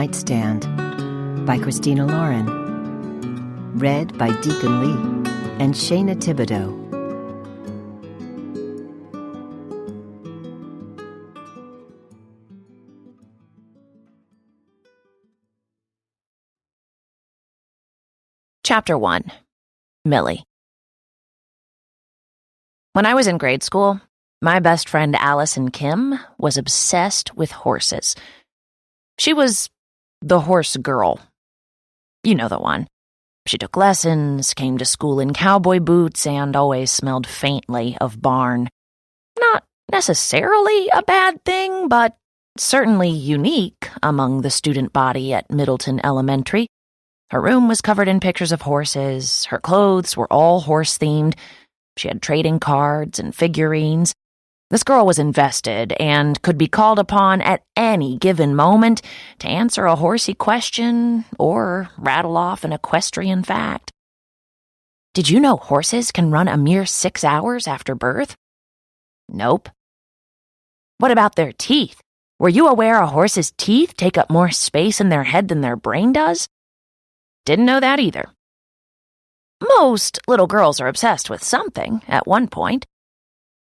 Nightstand by Christina Lauren. Read by Deacon Lee and Shayna Thibodeau. Chapter 1. Millie. When I was in grade school, my best friend Allison Kim was obsessed with horses. She was the horse girl. You know the one. She took lessons, came to school in cowboy boots, and always smelled faintly of barn. Not necessarily a bad thing, but certainly unique among the student body at Middleton Elementary. Her room was covered in pictures of horses. Her clothes were all horse-themed. She had trading cards and figurines. This girl was invested and could be called upon at any given moment to answer a horsey question or rattle off an equestrian fact. Did you know horses can run a mere 6 hours after birth? Nope. What about their teeth? Were you aware a horse's teeth take up more space in their head than their brain does? Didn't know that either. Most little girls are obsessed with something at one point,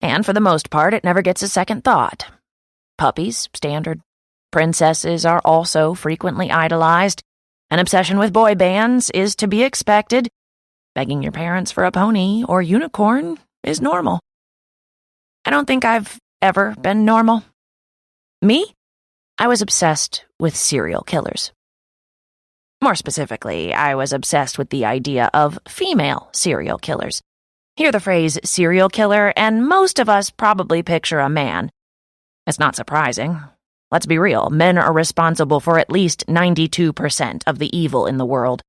and for the most part it never gets a second thought. Puppies, standard. Princesses are also frequently idolized. An obsession with boy bands is to be expected. Begging your parents for a pony or unicorn is normal. I don't think I've ever been normal. Me? I was obsessed with serial killers. More specifically, I was obsessed with the idea of female serial killers. Hear the phrase serial killer, and most of us probably picture a man. It's not surprising. Let's be real, men are responsible for at least 92% of the evil in the world.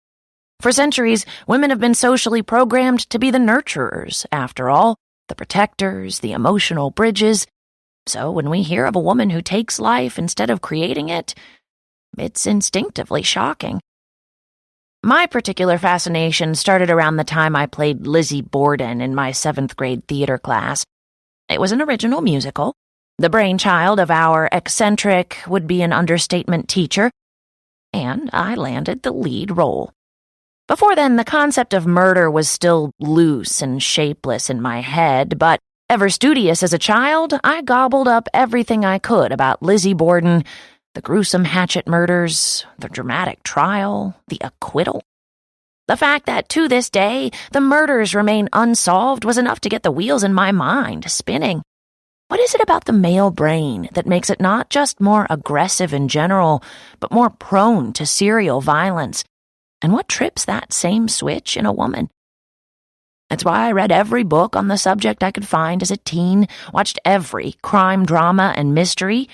For centuries, women have been socially programmed to be the nurturers, after all, the protectors, the emotional bridges. So when we hear of a woman who takes life instead of creating it, it's instinctively shocking. My particular fascination started around the time I played Lizzie Borden in my 7th grade theater class. It was an original musical, the brainchild of our eccentric, would-be-an-understatement teacher, and I landed the lead role. Before then, the concept of murder was still loose and shapeless in my head, but ever studious as a child, I gobbled up everything I could about Lizzie Borden, the gruesome hatchet murders, the dramatic trial, the acquittal. The fact that, to this day, the murders remain unsolved was enough to get the wheels in my mind spinning. What is it about the male brain that makes it not just more aggressive in general, but more prone to serial violence? And what trips that same switch in a woman? That's why I read every book on the subject I could find as a teen, watched every crime, drama, and mystery,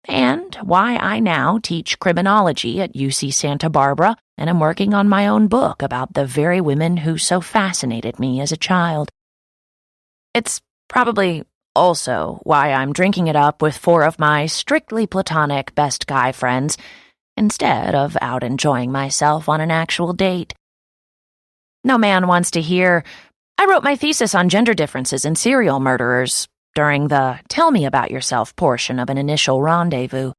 and why I now teach criminology at UC Santa Barbara and am working on my own book about the very women who so fascinated me as a child. It's probably also why I'm drinking it up with 4 of my strictly platonic best guy friends instead of out enjoying myself on an actual date. No man wants to hear, I wrote my thesis on gender differences in serial murderers, during the tell me about yourself portion of an initial rendezvous.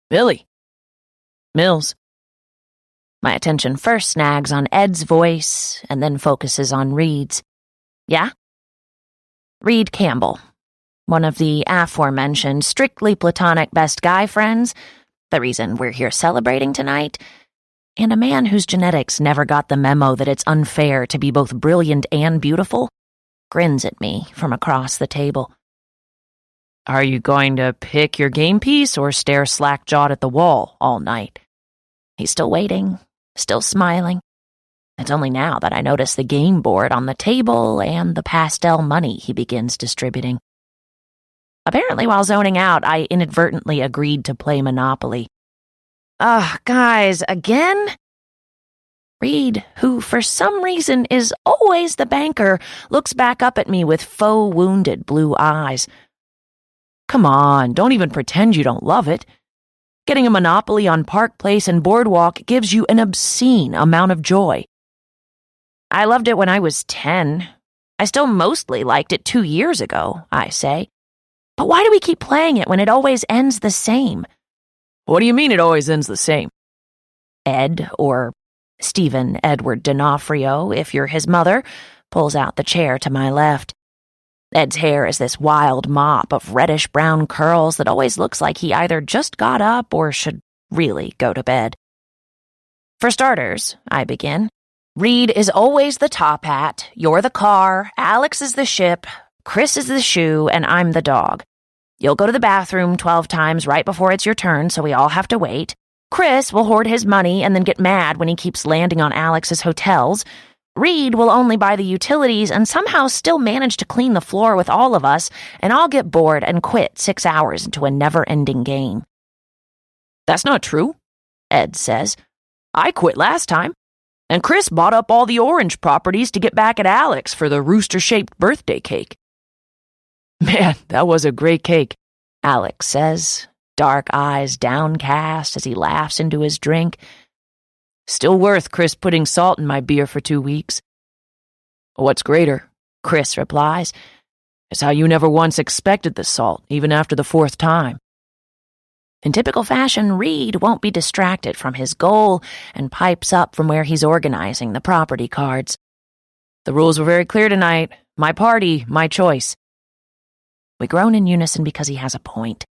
Millie. Mills. My attention first snags on Ed's voice and then focuses on Reed's. Yeah? Reed Campbell, one of the aforementioned strictly platonic best guy friends, the reason we're here celebrating tonight, and a man whose genetics never got the memo that it's unfair to be both brilliant and beautiful, grins at me from across the table. Are you going to pick your game piece or stare slack-jawed at the wall all night? He's still waiting, still smiling. It's only now that I notice the game board on the table and the pastel money he begins distributing. Apparently, while zoning out, I inadvertently agreed to play Monopoly. Ugh, guys, again? Reed, who for some reason is always the banker, looks back up at me with faux wounded blue eyes. Come on, don't even pretend you don't love it. Getting a Monopoly on Park Place and Boardwalk gives you an obscene amount of joy. I loved it when I was 10. I still mostly liked it 2 years ago, I say. But why do we keep playing it when it always ends the same? What do you mean it always ends the same? Ed, or Stephen Edward D'Onofrio, if you're his mother, pulls out the chair to my left. Ed's hair is this wild mop of reddish-brown curls that always looks like he either just got up or should really go to bed. For starters, I begin, Reed is always the top hat, you're the car, Alex is the ship, Chris is the shoe, and I'm the dog. You'll go to the bathroom 12 times right before it's your turn, so we all have to wait. Chris will hoard his money and then get mad when he keeps landing on Alex's hotels. Reed will only buy the utilities and somehow still manage to clean the floor with all of us, and I'll get bored and quit 6 hours into a never-ending game. That's not true, Ed says. I quit last time, and Chris bought up all the orange properties to get back at Alex for the rooster-shaped birthday cake. Man, that was a great cake, Alex says, dark eyes downcast as he laughs into his drink. Still worth Chris putting salt in my beer for 2 weeks. What's greater, Chris replies, is how you never once expected the salt, even after the 4th time. In typical fashion, Reed won't be distracted from his goal and pipes up from where he's organizing the property cards. The rules were very clear tonight. My party, my choice. We groan in unison because he has a point.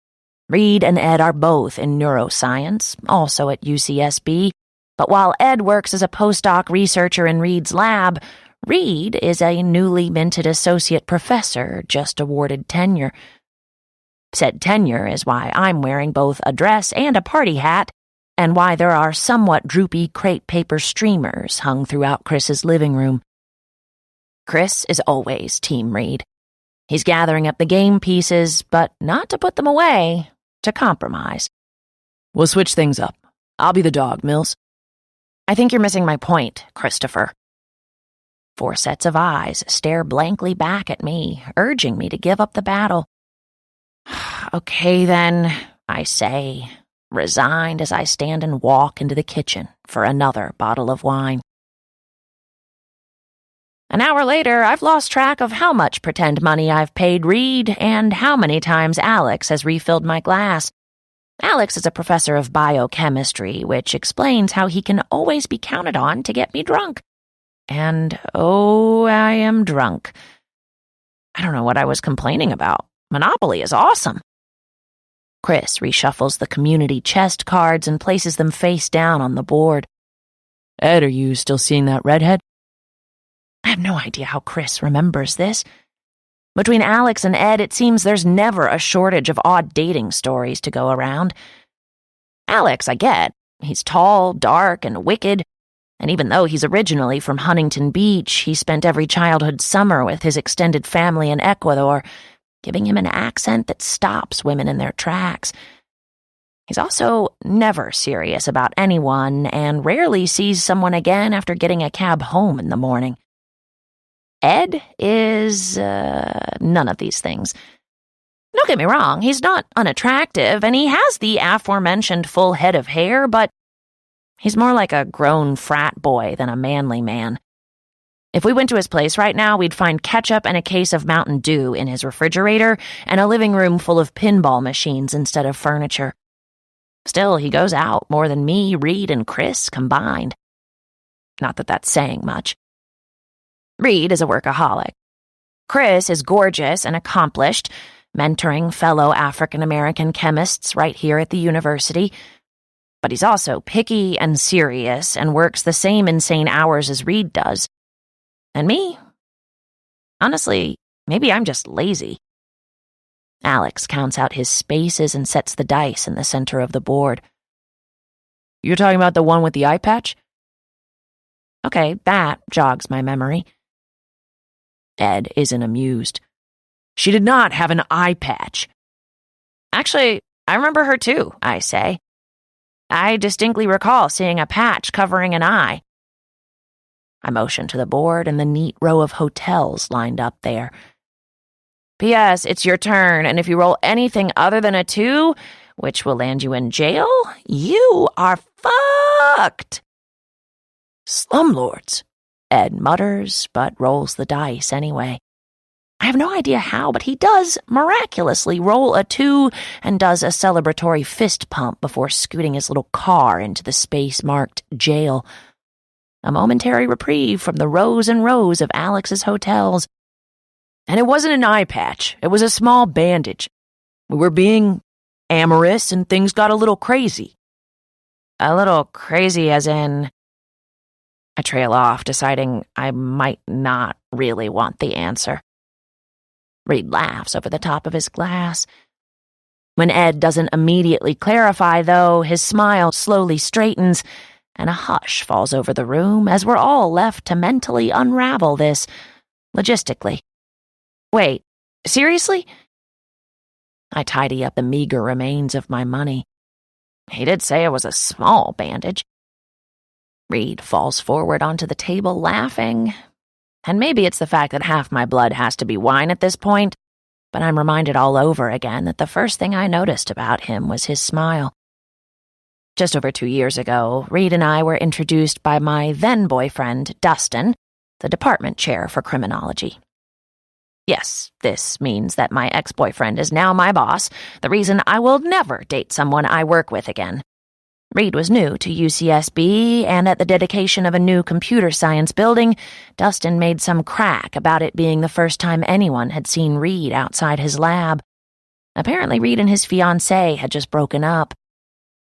Reed and Ed are both in neuroscience, also at UCSB, but while Ed works as a postdoc researcher in Reed's lab, Reed is a newly minted associate professor just awarded tenure. Said tenure is why I'm wearing both a dress and a party hat, and why there are somewhat droopy crepe paper streamers hung throughout Chris's living room. Chris is always Team Reed. He's gathering up the game pieces, but not to put them away, to compromise. We'll switch things up. I'll be the dog, Mills. I think you're missing my point, Christopher. 4 sets of eyes stare blankly back at me, urging me to give up the battle. Okay, then, I say, resigned as I stand and walk into the kitchen for another bottle of wine. An hour later, I've lost track of how much pretend money I've paid Reed and how many times Alex has refilled my glass. Alex is a professor of biochemistry, which explains how he can always be counted on to get me drunk. And, oh, I am drunk. I don't know what I was complaining about. Monopoly is awesome. Chris reshuffles the community chest cards and places them face down on the board. Ed, are you still seeing that redhead? I have no idea how Chris remembers this. Between Alex and Ed, it seems there's never a shortage of odd dating stories to go around. Alex, I get. He's tall, dark, and wicked, and even though he's originally from Huntington Beach, he spent every childhood summer with his extended family in Ecuador, giving him an accent that stops women in their tracks. He's also never serious about anyone and rarely sees someone again after getting a cab home in the morning. Ed is, none of these things. Don't get me wrong, he's not unattractive, and he has the aforementioned full head of hair, but he's more like a grown frat boy than a manly man. If we went to his place right now, we'd find ketchup and a case of Mountain Dew in his refrigerator and a living room full of pinball machines instead of furniture. Still, he goes out more than me, Reed, and Chris combined. Not that that's saying much. Reed is a workaholic. Chris is gorgeous and accomplished, mentoring fellow African-American chemists right here at the university. But he's also picky and serious and works the same insane hours as Reed does. And me? Honestly, maybe I'm just lazy. Alex counts out his spaces and sets the dice in the center of the board. You're talking about the one with the eye patch? Okay, that jogs my memory. Ed isn't amused. She did not have an eye patch. Actually, I remember her too, I say. I distinctly recall seeing a patch covering an eye. I motion to the board and the neat row of hotels lined up there. P.S. It's your turn, and if you roll anything other than a 2, which will land you in jail, you are fucked. Slumlords, Ed mutters, but rolls the dice anyway. I have no idea how, but he does miraculously roll a 2 and does a celebratory fist pump before scooting his little car into the space marked jail. A momentary reprieve from the rows and rows of Alex's hotels. And it wasn't an eye patch. It was a small bandage. We were being amorous and things got a little crazy. A little crazy as in... I trail off, deciding I might not really want the answer. Reed laughs over the top of his glass. When Ed doesn't immediately clarify, though, his smile slowly straightens, and a hush falls over the room as we're all left to mentally unravel this, logistically. Wait, seriously? I tidy up the meager remains of my money. He did say it was a small bandage. Reed falls forward onto the table, laughing. And maybe it's the fact that half my blood has to be wine at this point, but I'm reminded all over again that the first thing I noticed about him was his smile. Just over 2 years ago, Reed and I were introduced by my then-boyfriend, Dustin, the department chair for criminology. Yes, this means that my ex-boyfriend is now my boss, the reason I will never date someone I work with again. Reed was new to UCSB, and at the dedication of a new computer science building, Dustin made some crack about it being the first time anyone had seen Reed outside his lab. Apparently, Reed and his fiancée had just broken up.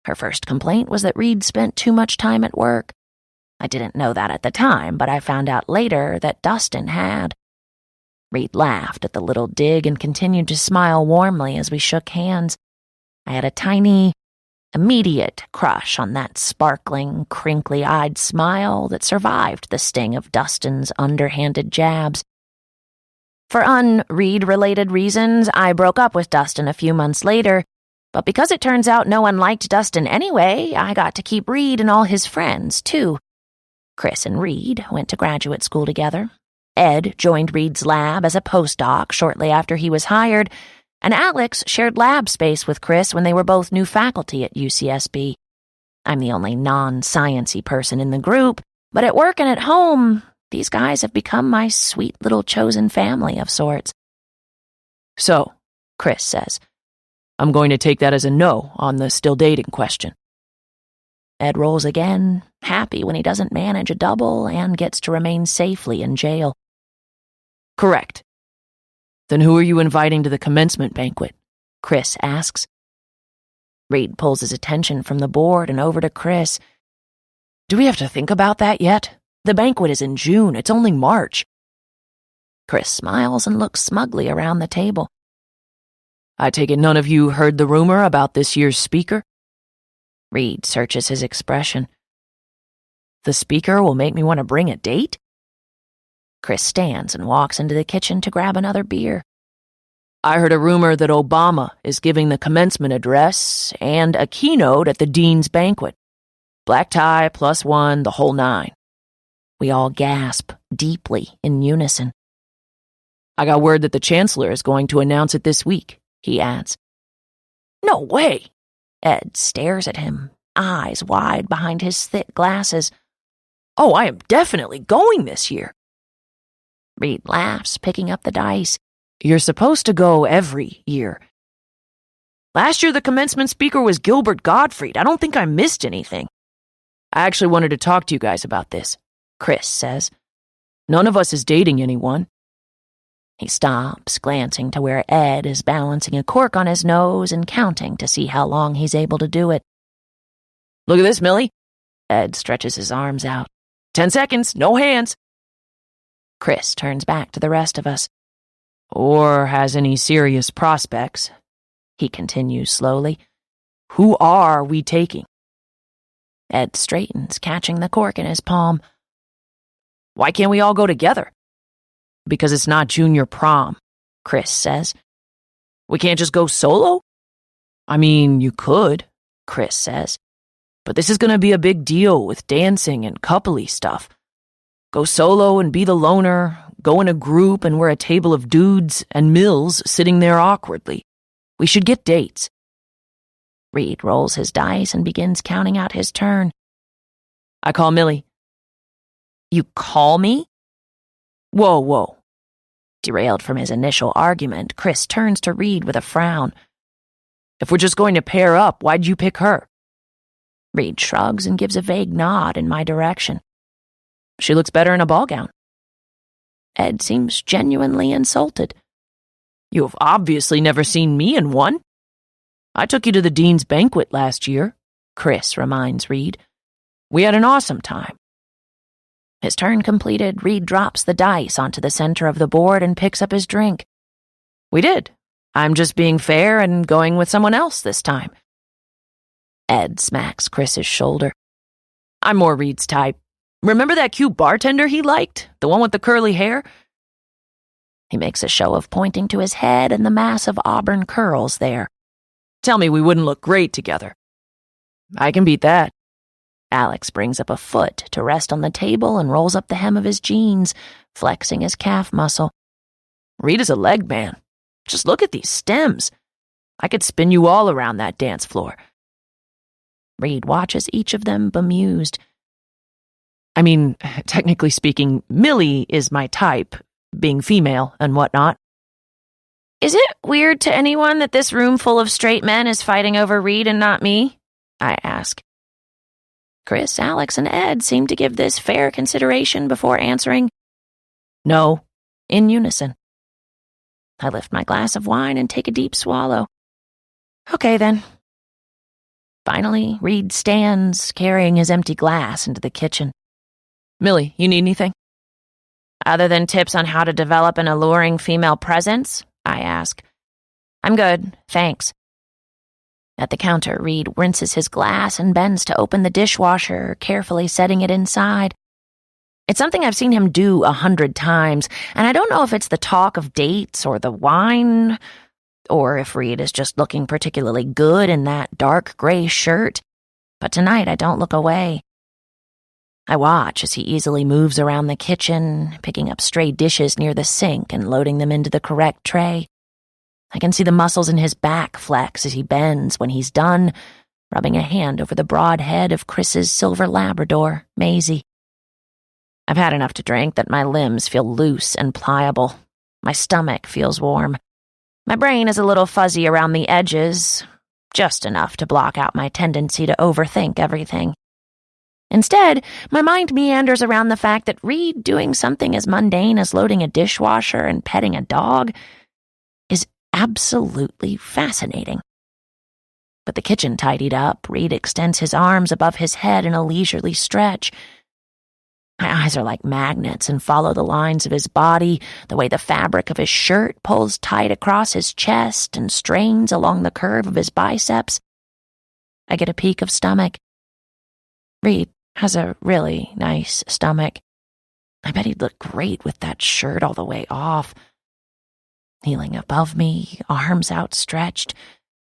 Her first complaint was that Reed spent too much time at work. I didn't know that at the time, but I found out later that Dustin had. Reed laughed at the little dig and continued to smile warmly as we shook hands. I had a tiny, immediate crush on that sparkling, crinkly-eyed smile that survived the sting of Dustin's underhanded jabs. For un-Reed-related reasons, I broke up with Dustin a few months later, but because it turns out no one liked Dustin anyway, I got to keep Reed and all his friends, too. Chris and Reed went to graduate school together. Ed joined Reed's lab as a postdoc shortly after he was hired, and Alex shared lab space with Chris when they were both new faculty at UCSB. I'm the only non-science-y person in the group, but at work and at home, these guys have become my sweet little chosen family of sorts. So, Chris says, I'm going to take that as a no on the still dating question. Ed rolls again, happy when he doesn't manage a double and gets to remain safely in jail. Correct. Then who are you inviting to the commencement banquet? Chris asks. Reed pulls his attention from the board and over to Chris. Do we have to think about that yet? The banquet is in June. It's only March. Chris smiles and looks smugly around the table. I take it none of you heard the rumor about this year's speaker? Reed searches his expression. The speaker will make me want to bring a date? Chris stands and walks into the kitchen to grab another beer. I heard a rumor that Obama is giving the commencement address and a keynote at the dean's banquet. Black tie, +1, the whole 9. We all gasp, deeply, in unison. I got word that the chancellor is going to announce it this week, he adds. No way! Ed stares at him, eyes wide behind his thick glasses. Oh, I am definitely going this year. Reed laughs, picking up the dice. You're supposed to go every year. Last year the commencement speaker was Gilbert Gottfried. I don't think I missed anything. I actually wanted to talk to you guys about this, Chris says. None of us is dating anyone. He stops, glancing to where Ed is balancing a cork on his nose and counting to see how long he's able to do it. Look at this, Millie. Ed stretches his arms out. 10 seconds, no hands. Chris turns back to the rest of us. Or has any serious prospects, he continues slowly. Who are we taking? Ed straightens, catching the cork in his palm. Why can't we all go together? Because it's not junior prom, Chris says. We can't just go solo? I mean, you could, Chris says. But this is going to be a big deal with dancing and coupley stuff. Go solo and be the loner, go in a group and we're a table of dudes and Mills sitting there awkwardly. We should get dates. Reed rolls his dice and begins counting out his turn. I call Millie. You call me? Whoa. Derailed from his initial argument, Chris turns to Reed with a frown. If we're just going to pair up, why'd you pick her? Reed shrugs and gives a vague nod in my direction. She looks better in a ball gown. Ed seems genuinely insulted. You have obviously never seen me in one. I took you to the Dean's banquet last year, Chris reminds Reed. We had an awesome time. His turn completed, Reed drops the dice onto the center of the board and picks up his drink. We did. I'm just being fair and going with someone else this time. Ed smacks Chris's shoulder. I'm more Reed's type. Remember that cute bartender he liked? The one with the curly hair? He makes a show of pointing to his head and the mass of auburn curls there. Tell me we wouldn't look great together. I can beat that. Alex brings up a foot to rest on the table and rolls up the hem of his jeans, flexing his calf muscle. Reed is a leg man. Just look at these stems. I could spin you all around that dance floor. Reed watches each of them bemused. I mean, technically speaking, Millie is my type, being female and whatnot. Is it weird to anyone that this room full of straight men is fighting over Reed and not me? I ask. Chris, Alex, and Ed seem to give this fair consideration before answering, No, in unison. I lift my glass of wine and take a deep swallow. Okay, then. Finally, Reed stands, carrying his empty glass into the kitchen. Millie, you need anything? Other than tips on how to develop an alluring female presence? I ask. I'm good, thanks. At the counter, Reed rinses his glass and bends to open the dishwasher, carefully setting it inside. It's something I've seen him do 100 times, and I don't know if it's the talk of dates or the wine, or if Reed is just looking particularly good in that dark gray shirt. But tonight I don't look away. I watch as he easily moves around the kitchen, picking up stray dishes near the sink and loading them into the correct tray. I can see the muscles in his back flex as he bends when he's done, rubbing a hand over the broad head of Chris's silver Labrador, Maisie. I've had enough to drink that my limbs feel loose and pliable. My stomach feels warm. My brain is a little fuzzy around the edges, just enough to block out my tendency to overthink everything. Instead, my mind meanders around the fact that Reed doing something as mundane as loading a dishwasher and petting a dog is absolutely fascinating. With the kitchen tidied up, Reed extends his arms above his head in a leisurely stretch. My eyes are like magnets and follow the lines of his body, the way the fabric of his shirt pulls tight across his chest and strains along the curve of his biceps. I get a peek of stomach. Reed has a really nice stomach. I bet he'd look great with that shirt all the way off. Kneeling above me, arms outstretched,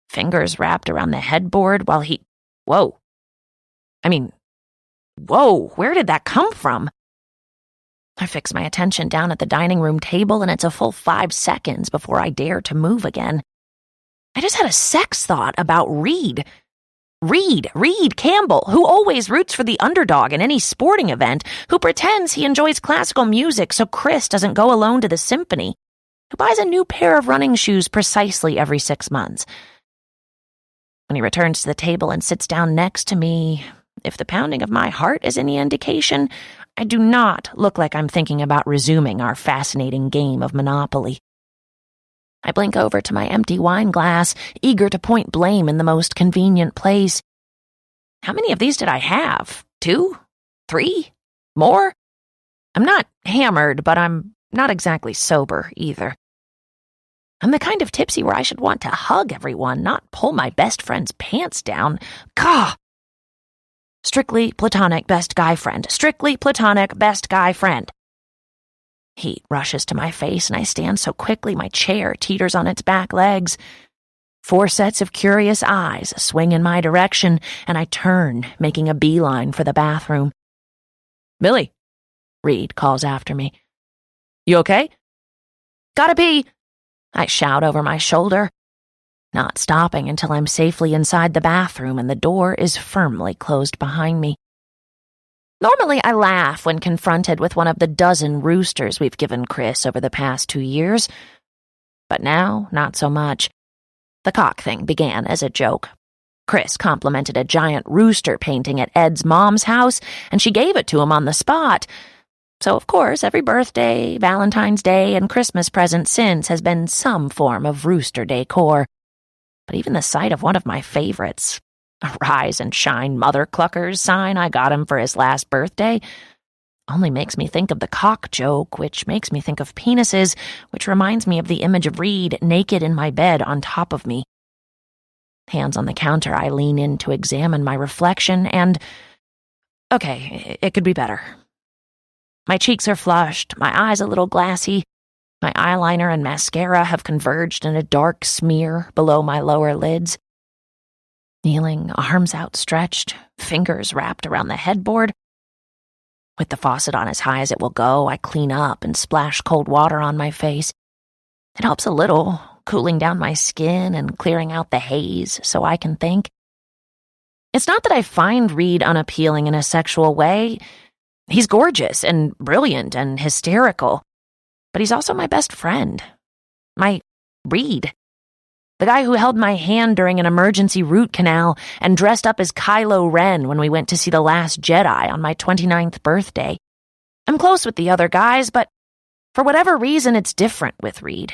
fingers wrapped around the headboard while he... Whoa, where did that come from? I fix my attention down at the dining room table, and it's a full 5 seconds before I dare to move again. I just had a sex thought about Reed. Reed Campbell, who always roots for the underdog in any sporting event, who pretends he enjoys classical music so Chris doesn't go alone to the symphony, who buys a new pair of running shoes precisely every 6 months. When he returns to the table and sits down next to me, if the pounding of my heart is any indication, I do not look like I'm thinking about resuming our fascinating game of Monopoly. I blink over to my empty wine glass, eager to point blame in the most convenient place. How many of these did I have? 2? 3? More? I'm not hammered, but I'm not exactly sober either. I'm the kind of tipsy where I should want to hug everyone, not pull my best friend's pants down. Gah! Strictly platonic best guy friend. Strictly platonic best guy friend. Heat rushes to my face, and I stand so quickly my chair teeters on its back legs. 4 sets of curious eyes swing in my direction, and I turn, making a beeline for the bathroom. Millie, Reed calls after me. You okay? Gotta pee, I shout over my shoulder, not stopping until I'm safely inside the bathroom and the door is firmly closed behind me. Normally, I laugh when confronted with one of the dozen roosters we've given Chris over the past 2 years. But now, not so much. The cock thing began as a joke. Chris complimented a giant rooster painting at Ed's mom's house, and she gave it to him on the spot. So, of course, every birthday, Valentine's Day, and Christmas present since has been some form of rooster decor. But even the sight of one of my favorites, a Rise and Shine Mother Cluckers sign I got him for his last birthday, only makes me think of the cock joke, which makes me think of penises, which reminds me of the image of Reed naked in my bed on top of me. Hands on the counter, I lean in to examine my reflection and... Okay, it could be better. My cheeks are flushed, my eyes a little glassy. My eyeliner and mascara have converged in a dark smear below my lower lids. Kneeling, arms outstretched, fingers wrapped around the headboard. With the faucet on as high as it will go, I clean up and splash cold water on my face. It helps a little, cooling down my skin and clearing out the haze so I can think. It's not that I find Reed unappealing in a sexual way. He's gorgeous and brilliant and hysterical. But he's also my best friend. My Reed. The guy who held my hand during an emergency root canal and dressed up as Kylo Ren when we went to see The Last Jedi on my 29th birthday. I'm close with the other guys, but for whatever reason, it's different with Reed.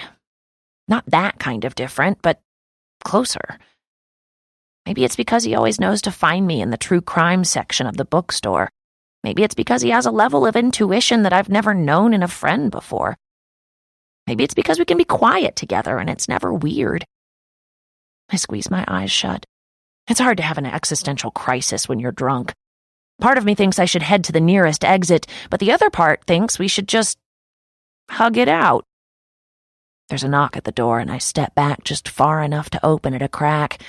Not that kind of different, but closer. Maybe it's because he always knows to find me in the true crime section of the bookstore. Maybe it's because he has a level of intuition that I've never known in a friend before. Maybe it's because we can be quiet together and it's never weird. I squeeze my eyes shut. It's hard to have an existential crisis when you're drunk. Part of me thinks I should head to the nearest exit, but the other part thinks we should just hug it out. There's a knock at the door, and I step back just far enough to open it a crack.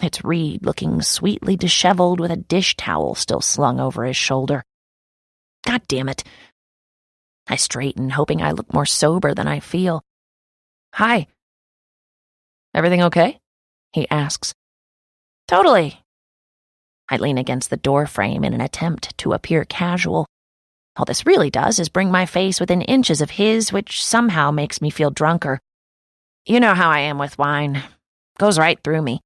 It's Reed, looking sweetly disheveled with a dish towel still slung over his shoulder. God damn it. I straighten, hoping I look more sober than I feel. Hi. Everything okay? He asks. Totally. I lean against the door frame in an attempt to appear casual. All this really does is bring my face within inches of his, which somehow makes me feel drunker. You know how I am with wine. Goes right through me.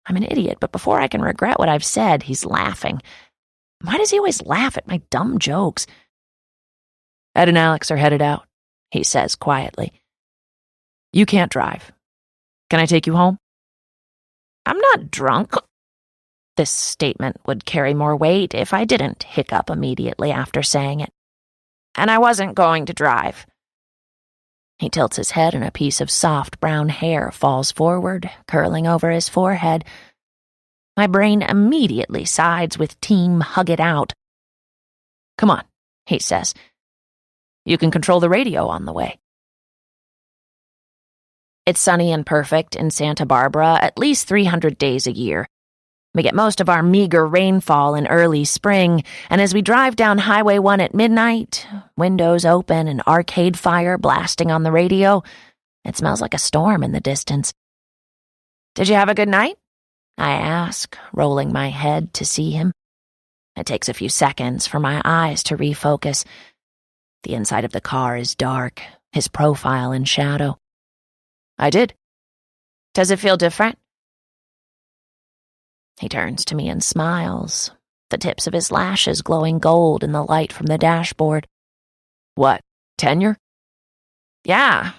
I'm an idiot, but before I can regret what I've said, he's laughing. Why does he always laugh at my dumb jokes? Ed and Alex are headed out, he says quietly. You can't drive. Can I take you home? I'm not drunk. This statement would carry more weight if I didn't hiccup immediately after saying it. And I wasn't going to drive. He tilts his head and a piece of soft brown hair falls forward, curling over his forehead. My brain immediately sides with Team Hug It Out. Come on, he says. You can control the radio on the way. It's sunny and perfect in Santa Barbara at least 300 days a year. We get most of our meager rainfall in early spring, and as we drive down Highway 1 at midnight, windows open and Arcade Fire blasting on the radio, it smells like a storm in the distance. Did you have a good night? I ask, rolling my head to see him. It takes a few seconds for my eyes to refocus. The inside of the car is dark, his profile in shadow. I did. Does it feel different? He turns to me and smiles, the tips of his lashes glowing gold in the light from the dashboard. What, tenure? Yeah,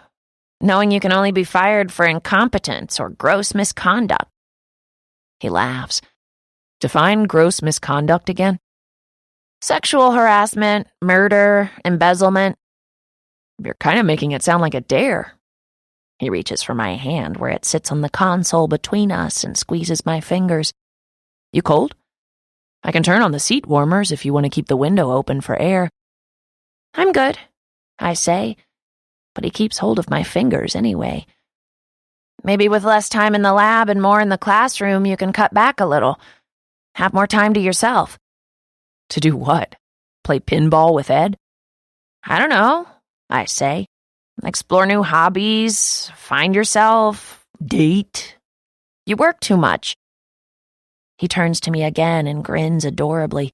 knowing you can only be fired for incompetence or gross misconduct. He laughs. Define gross misconduct again? Sexual harassment, murder, embezzlement. You're kind of making it sound like a dare. He reaches for my hand where it sits on the console between us and squeezes my fingers. You cold? I can turn on the seat warmers if you want to keep the window open for air. I'm good, I say, but he keeps hold of my fingers anyway. Maybe with less time in the lab and more in the classroom, you can cut back a little. Have more time to yourself. To do what? Play pinball with Ed? I don't know, I say. Explore new hobbies, find yourself, date. You work too much. He turns to me again and grins adorably.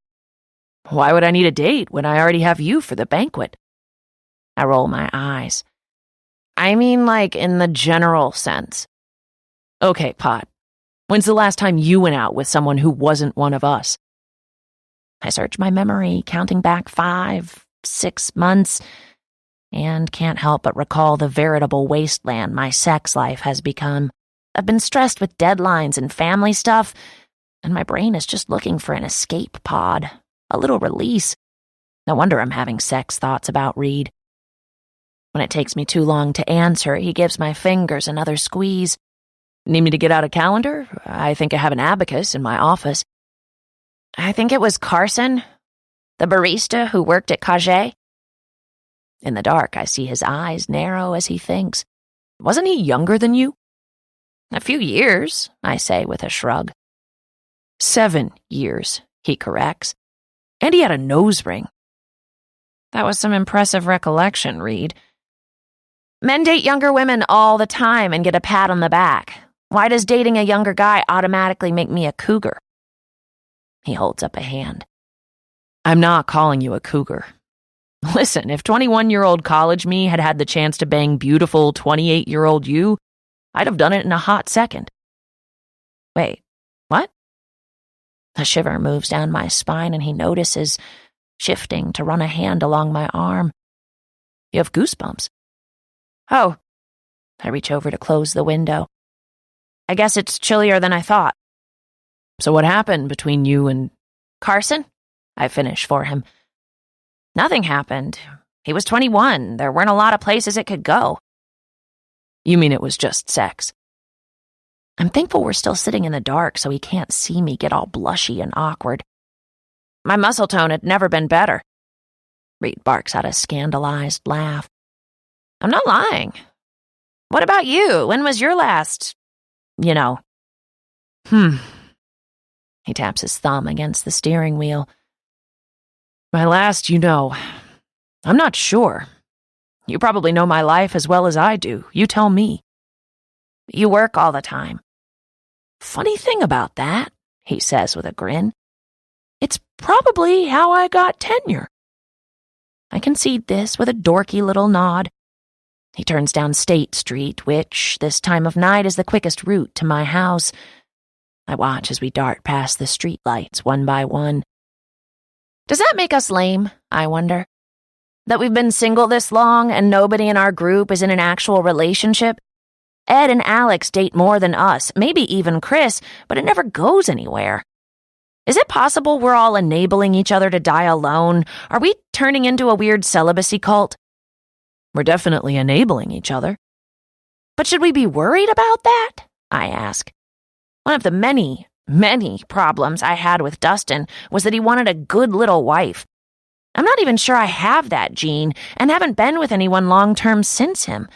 Why would I need a date when I already have you for the banquet? I roll my eyes. I mean, like, in the general sense. Okay, Pot. When's the last time you went out with someone who wasn't one of us? I search my memory, counting back 5, 6 months, and can't help but recall the veritable wasteland my sex life has become. I've been stressed with deadlines and family stuff, and my brain is just looking for an escape pod, a little release. No wonder I'm having sex thoughts about Reed. When it takes me too long to answer, he gives my fingers another squeeze. Need me to get out a calendar? I think I have an abacus in my office. I think it was Carson, the barista who worked at Cage. In the dark, I see his eyes narrow as he thinks. Wasn't he younger than you? A few years, I say with a shrug. 7 years, he corrects. And he had a nose ring. That was some impressive recollection, Reed. Men date younger women all the time and get a pat on the back. Why does dating a younger guy automatically make me a cougar? He holds up a hand. I'm not calling you a cougar. Listen, if 21-year-old college me had had the chance to bang beautiful 28-year-old you, I'd have done it in a hot second. Wait, what? A shiver moves down my spine and he notices, shifting to run a hand along my arm. You have goosebumps. Oh. I reach over to close the window. I guess it's chillier than I thought. So what happened between you and Carson? I finish for him. Nothing happened. He was 21. There weren't a lot of places it could go. You mean it was just sex? I'm thankful we're still sitting in the dark so he can't see me get all blushy and awkward. My muscle tone had never been better. Reed barks out a scandalized laugh. I'm not lying. What about you? When was your last, He taps his thumb against the steering wheel. My last, I'm not sure. You probably know my life as well as I do. You tell me. You work all the time. Funny thing about that, he says with a grin. It's probably how I got tenure. I concede this with a dorky little nod. He turns down State Street, which, this time of night, is the quickest route to my house. I watch as we dart past the streetlights one by one. Does that make us lame, I wonder? That we've been single this long and nobody in our group is in an actual relationship? Ed and Alex date more than us, maybe even Chris, but it never goes anywhere. Is it possible we're all enabling each other to die alone? Are we turning into a weird celibacy cult? We're definitely enabling each other. But should we be worried about that? I ask. One of the many, many problems I had with Dustin was that he wanted a good little wife. I'm not even sure I have that gene and haven't been with anyone long-term since him.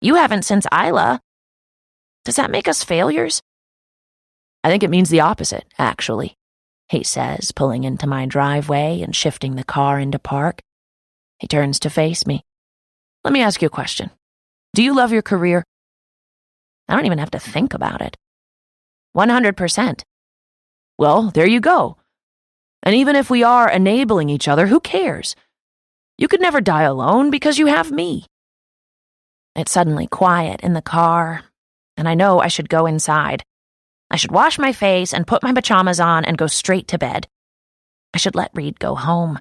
You haven't since Isla. Does that make us failures? I think it means the opposite, actually, he says, pulling into my driveway and shifting the car into park. He turns to face me. Let me ask you a question. Do you love your career? I don't even have to think about it. 100%. Well, there you go. And even if we are enabling each other, who cares? You could never die alone because you have me. It's suddenly quiet in the car, and I know I should go inside. I should wash my face and put my pajamas on and go straight to bed. I should let Reed go home.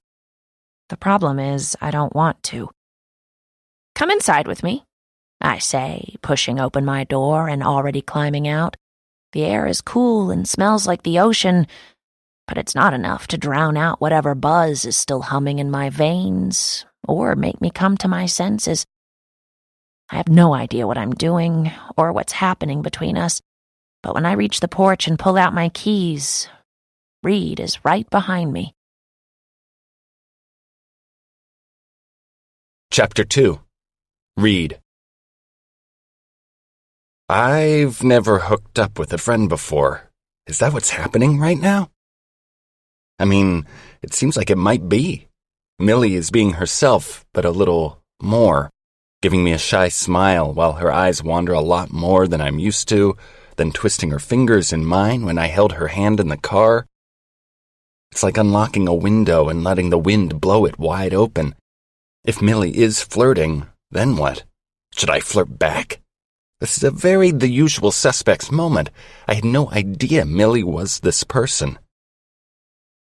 The problem is I don't want to. Come inside with me, I say, pushing open my door and already climbing out. The air is cool and smells like the ocean, but it's not enough to drown out whatever buzz is still humming in my veins or make me come to my senses. I have no idea what I'm doing or what's happening between us, but when I reach the porch and pull out my keys, Reed is right behind me. Chapter 2. Reed. I've never hooked up with a friend before. Is that what's happening right now? I mean, it seems like it might be. Millie is being herself, but a little more, giving me a shy smile while her eyes wander a lot more than I'm used to, then twisting her fingers in mine when I held her hand in the car. It's like unlocking a window and letting the wind blow it wide open. If Millie is flirting, then what? Should I flirt back? This is a very the usual suspects moment. I had no idea Millie was this person.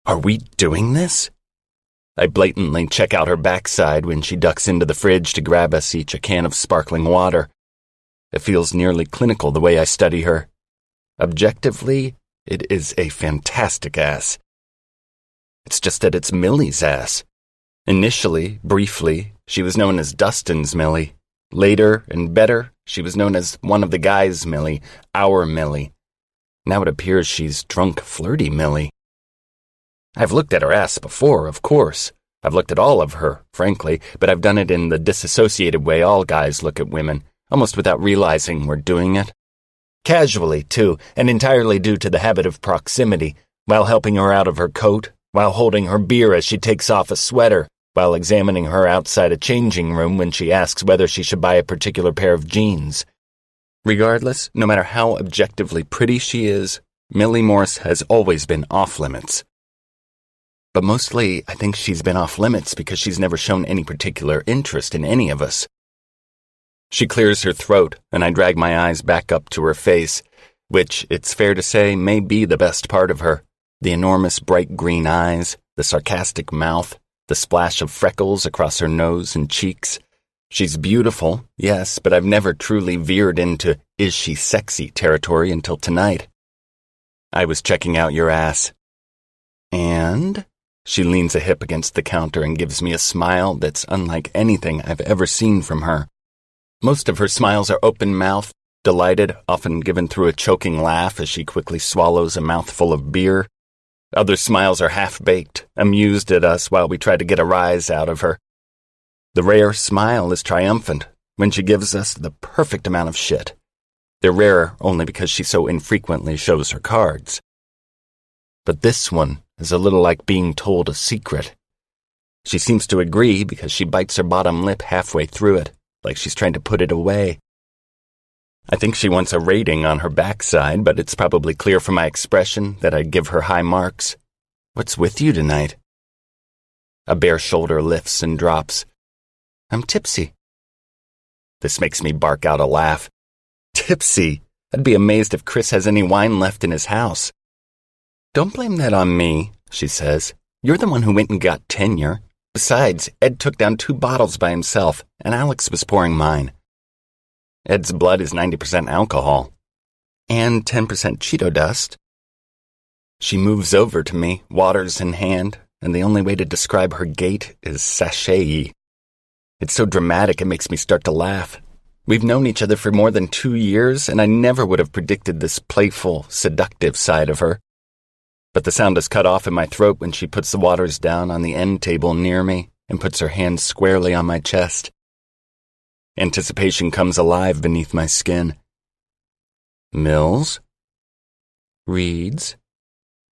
Are we doing this? I blatantly check out her backside when she ducks into the fridge to grab us each a can of sparkling water. It feels nearly clinical the way I study her. Objectively, it is a fantastic ass. It's just that it's Millie's ass. Initially, briefly, she was known as Dustin's Millie. Later, and better, she was known as one of the guys' Millie, our Millie. Now it appears she's drunk, flirty Millie. I've looked at her ass before, of course. I've looked at all of her, frankly, but I've done it in the disassociated way all guys look at women, almost without realizing we're doing it. Casually, too, and entirely due to the habit of proximity, while helping her out of her coat, while holding her beer as she takes off a sweater, while examining her outside a changing room when she asks whether she should buy a particular pair of jeans. Regardless, no matter how objectively pretty she is, Millie Morse has always been off-limits. But mostly, I think she's been off-limits because she's never shown any particular interest in any of us. She clears her throat, and I drag my eyes back up to her face, which, it's fair to say, may be the best part of her. The enormous bright green eyes, the sarcastic mouth, the splash of freckles across her nose and cheeks. She's beautiful, yes, but I've never truly veered into is she sexy territory until tonight. I was checking out your ass. And? She leans a hip against the counter and gives me a smile that's unlike anything I've ever seen from her. Most of her smiles are open-mouthed, delighted, often given through a choking laugh as she quickly swallows a mouthful of beer. Other smiles are half-baked, amused at us while we try to get a rise out of her. The rare smile is triumphant when she gives us the perfect amount of shit. They're rarer only because she so infrequently shows her cards. But this one is a little like being told a secret. She seems to agree because she bites her bottom lip halfway through it, like she's trying to put it away. I think she wants a rating on her backside, but it's probably clear from my expression that I'd give her high marks. What's with you tonight? A bare shoulder lifts and drops. I'm tipsy. This makes me bark out a laugh. Tipsy? I'd be amazed if Chris has any wine left in his house. Don't blame that on me, she says. You're the one who went and got tenure. Besides, Ed took down 2 bottles by himself, and Alex was pouring mine. Ed's blood is 90% alcohol. And 10% Cheeto dust. She moves over to me, waters in hand, and the only way to describe her gait is sachet-y. It's so dramatic it makes me start to laugh. We've known each other for more than 2 years, and I never would have predicted this playful, seductive side of her. But the sound is cut off in my throat when she puts the waters down on the end table near me and puts her hand squarely on my chest. Anticipation comes alive beneath my skin. Mills? Reeds?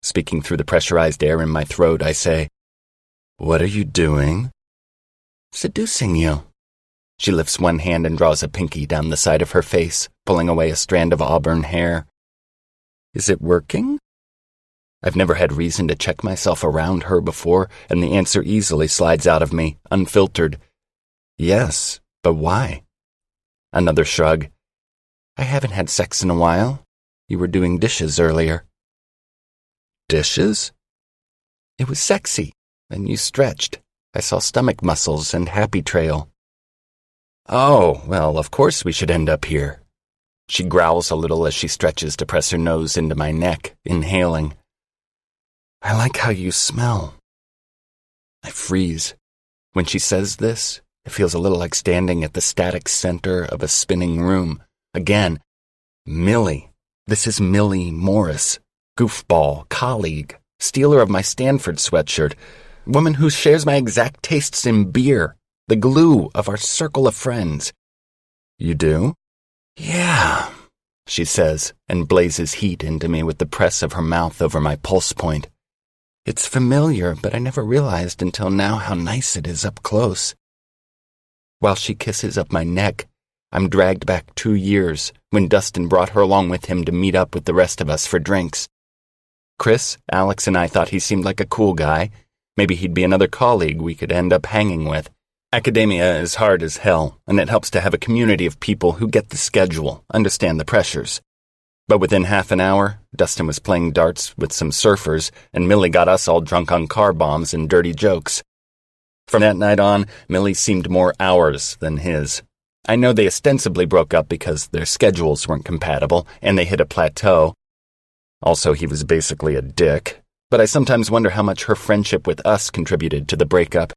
Speaking through the pressurized air in my throat, I say, What are you doing? Seducing you. She lifts one hand and draws a pinky down the side of her face, pulling away a strand of auburn hair. Is it working? I've never had reason to check myself around her before, and the answer easily slides out of me, unfiltered. Yes, but why? Another shrug. I haven't had sex in a while. You were doing dishes earlier. Dishes? It was sexy, and you stretched. I saw stomach muscles and happy trail. Oh, well, of course we should end up here. She growls a little as she stretches to press her nose into my neck, inhaling. I like how you smell. I freeze. When she says this, it feels a little like standing at the static center of a spinning room. Again, Millie. This is Millie Morris, goofball, colleague, stealer of my Stanford sweatshirt, woman who shares my exact tastes in beer, the glue of our circle of friends. You do? Yeah, she says, and blazes heat into me with the press of her mouth over my pulse point. It's familiar, but I never realized until now how nice it is up close. While she kisses up my neck, I'm dragged back 2 years when Dustin brought her along with him to meet up with the rest of us for drinks. Chris, Alex, and I thought he seemed like a cool guy. Maybe he'd be another colleague we could end up hanging with. Academia is hard as hell, and it helps to have a community of people who get the schedule, understand the pressures. But within half an hour, Dustin was playing darts with some surfers, and Millie got us all drunk on car bombs and dirty jokes. From that night on, Millie seemed more ours than his. I know they ostensibly broke up because their schedules weren't compatible, and they hit a plateau. Also, he was basically a dick, but I sometimes wonder how much her friendship with us contributed to the breakup.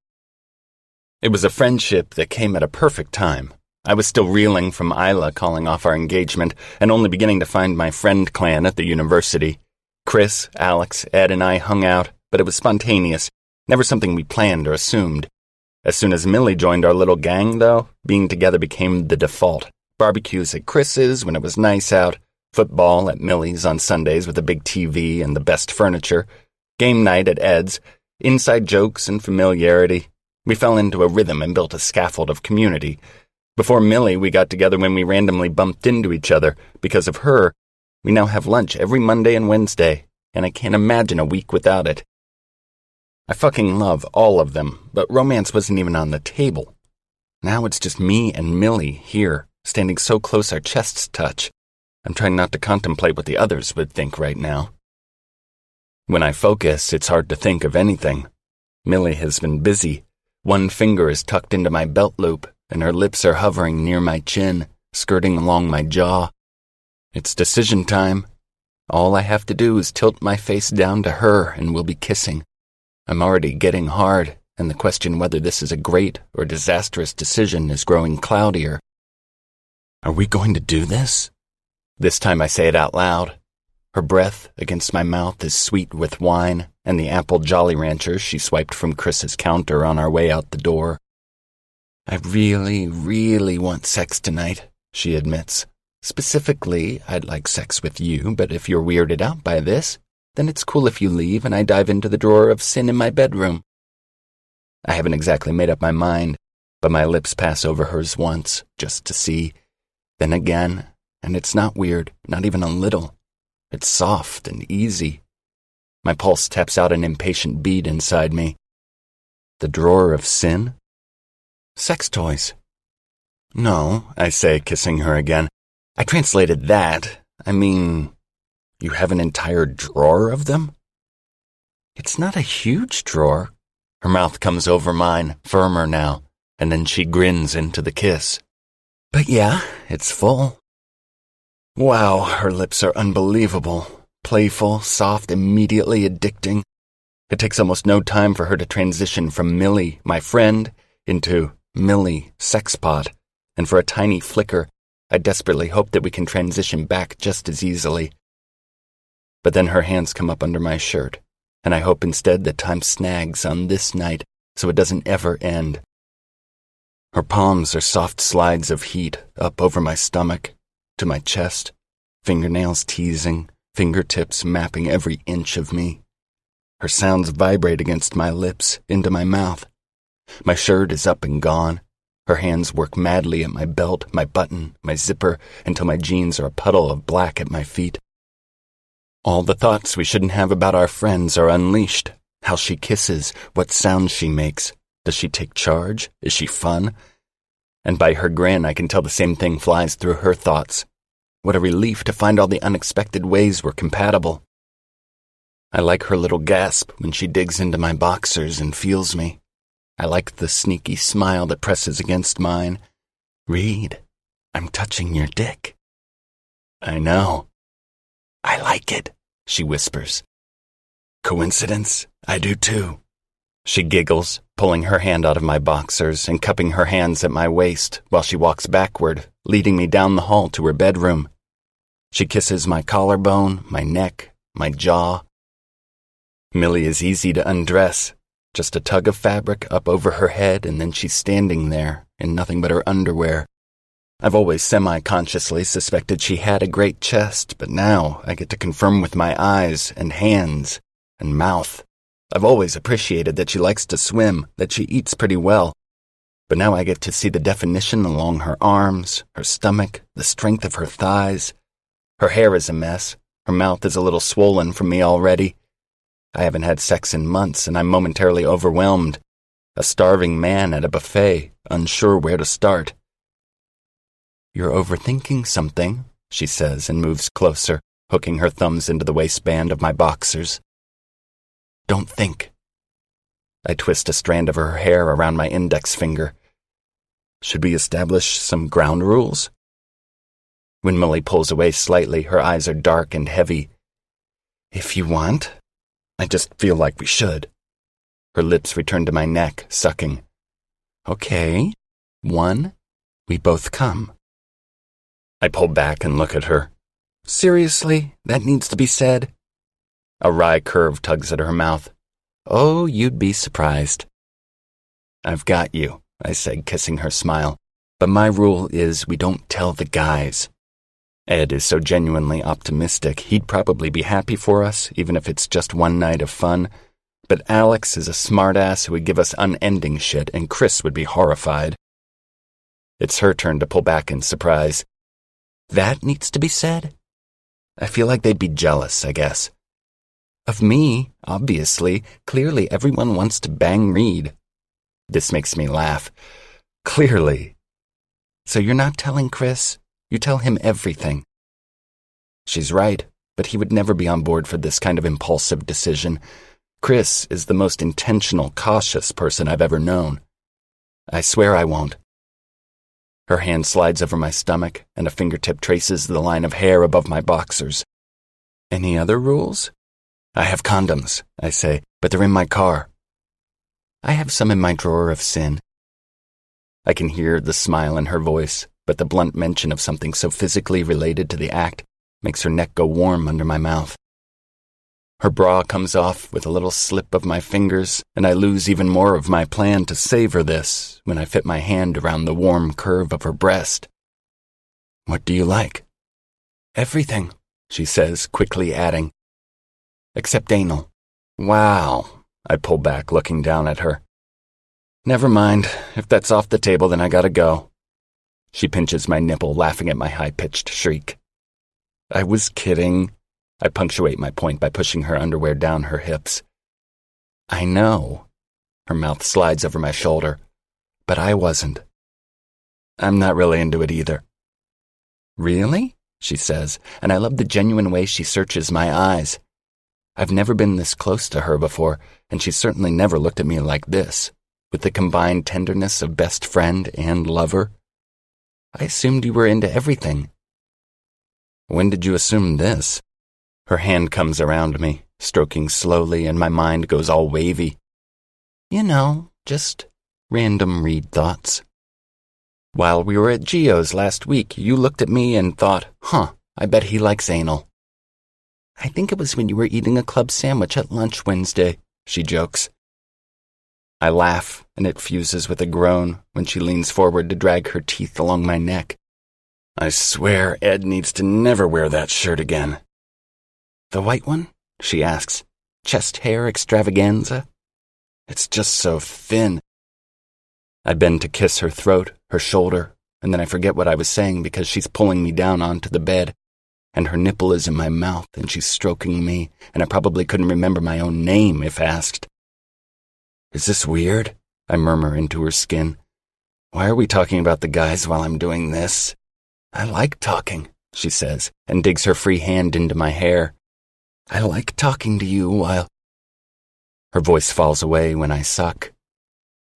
It was a friendship that came at a perfect time. I was still reeling from Isla calling off our engagement and only beginning to find my friend clan at the university. Chris, Alex, Ed, and I hung out, but it was spontaneous, never something we planned or assumed. As soon as Millie joined our little gang, though, being together became the default. Barbecues at Chris's when it was nice out, football at Millie's on Sundays with a big TV and the best furniture, game night at Ed's, inside jokes and familiarity. We fell into a rhythm and built a scaffold of community. Before Millie, we got together when we randomly bumped into each other. Because of her, we now have lunch every Monday and Wednesday, and I can't imagine a week without it. I fucking love all of them, but romance wasn't even on the table. Now it's just me and Millie here, standing so close our chests touch. I'm trying not to contemplate what the others would think right now. When I focus, it's hard to think of anything. Millie has been busy. One finger is tucked into my belt loop, and her lips are hovering near my chin, skirting along my jaw. It's decision time. All I have to do is tilt my face down to her, and we'll be kissing. I'm already getting hard, and the question whether this is a great or disastrous decision is growing cloudier. Are we going to do this? This time I say it out loud. Her breath against my mouth is sweet with wine and the apple Jolly Ranchers she swiped from Chris's counter on our way out the door. I really, really want sex tonight, she admits. Specifically, I'd like sex with you, but if you're weirded out by this, then it's cool if you leave and I dive into the drawer of sin in my bedroom. I haven't exactly made up my mind, but my lips pass over hers once, just to see, then again, and it's not weird, not even a little. It's soft and easy. My pulse taps out an impatient beat inside me. The drawer of sin? Sex toys. No, I say, kissing her again. I translated that. I mean, you have an entire drawer of them? It's not a huge drawer. Her mouth comes over mine, firmer now, and then she grins into the kiss. But yeah, it's full. Wow, her lips are unbelievable. Playful, soft, immediately addicting. It takes almost no time for her to transition from Millie, my friend, into Millie, sexpot, and for a tiny flicker, I desperately hope that we can transition back just as easily. But then her hands come up under my shirt, and I hope instead that time snags on this night so it doesn't ever end. Her palms are soft slides of heat up over my stomach, to my chest, fingernails teasing, fingertips mapping every inch of me. Her sounds vibrate against my lips, into my mouth. My shirt is up and gone. Her hands work madly at my belt, my button, my zipper, until my jeans are a puddle of black at my feet. All the thoughts we shouldn't have about our friends are unleashed. How she kisses, what sounds she makes. Does she take charge? Is she fun? And by her grin, I can tell the same thing flies through her thoughts. What a relief to find all the unexpected ways we're compatible. I like her little gasp when she digs into my boxers and feels me. I like the sneaky smile that presses against mine. Reed, I'm touching your dick. I know. I like it, she whispers. Coincidence? I do too. She giggles, pulling her hand out of my boxers and cupping her hands at my waist while she walks backward, leading me down the hall to her bedroom. She kisses my collarbone, my neck, my jaw. Millie is easy to undress. Just a tug of fabric up over her head, and then she's standing there in nothing but her underwear. I've always semi-consciously suspected she had a great chest, but now I get to confirm with my eyes and hands and mouth. I've always appreciated that she likes to swim, that she eats pretty well. But now I get to see the definition along her arms, her stomach, the strength of her thighs. Her hair is a mess, Her mouth is a little swollen from me already. I haven't had sex in months, and I'm momentarily overwhelmed. A starving man at a buffet, unsure where to start. "You're overthinking something," she says and moves closer, hooking her thumbs into the waistband of my boxers. "Don't think." I twist a strand of her hair around my index finger. Should we establish some ground rules? When Millie pulls away slightly, her eyes are dark and heavy. "If you want. I just feel like we should." Her lips return to my neck, sucking. "Okay. 1, we both come." I pull back and look at her. "Seriously, that needs to be said?" A wry curve tugs at her mouth. "Oh, you'd be surprised." "I've got you," I said, kissing her smile. "But my rule is we don't tell the guys." Ed is so genuinely optimistic, he'd probably be happy for us, even if it's just one night of fun. But Alex is a smartass who would give us unending shit, and Chris would be horrified. It's her turn to pull back in surprise. "That needs to be said?" I feel like they'd be jealous, I guess. "Of me, obviously. Clearly everyone wants to bang Reed." This makes me laugh. "Clearly. So you're not telling Chris? You tell him everything." She's right, but he would never be on board for this kind of impulsive decision. Chris is the most intentional, cautious person I've ever known. "I swear I won't." Her hand slides over my stomach, and a fingertip traces the line of hair above my boxers. "Any other rules?" "I have condoms," I say, "but they're in my car." "I have some in my drawer of sin." I can hear the smile in her voice, but the blunt mention of something so physically related to the act makes her neck go warm under my mouth. Her bra comes off with a little slip of my fingers, and I lose even more of my plan to savor this when I fit my hand around the warm curve of her breast. "What do you like?" "Everything," she says, quickly adding, "except anal." "Wow." I pull back, looking down at her. "Never mind. If that's off the table, then I gotta go." She pinches my nipple, laughing at my high-pitched shriek. "I was kidding." I punctuate my point by pushing her underwear down her hips. "I know." Her mouth slides over my shoulder. "But I wasn't." "I'm not really into it either." "Really?" she says, and I love the genuine way she searches my eyes. I've never been this close to her before, and she's certainly never looked at me like this, with the combined tenderness of best friend and lover. "I assumed you were into everything." "When did you assume this?" Her hand comes around me, stroking slowly, and my mind goes all wavy. "You know, just random Reed thoughts. While we were at Gio's last week, you looked at me and thought, I bet he likes anal." "I think it was when you were eating a club sandwich at lunch Wednesday," she jokes. I laugh, and it fuses with a groan when she leans forward to drag her teeth along my neck. "I swear Ed needs to never wear that shirt again." "The white one?" she asks. "Chest hair extravaganza?" "It's just so thin." I bend to kiss her throat, her shoulder, and then I forget what I was saying because she's pulling me down onto the bed, and her nipple is in my mouth, and she's stroking me, and I probably couldn't remember my own name if asked. "Is this weird?" I murmur into her skin. "Why are we talking about the guys while I'm doing this?" "I like talking," she says, and digs her free hand into my hair. "I like talking to you while—" Her voice falls away when I suck.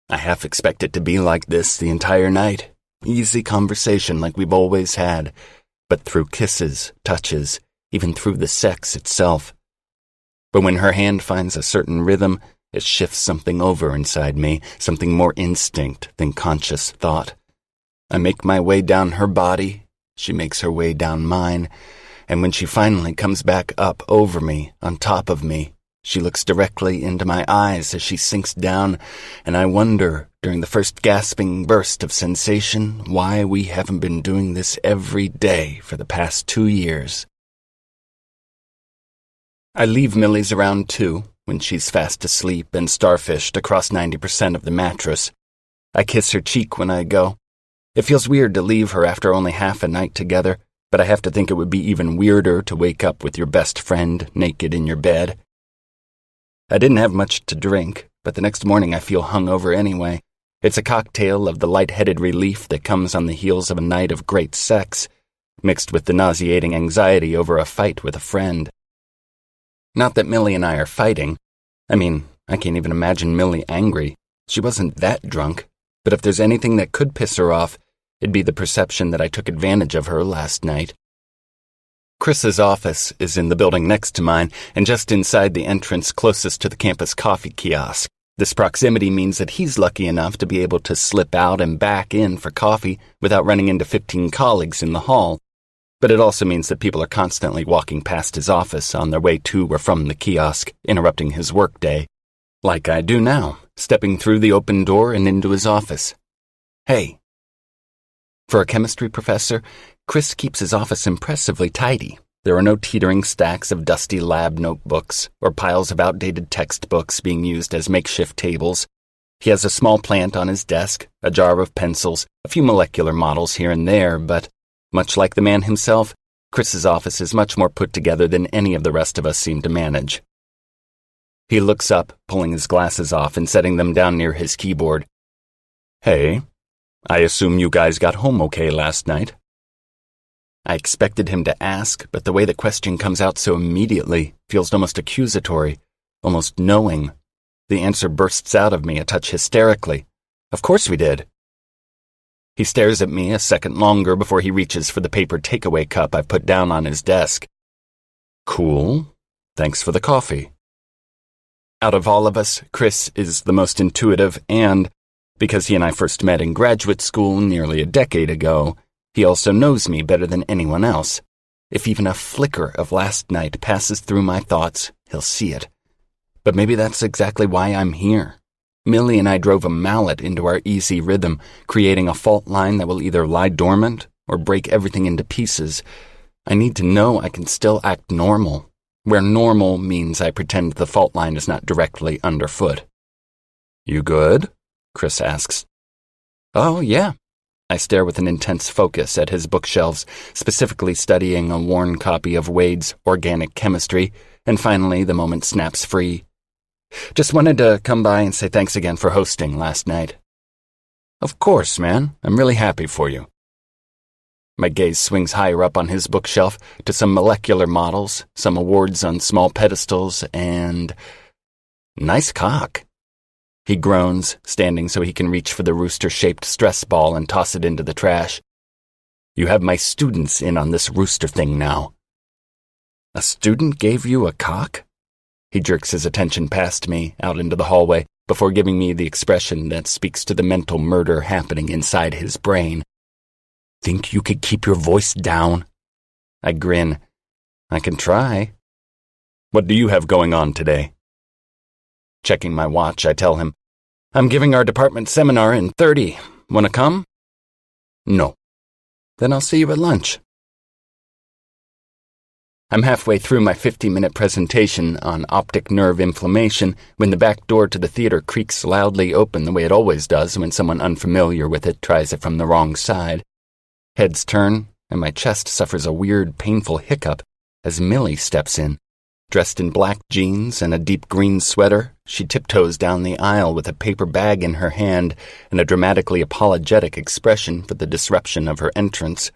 I half expect it to be like this the entire night. Easy conversation like we've always had, but through kisses, touches, even through the sex itself. But when her hand finds a certain rhythm, it shifts something over inside me, something more instinct than conscious thought. I make my way down her body, she makes her way down mine, and when she finally comes back up over me, on top of me, she looks directly into my eyes as she sinks down, and I wonder, during the first gasping burst of sensation, why we haven't been doing this every day for the past 2 years. I leave Millie's around 2, when she's fast asleep and starfished across 90% of the mattress. I kiss her cheek when I go. It feels weird to leave her after only half a night together, but I have to think it would be even weirder to wake up with your best friend naked in your bed. I didn't have much to drink, but the next morning I feel hungover anyway. It's a cocktail of the lightheaded relief that comes on the heels of a night of great sex, mixed with the nauseating anxiety over a fight with a friend. Not that Millie and I are fighting. I mean, I can't even imagine Millie angry. She wasn't that drunk, but if there's anything that could piss her off, it'd be the perception that I took advantage of her last night. Chris's office is in the building next to mine, and just inside the entrance closest to the campus coffee kiosk. This proximity means that he's lucky enough to be able to slip out and back in for coffee without running into 15 colleagues in the hall. But it also means that people are constantly walking past his office on their way to or from the kiosk, interrupting his workday. Like I do now, stepping through the open door and into his office. Hey. For a chemistry professor, Chris keeps his office impressively tidy. There are no teetering stacks of dusty lab notebooks or piles of outdated textbooks being used as makeshift tables. He has a small plant on his desk, a jar of pencils, a few molecular models here and there, but much like the man himself, Chris's office is much more put together than any of the rest of us seem to manage. He looks up, pulling his glasses off and setting them down near his keyboard. Hey, I assume you guys got home okay last night? I expected him to ask, but the way the question comes out so immediately feels almost accusatory, almost knowing. The answer bursts out of me a touch hysterically. Of course we did. He stares at me a second longer before he reaches for the paper takeaway cup I've put down on his desk. Cool. Thanks for the coffee. Out of all of us, Chris is the most intuitive and, because he and I first met in graduate school nearly a decade ago, he also knows me better than anyone else. If even a flicker of last night passes through my thoughts, he'll see it. But maybe that's exactly why I'm here. Millie and I drove a mallet into our easy rhythm, creating a fault line that will either lie dormant or break everything into pieces. I need to know I can still act normal, where normal means I pretend the fault line is not directly underfoot. You good? Chris asks. Oh, yeah. I stare with an intense focus at his bookshelves, specifically studying a worn copy of Wade's Organic Chemistry, and finally the moment snaps free. Just wanted to come by and say thanks again for hosting last night. Of course, man. I'm really happy for you. My gaze swings higher up on his bookshelf to some molecular models, some awards on small pedestals, and... nice cock. He groans, standing so he can reach for the rooster-shaped stress ball and toss it into the trash. You have my students in on this rooster thing now. A student gave you a cock? He jerks his attention past me, out into the hallway, before giving me the expression that speaks to the mental murder happening inside his brain. Think you could keep your voice down? I grin. I can try. What do you have going on today? Checking my watch, I tell him, I'm giving our department seminar in 30. Wanna come? No. Then I'll see you at lunch. I'm halfway through my 50-minute presentation on optic nerve inflammation when the back door to the theater creaks loudly open the way it always does when someone unfamiliar with it tries it from the wrong side. Heads turn, and my chest suffers a weird, painful hiccup as Millie steps in. Dressed in black jeans and a deep green sweater, she tiptoes down the aisle with a paper bag in her hand and a dramatically apologetic expression for the disruption of her entrance.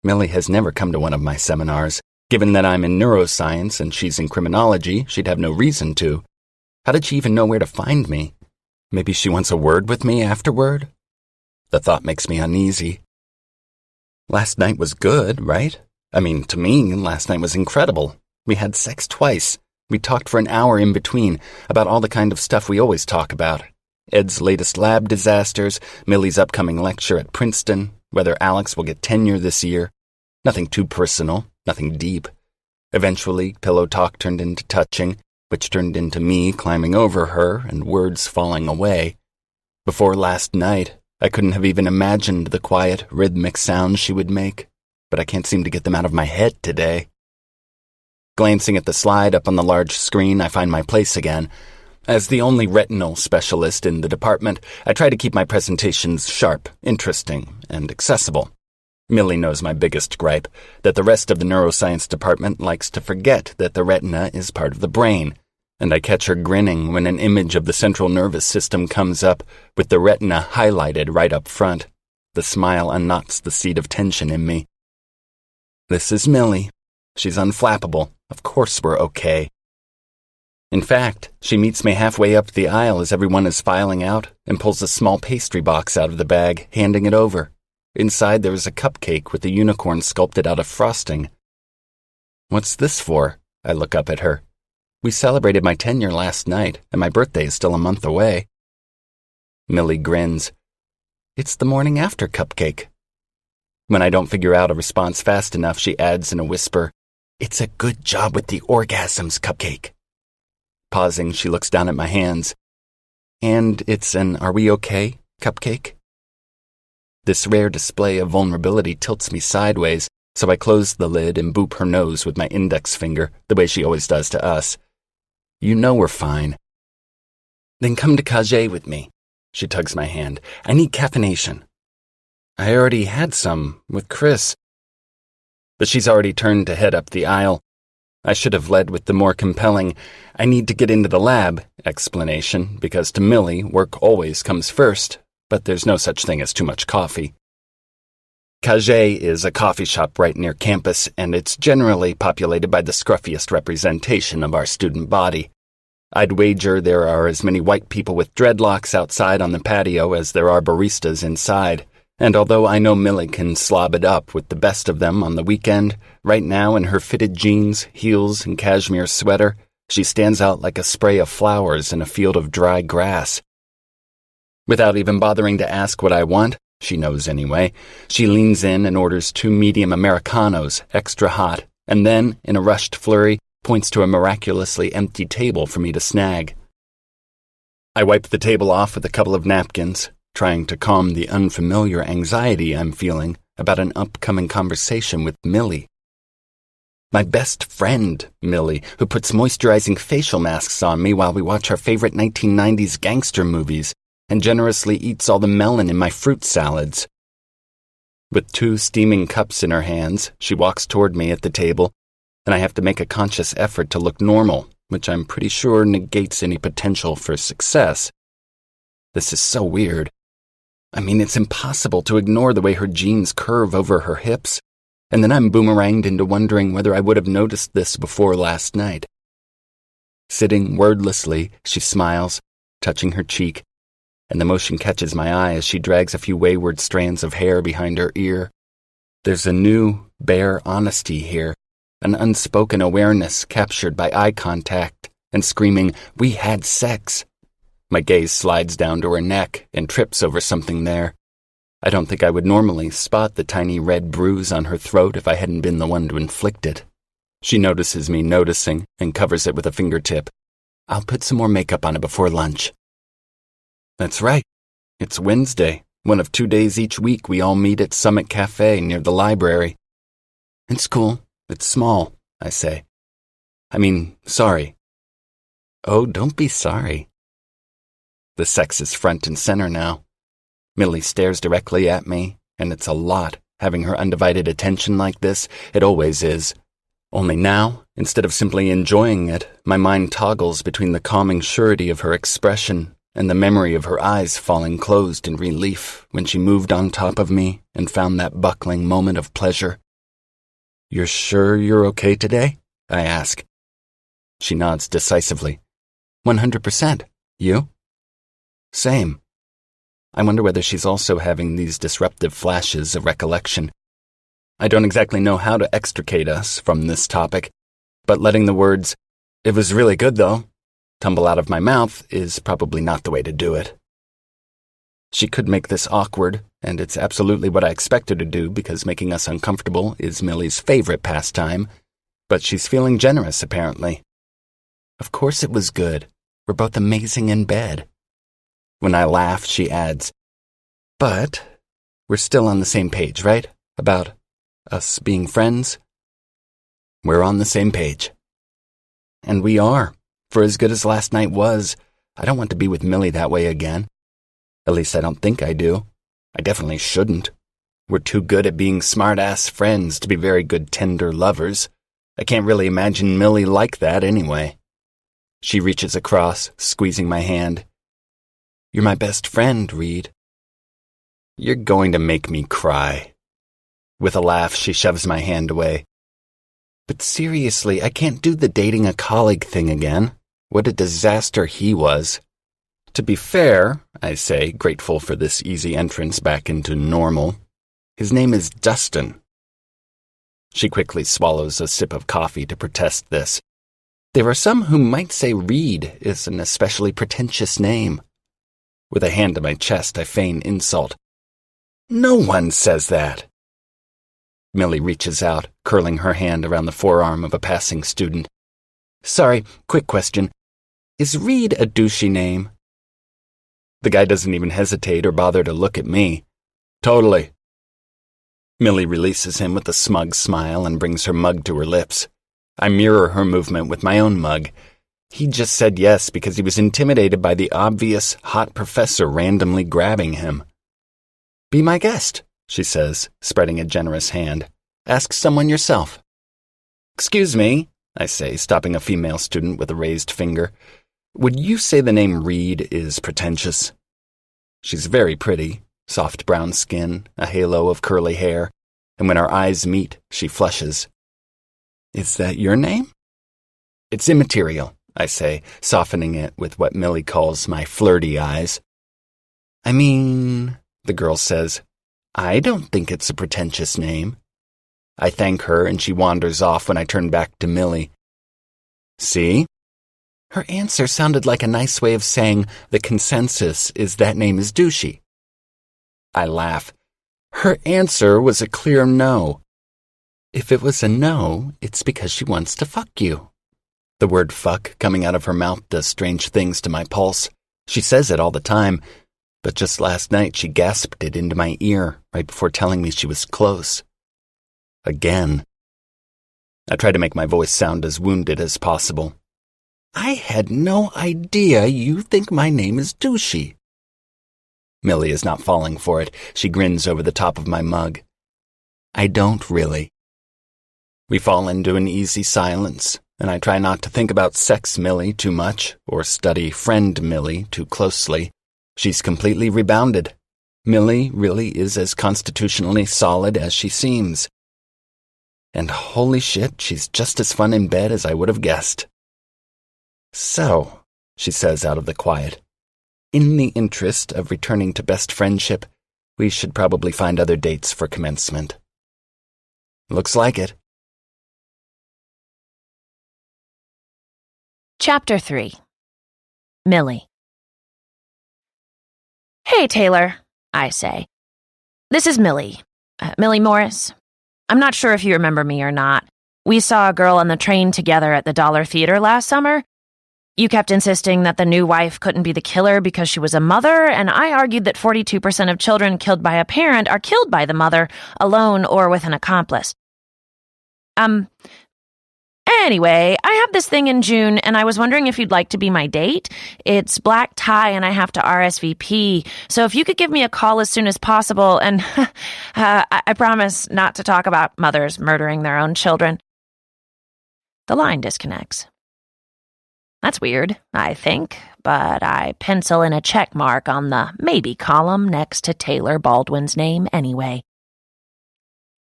Millie has never come to one of my seminars. Given that I'm in neuroscience and she's in criminology, she'd have no reason to. How did she even know where to find me? Maybe she wants a word with me afterward? The thought makes me uneasy. Last night was good, right? I mean, to me, last night was incredible. We had sex twice. We talked for an hour in between about all the kind of stuff we always talk about. Ed's latest lab disasters, Millie's upcoming lecture at Princeton, whether Alex will get tenure this year. Nothing too personal, nothing deep. Eventually, pillow talk turned into touching, which turned into me climbing over her and words falling away. Before last night, I couldn't have even imagined the quiet, rhythmic sounds she would make, but I can't seem to get them out of my head today. Glancing at the slide up on the large screen, I find my place again. As the only retinal specialist in the department, I try to keep my presentations sharp, interesting, and accessible. Millie knows my biggest gripe, that the rest of the neuroscience department likes to forget that the retina is part of the brain, and I catch her grinning when an image of the central nervous system comes up with the retina highlighted right up front. The smile unknots the seed of tension in me. This is Millie. She's unflappable. Of course we're okay. In fact, she meets me halfway up the aisle as everyone is filing out and pulls a small pastry box out of the bag, handing it over. Inside there is a cupcake with a unicorn sculpted out of frosting. What's this for? I look up at her. We celebrated my tenure last night, and my birthday is still a month away. Millie grins. It's the morning after cupcake. When I don't figure out a response fast enough, she adds in a whisper, It's a good job with the orgasms, cupcake. Pausing, she looks down at my hands. And it's an are we okay cupcake? This rare display of vulnerability tilts me sideways, so I close the lid and boop her nose with my index finger, the way she always does to us. You know we're fine. Then come to Cage with me. She tugs my hand. I need caffeination. I already had some with Chris. But she's already turned to head up the aisle. I should have led with the more compelling, I need to get into the lab explanation, because to Millie, work always comes first, but there's no such thing as too much coffee. Cage is a coffee shop right near campus, and it's generally populated by the scruffiest representation of our student body. I'd wager there are as many white people with dreadlocks outside on the patio as there are baristas inside. And although I know Millie can slob it up with the best of them on the weekend, right now in her fitted jeans, heels, and cashmere sweater, she stands out like a spray of flowers in a field of dry grass. Without even bothering to ask what I want, she knows anyway, she leans in and orders 2 medium Americanos, extra hot, and then, in a rushed flurry, points to a miraculously empty table for me to snag. I wipe the table off with a couple of napkins, trying to calm the unfamiliar anxiety I'm feeling about an upcoming conversation with Millie. My best friend, Millie, who puts moisturizing facial masks on me while we watch our favorite 1990s gangster movies and generously eats all the melon in my fruit salads. With 2 steaming cups in her hands, she walks toward me at the table, and I have to make a conscious effort to look normal, which I'm pretty sure negates any potential for success. This is so weird. I mean, it's impossible to ignore the way her jeans curve over her hips, and then I'm boomeranged into wondering whether I would have noticed this before last night. Sitting wordlessly, she smiles, touching her cheek, and the motion catches my eye as she drags a few wayward strands of hair behind her ear. There's a new, bare honesty here, an unspoken awareness captured by eye contact and screaming, "We had sex." My gaze slides down to her neck and trips over something there. I don't think I would normally spot the tiny red bruise on her throat if I hadn't been the one to inflict it. She notices me noticing and covers it with a fingertip. I'll put some more makeup on it before lunch. That's right. It's Wednesday, one of 2 days each week we all meet at Summit Cafe near the library. It's cool. It's small, I say. Sorry. Oh, don't be sorry. The sex is front and center now. Millie stares directly at me, and it's a lot, having her undivided attention like this. It always is. Only now, instead of simply enjoying it, my mind toggles between the calming surety of her expression and the memory of her eyes falling closed in relief when she moved on top of me and found that buckling moment of pleasure. You're sure you're okay today? I ask. She nods decisively. 100%. You? Same. I wonder whether she's also having these disruptive flashes of recollection. I don't exactly know how to extricate us from this topic, but letting the words, "It was really good though," tumble out of my mouth is probably not the way to do it. She could make this awkward, and it's absolutely what I expect her to do because making us uncomfortable is Millie's favorite pastime, but she's feeling generous apparently. Of course it was good. We're both amazing in bed. When I laugh, she adds, but we're still on the same page, right? About us being friends? We're on the same page. And we are. For as good as last night was, I don't want to be with Millie that way again. At least I don't think I do. I definitely shouldn't. We're too good at being smart-ass friends to be very good tender lovers. I can't really imagine Millie like that anyway. She reaches across, squeezing my hand. You're my best friend, Reed. You're going to make me cry. With a laugh, she shoves my hand away. But seriously, I can't do the dating a colleague thing again. What a disaster he was. To be fair, I say, grateful for this easy entrance back into normal, his name is Dustin. She quickly swallows a sip of coffee to protest this. There are some who might say Reed is an especially pretentious name. With a hand to my chest, I feign insult. No one says that. Millie reaches out, curling her hand around the forearm of a passing student. Sorry, quick question. Is Reed a douchey name? The guy doesn't even hesitate or bother to look at me. Totally. Millie releases him with a smug smile and brings her mug to her lips. I mirror her movement with my own mug. He just said yes because he was intimidated by the obvious hot professor randomly grabbing him. Be my guest, she says, spreading a generous hand. Ask someone yourself. Excuse me, I say, stopping a female student with a raised finger. Would you say the name Reed is pretentious? She's very pretty, soft brown skin, a halo of curly hair, and when our eyes meet, she flushes. Is that your name? It's immaterial, I say, softening it with what Millie calls my flirty eyes. I mean, the girl says, I don't think it's a pretentious name. I thank her and she wanders off when I turn back to Millie. See? Her answer sounded like a nice way of saying the consensus is that name is douchey. I laugh. Her answer was a clear no. If it was a no, it's because she wants to fuck you. The word fuck coming out of her mouth does strange things to my pulse. She says it all the time, but just last night she gasped it into my ear right before telling me she was close. Again. I try to make my voice sound as wounded as possible. I had no idea you think my name is douchey. Millie is not falling for it. She grins over the top of my mug. I don't really. We fall into an easy silence, and I try not to think about sex Millie too much or study friend Millie too closely. She's completely rebounded. Millie really is as constitutionally solid as she seems. And holy shit, she's just as fun in bed as I would have guessed. So, she says out of the quiet, in the interest of returning to best friendship, we should probably find other dates for commencement. Looks like it. Chapter 3. Millie. Hey, Taylor, I say. This is Millie. Millie Morris. I'm not sure if you remember me or not. We saw a girl on the train together at the Dollar Theater last summer. You kept insisting that the new wife couldn't be the killer because she was a mother, and I argued that 42% of children killed by a parent are killed by the mother, alone or with an accomplice. Anyway, I have this thing in June, and I was wondering if you'd like to be my date. It's black tie, and I have to RSVP, so if you could give me a call as soon as possible, and I promise not to talk about mothers murdering their own children. The line disconnects. That's weird, I think, but I pencil in a check mark on the maybe column next to Taylor Baldwin's name anyway.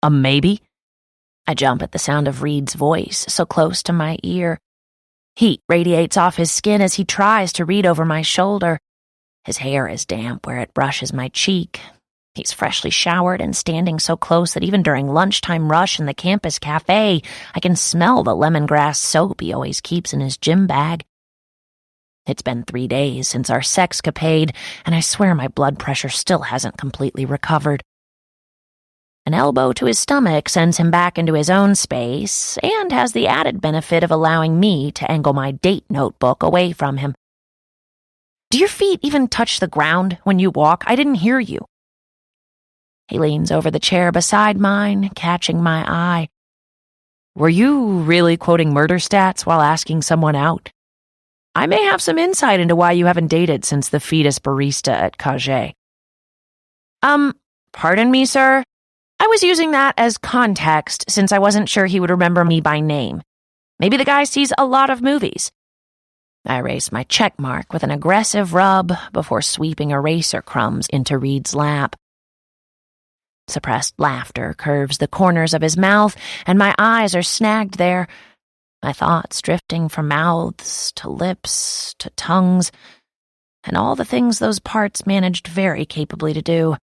A maybe? I jump at the sound of Reed's voice, so close to my ear. Heat radiates off his skin as he tries to read over my shoulder. His hair is damp where it brushes my cheek. He's freshly showered and standing so close that even during lunchtime rush in the campus cafe, I can smell the lemongrass soap he always keeps in his gym bag. It's been 3 days since our sexcapade, and I swear my blood pressure still hasn't completely recovered. An elbow to his stomach sends him back into his own space, and has the added benefit of allowing me to angle my date notebook away from him. Do your feet even touch the ground when you walk? I didn't hear you. He leans over the chair beside mine, catching my eye. Were you really quoting murder stats while asking someone out? I may have some insight into why you haven't dated since the fetus barista at Cage. Pardon me, sir? I was using that as context since I wasn't sure he would remember me by name. Maybe the guy sees a lot of movies. I erased my check mark with an aggressive rub before sweeping eraser crumbs into Reed's lap. Suppressed laughter curves the corners of his mouth, and my eyes are snagged there, my thoughts drifting from mouths to lips to tongues, and all the things those parts managed very capably to do.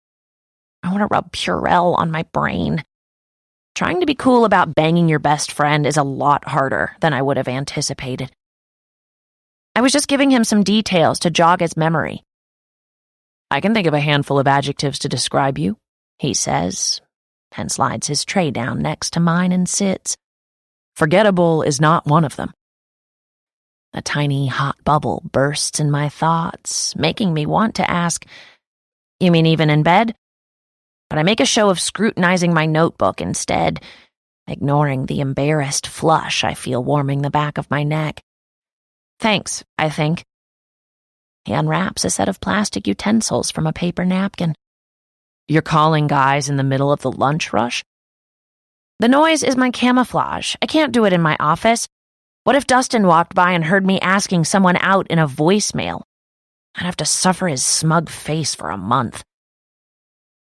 I want to rub Purell on my brain. Trying to be cool about banging your best friend is a lot harder than I would have anticipated. I was just giving him some details to jog his memory. I can think of a handful of adjectives to describe you, he says, and slides his tray down next to mine and sits. Forgettable is not one of them. A tiny hot bubble bursts in my thoughts, making me want to ask, "You mean even in bed?" But I make a show of scrutinizing my notebook instead, ignoring the embarrassed flush I feel warming the back of my neck. "Thanks, I think." He unwraps a set of plastic utensils from a paper napkin. "You're calling guys in the middle of the lunch rush?" "The noise is my camouflage. I can't do it in my office. What if Dustin walked by and heard me asking someone out in a voicemail? I'd have to suffer his smug face for a month."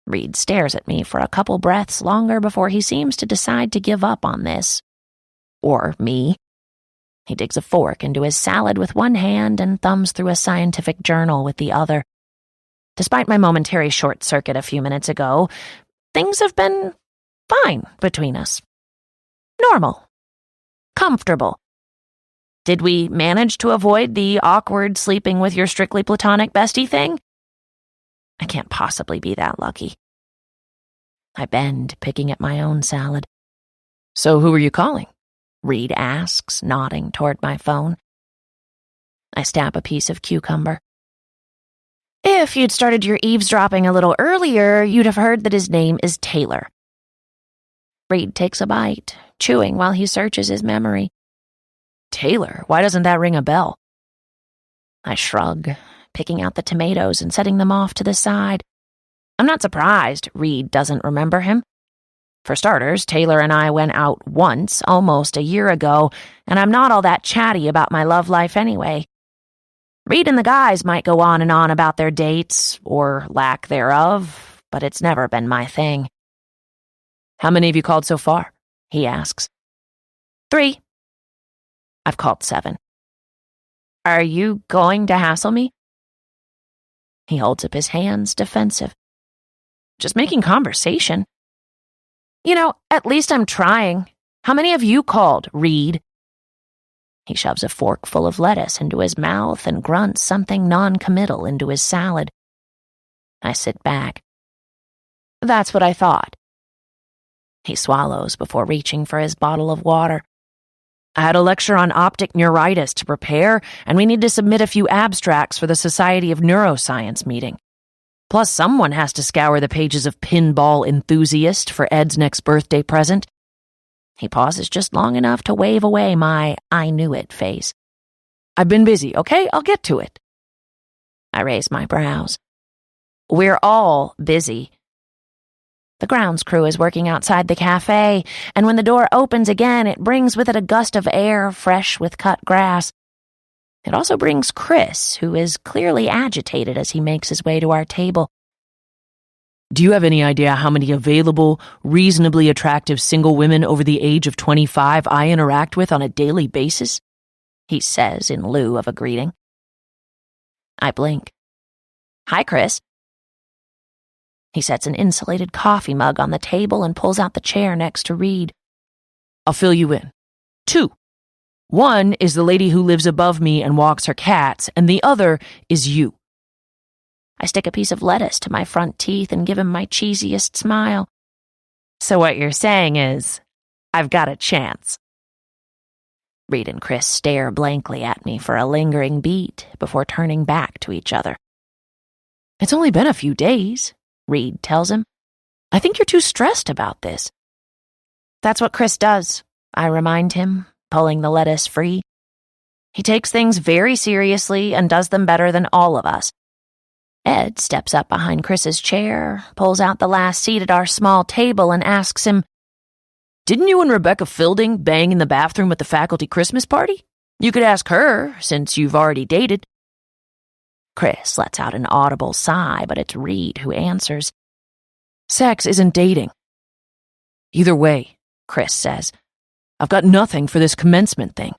Reed stares at me for a couple breaths longer before he seems to decide to give up on this. Or me. He digs a fork into his salad with one hand and thumbs through a scientific journal with the other. Despite my momentary short circuit a few minutes ago, things have been fine between us. Normal. Comfortable. Did we manage to avoid the awkward sleeping with your strictly platonic bestie thing? I can't possibly be that lucky. I bend, picking at my own salad. "So who are you calling?" Reed asks, nodding toward my phone. I stab a piece of cucumber. "If you'd started your eavesdropping a little earlier, you'd have heard that his name is Taylor." Reed takes a bite, chewing while he searches his memory. "Taylor? Why doesn't that ring a bell?" I shrug, picking out the tomatoes and setting them off to the side. I'm not surprised Reed doesn't remember him. For starters, Taylor and I went out once, almost a year ago, and I'm not all that chatty about my love life anyway. Reed and the guys might go on and on about their dates, or lack thereof, but it's never been my thing. "How many have you called so far?" he asks. 3. I've called 7. "Are you going to hassle me?" He holds up his hands, defensive. "Just making conversation." At least I'm trying. How many have you called, Reed?" He shoves a fork full of lettuce into his mouth and grunts something non-committal into his salad. I sit back. "That's what I thought." He swallows before reaching for his bottle of water. "I had a lecture on optic neuritis to prepare, and we need to submit a few abstracts for the Society of Neuroscience meeting. Plus, someone has to scour the pages of Pinball Enthusiast for Ed's next birthday present." He pauses just long enough to wave away my "I knew it" face. "I've been busy, okay? I'll get to it." I raise my brows. We're all busy. The grounds crew is working outside the cafe, and when the door opens again, it brings with it a gust of air fresh with cut grass. It also brings Chris, who is clearly agitated as he makes his way to our table. "Do you have any idea how many available, reasonably attractive single women over the age of 25 I interact with on a daily basis?" he says in lieu of a greeting. I blink. "Hi, Chris." He sets an insulated coffee mug on the table and pulls out the chair next to Reed. "I'll fill you in. 2. One is the lady who lives above me and walks her cats, and the other is you." I stick a piece of lettuce to my front teeth and give him my cheesiest smile. "So what you're saying is, I've got a chance." Reed and Chris stare blankly at me for a lingering beat before turning back to each other. "It's only been a few days," Reed tells him. "I think you're too stressed about this." "That's what Chris does," I remind him, pulling the lettuce free. "He takes things very seriously and does them better than all of us. Ed steps up behind Chris's chair, pulls out the last seat at our small table, and asks him, "Didn't you and Rebecca Fielding bang in the bathroom at the faculty Christmas party? You could ask her, since you've already dated." Chris lets out an audible sigh, but it's Reed who answers. "Sex isn't dating." "Either way," Chris says, "I've got nothing for this commencement thing."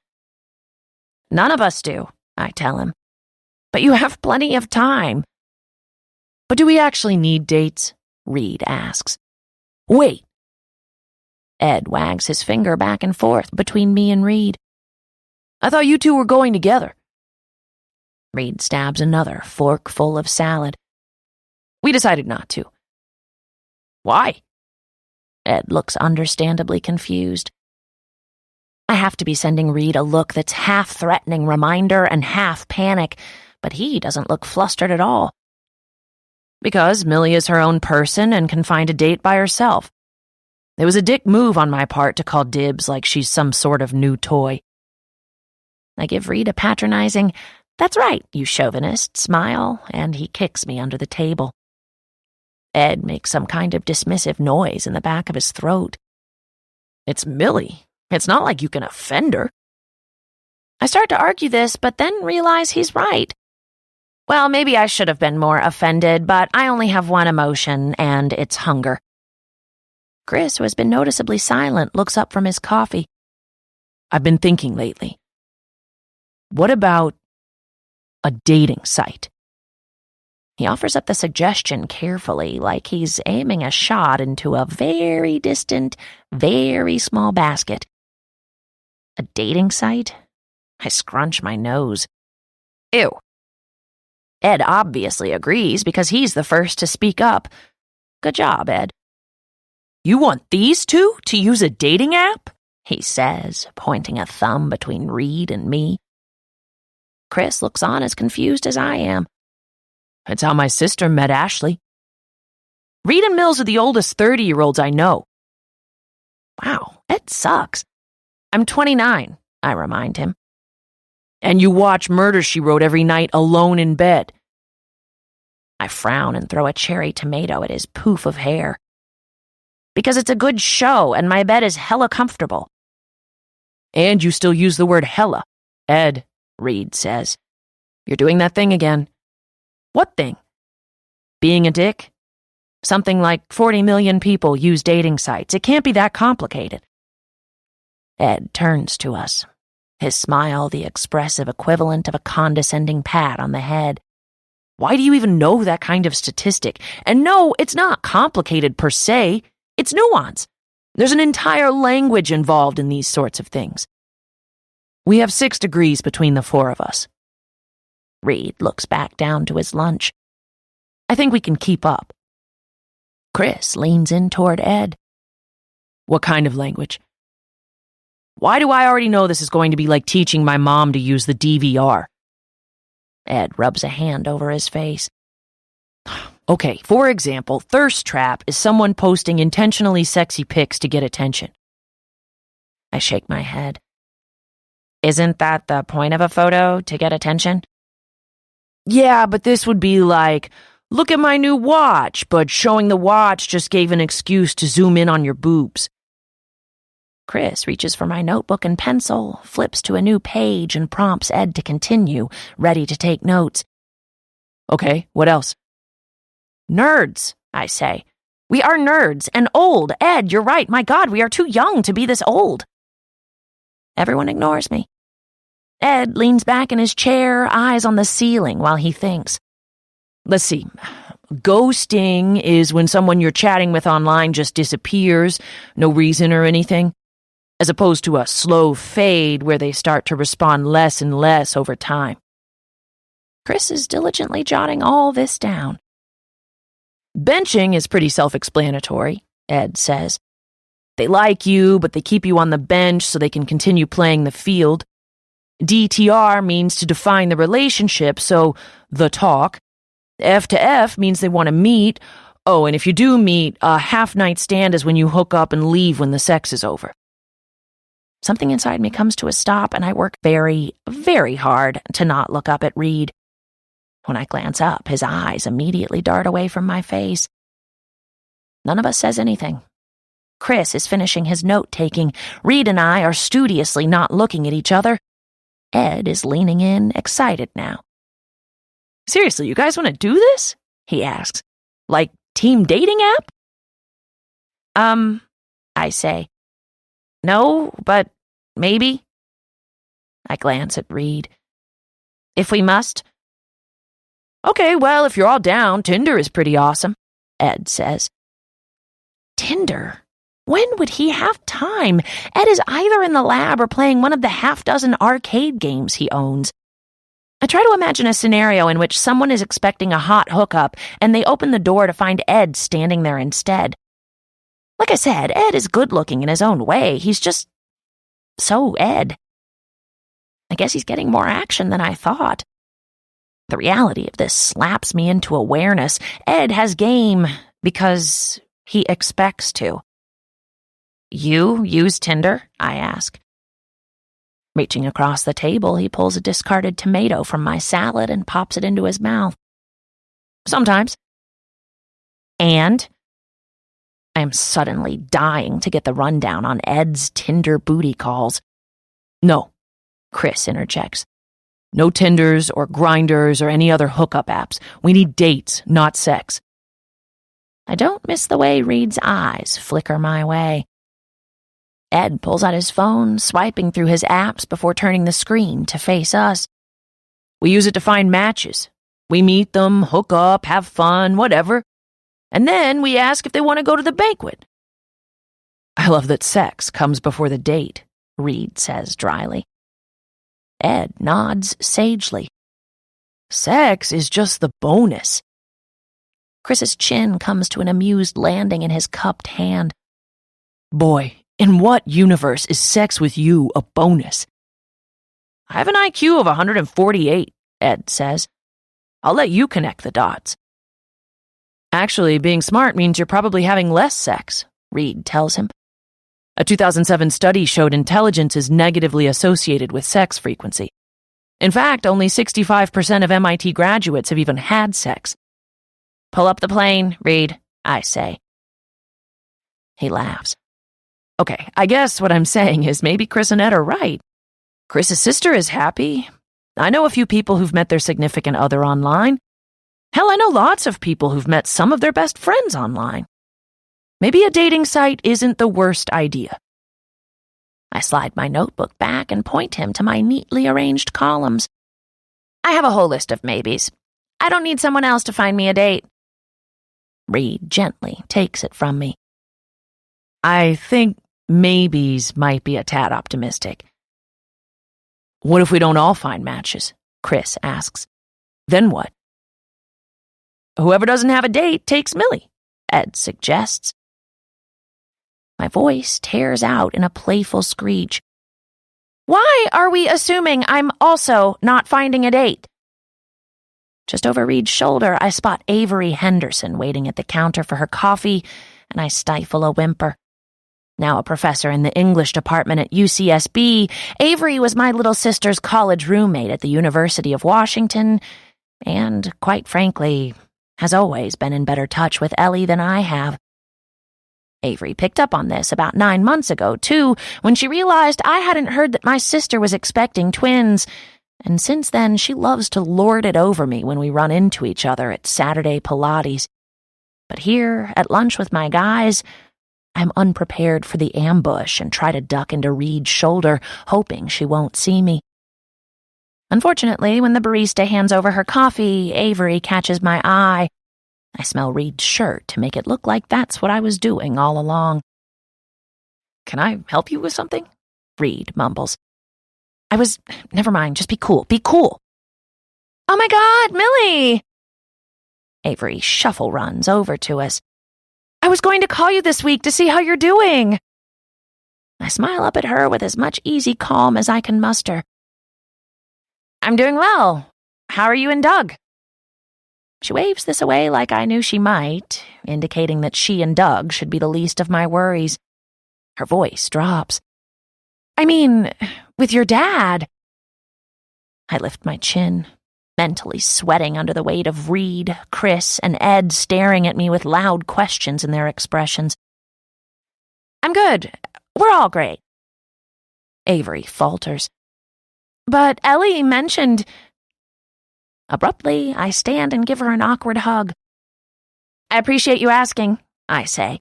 "None of us do," I tell him. "But you have plenty of time." "But do we actually need dates?" Reed asks. "Wait." Ed wags his finger back and forth between me and Reed. "I thought you two were going together." Reed stabs another forkful of salad. "We decided not to." "Why?" Ed looks understandably confused. I have to be sending Reed a look that's half threatening reminder and half panic, but he doesn't look flustered at all. "Because Millie is her own person and can find a date by herself. It was a dick move on my part to call dibs like she's some sort of new toy." I give Reed a patronizing, "That's right, you chauvinist," smile, and he kicks me under the table. Ed makes some kind of dismissive noise in the back of his throat. "It's Millie. It's not like you can offend her." I start to argue this, but then realize he's right. Well, maybe I should have been more offended, but I only have one emotion, and it's hunger. Chris, who has been noticeably silent, looks up from his coffee. "I've been thinking lately. What about a dating site?" He offers up the suggestion carefully, like he's aiming a shot into a very distant, very small basket. A dating site? I scrunch my nose. Ew. Ed obviously agrees because he's the first to speak up. Good job, Ed. "You want these two to use a dating app?" he says, pointing a thumb between Reed and me. Chris looks on as confused as I am. "It's how my sister met Ashley. Reed and Mills are the oldest 30-year-olds I know." Wow, Ed sucks. I'm 29, I remind him. "And you watch Murder, She Wrote every night alone in bed." I frown and throw a cherry tomato at his poof of hair. Because it's a good show and my bed is hella comfortable. "And you still use the word hella." "Ed," Reed says, "you're doing that thing again." What thing? "Being a dick. Something like 40 million people use dating sites. It can't be that complicated." Ed turns to us, his smile the expressive equivalent of a condescending pat on the head. "Why do you even know that kind of statistic? And no, it's not complicated per se. It's nuance. There's an entire language involved in these sorts of things. We have 6 degrees between the 4 of us." Reed looks back down to his lunch. "I think we can keep up." Chris leans in toward Ed. "What kind of language?" "Why do I already know this is going to be like teaching my mom to use the DVR?" Ed rubs a hand over his face. "Okay, for example, thirst trap is someone posting intentionally sexy pics to get attention." I shake my head. Isn't that the point of a photo, to get attention? "Yeah, but this would be like, look at my new watch, but showing the watch just gave an excuse to zoom in on your boobs." Chris reaches for my notebook and pencil, flips to a new page, and prompts Ed to continue, ready to take notes. "Okay, what else?" "Nerds," I say. "We are nerds, and old. Ed, you're right. My God, we are too young to be this old." Everyone ignores me. Ed leans back in his chair, eyes on the ceiling while he thinks. "Let's see. Ghosting is when someone you're chatting with online just disappears, no reason or anything, as opposed to a slow fade where they start to respond less and less over time." Chris is diligently jotting all this down. "Benching is pretty self-explanatory," Ed says. "They like you, but they keep you on the bench so they can continue playing the field. DTR means to define the relationship, so the talk. F to F means they want to meet. Oh, and if you do meet, a half-night stand is when you hook up and leave when the sex is over." Something inside me comes to a stop, and I work very, very hard to not look up at Reed. When I glance up, his eyes immediately dart away from my face. None of us says anything. Chris is finishing his note-taking. Reed and I are studiously not looking at each other. Ed is leaning in, excited now. Seriously, you guys want to do this? He asks. Like team dating app? I say. No, but maybe. I glance at Reed. If we must. Okay, well, if you're all down, Tinder is pretty awesome, Ed says. Tinder? When would he have time? Ed is either in the lab or playing one of the half-dozen arcade games he owns. I try to imagine a scenario in which someone is expecting a hot hookup and they open the door to find Ed standing there instead. Like I said, Ed is good-looking in his own way. He's just so Ed. I guess he's getting more action than I thought. The reality of this slaps me into awareness. Ed has game because he expects to. You use Tinder? I ask. Reaching across the table, he pulls a discarded tomato from my salad and pops it into his mouth. Sometimes. And? I am suddenly dying to get the rundown on Ed's Tinder booty calls. No, Chris interjects. no Tinders or Grinders or any other hookup apps. We need dates, not sex. I don't miss the way Reed's eyes flicker my way. Ed pulls out his phone, swiping through his apps before turning the screen to face us. We use it to find matches. We meet them, hook up, have fun, whatever. And then we ask if they want to go to the banquet. I love that sex comes before the date, Reed says dryly. Ed nods sagely. Sex is just the bonus. Chris's chin comes to an amused landing in his cupped hand. Boy, in what universe is sex with you a bonus? I have an IQ of 148, Ed says. I'll let you connect the dots. Actually, being smart means you're probably having less sex, Reed tells him. A 2007 study showed intelligence is negatively associated with sex frequency. In fact, only 65% of MIT graduates have even had sex. Pull up the plane, Reed, I say. He laughs. Okay, I guess what I'm saying is maybe Chris and Ed are right. Chris's sister is happy. I know a few people who've met their significant other online. Hell, I know lots of people who've met some of their best friends online. Maybe a dating site isn't the worst idea. I slide my notebook back and point him to my neatly arranged columns. I have a whole list of maybes. I don't need someone else to find me a date. Reed gently takes it from me. I think maybes might be a tad optimistic. What if we don't all find matches? Chris asks. Then what? Whoever doesn't have a date takes Millie, Ed suggests. My voice tears out in a playful screech. Why are we assuming I'm also not finding a date? Just over Reed's shoulder, I spot Avery Henderson waiting at the counter for her coffee, and I stifle a whimper. Now a professor in the English department at UCSB, Avery was my little sister's college roommate at the University of Washington, and, quite frankly, has always been in better touch with Ellie than I have. Avery picked up on this about 9 months ago, too, when she realized I hadn't heard that my sister was expecting twins, and since then she loves to lord it over me when we run into each other at Saturday Pilates. But here, at lunch with my guys, I'm unprepared for the ambush and try to duck into Reed's shoulder, hoping she won't see me. Unfortunately, when the barista hands over her coffee, Avery catches my eye. I smell Reed's shirt to make it look like that's what I was doing all along. Can I help you with something? Reed mumbles. Never mind, just be cool, be cool. Oh my God, Millie! Avery shuffle runs over to us. I was going to call you this week to see how you're doing. I smile up at her with as much easy calm as I can muster. I'm doing well. How are you and Doug? She waves this away like I knew she might, indicating that she and Doug should be the least of my worries. Her voice drops. I mean, with your dad. I lift my chin. mentally sweating under the weight of Reed, Chris, and Ed staring at me with loud questions in their expressions. I'm good. We're all great. Avery falters. But Ellie mentioned... Abruptly, I stand and give her an awkward hug. I appreciate you asking, I say.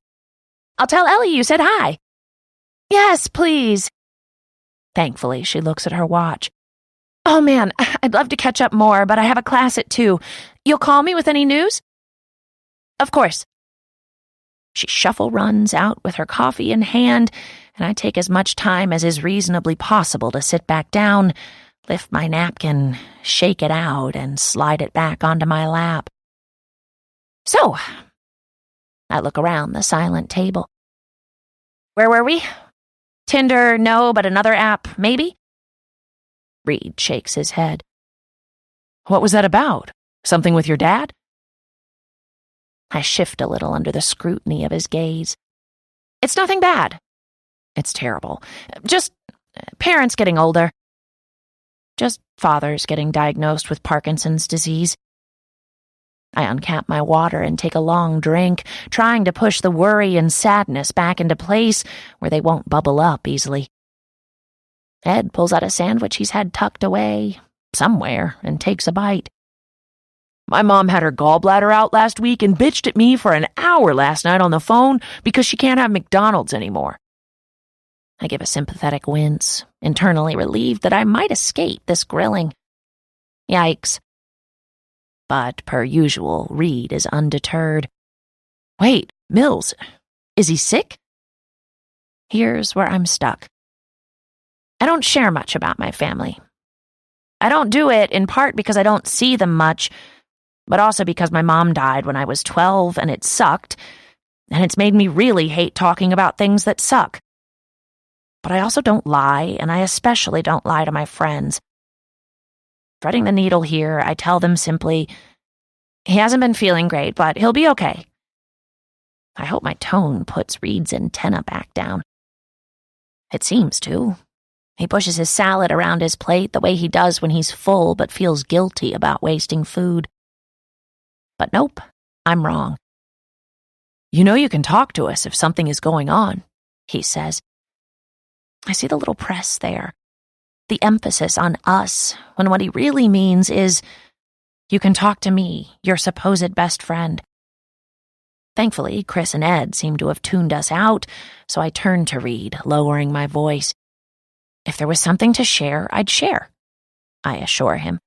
I'll tell Ellie you said hi. Yes, please. Thankfully, she looks at her watch. Oh man, I'd love to catch up more, but I have a class at 2. You'll call me with any news? Of course. She shuffle runs out with her coffee in hand, and I take as much time as is reasonably possible to sit back down, lift my napkin, shake it out, and slide it back onto my lap. So, I look around the silent table. Where were we? Tinder, no, but another app, maybe? Reed shakes his head. What was that about? Something with your dad? I shift a little under the scrutiny of his gaze. It's nothing bad. It's terrible. Just parents getting older. Just fathers getting diagnosed with Parkinson's disease. I uncap my water and take a long drink, trying to push the worry and sadness back into place where they won't bubble up easily. Ed pulls out a sandwich he's had tucked away somewhere and takes a bite. My mom had her gallbladder out last week and bitched at me for an hour last night on the phone because she can't have McDonald's anymore. I give a sympathetic wince, internally relieved that I might escape this grilling. Yikes. But, per usual, Reed is undeterred. Wait, Mills, is he sick? Here's where I'm stuck. I don't share much about my family. I don't do it in part because I don't see them much, but also because my mom died when I was 12 and it sucked, and it's made me really hate talking about things that suck. But I also don't lie, and I especially don't lie to my friends. Threading the needle here, I tell them simply, he hasn't been feeling great, but he'll be okay. I hope my tone puts Reed's antenna back down. It seems to. He pushes his salad around his plate the way he does when he's full but feels guilty about wasting food. But nope, I'm wrong. You know you can talk to us if something is going on, he says. I see the little press there. The emphasis on us, when what he really means is, you can talk to me, your supposed best friend. Thankfully, Chris and Ed seem to have tuned us out, so I turn to Reed, lowering my voice. If there was something to share, I'd share, I assure him.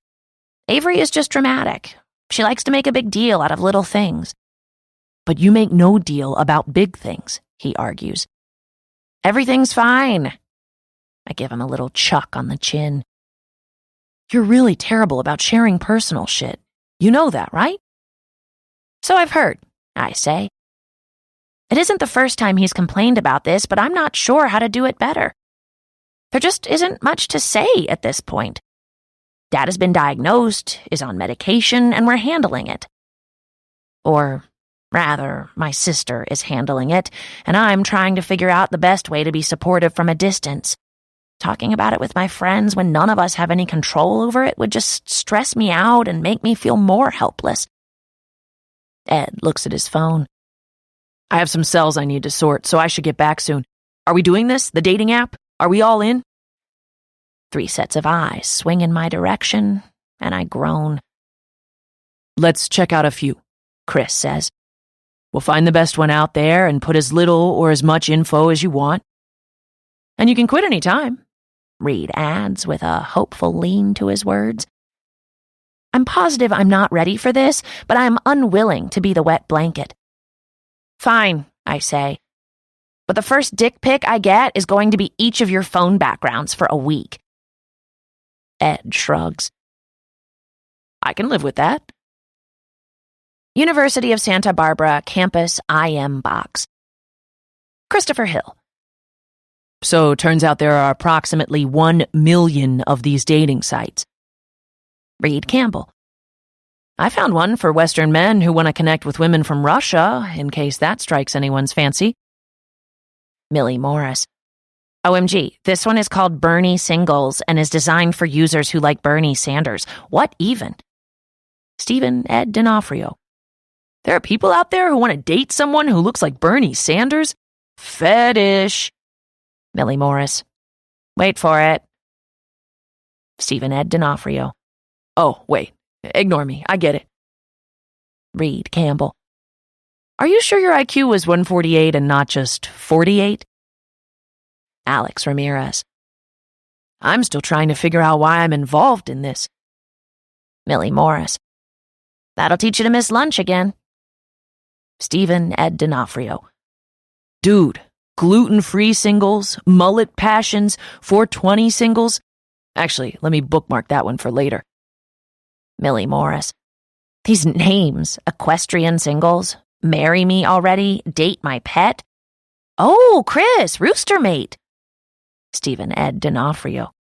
Avery is just dramatic. She likes to make a big deal out of little things. But you make no deal about big things, he argues. Everything's fine. I give him a little chuck on the chin. You're really terrible about sharing personal shit. You know that, right? So I've heard, I say. It isn't the first time he's complained about this, but I'm not sure how to do it better. There just isn't much to say at this point. Dad has been diagnosed, is on medication, and we're handling it. Or, rather, my sister is handling it, and I'm trying to figure out the best way to be supportive from a distance. Talking about it with my friends when none of us have any control over it would just stress me out and make me feel more helpless. Ed looks at his phone. I have some cells I need to sort, so I should get back soon. Are we doing this, the dating app? Are we all in? 3 sets of eyes swing in my direction, and I groan. Let's check out a few, Chris says. We'll find the best one out there and put as little or as much info as you want. And you can quit any time, Reed adds with a hopeful lean to his words. I'm positive I'm not ready for this, but I'm unwilling to be the wet blanket. Fine, I say. But the first dick pic I get is going to be each of your phone backgrounds for a week. Ed shrugs. I can live with that. University of Santa Barbara campus IM box. Christopher Hill. So turns out there are approximately 1 million of these dating sites. Reed Campbell. I found one for Western men who want to connect with women from Russia, in case that strikes anyone's fancy. Millie Morris. OMG, this one is called Bernie Singles and is designed for users who like Bernie Sanders. What even? Stephen Ed D'Onofrio. There are people out there who want to date someone who looks like Bernie Sanders? Fetish. Millie Morris. Wait for it. Stephen Ed D'Onofrio. Oh, wait. Ignore me. I get it. Reed Campbell. Are you sure your IQ was 148 and not just 48? Alex Ramirez. I'm still trying to figure out why I'm involved in this. Millie Morris. That'll teach you to miss lunch again. Stephen Ed D'Onofrio. Dude, gluten-free singles, mullet passions, 420 singles. Actually, let me bookmark that one for later. Millie Morris. These names, equestrian singles, marry me already, date my pet. Oh, Chris, rooster mate. Stephen Ed D'Onofrio.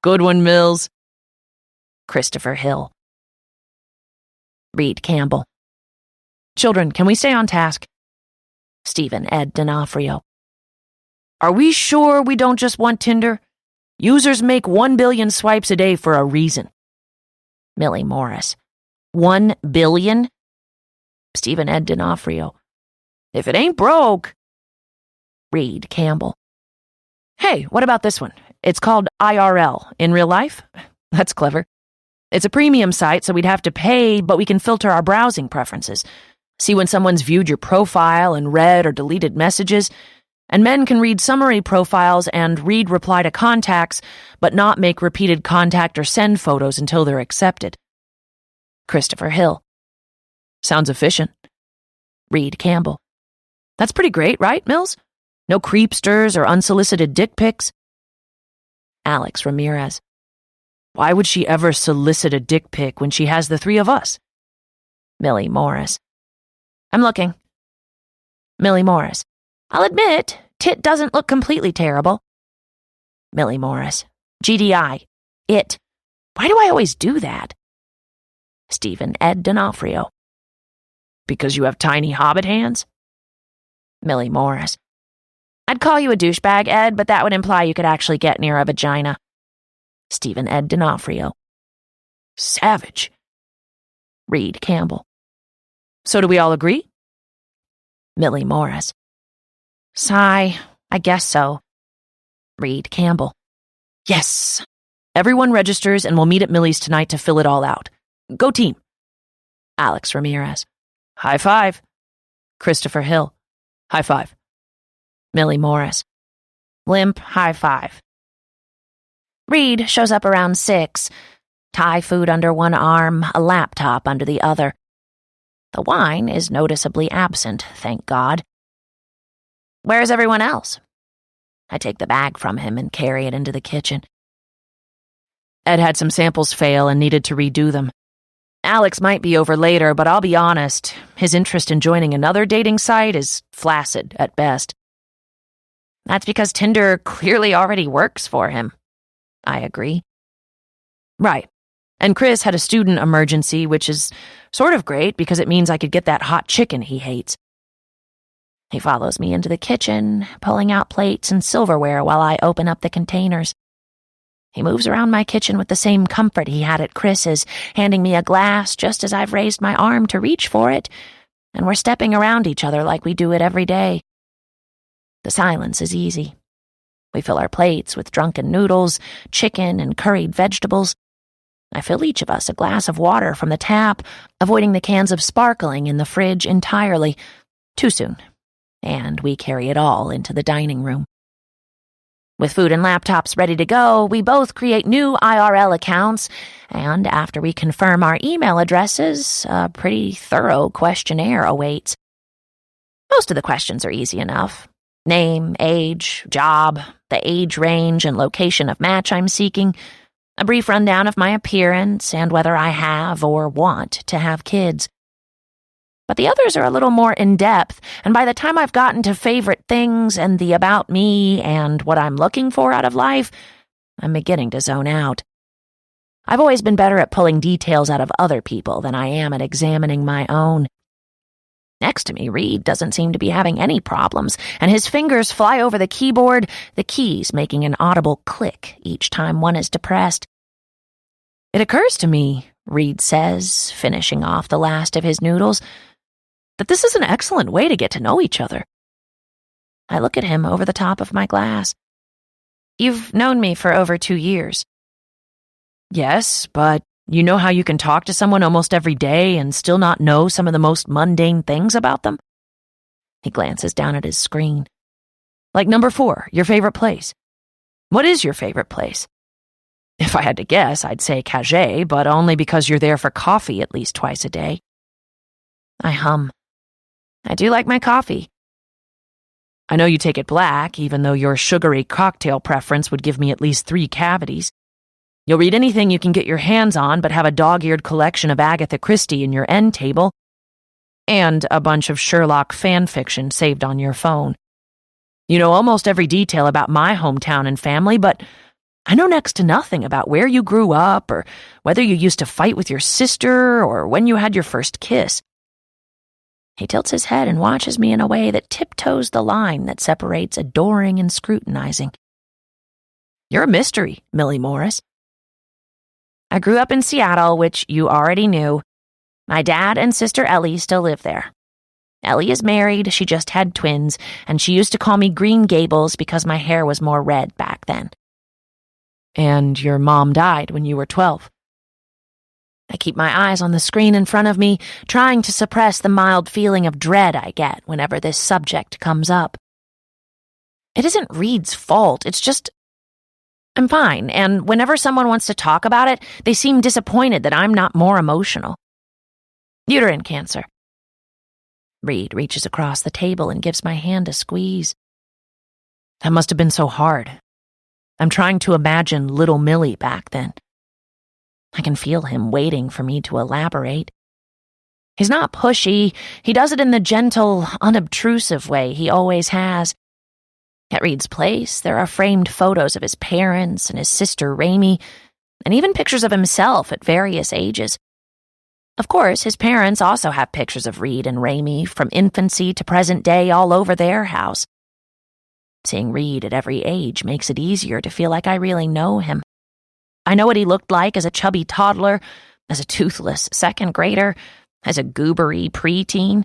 Good one, Mills. Christopher Hill. Reed Campbell. Children, can we stay on task? Stephen Ed D'Onofrio. Are we sure we don't just want Tinder? Users make 1 billion swipes a day for a reason. Millie Morris. 1 billion? Stephen Ed D'Onofrio. If it ain't broke. Reed Campbell. Hey, what about this one? It's called IRL. In real life? That's clever. It's a premium site, so we'd have to pay, but we can filter our browsing preferences. See when someone's viewed your profile and read or deleted messages. And men can read summary profiles and read reply to contacts, but not make repeated contact or send photos until they're accepted. Christopher Hill. Sounds efficient. Reed Campbell. That's pretty great, right, Mills? No creepsters or unsolicited dick pics? Alex Ramirez. Why would she ever solicit a dick pic when she has the three of us? Millie Morris. I'm looking. Millie Morris. I'll admit, tit doesn't look completely terrible. Millie Morris. GDI. It. Why do I always do that? Stephen Ed D'Onofrio. Because you have tiny hobbit hands? Millie Morris. I'd call you a douchebag, Ed, but that would imply you could actually get near a vagina. Stephen Ed D'Onofrio. Savage. Reed Campbell. So do we all agree? Millie Morris. Sigh, I guess so. Reed Campbell. Yes. Everyone registers and we'll meet at Millie's tonight to fill it all out. Go team. Alex Ramirez. High five. Christopher Hill. High five. Millie Morris. Limp high five. Reed shows up around 6. Thai food under one arm, a laptop under the other. The wine is noticeably absent, thank God. Where's everyone else? I take the bag from him and carry it into the kitchen. Ed had some samples fail and needed to redo them. Alex might be over later, but I'll be honest, his interest in joining another dating site is flaccid at best. That's because Tinder clearly already works for him. I agree. Right. And Chris had a student emergency, which is sort of great because it means I could get that hot chicken he hates. He follows me into the kitchen, pulling out plates and silverware while I open up the containers. He moves around my kitchen with the same comfort he had at Chris's, handing me a glass just as I've raised my arm to reach for it, and we're stepping around each other like we do it every day. The silence is easy. We fill our plates with drunken noodles, chicken, and curried vegetables. I fill each of us a glass of water from the tap, avoiding the cans of sparkling in the fridge entirely. Too soon. And we carry it all into the dining room. With food and laptops ready to go, we both create new IRL accounts, and after we confirm our email addresses, a pretty thorough questionnaire awaits. Most of the questions are easy enough. Name, age, job, the age range and location of match I'm seeking, a brief rundown of my appearance and whether I have or want to have kids. But the others are a little more in-depth, and by the time I've gotten to favorite things and the about me and what I'm looking for out of life, I'm beginning to zone out. I've always been better at pulling details out of other people than I am at examining my own. Next to me, Reed doesn't seem to be having any problems, and his fingers fly over the keyboard, the keys making an audible click each time one is depressed. It occurs to me, Reed says, finishing off the last of his noodles, "that this is an excellent way to get to know each other." I look at him over the top of my glass. "You've known me for over 2 years." Yes, but you know how you can talk to someone almost every day and still not know some of the most mundane things about them? He glances down at his screen. Like number 4, your favorite place. What is your favorite place? If I had to guess, I'd say Cagé, but only because you're there for coffee at least twice a day. I hum. I do like my coffee. I know you take it black, even though your sugary cocktail preference would give me at least 3 cavities. You'll read anything you can get your hands on, but have a dog-eared collection of Agatha Christie in your end table, and a bunch of Sherlock fan fiction saved on your phone. You know almost every detail about my hometown and family, but I know next to nothing about where you grew up, or whether you used to fight with your sister, or when you had your first kiss. He tilts his head and watches me in a way that tiptoes the line that separates adoring and scrutinizing. You're a mystery, Millie Morris. I grew up in Seattle, which you already knew. My dad and sister Ellie still live there. Ellie is married, she just had twins, and she used to call me Green Gables because my hair was more red back then. And your mom died when you were 12. I keep my eyes on the screen in front of me, trying to suppress the mild feeling of dread I get whenever this subject comes up. It isn't Reed's fault, it's just I'm fine, and whenever someone wants to talk about it, they seem disappointed that I'm not more emotional. Uterine cancer. Reed reaches across the table and gives my hand a squeeze. That must have been so hard. I'm trying to imagine little Millie back then. I can feel him waiting for me to elaborate. He's not pushy. He does it in the gentle, unobtrusive way he always has. At Reed's place, there are framed photos of his parents and his sister Raimi, and even pictures of himself at various ages. Of course, his parents also have pictures of Reed and Raimi from infancy to present day all over their house. Seeing Reed at every age makes it easier to feel like I really know him. I know what he looked like as a chubby toddler, as a toothless second grader, as a goobery preteen,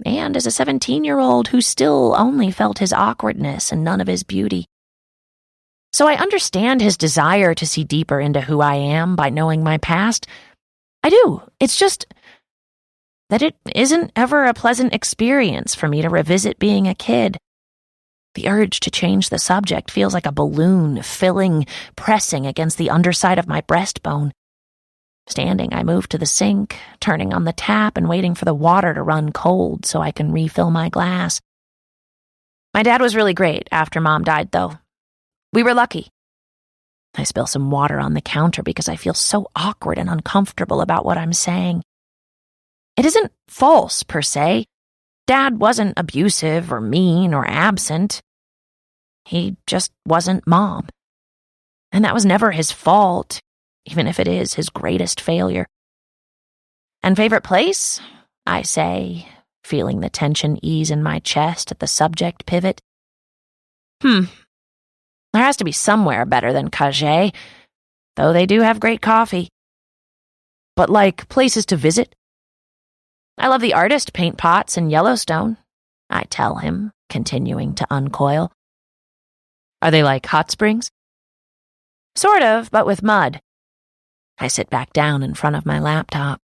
and as a 17-year-old who still only felt his awkwardness and none of his beauty. So I understand his desire to see deeper into who I am by knowing my past. I do. It's just that it isn't ever a pleasant experience for me to revisit being a kid. The urge to change the subject feels like a balloon filling, pressing against the underside of my breastbone. Standing, I move to the sink, turning on the tap and waiting for the water to run cold so I can refill my glass. My dad was really great after Mom died, though. We were lucky. I spill some water on the counter because I feel so awkward and uncomfortable about what I'm saying. It isn't false, per se. Dad wasn't abusive or mean or absent. He just wasn't Mom. And that was never his fault, even if it is his greatest failure. And favorite place? I say, feeling the tension ease in my chest at the subject pivot. There has to be somewhere better than Cagé, though they do have great coffee. But like places to visit? I love the artist paint pots in Yellowstone, I tell him, continuing to uncoil. Are they like hot springs? Sort of, but with mud. I sit back down in front of my laptop.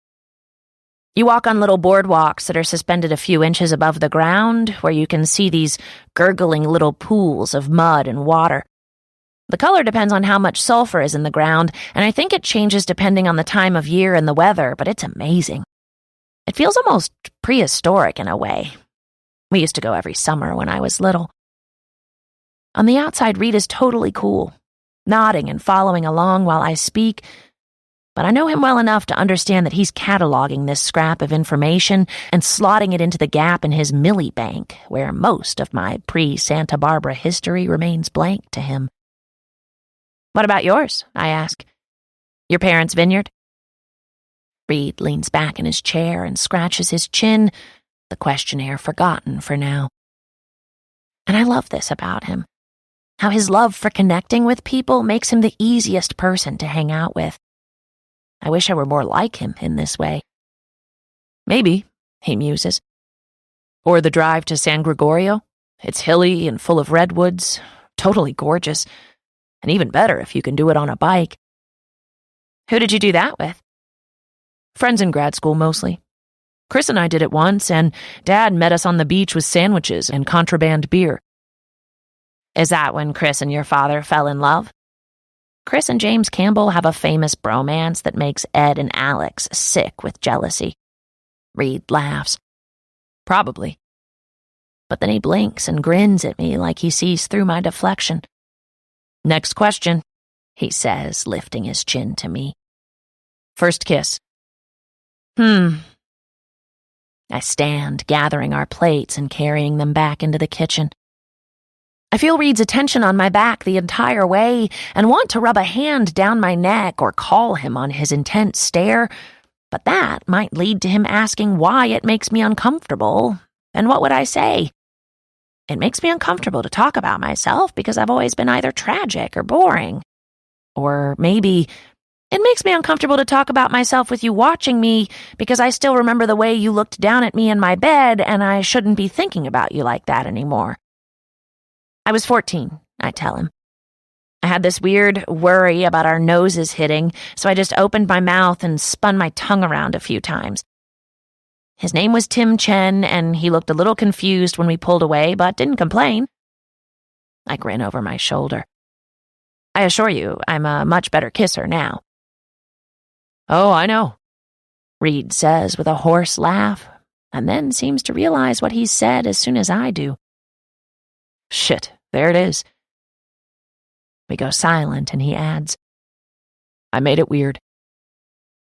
You walk on little boardwalks that are suspended a few inches above the ground, where you can see these gurgling little pools of mud and water. The color depends on how much sulfur is in the ground, and I think it changes depending on the time of year and the weather, but it's amazing. It feels almost prehistoric in a way. We used to go every summer when I was little. On the outside, Reed is totally cool, nodding and following along while I speak, but I know him well enough to understand that he's cataloging this scrap of information and slotting it into the gap in his Millie bank, where most of my pre-Santa Barbara history remains blank to him. What about yours? I ask. Your parents' vineyard? Reed leans back in his chair and scratches his chin, the questionnaire forgotten for now. And I love this about him, how his love for connecting with people makes him the easiest person to hang out with. I wish I were more like him in this way. Maybe, he muses. Or the drive to San Gregorio. It's hilly and full of redwoods, totally gorgeous, and even better if you can do it on a bike. Who did you do that with? Friends in grad school, mostly. Chris and I did it once, and Dad met us on the beach with sandwiches and contraband beer. Is that when Chris and your father fell in love? Chris and James Campbell have a famous bromance that makes Ed and Alex sick with jealousy. Reed laughs. Probably. But then he blinks and grins at me like he sees through my deflection. Next question, he says, lifting his chin to me. First kiss. I stand, gathering our plates and carrying them back into the kitchen. I feel Reed's attention on my back the entire way and want to rub a hand down my neck or call him on his intense stare, but that might lead to him asking why it makes me uncomfortable. And what would I say? It makes me uncomfortable to talk about myself because I've always been either tragic or boring. Or maybe it makes me uncomfortable to talk about myself with you watching me because I still remember the way you looked down at me in my bed and I shouldn't be thinking about you like that anymore. I was 14, I tell him. I had this weird worry about our noses hitting, so I just opened my mouth and spun my tongue around a few times. His name was Tim Chen, and he looked a little confused when we pulled away, but didn't complain. I grin over my shoulder. I assure you, I'm a much better kisser now. Oh, I know, Reed says with a hoarse laugh, and then seems to realize what he's said as soon as I do. Shit, there it is. We go silent, and he adds, I made it weird.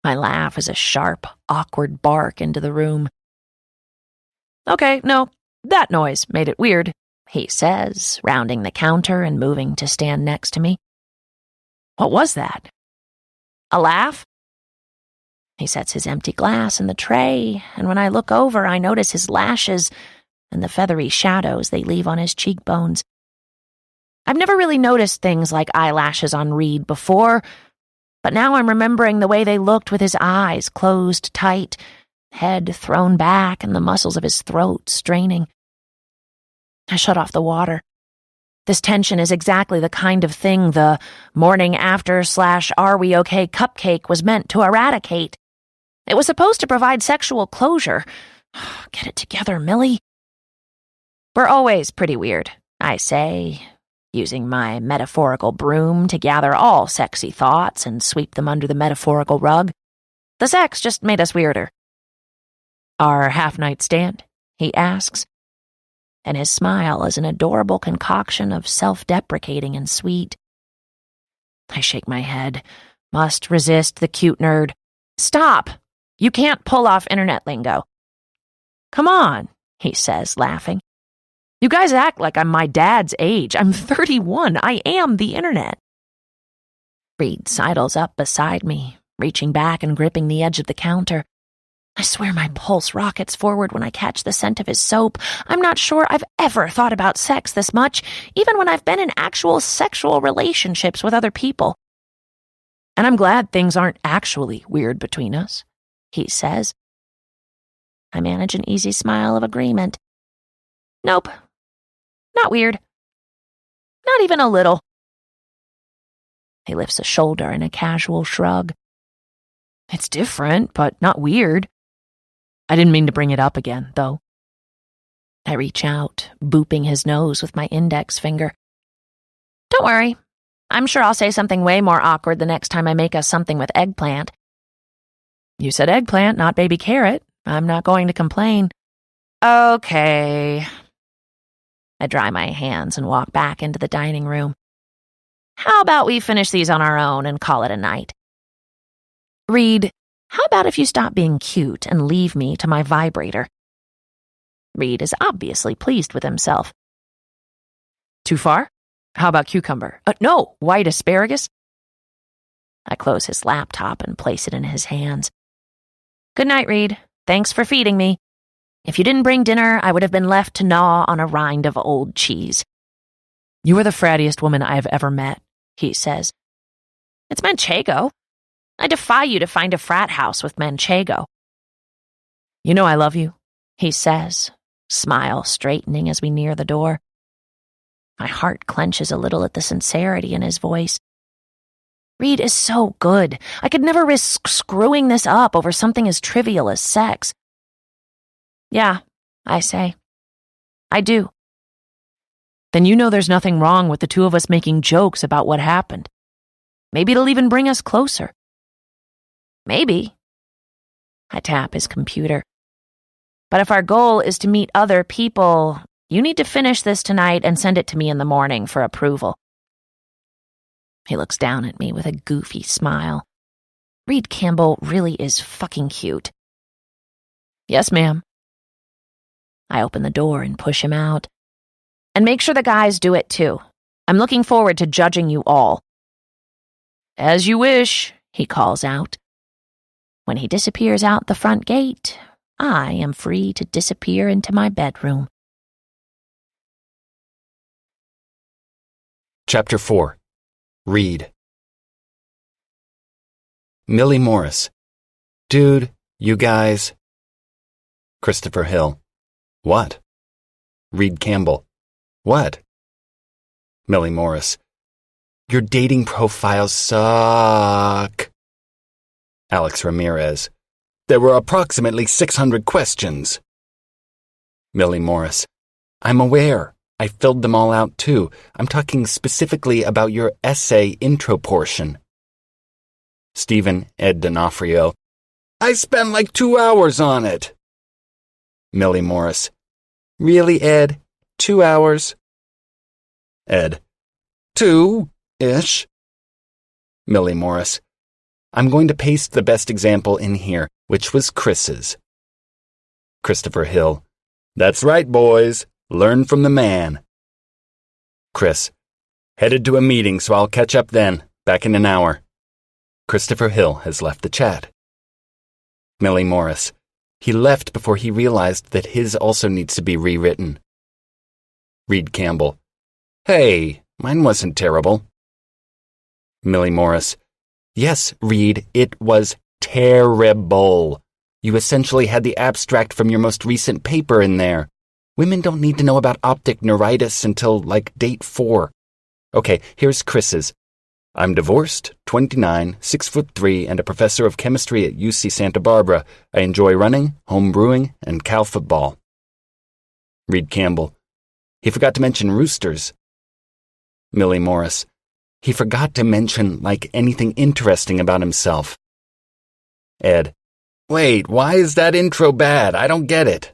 My laugh is a sharp, awkward bark into the room. Okay, no, that noise made it weird, he says, rounding the counter and moving to stand next to me. What was that? A laugh? He sets his empty glass in the tray, and when I look over, I notice his lashes and the feathery shadows they leave on his cheekbones. I've never really noticed things like eyelashes on Reed before, but now I'm remembering the way they looked with his eyes closed tight, head thrown back, and the muscles of his throat straining. I shut off the water. This tension is exactly the kind of thing the morning after / are we okay cupcake was meant to eradicate. It was supposed to provide sexual closure. Get it together, Millie. We're always pretty weird, I say, using my metaphorical broom to gather all sexy thoughts and sweep them under the metaphorical rug. The sex just made us weirder. Our half-night stand? He asks, and his smile is an adorable concoction of self-deprecating and sweet. I shake my head, must resist the cute nerd. Stop! You can't pull off internet lingo. Come on, he says, laughing. You guys act like I'm my dad's age. I'm 31. I am the internet. Reed sidles up beside me, reaching back and gripping the edge of the counter. I swear my pulse rockets forward when I catch the scent of his soap. I'm not sure I've ever thought about sex this much, even when I've been in actual sexual relationships with other people. And I'm glad things aren't actually weird between us, he says. I manage an easy smile of agreement. Nope. Not weird. Not even a little. He lifts a shoulder in a casual shrug. It's different, but not weird. I didn't mean to bring it up again, though. I reach out, booping his nose with my index finger. Don't worry. I'm sure I'll say something way more awkward the next time I make us something with eggplant. You said eggplant, not baby carrot. I'm not going to complain. Okay. I dry my hands and walk back into the dining room. How about we finish these on our own and call it a night? Reed, how about if you stop being cute and leave me to my vibrator? Reed is obviously pleased with himself. Too far? How about cucumber? No, white asparagus? I close his laptop and place it in his hands. Good night, Reed. Thanks for feeding me. If you didn't bring dinner, I would have been left to gnaw on a rind of old cheese. You are the frattiest woman I have ever met, he says. It's manchego. I defy you to find a frat house with Manchego. You know I love you. He says, smile straightening as we near the door. My heart clenches a little at the sincerity in his voice. Reed is so good. I could never risk screwing this up over something as trivial as sex. Yeah, I say. I do. Then you know there's nothing wrong with the two of us making jokes about what happened. Maybe it'll even bring us closer. Maybe. I tap his computer. But if our goal is to meet other people, you need to finish this tonight and send it to me in the morning for approval. He looks down at me with a goofy smile. Reed Campbell really is fucking cute. Yes, ma'am. I open the door and push him out. And make sure the guys do it too. I'm looking forward to judging you all. As you wish, he calls out. When he disappears out the front gate, I am free to disappear into my bedroom. Chapter 4. Reed. Millie Morris. Dude, you guys. Christopher Hill. What? Reed Campbell. What? Millie Morris. Your dating profiles suck. Alex Ramirez. There were approximately 600 questions. Millie Morris. I'm aware. I filled them all out too. I'm talking specifically about your essay intro portion. Stephen Ed D'Onofrio. I spent like 2 hours on it. Millie Morris. Really, Ed? 2 hours? Ed. 2-ish. Millie Morris. I'm going to paste the best example in here, which was Chris's. Christopher Hill. That's right, boys. Learn from the man. Chris. Headed to a meeting, so I'll catch up then. Back in an hour. Christopher Hill has left the chat. Millie Morris. He left before he realized that his also needs to be rewritten. Reed Campbell. Hey, mine wasn't terrible. Millie Morris. Yes, Reed, it was terrible. You essentially had the abstract from your most recent paper in there. Women don't need to know about optic neuritis until, like, date 4. Okay, here's Chris's. I'm divorced, 29, 6'3", and a professor of chemistry at UC Santa Barbara. I enjoy running, home brewing, and cow football. Reed Campbell. He forgot to mention roosters. Millie Morris. He forgot to mention, like, anything interesting about himself. Ed. Wait, why is that intro bad? I don't get it.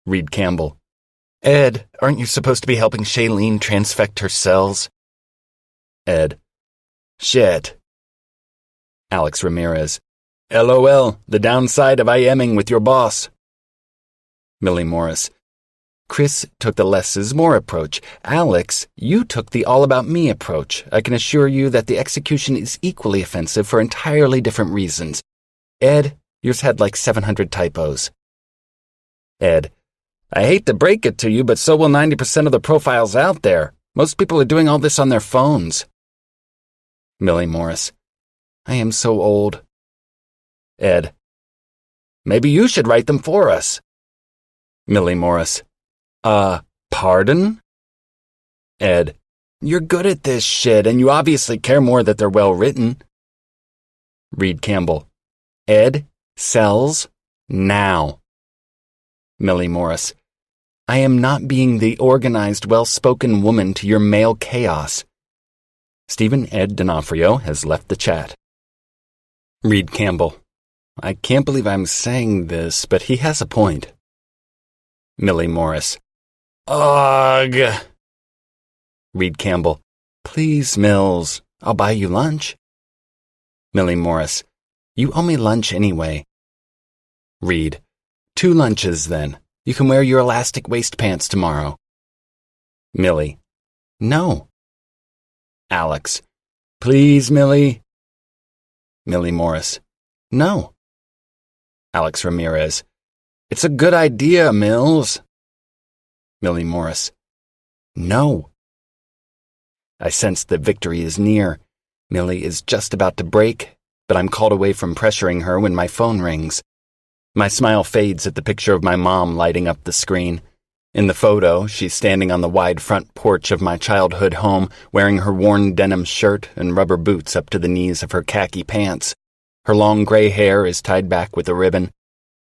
Reed Campbell. Ed, aren't you supposed to be helping Shailene transfect her cells? Ed. Shit. Alex Ramirez. LOL, the downside of IMing with your boss. Millie Morris. Chris took the less is more approach. Alex, you took the all about me approach. I can assure you that the execution is equally offensive for entirely different reasons. Ed, yours had like 700 typos. Ed. I hate to break it to you, but so will 90% of the profiles out there. Most people are doing all this on their phones. Millie Morris. I am so old. Ed. Maybe you should write them for us. Millie Morris. Pardon? Ed. You're good at this shit, and you obviously care more that they're well written. Reed Campbell. Ed, cells, now. Millie Morris. I am not being the organized, well-spoken woman to your male chaos. Stephen Ed D'Onofrio has left the chat. Reed Campbell. I can't believe I'm saying this, but he has a point. Millie Morris. Ugh. Reed Campbell. Please, Mills. I'll buy you lunch. Millie Morris. You owe me lunch anyway. Reed. 2 lunches, then. You can wear your elastic waist pants tomorrow. Millie. No. Alex. Please, Millie. Millie Morris. No. Alex Ramirez. It's a good idea, Mills. Millie Morris. No. I sense that victory is near. Millie is just about to break, but I'm called away from pressuring her when my phone rings. My smile fades at the picture of my mom lighting up the screen. In the photo, she's standing on the wide front porch of my childhood home, wearing her worn denim shirt and rubber boots up to the knees of her khaki pants. Her long gray hair is tied back with a ribbon.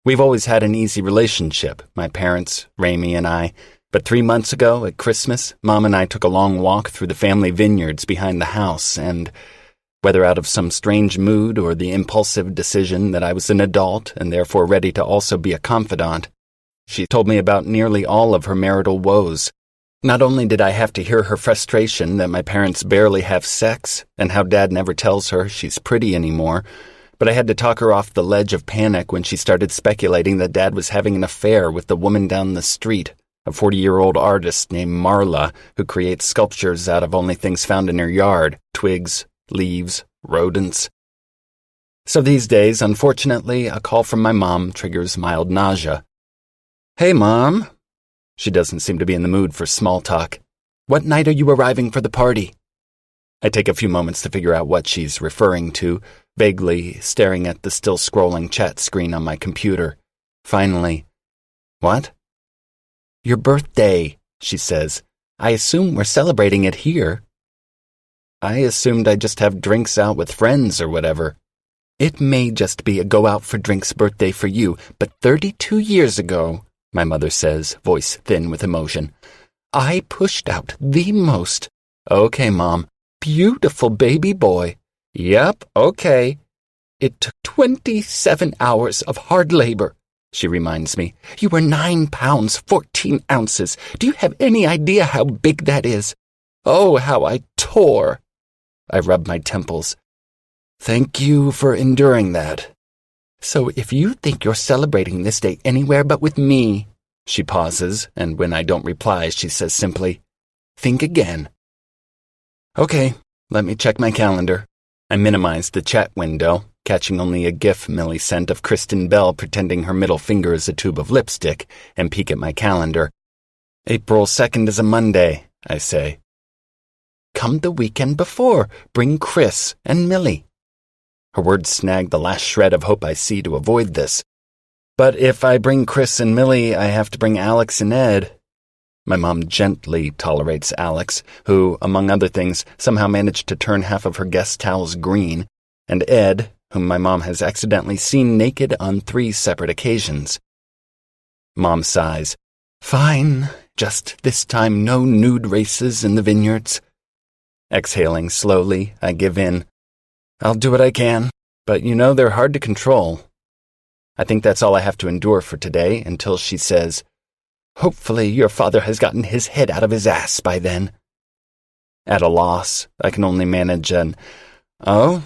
We've always had an easy relationship, my parents, Ramey, and I, but 3 months ago, at Christmas, Mom and I took a long walk through the family vineyards behind the house, and whether out of some strange mood or the impulsive decision that I was an adult and therefore ready to also be a confidant, she told me about nearly all of her marital woes. Not only did I have to hear her frustration that my parents barely have sex and how Dad never tells her she's pretty anymore, but I had to talk her off the ledge of panic when she started speculating that Dad was having an affair with the woman down the street, a 40-year-old artist named Marla who creates sculptures out of only things found in her yard, twigs, leaves, rodents. So these days, unfortunately, a call from my mom triggers mild nausea. "Hey, Mom." She doesn't seem to be in the mood for small talk. "What night are you arriving for the party?" I take a few moments to figure out what she's referring to, vaguely staring at the still scrolling chat screen on my computer. Finally, "What?" "Your birthday," she says. "I assume we're celebrating it here." I assumed I'd just have drinks out with friends or whatever. "It may just be a go-out-for-drinks birthday for you, but 32 years ago," my mother says, voice thin with emotion, "I pushed out the most—" "Okay, Mom." "Beautiful baby boy." "Yep, okay." "It took 27 hours of hard labor," she reminds me. "You were 9 pounds, 14 ounces. Do you have any idea how big that is? Oh, how I tore." I rub my temples. "Thank you for enduring that." "So if you think you're celebrating this day anywhere but with me—" She pauses, and when I don't reply, she says simply, "Think again." Okay, let me check my calendar. I minimize the chat window, catching only a GIF Millie sent of Kristen Bell pretending her middle finger is a tube of lipstick, and peek at my calendar. April 2nd is a Monday, I say. "Come the weekend before. Bring Chris and Millie." Her words snag the last shred of hope I see to avoid this. "But if I bring Chris and Millie, I have to bring Alex and Ed." My mom gently tolerates Alex, who, among other things, somehow managed to turn half of her guest towels green, and Ed, whom my mom has accidentally seen naked on 3 separate occasions. Mom sighs. "Fine, just this time no nude races in the vineyards." Exhaling slowly, I give in. "I'll do what I can, but you know they're hard to control." I think that's all I have to endure for today until she says, "Hopefully your father has gotten his head out of his ass by then." At a loss, I can only manage an, "Oh,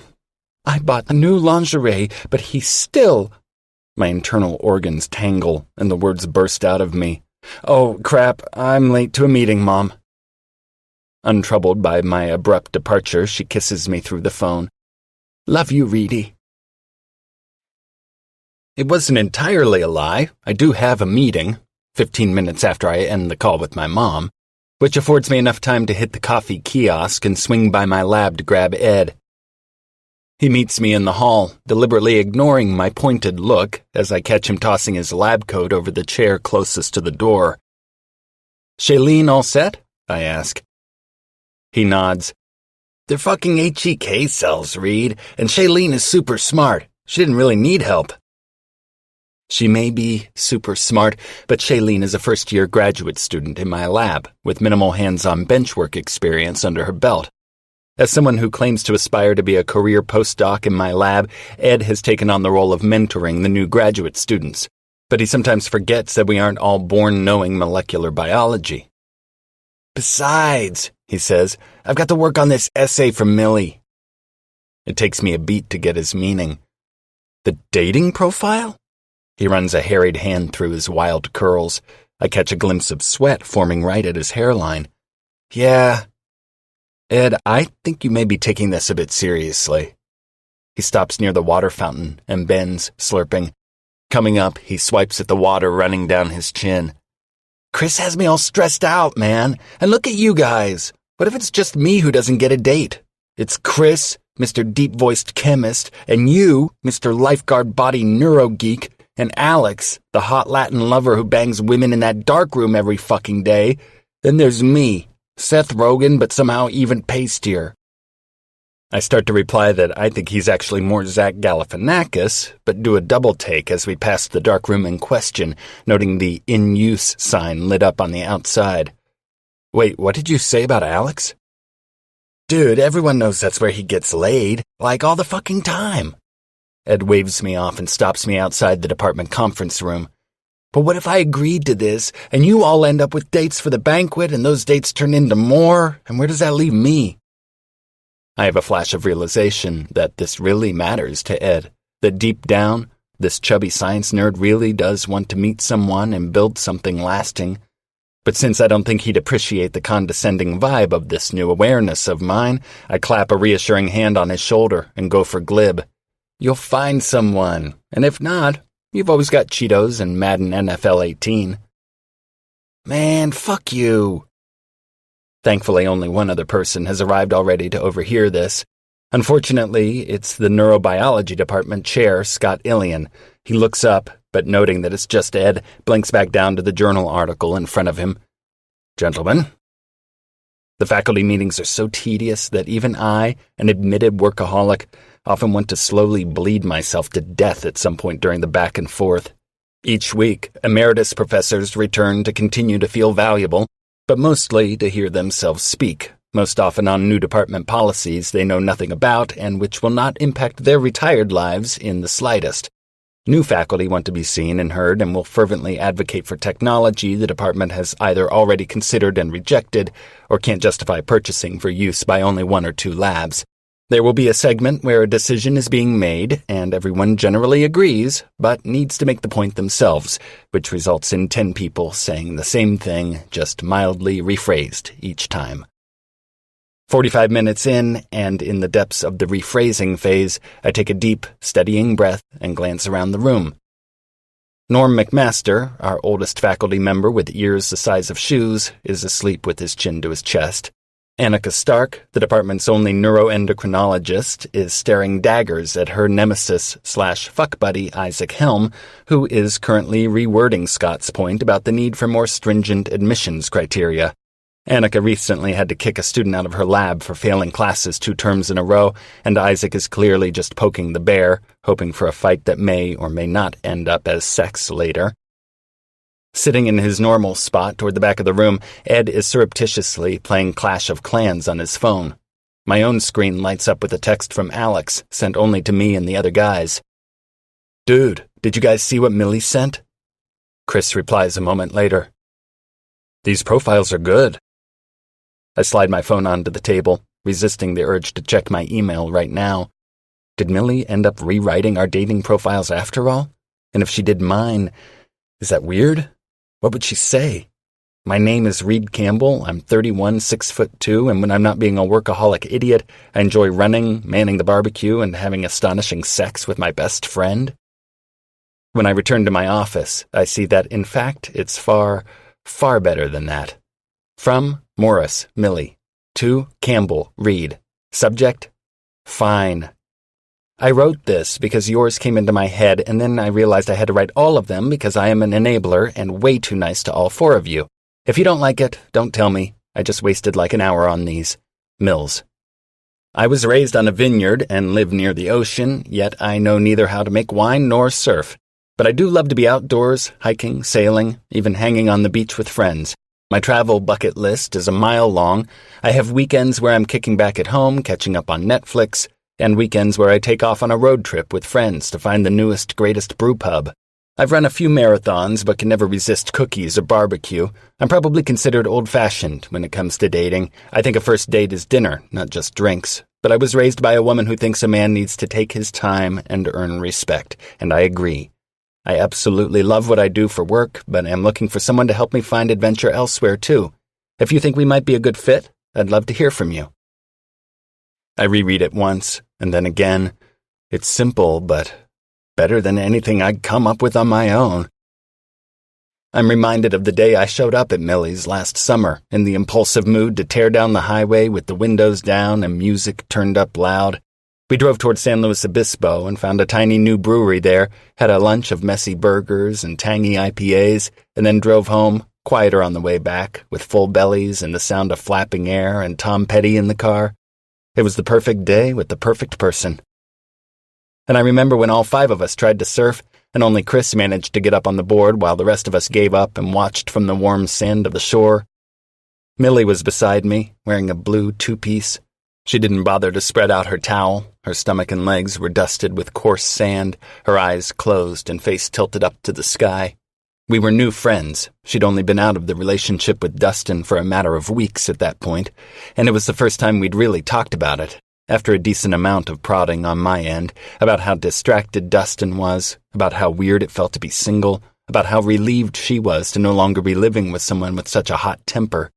I bought a new lingerie, but he still—" My internal organs tangle, and the words burst out of me. "Oh, crap, I'm late to a meeting, Mom." Untroubled by my abrupt departure, she kisses me through the phone. "Love you, Reedy." It wasn't entirely a lie. I do have a meeting, 15 minutes after I end the call with my mom, which affords me enough time to hit the coffee kiosk and swing by my lab to grab Ed. He meets me in the hall, deliberately ignoring my pointed look as I catch him tossing his lab coat over the chair closest to the door. "Shailene all set?" I ask. He nods. "They're fucking HEK cells, Reed, and Shailene is super smart. She didn't really need help." She may be super smart, but Shailene is a first-year graduate student in my lab, with minimal hands-on benchwork experience under her belt. As someone who claims to aspire to be a career postdoc in my lab, Ed has taken on the role of mentoring the new graduate students, but he sometimes forgets that we aren't all born knowing molecular biology. "Besides," he says, "I've got to work on this essay from Millie." It takes me a beat to get his meaning. "The dating profile?" He runs a harried hand through his wild curls. I catch a glimpse of sweat forming right at his hairline. "Yeah. Ed, I think you may be taking this a bit seriously." He stops near the water fountain and bends, slurping. Coming up, he swipes at the water running down his chin. "Chris has me all stressed out, man. And look at you guys. What if it's just me who doesn't get a date? It's Chris, Mr. Deep-Voiced Chemist, and you, Mr. Lifeguard Body Neurogeek, and Alex, the hot Latin lover who bangs women in that dark room every fucking day, then there's me, Seth Rogen, but somehow even pastier. I start to reply that I think he's actually more Zach Galifianakis, but do a double take as we pass the dark room in question, noting the in use sign lit up on the outside. Wait, what did you say about Alex? Dude, everyone knows that's where he gets laid, like all the fucking time. Ed waves me off and stops me outside the department conference room. But what if I agreed to this, and you all end up with dates for the banquet, and those dates turn into more, and where does that leave me? I have a flash of realization that this really matters to Ed, that deep down, this chubby science nerd really does want to meet someone and build something lasting. But since I don't think he'd appreciate the condescending vibe of this new awareness of mine, I clap a reassuring hand on his shoulder and go for glib. You'll find someone, and if not, you've always got Cheetos and Madden NFL 18. Man, fuck you. Thankfully, only one other person has arrived already to overhear this. Unfortunately, it's the neurobiology department chair, Scott Ilian. He looks up, but noting that it's just Ed, blinks back down to the journal article in front of him. Gentlemen, the faculty meetings are so tedious that even I, an admitted workaholic, often want to slowly bleed myself to death at some point during the back and forth. Each week, emeritus professors return to continue to feel valuable, but mostly to hear themselves speak, most often on new department policies they know nothing about and which will not impact their retired lives in the slightest. New faculty want to be seen and heard and will fervently advocate for technology the department has either already considered and rejected or can't justify purchasing for use by only one or two labs. There will be a segment where a decision is being made, and everyone generally agrees, but needs to make the point themselves, which results in 10 people saying the same thing, just mildly rephrased each time. 45 minutes in, and in the depths of the rephrasing phase, I take a deep, steadying breath and glance around the room. Norm McMaster, our oldest faculty member with ears the size of shoes, is asleep with his chin to his chest. Annika Stark, the department's only neuroendocrinologist, is staring daggers at her nemesis/fuck buddy Isaac Helm, who is currently rewording Scott's point about the need for more stringent admissions criteria. Annika recently had to kick a student out of her lab for failing classes 2 terms in a row, and Isaac is clearly just poking the bear, hoping for a fight that may or may not end up as sex later. Sitting in his normal spot toward the back of the room, Ed is surreptitiously playing Clash of Clans on his phone. My own screen lights up with a text from Alex, sent only to me and the other guys. Dude, did you guys see what Millie sent? Chris replies a moment later. These profiles are good. I slide my phone onto the table, resisting the urge to check my email right now. Did Millie end up rewriting our dating profiles after all? And if she did mine, is that weird? What would she say? My name is Reed Campbell, I'm 31, 6'2", and when I'm not being a workaholic idiot, I enjoy running, manning the barbecue, and having astonishing sex with my best friend. When I return to my office, I see that, in fact, it's far, far better than that. From Morris, Millie. To Campbell, Reed. Subject, fine. I wrote this because yours came into my head, and then I realized I had to write all of them because I am an enabler and way too nice to all 4 of you. If you don't like it, don't tell me. I just wasted like an hour on these. Mills. I was raised on a vineyard and live near the ocean, yet I know neither how to make wine nor surf. But I do love to be outdoors, hiking, sailing, even hanging on the beach with friends. My travel bucket list is a mile long. I have weekends where I'm kicking back at home, catching up on Netflix, and weekends where I take off on a road trip with friends to find the newest, greatest brew pub. I've run a few marathons, but can never resist cookies or barbecue. I'm probably considered old-fashioned when it comes to dating. I think a first date is dinner, not just drinks. But I was raised by a woman who thinks a man needs to take his time and earn respect, and I agree. I absolutely love what I do for work, but am looking for someone to help me find adventure elsewhere, too. If you think we might be a good fit, I'd love to hear from you. I reread it once, and then again. It's simple, but better than anything I'd come up with on my own. I'm reminded of the day I showed up at Millie's last summer, in the impulsive mood to tear down the highway with the windows down and music turned up loud. We drove toward San Luis Obispo and found a tiny new brewery there, had a lunch of messy burgers and tangy IPAs, and then drove home, quieter on the way back, with full bellies and the sound of flapping air and Tom Petty in the car. It was the perfect day with the perfect person. And I remember when all 5 of us tried to surf, and only Chris managed to get up on the board while the rest of us gave up and watched from the warm sand of the shore. Millie was beside me, wearing a blue 2-piece. She didn't bother to spread out her towel. Her stomach and legs were dusted with coarse sand, her eyes closed and face tilted up to the sky. We were new friends. She'd only been out of the relationship with Dustin for a matter of weeks at that point, and it was the first time we'd really talked about it, after a decent amount of prodding on my end, about how distracted Dustin was, about how weird it felt to be single, about how relieved she was to no longer be living with someone with such a hot temper.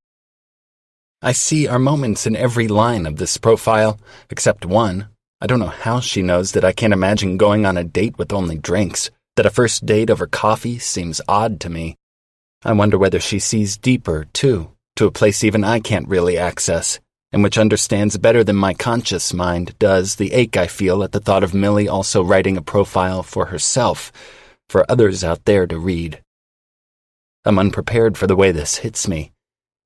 I see our moments in every line of this profile, except one. I don't know how she knows that I can't imagine going on a date with only drinks, that a first date over coffee seems odd to me. I wonder whether she sees deeper, too, to a place even I can't really access, and which understands better than my conscious mind does the ache I feel at the thought of Millie also writing a profile for herself, for others out there to read. I'm unprepared for the way this hits me.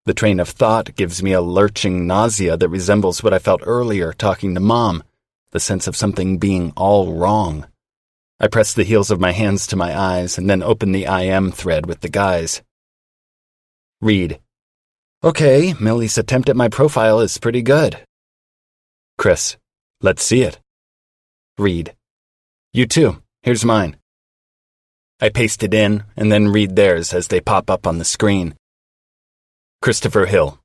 The train of thought gives me a lurching nausea that resembles what I felt earlier talking to Mom, the sense of something being all wrong. I press the heels of my hands to my eyes and then open the IM thread with the guys. Read. Okay, Millie's attempt at my profile is pretty good. Chris. Let's see it. Read. You too. Here's mine. I paste it in and then read theirs as they pop up on the screen. Christopher Hill.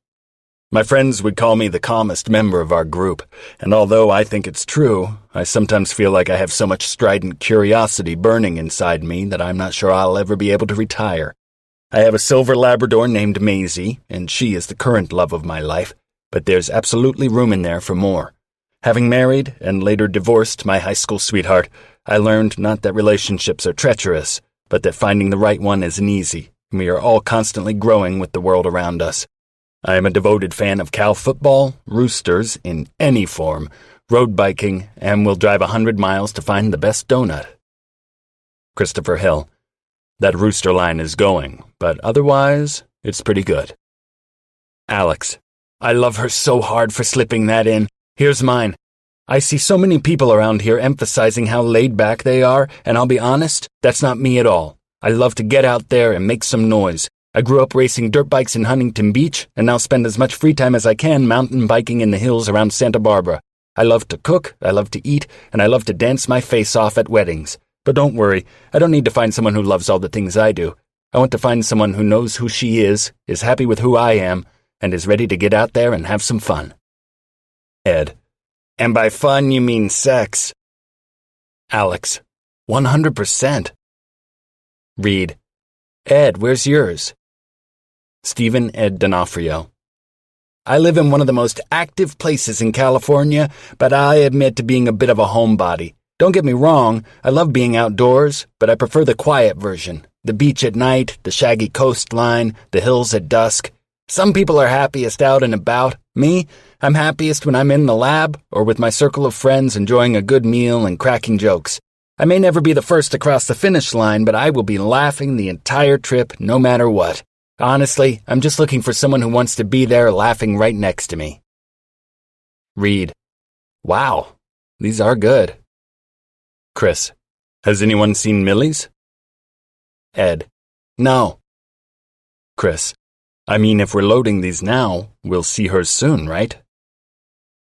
My friends would call me the calmest member of our group, and although I think it's true, I sometimes feel like I have so much strident curiosity burning inside me that I'm not sure I'll ever be able to retire. I have a silver Labrador named Maisie, and she is the current love of my life, but there's absolutely room in there for more. Having married and later divorced my high school sweetheart, I learned not that relationships are treacherous, but that finding the right one isn't easy. We are all constantly growing with the world around us. I am a devoted fan of Cal football, Roosters in any form, road biking, and will drive 100 miles to find the best donut. Christopher Hill. That Rooster line is going, but otherwise, it's pretty good. Alex. I love her so hard for slipping that in. Here's mine. I see so many people around here emphasizing how laid back they are, and I'll be honest, that's not me at all. I love to get out there and make some noise. I grew up racing dirt bikes in Huntington Beach and now spend as much free time as I can mountain biking in the hills around Santa Barbara. I love to cook, I love to eat, and I love to dance my face off at weddings. But don't worry, I don't need to find someone who loves all the things I do. I want to find someone who knows who she is happy with who I am, and is ready to get out there and have some fun. Ed. And by fun you mean sex. Alex. 100%. Read. Ed, where's yours? Stephen Ed D'Onofrio. I live in one of the most active places in California, but I admit to being a bit of a homebody. Don't get me wrong, I love being outdoors, but I prefer the quiet version. The beach at night, the shaggy coastline, the hills at dusk. Some people are happiest out and about. Me, I'm happiest when I'm in the lab or with my circle of friends enjoying a good meal and cracking jokes. I may never be the first to cross the finish line, but I will be laughing the entire trip no matter what. Honestly, I'm just looking for someone who wants to be there laughing right next to me. Read. Wow, these are good. Chris. Has anyone seen Millie's? Ed. No. Chris. I mean, if we're loading these now, we'll see her soon, right?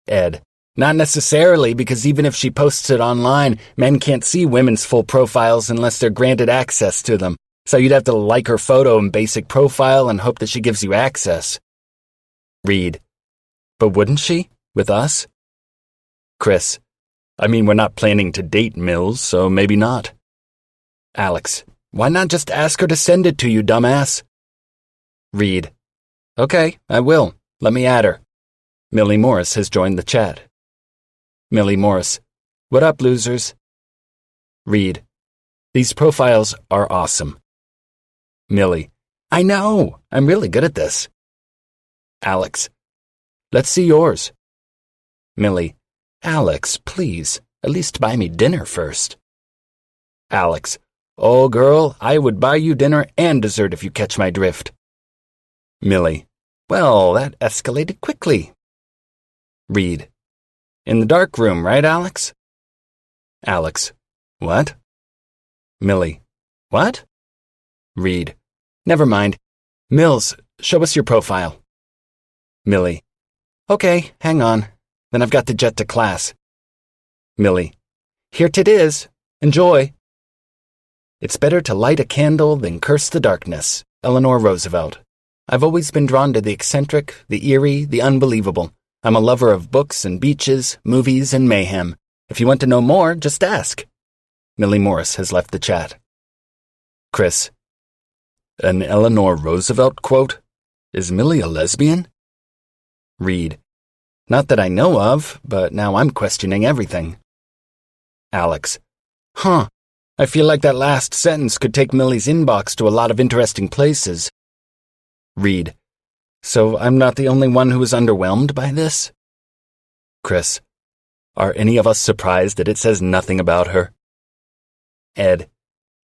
Ed. Not necessarily, because even if she posts it online, men can't see women's full profiles unless they're granted access to them. So you'd have to like her photo and basic profile and hope that she gives you access. Read. But wouldn't she? With us? Chris. I mean, we're not planning to date Mills, so maybe not. Alex. Why not just ask her to send it to you, dumbass? Read. Okay, I will. Let me add her. Millie Morris has joined the chat. Millie Morris. What up, losers? Read. These profiles are awesome. Millie. I know. I'm really good at this. Alex. Let's see yours. Millie. Alex, please, at least buy me dinner first. Alex, oh girl, I would buy you dinner and dessert if you catch my drift. Millie, well, that escalated quickly. Reed, in the dark room, right, Alex? Alex, what? Millie, what? Reed, never mind. Mills, show us your profile. Millie, okay, hang on. Then I've got to jet to class. Millie, here 'tit is. Enjoy. It's better to light a candle than curse the darkness. Eleanor Roosevelt. I've always been drawn to the eccentric, the eerie, the unbelievable. I'm a lover of books and beaches, movies and mayhem. If you want to know more, just ask. Millie Morris has left the chat. Chris. An Eleanor Roosevelt quote? Is Millie a lesbian? Reed. Not that I know of, but now I'm questioning everything. Alex. Huh. I feel like that last sentence could take Millie's inbox to a lot of interesting places. Reed. So I'm not the only one who is underwhelmed by this? Chris. Are any of us surprised that it says nothing about her? Ed.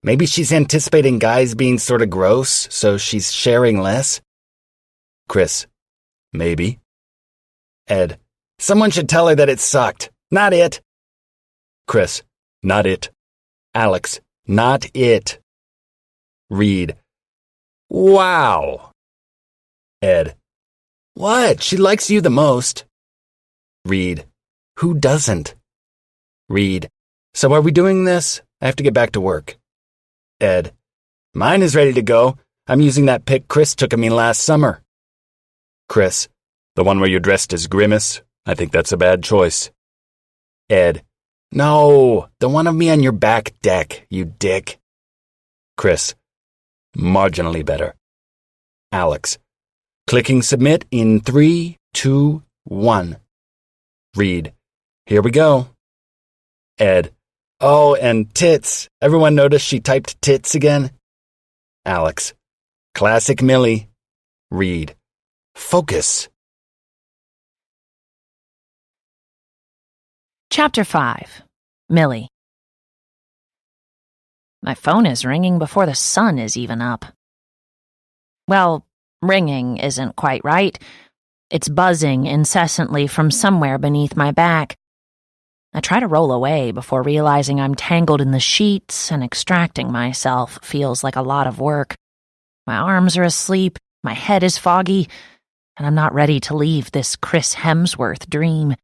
Maybe she's anticipating guys being sort of gross, so she's sharing less? Chris. Maybe. Ed. Someone should tell her that it sucked. Not it. Chris. Not it. Alex. Not it. Reed. Wow. Ed. What? She likes you the most. Reed. Who doesn't? Reed. So are we doing this? I have to get back to work. Ed. Mine is ready to go. I'm using that pic Chris took of me last summer. Chris. The one where you're dressed as Grimace? I think that's a bad choice. Ed. No, the one of me on your back deck, you dick. Chris. Marginally better. Alex. Clicking submit in 3, 2, 1. Reed. Here we go. Ed. Oh, and tits. Everyone noticed she typed tits again? Alex. Classic Millie. Reed. Focus. Chapter 5. Millie. My phone is ringing before the sun is even up. Well, ringing isn't quite right. It's buzzing incessantly from somewhere beneath my back. I try to roll away before realizing I'm tangled in the sheets, and extracting myself feels like a lot of work. My arms are asleep, my head is foggy, and I'm not ready to leave this Chris Hemsworth dream.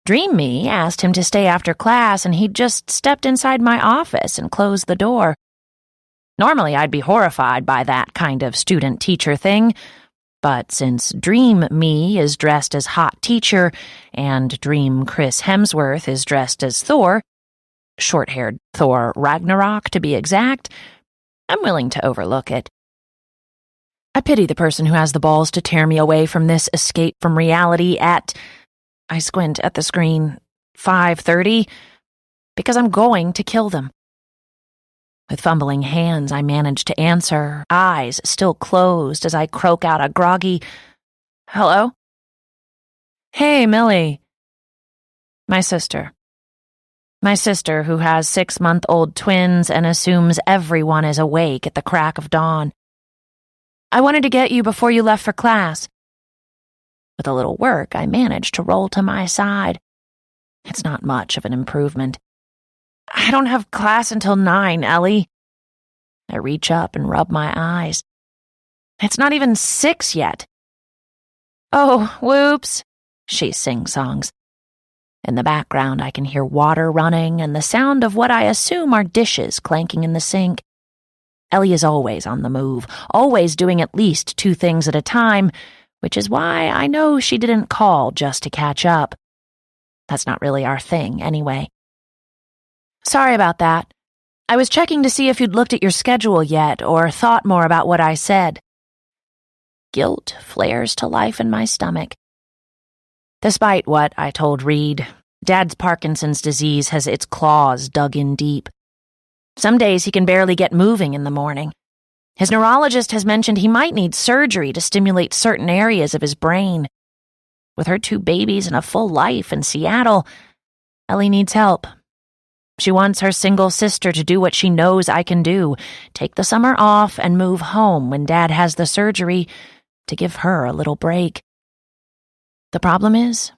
Dream Me asked him to stay after class, and he just stepped inside my office and closed the door. Normally, I'd be horrified by that kind of student-teacher thing, but since Dream Me is dressed as hot teacher and Dream Chris Hemsworth is dressed as Thor, short-haired Thor Ragnarok to be exact, I'm willing to overlook it. I pity the person who has the balls to tear me away from this escape from reality at, I squint at the screen, 5:30, because I'm going to kill them. With fumbling hands, I manage to answer, eyes still closed as I croak out a groggy, "Hello?" "Hey, Millie." My sister. My sister, who has 6-month-old twins and assumes everyone is awake at the crack of dawn. "I wanted to get you before you left for class." With a little work, I manage to roll to my side. It's not much of an improvement. "I don't have class until 9, Ellie." I reach up and rub my eyes. "It's not even 6 yet." "Oh, whoops," she sing-songs. In the background, I can hear water running and the sound of what I assume are dishes clanking in the sink. Ellie is always on the move, always doing at least 2 things at a time, which is why I know she didn't call just to catch up. That's not really our thing, anyway. "Sorry about that. I was checking to see if you'd looked at your schedule yet or thought more about what I said." Guilt flares to life in my stomach. Despite what I told Reed, Dad's Parkinson's disease has its claws dug in deep. Some days he can barely get moving in the morning. His neurologist has mentioned he might need surgery to stimulate certain areas of his brain. With her 2 babies and a full life in Seattle, Ellie needs help. She wants her single sister to do what she knows I can do, take the summer off and move home when Dad has the surgery to give her a little break. The problem is,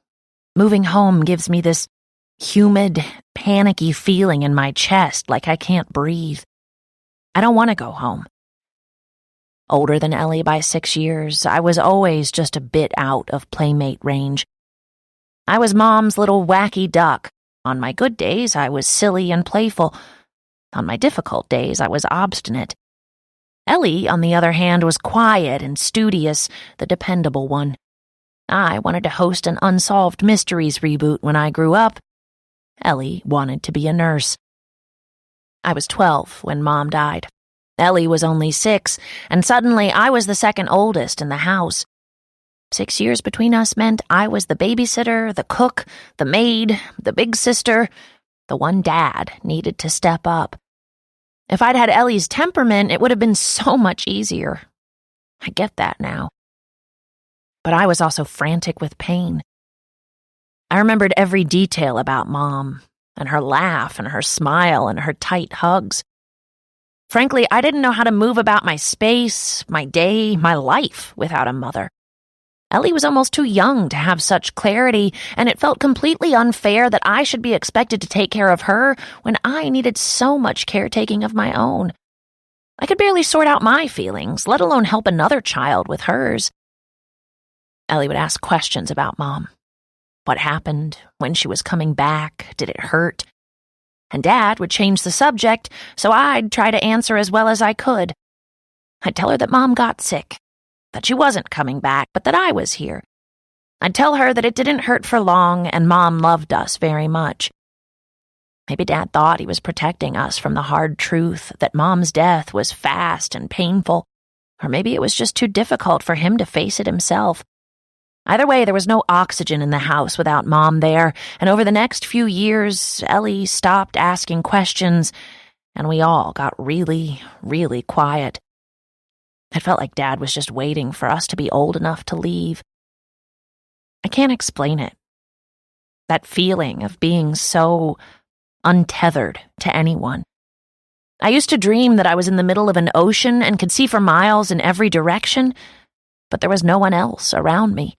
moving home gives me this humid, panicky feeling in my chest like I can't breathe. I don't want to go home. Older than Ellie by 6 years, I was always just a bit out of playmate range. I was Mom's little wacky duck. On my good days, I was silly and playful. On my difficult days, I was obstinate. Ellie, on the other hand, was quiet and studious, the dependable one. I wanted to host an Unsolved Mysteries reboot when I grew up. Ellie wanted to be a nurse. I was 12 when Mom died. Ellie was only 6, and suddenly I was the second oldest in the house. 6 years between us meant I was the babysitter, the cook, the maid, the big sister, the one Dad needed to step up. If I'd had Ellie's temperament, it would have been so much easier. I get that now. But I was also frantic with pain. I remembered every detail about Mom, and her laugh, and her smile, and her tight hugs. Frankly, I didn't know how to move about my space, my day, my life without a mother. Ellie was almost too young to have such clarity, and it felt completely unfair that I should be expected to take care of her when I needed so much caretaking of my own. I could barely sort out my feelings, let alone help another child with hers. Ellie would ask questions about Mom. What happened? When she was coming back? Did it hurt? And Dad would change the subject, so I'd try to answer as well as I could. I'd tell her that Mom got sick, that she wasn't coming back, but that I was here. I'd tell her that it didn't hurt for long and Mom loved us very much. Maybe Dad thought he was protecting us from the hard truth that Mom's death was fast and painful, or maybe it was just too difficult for him to face it himself. Either way, there was no oxygen in the house without Mom there, and over the next few years, Ellie stopped asking questions, and we all got really, really quiet. It felt like Dad was just waiting for us to be old enough to leave. I can't explain it. That feeling of being so untethered to anyone. I used to dream that I was in the middle of an ocean and could see for miles in every direction, but there was no one else around me.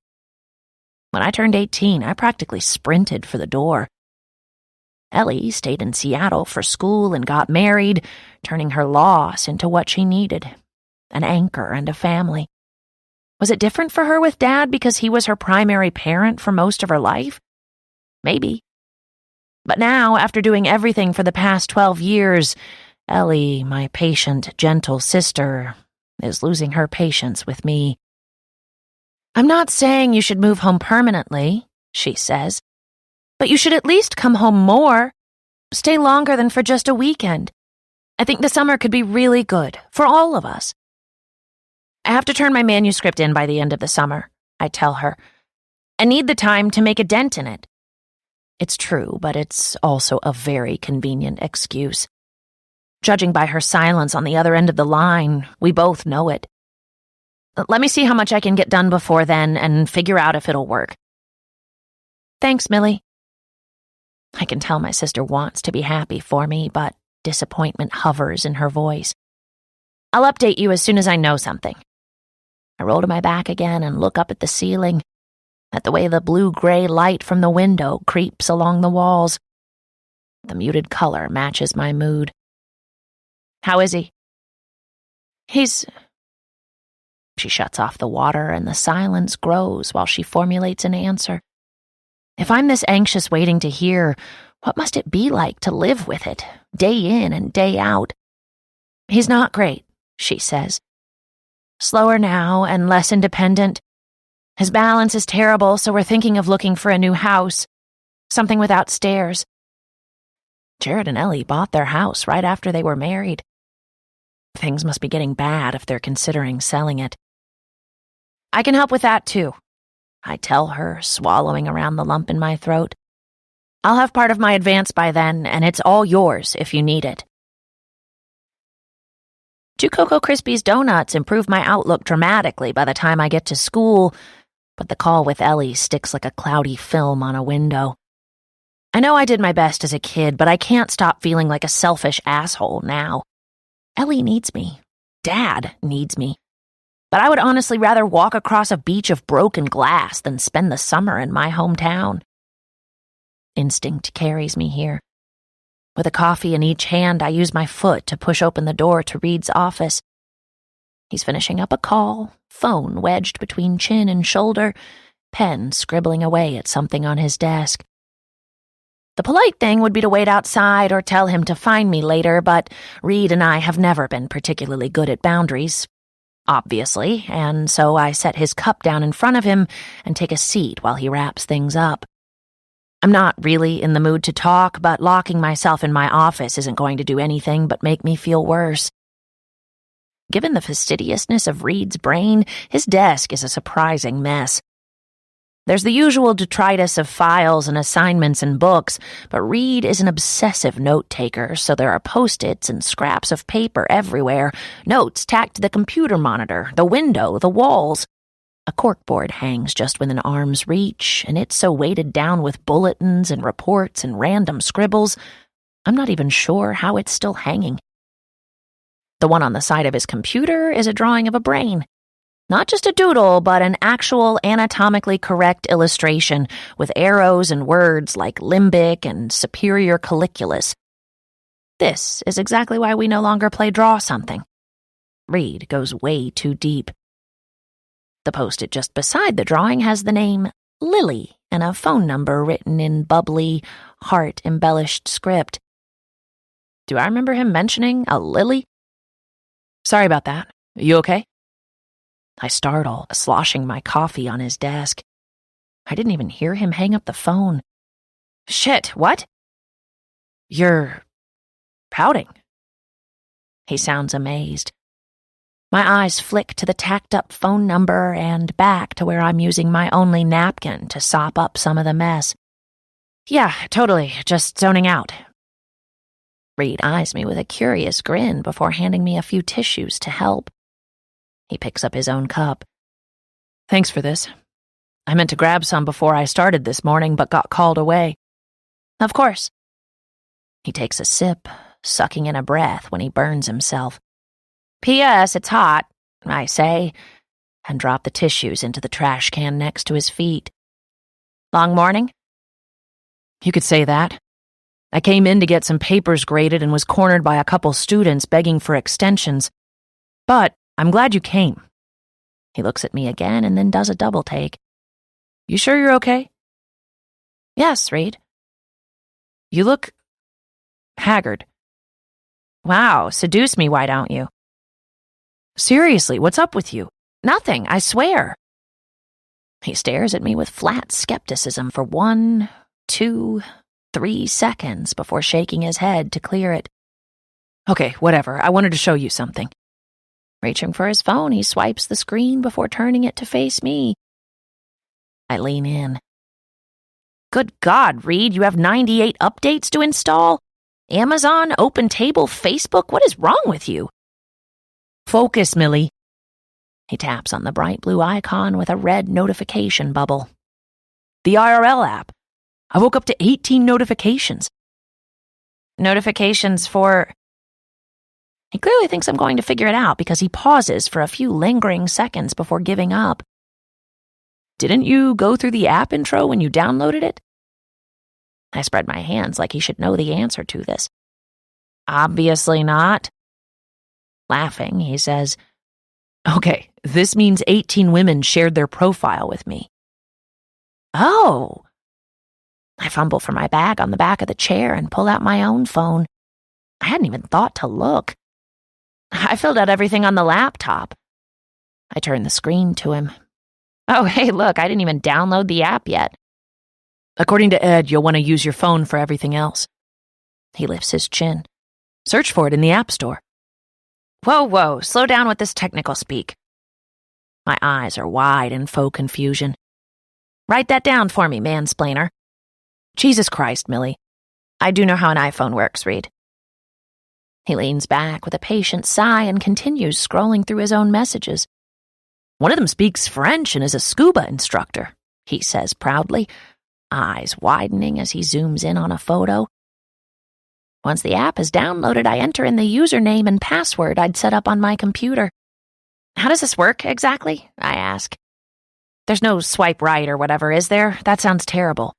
When I turned 18, I practically sprinted for the door. Ellie stayed in Seattle for school and got married, turning her loss into what she needed, an anchor and a family. Was it different for her with Dad because he was her primary parent for most of her life? Maybe. But now, after doing everything for the past 12 years, Ellie, my patient, gentle sister, is losing her patience with me. I'm not saying you should move home permanently, she says, but you should at least come home more. Stay longer than for just a weekend. I think the summer could be really good for all of us. I have to turn my manuscript in by the end of the summer, I tell her. I need the time to make a dent in it. It's true, but it's also a very convenient excuse. Judging by her silence on the other end of the line, we both know it. Let me see how much I can get done before then and figure out if it'll work. Thanks, Millie. I can tell my sister wants to be happy for me, but disappointment hovers in her voice. I'll update you as soon as I know something. I roll to my back again and look up at the ceiling, at the way the blue-gray light from the window creeps along the walls. The muted color matches my mood. How is he? She shuts off the water and the silence grows while she formulates an answer. If I'm this anxious waiting to hear, what must it be like to live with it, day in and day out? He's not great, she says. Slower now and less independent. His balance is terrible, so we're thinking of looking for a new house, something without stairs. Jared and Ellie bought their house right after they were married. Things must be getting bad if they're considering selling it. I can help with that, too, I tell her, swallowing around the lump in my throat. I'll have part of my advance by then, and it's all yours if you need it. 2 Cocoa Krispies donuts improve my outlook dramatically by the time I get to school, but the call with Ellie sticks like a cloudy film on a window. I know I did my best as a kid, but I can't stop feeling like a selfish asshole now. Ellie needs me. Dad needs me. But I would honestly rather walk across a beach of broken glass than spend the summer in my hometown. Instinct carries me here. With a coffee in each hand, I use my foot to push open the door to Reed's office. He's finishing up a call, phone wedged between chin and shoulder, pen scribbling away at something on his desk. The polite thing would be to wait outside or tell him to find me later, but Reed and I have never been particularly good at boundaries, obviously, and so I set his cup down in front of him and take a seat while he wraps things up. I'm not really in the mood to talk, but locking myself in my office isn't going to do anything but make me feel worse. Given the fastidiousness of Reed's brain, his desk is a surprising mess. There's the usual detritus of files and assignments and books, but Reed is an obsessive note-taker, so there are post-its and scraps of paper everywhere, notes tacked to the computer monitor, the window, the walls. A corkboard hangs just within arm's reach, and it's so weighted down with bulletins and reports and random scribbles, I'm not even sure how it's still hanging. The one on the side of his computer is a drawing of a brain. Not just a doodle, but an actual anatomically correct illustration with arrows and words like limbic and superior colliculus. This is exactly why we no longer play draw something. Reed goes way too deep. The post-it just beside the drawing has the name Lily and a phone number written in bubbly, heart-embellished script. Do I remember him mentioning a Lily? Sorry about that. You okay? I startle, sloshing my coffee on his desk. I didn't even hear him hang up the phone. Shit, what? You're pouting. He sounds amazed. My eyes flick to the tacked-up phone number and back to where I'm using my only napkin to sop up some of the mess. Yeah, totally, just zoning out. Reed eyes me with a curious grin before handing me a few tissues to help. He picks up his own cup. Thanks for this. I meant to grab some before I started this morning, but got called away. Of course. He takes a sip, sucking in a breath when he burns himself. P.S. It's hot, I say, and drop the tissues into the trash can next to his feet. Long morning? You could say that. I came in to get some papers graded and was cornered by a couple students begging for extensions. But I'm glad you came. He looks at me again and then does a double take. You sure you're okay? Yes, Reed. You look haggard. Wow, seduce me, why don't you? Seriously, what's up with you? Nothing, I swear. He stares at me with flat skepticism for 1, 2, 3 seconds before shaking his head to clear it. Okay, whatever, I wanted to show you something. Reaching for his phone, he swipes the screen before turning it to face me. I lean in. Good God, Reed, you have 98 updates to install? Amazon, OpenTable, Facebook, what is wrong with you? Focus, Millie. He taps on the bright blue icon with a red notification bubble. The IRL app. I woke up to 18 notifications. Notifications for... He clearly thinks I'm going to figure it out because he pauses for a few lingering seconds before giving up. Didn't you go through the app intro when you downloaded it? I spread my hands like he should know the answer to this. Obviously not. Laughing, he says, Okay, this means 18 women shared their profile with me. Oh. I fumble for my bag on the back of the chair and pull out my own phone. I hadn't even thought to look. I filled out everything on the laptop. I turn the screen to him. Oh, hey, look, I didn't even download the app yet. According to Ed, you'll want to use your phone for everything else. He lifts his chin. Search for it in the App Store. Whoa, slow down with this technical speak. My eyes are wide in faux confusion. Write that down for me, mansplainer. Jesus Christ, Millie. I do know how an iPhone works, Reed. He leans back with a patient sigh and continues scrolling through his own messages. One of them speaks French and is a scuba instructor, he says proudly, eyes widening as he zooms in on a photo. Once the app is downloaded, I enter in the username and password I'd set up on my computer. How does this work exactly? I ask. There's no swipe right or whatever, is there? That sounds terrible.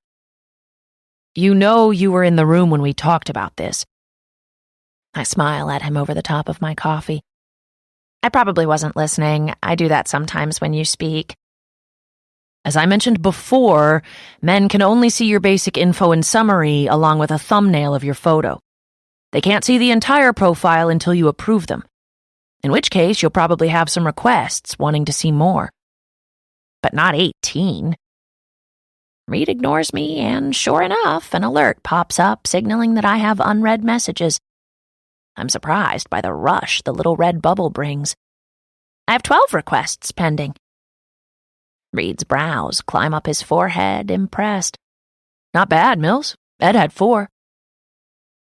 You know you were in the room when we talked about this. I smile at him over the top of my coffee. I probably wasn't listening. I do that sometimes when you speak. As I mentioned before, men can only see your basic info and summary along with a thumbnail of your photo. They can't see the entire profile until you approve them, in which case you'll probably have some requests wanting to see more. But not 18. Reed ignores me, and sure enough, an alert pops up signaling that I have unread messages. I'm surprised by the rush the little red bubble brings. I have 12 requests pending. Reed's brows climb up his forehead, impressed. Not bad, Mills. Ed had 4.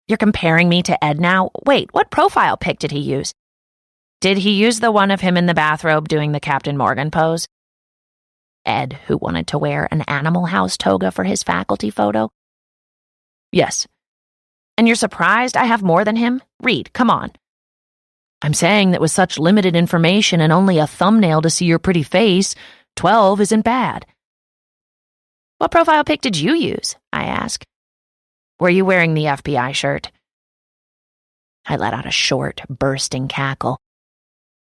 You're comparing me to Ed now? Wait, what profile pic did he use? Did he use the one of him in the bathrobe doing the Captain Morgan pose? Ed, who wanted to wear an Animal House toga for his faculty photo? Yes. And you're surprised I have more than him? Reed, come on. I'm saying that with such limited information and only a thumbnail to see your pretty face, 12 isn't bad. What profile pic did you use? I ask. Were you wearing the FBI shirt? I let out a short, bursting cackle.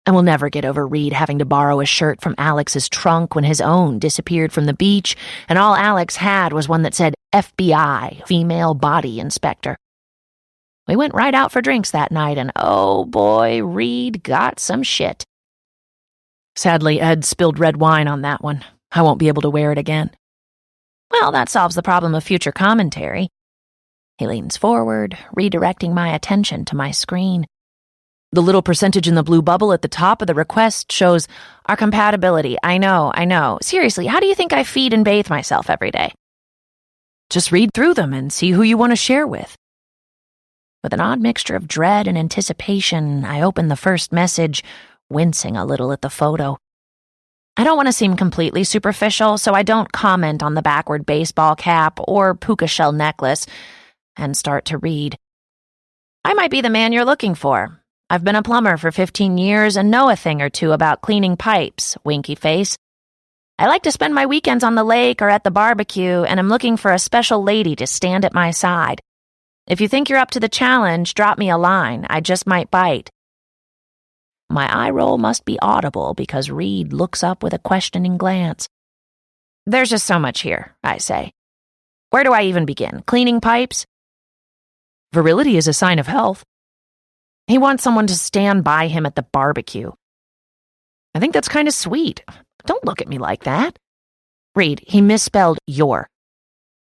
I will never get over Reed having to borrow a shirt from Alex's trunk when his own disappeared from the beach, and all Alex had was one that said FBI, Female Body Inspector. We went right out for drinks that night, and oh boy, Reed got some shit. Sadly, Ed spilled red wine on that one. I won't be able to wear it again. Well, that solves the problem of future commentary. He leans forward, redirecting my attention to my screen. The little percentage in the blue bubble at the top of the request shows our compatibility. I know. Seriously, how do you think I feed and bathe myself every day? Just read through them and see who you want to share with. With an odd mixture of dread and anticipation, I open the first message, wincing a little at the photo. I don't want to seem completely superficial, so I don't comment on the backward baseball cap or puka shell necklace and start to read. I might be the man you're looking for. I've been a plumber for 15 years and know a thing or two about cleaning pipes, winky face. I like to spend my weekends on the lake or at the barbecue, and I'm looking for a special lady to stand at my side. If you think you're up to the challenge, drop me a line. I just might bite. My eye roll must be audible because Reed looks up with a questioning glance. There's just so much here, I say. Where do I even begin? Cleaning pipes? Virility is a sign of health. He wants someone to stand by him at the barbecue. I think that's kind of sweet. Don't look at me like that. Reed, he misspelled your.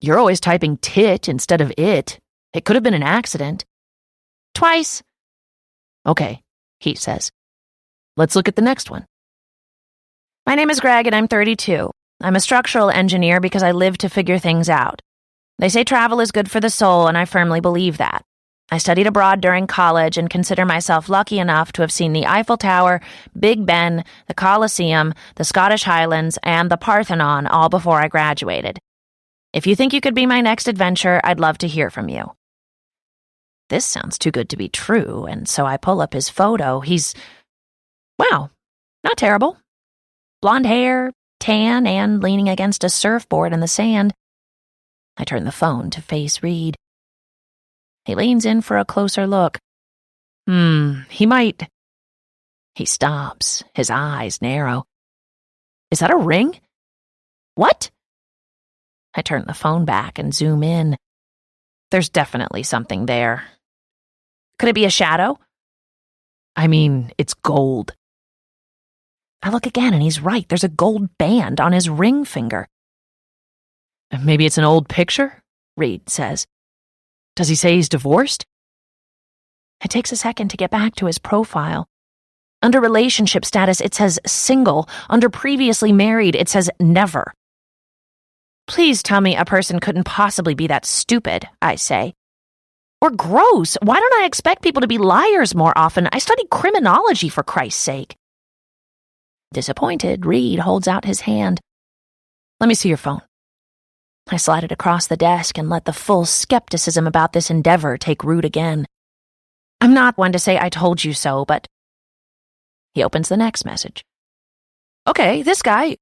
You're always typing tit instead of it. It could have been an accident. Twice. Okay, he says. Let's look at the next one. My name is Greg and I'm 32. I'm a structural engineer because I live to figure things out. They say travel is good for the soul, and I firmly believe that. I studied abroad during college and consider myself lucky enough to have seen the Eiffel Tower, Big Ben, the Colosseum, the Scottish Highlands, and the Parthenon all before I graduated. If you think you could be my next adventure, I'd love to hear from you. This sounds too good to be true, and so I pull up his photo. Wow, not terrible. Blonde hair, tan, and leaning against a surfboard in the sand. I turn the phone to face Reed. He leans in for a closer look. He might... He stops, his eyes narrow. Is that a ring? What? I turn the phone back and zoom in. There's definitely something there. Could it be a shadow? I mean, it's gold. I look again and he's right. There's a gold band on his ring finger. Maybe it's an old picture, Reed says. Does he say he's divorced? It takes a second to get back to his profile. Under relationship status, it says single. Under previously married, it says never. Please tell me a person couldn't possibly be that stupid, I say. Or gross. Why don't I expect people to be liars more often? I studied criminology, for Christ's sake. Disappointed, Reed holds out his hand. Let me see your phone. I slide it across the desk and let the full skepticism about this endeavor take root again. I'm not one to say I told you so, but... He opens the next message. Okay, this guy...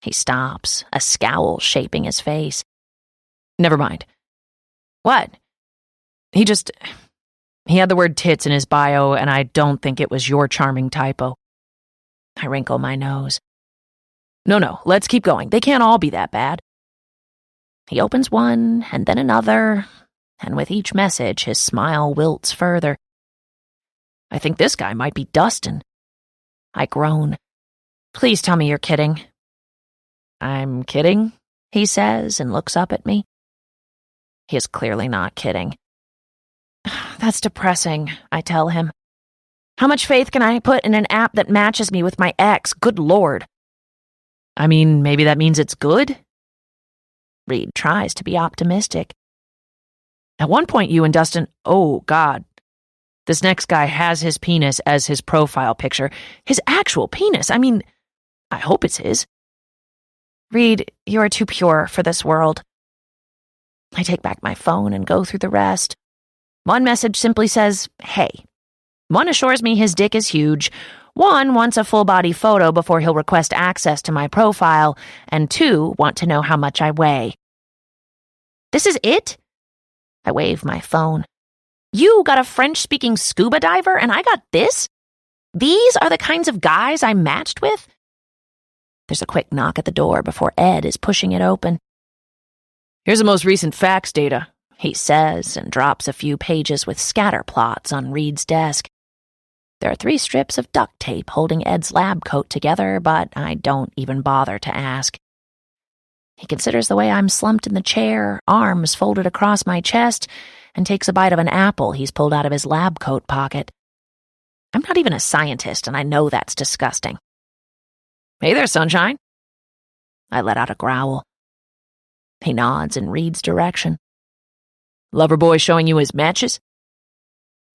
He stops, a scowl shaping his face. Never mind. What? He had the word tits in his bio, and I don't think it was your charming typo. I wrinkle my nose. No, let's keep going. They can't all be that bad. He opens one, and then another, and with each message, his smile wilts further. I think this guy might be Dustin. I groan. Please tell me you're kidding. I'm kidding, he says, and looks up at me. He is clearly not kidding. That's depressing, I tell him. How much faith can I put in an app that matches me with my ex? Good Lord. I mean, maybe that means it's good? Reed tries to be optimistic. At one point, you and Dustin... Oh, God. This next guy has his penis as his profile picture. His actual penis. I mean, I hope it's his. Reed, you are too pure for this world. I take back my phone and go through the rest. One message simply says, hey. One assures me his dick is huge. One wants a full-body photo before he'll request access to my profile. And two want to know how much I weigh. This is it? I wave my phone. You got a French-speaking scuba diver and I got this? These are the kinds of guys I'm matched with? There's a quick knock at the door before Ed is pushing it open. Here's the most recent fax data, he says, and drops a few pages with scatter plots on Reed's desk. There are 3 strips of duct tape holding Ed's lab coat together, but I don't even bother to ask. He considers the way I'm slumped in the chair, arms folded across my chest, and takes a bite of an apple he's pulled out of his lab coat pocket. I'm not even a scientist, and I know that's disgusting. Hey there, sunshine. I let out a growl. He nods in Reed's direction. Lover boy showing you his matches?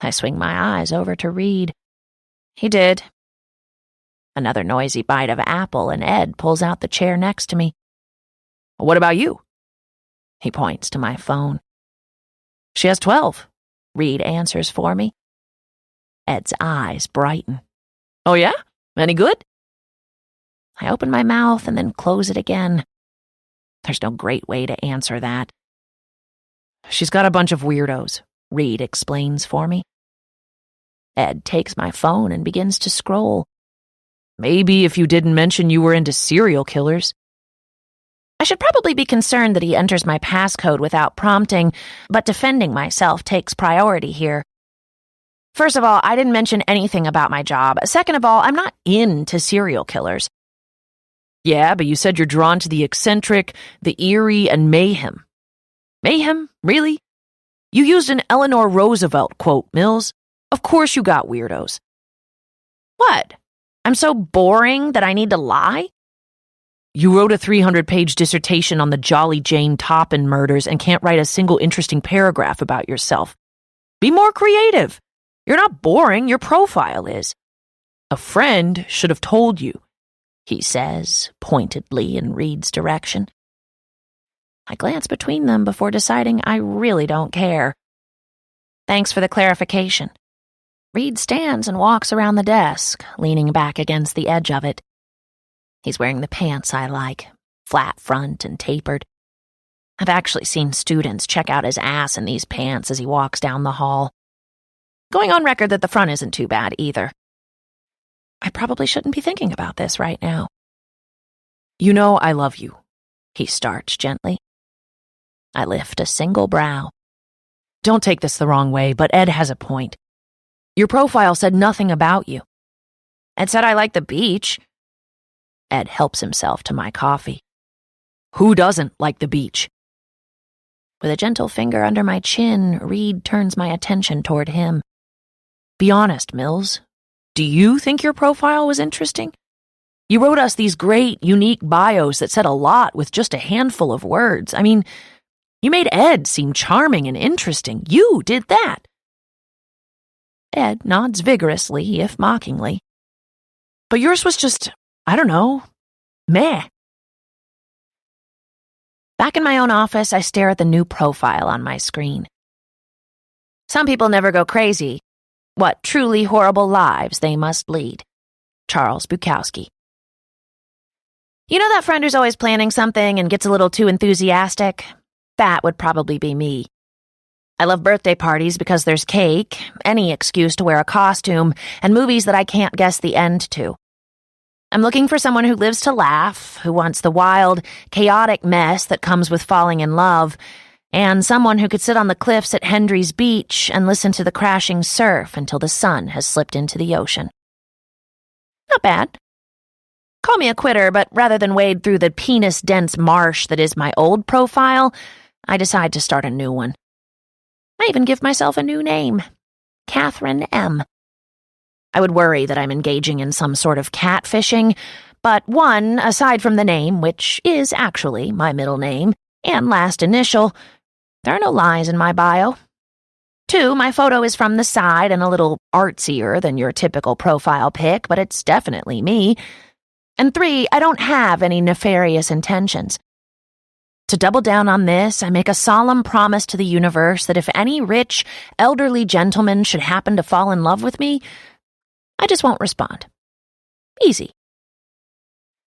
I swing my eyes over to Reed. He did. Another noisy bite of apple, and Ed pulls out the chair next to me. What about you? He points to my phone. She has 12, Reed answers for me. Ed's eyes brighten. Oh yeah? Any good? I open my mouth and then close it again. There's no great way to answer that. She's got a bunch of weirdos, Reed explains for me. Ed takes my phone and begins to scroll. Maybe if you didn't mention you were into serial killers. I should probably be concerned that he enters my passcode without prompting, but defending myself takes priority here. First of all, I didn't mention anything about my job. Second of all, I'm not into serial killers. Yeah, but you said you're drawn to the eccentric, the eerie, and mayhem. Mayhem? Really? You used an Eleanor Roosevelt quote, Mills. Of course you got weirdos. What? I'm so boring that I need to lie? You wrote a 300-page dissertation on the Jolly Jane Toppin murders and can't write a single interesting paragraph about yourself. Be more creative. You're not boring, your profile is. A friend should have told you, he says, pointedly in Reed's direction. I glance between them before deciding I really don't care. Thanks for the clarification. Reed stands and walks around the desk, leaning back against the edge of it. He's wearing the pants I like, flat front and tapered. I've actually seen students check out his ass in these pants as he walks down the hall. Going on record that the front isn't too bad either. I probably shouldn't be thinking about this right now. You know I love you, he starts gently. I lift a single brow. Don't take this the wrong way, but Ed has a point. Your profile said nothing about you. It said I like the beach. Ed helps himself to my coffee. Who doesn't like the beach? With a gentle finger under my chin, Reed turns my attention toward him. Be honest, Mills. Do you think your profile was interesting? You wrote us these great, unique bios that said a lot with just a handful of words. I mean, you made Ed seem charming and interesting. You did that. Ed nods vigorously, if mockingly. But yours was just, I don't know, meh. Back in my own office, I stare at the new profile on my screen. Some people never go crazy. What truly horrible lives they must lead. Charles Bukowski. You know that friend who's always planning something and gets a little too enthusiastic? That would probably be me. I love birthday parties because there's cake, any excuse to wear a costume, and movies that I can't guess the end to. I'm looking for someone who lives to laugh, who wants the wild, chaotic mess that comes with falling in love, and someone who could sit on the cliffs at Hendry's Beach and listen to the crashing surf until the sun has slipped into the ocean. Not bad. Call me a quitter, but rather than wade through the penis-dense marsh that is my old profile, I decide to start a new one. I even give myself a new name, Catherine M. I would worry that I'm engaging in some sort of catfishing, but one, aside from the name, which is actually my middle name, and last initial, there are no lies in my bio. 2, my photo is from the side and a little artsier than your typical profile pic, but it's definitely me. And 3, I don't have any nefarious intentions. To double down on this, I make a solemn promise to the universe that if any rich, elderly gentleman should happen to fall in love with me, I just won't respond. Easy.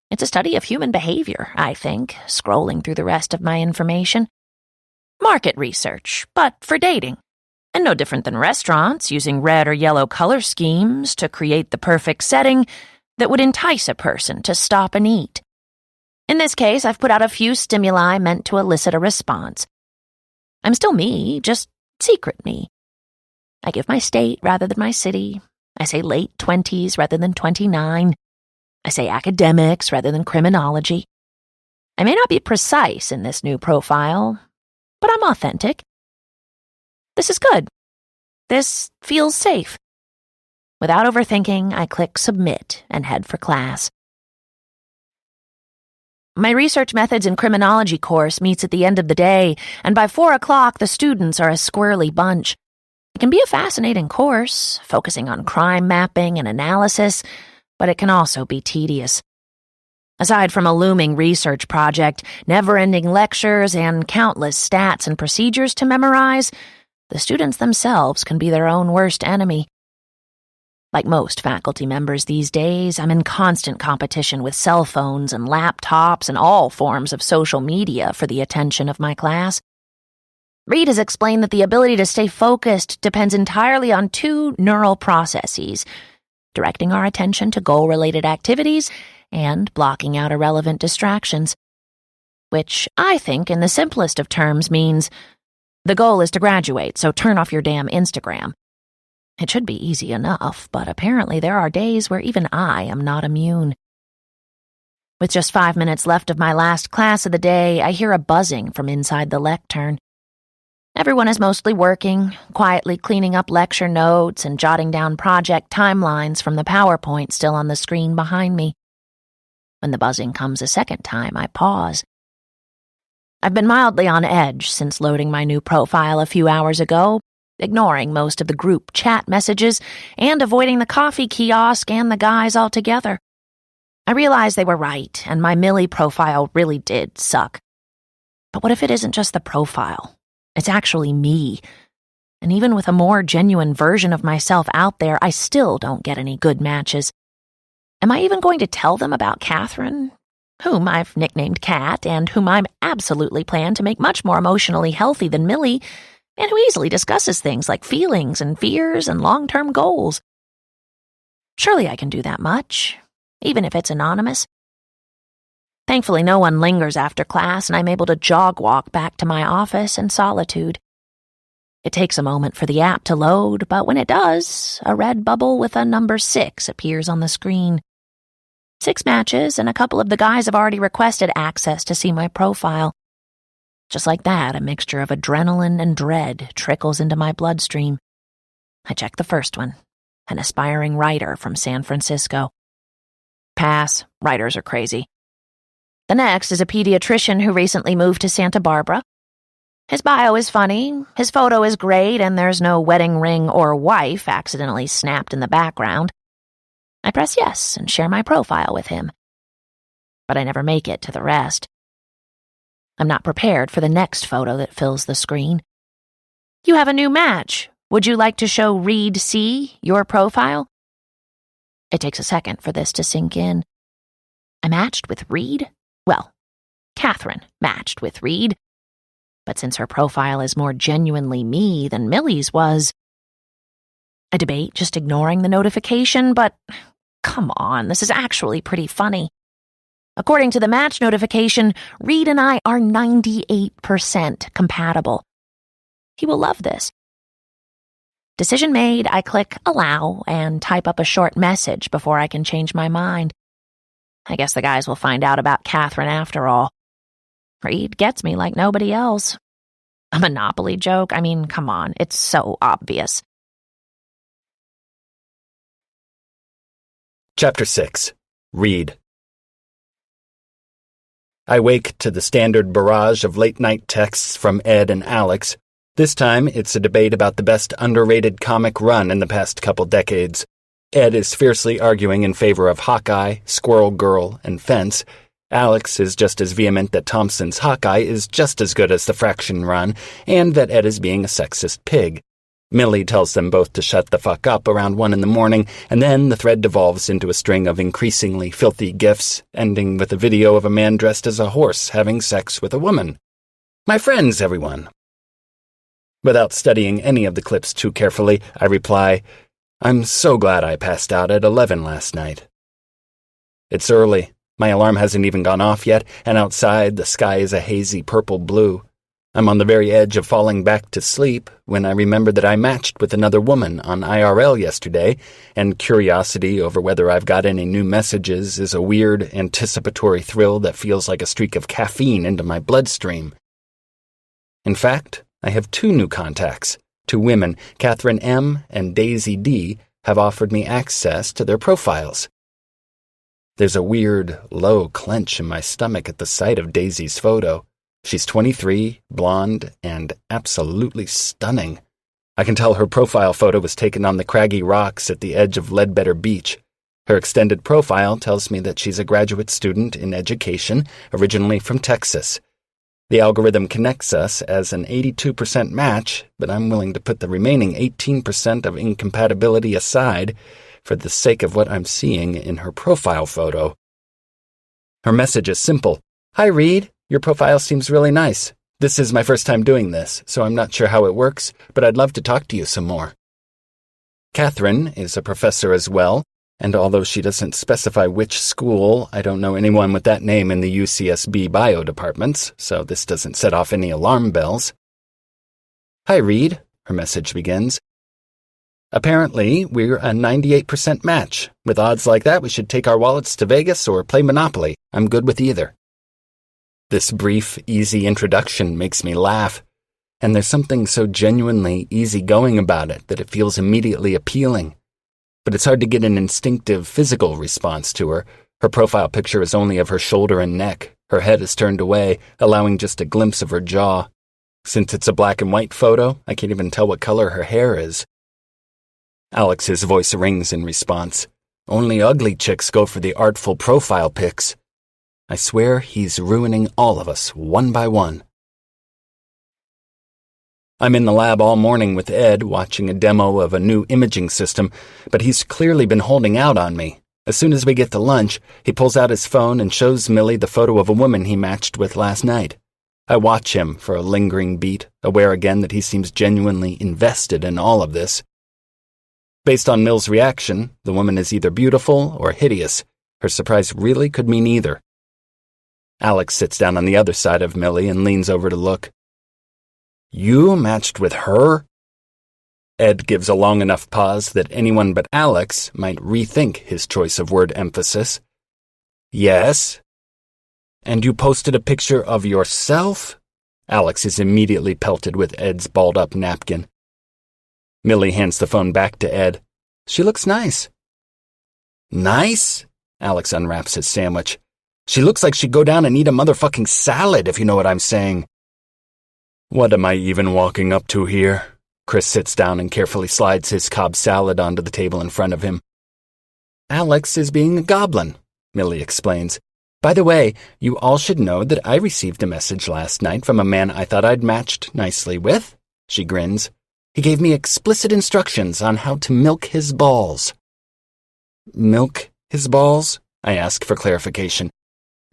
It's a study of human behavior, I think, scrolling through the rest of my information. Market research, but for dating. And no different than restaurants using red or yellow color schemes to create the perfect setting that would entice a person to stop and eat. In this case, I've put out a few stimuli meant to elicit a response. I'm still me, just secret me. I give my state rather than my city. I say late 20s rather than 29. I say academics rather than criminology. I may not be precise in this new profile, but I'm authentic. This is good. This feels safe. Without overthinking, I click submit and head for class. My research methods and criminology course meets at the end of the day, and by 4 o'clock the students are a squirrely bunch. It can be a fascinating course, focusing on crime mapping and analysis, but it can also be tedious. Aside from a looming research project, never-ending lectures, and countless stats and procedures to memorize, the students themselves can be their own worst enemy. Like most faculty members these days, I'm in constant competition with cell phones and laptops and all forms of social media for the attention of my class. Reed has explained that the ability to stay focused depends entirely on 2 neural processes, directing our attention to goal-related activities and blocking out irrelevant distractions, which I think, in the simplest of terms, means the goal is to graduate, so turn off your damn Instagram. It should be easy enough, but apparently there are days where even I am not immune. With just 5 minutes left of my last class of the day, I hear a buzzing from inside the lectern. Everyone is mostly working, quietly cleaning up lecture notes and jotting down project timelines from the PowerPoint still on the screen behind me. When the buzzing comes a second time, I pause. I've been mildly on edge since loading my new profile a few hours ago, ignoring most of the group chat messages and avoiding the coffee kiosk and the guys altogether. I realized they were right, and my Millie profile really did suck. But what if it isn't just the profile? It's actually me. And even with a more genuine version of myself out there, I still don't get any good matches. Am I even going to tell them about Catherine, whom I've nicknamed Cat, and whom I absolutely plan to make much more emotionally healthy than Millie, and who easily discusses things like feelings and fears and long-term goals? Surely I can do that much, even if it's anonymous. Thankfully, no one lingers after class, and I'm able to jog-walk back to my office in solitude. It takes a moment for the app to load, but when it does, a red bubble with a number 6 appears on the screen. 6 matches, and a couple of the guys have already requested access to see my profile. Just like that, a mixture of adrenaline and dread trickles into my bloodstream. I check the first one, an aspiring writer from San Francisco. Pass, writers are crazy. The next is a pediatrician who recently moved to Santa Barbara. His bio is funny, his photo is great, and there's no wedding ring or wife accidentally snapped in the background. I press yes and share my profile with him. But I never make it to the rest. I'm not prepared for the next photo that fills the screen. You have a new match. Would you like to show Reed C. your profile? It takes a second for this to sink in. I matched with Reed? Well, Catherine matched with Reed. But since her profile is more genuinely me than Millie's was, I debate just ignoring the notification, but come on, this is actually pretty funny. According to the match notification, Reed and I are 98% compatible. He will love this. Decision made, I click allow and type up a short message before I can change my mind. I guess the guys will find out about Catherine after all. Reed gets me like nobody else. A Monopoly joke? I mean, come on, it's so obvious. Chapter 6. Reed. I wake to the standard barrage of late-night texts from Ed and Alex. This time, it's a debate about the best underrated comic run in the past couple decades. Ed is fiercely arguing in favor of Hawkeye, Squirrel Girl, and Fence. Alex is just as vehement that Thompson's Hawkeye is just as good as the Fraction run, and that Ed is being a sexist pig. Millie tells them both to shut the fuck up around 1 a.m, and then the thread devolves into a string of increasingly filthy gifs, ending with a video of a man dressed as a horse having sex with a woman. My friends, everyone. Without studying any of the clips too carefully, I reply, I'm so glad I passed out at 11 last night. It's early. My alarm hasn't even gone off yet, and outside the sky is a hazy purple blue. I'm on the very edge of falling back to sleep when I remember that I matched with another woman on IRL yesterday, and curiosity over whether I've got any new messages is a weird, anticipatory thrill that feels like a streak of caffeine into my bloodstream. In fact, I have 2 new contacts. 2 women, Catherine M. and Daisy D., have offered me access to their profiles. There's a weird, low clench in my stomach at the sight of Daisy's photo. She's 23, blonde, and absolutely stunning. I can tell her profile photo was taken on the craggy rocks at the edge of Ledbetter Beach. Her extended profile tells me that she's a graduate student in education, originally from Texas. The algorithm connects us as an 82% match, but I'm willing to put the remaining 18% of incompatibility aside for the sake of what I'm seeing in her profile photo. Her message is simple. Hi, Reed. Your profile seems really nice. This is my first time doing this, so I'm not sure how it works, but I'd love to talk to you some more. Catherine is a professor as well, and although she doesn't specify which school, I don't know anyone with that name in the UCSB bio departments, so this doesn't set off any alarm bells. Hi, Reed, her message begins. Apparently, we're a 98% match. With odds like that, we should take our wallets to Vegas or play Monopoly. I'm good with either. This brief, easy introduction makes me laugh, and there's something so genuinely easygoing about it that it feels immediately appealing. But it's hard to get an instinctive physical response to her. Her profile picture is only of her shoulder and neck. Her head is turned away, allowing just a glimpse of her jaw. Since it's a black and white photo, I can't even tell what color her hair is. Alex's voice rings in response. Only ugly chicks go for the artful profile pics. I swear he's ruining all of us, one by one. I'm in the lab all morning with Ed, watching a demo of a new imaging system, but he's clearly been holding out on me. As soon as we get to lunch, he pulls out his phone and shows Millie the photo of a woman he matched with last night. I watch him for a lingering beat, aware again that he seems genuinely invested in all of this. Based on Mill's reaction, the woman is either beautiful or hideous. Her surprise really could mean either. Alex sits down on the other side of Millie and leans over to look. You matched with her? Ed gives a long enough pause that anyone but Alex might rethink his choice of word emphasis. Yes. And you posted a picture of yourself? Alex is immediately pelted with Ed's balled-up napkin. Millie hands the phone back to Ed. She looks nice. Nice? Alex unwraps his sandwich. She looks like she'd go down and eat a motherfucking salad, if you know what I'm saying. What am I even walking up to here? Chris sits down and carefully slides his Cobb salad onto the table in front of him. Alex is being a goblin, Millie explains. By the way, you all should know that I received a message last night from a man I thought I'd matched nicely with. She grins. He gave me explicit instructions on how to milk his balls. Milk his balls? I ask for clarification.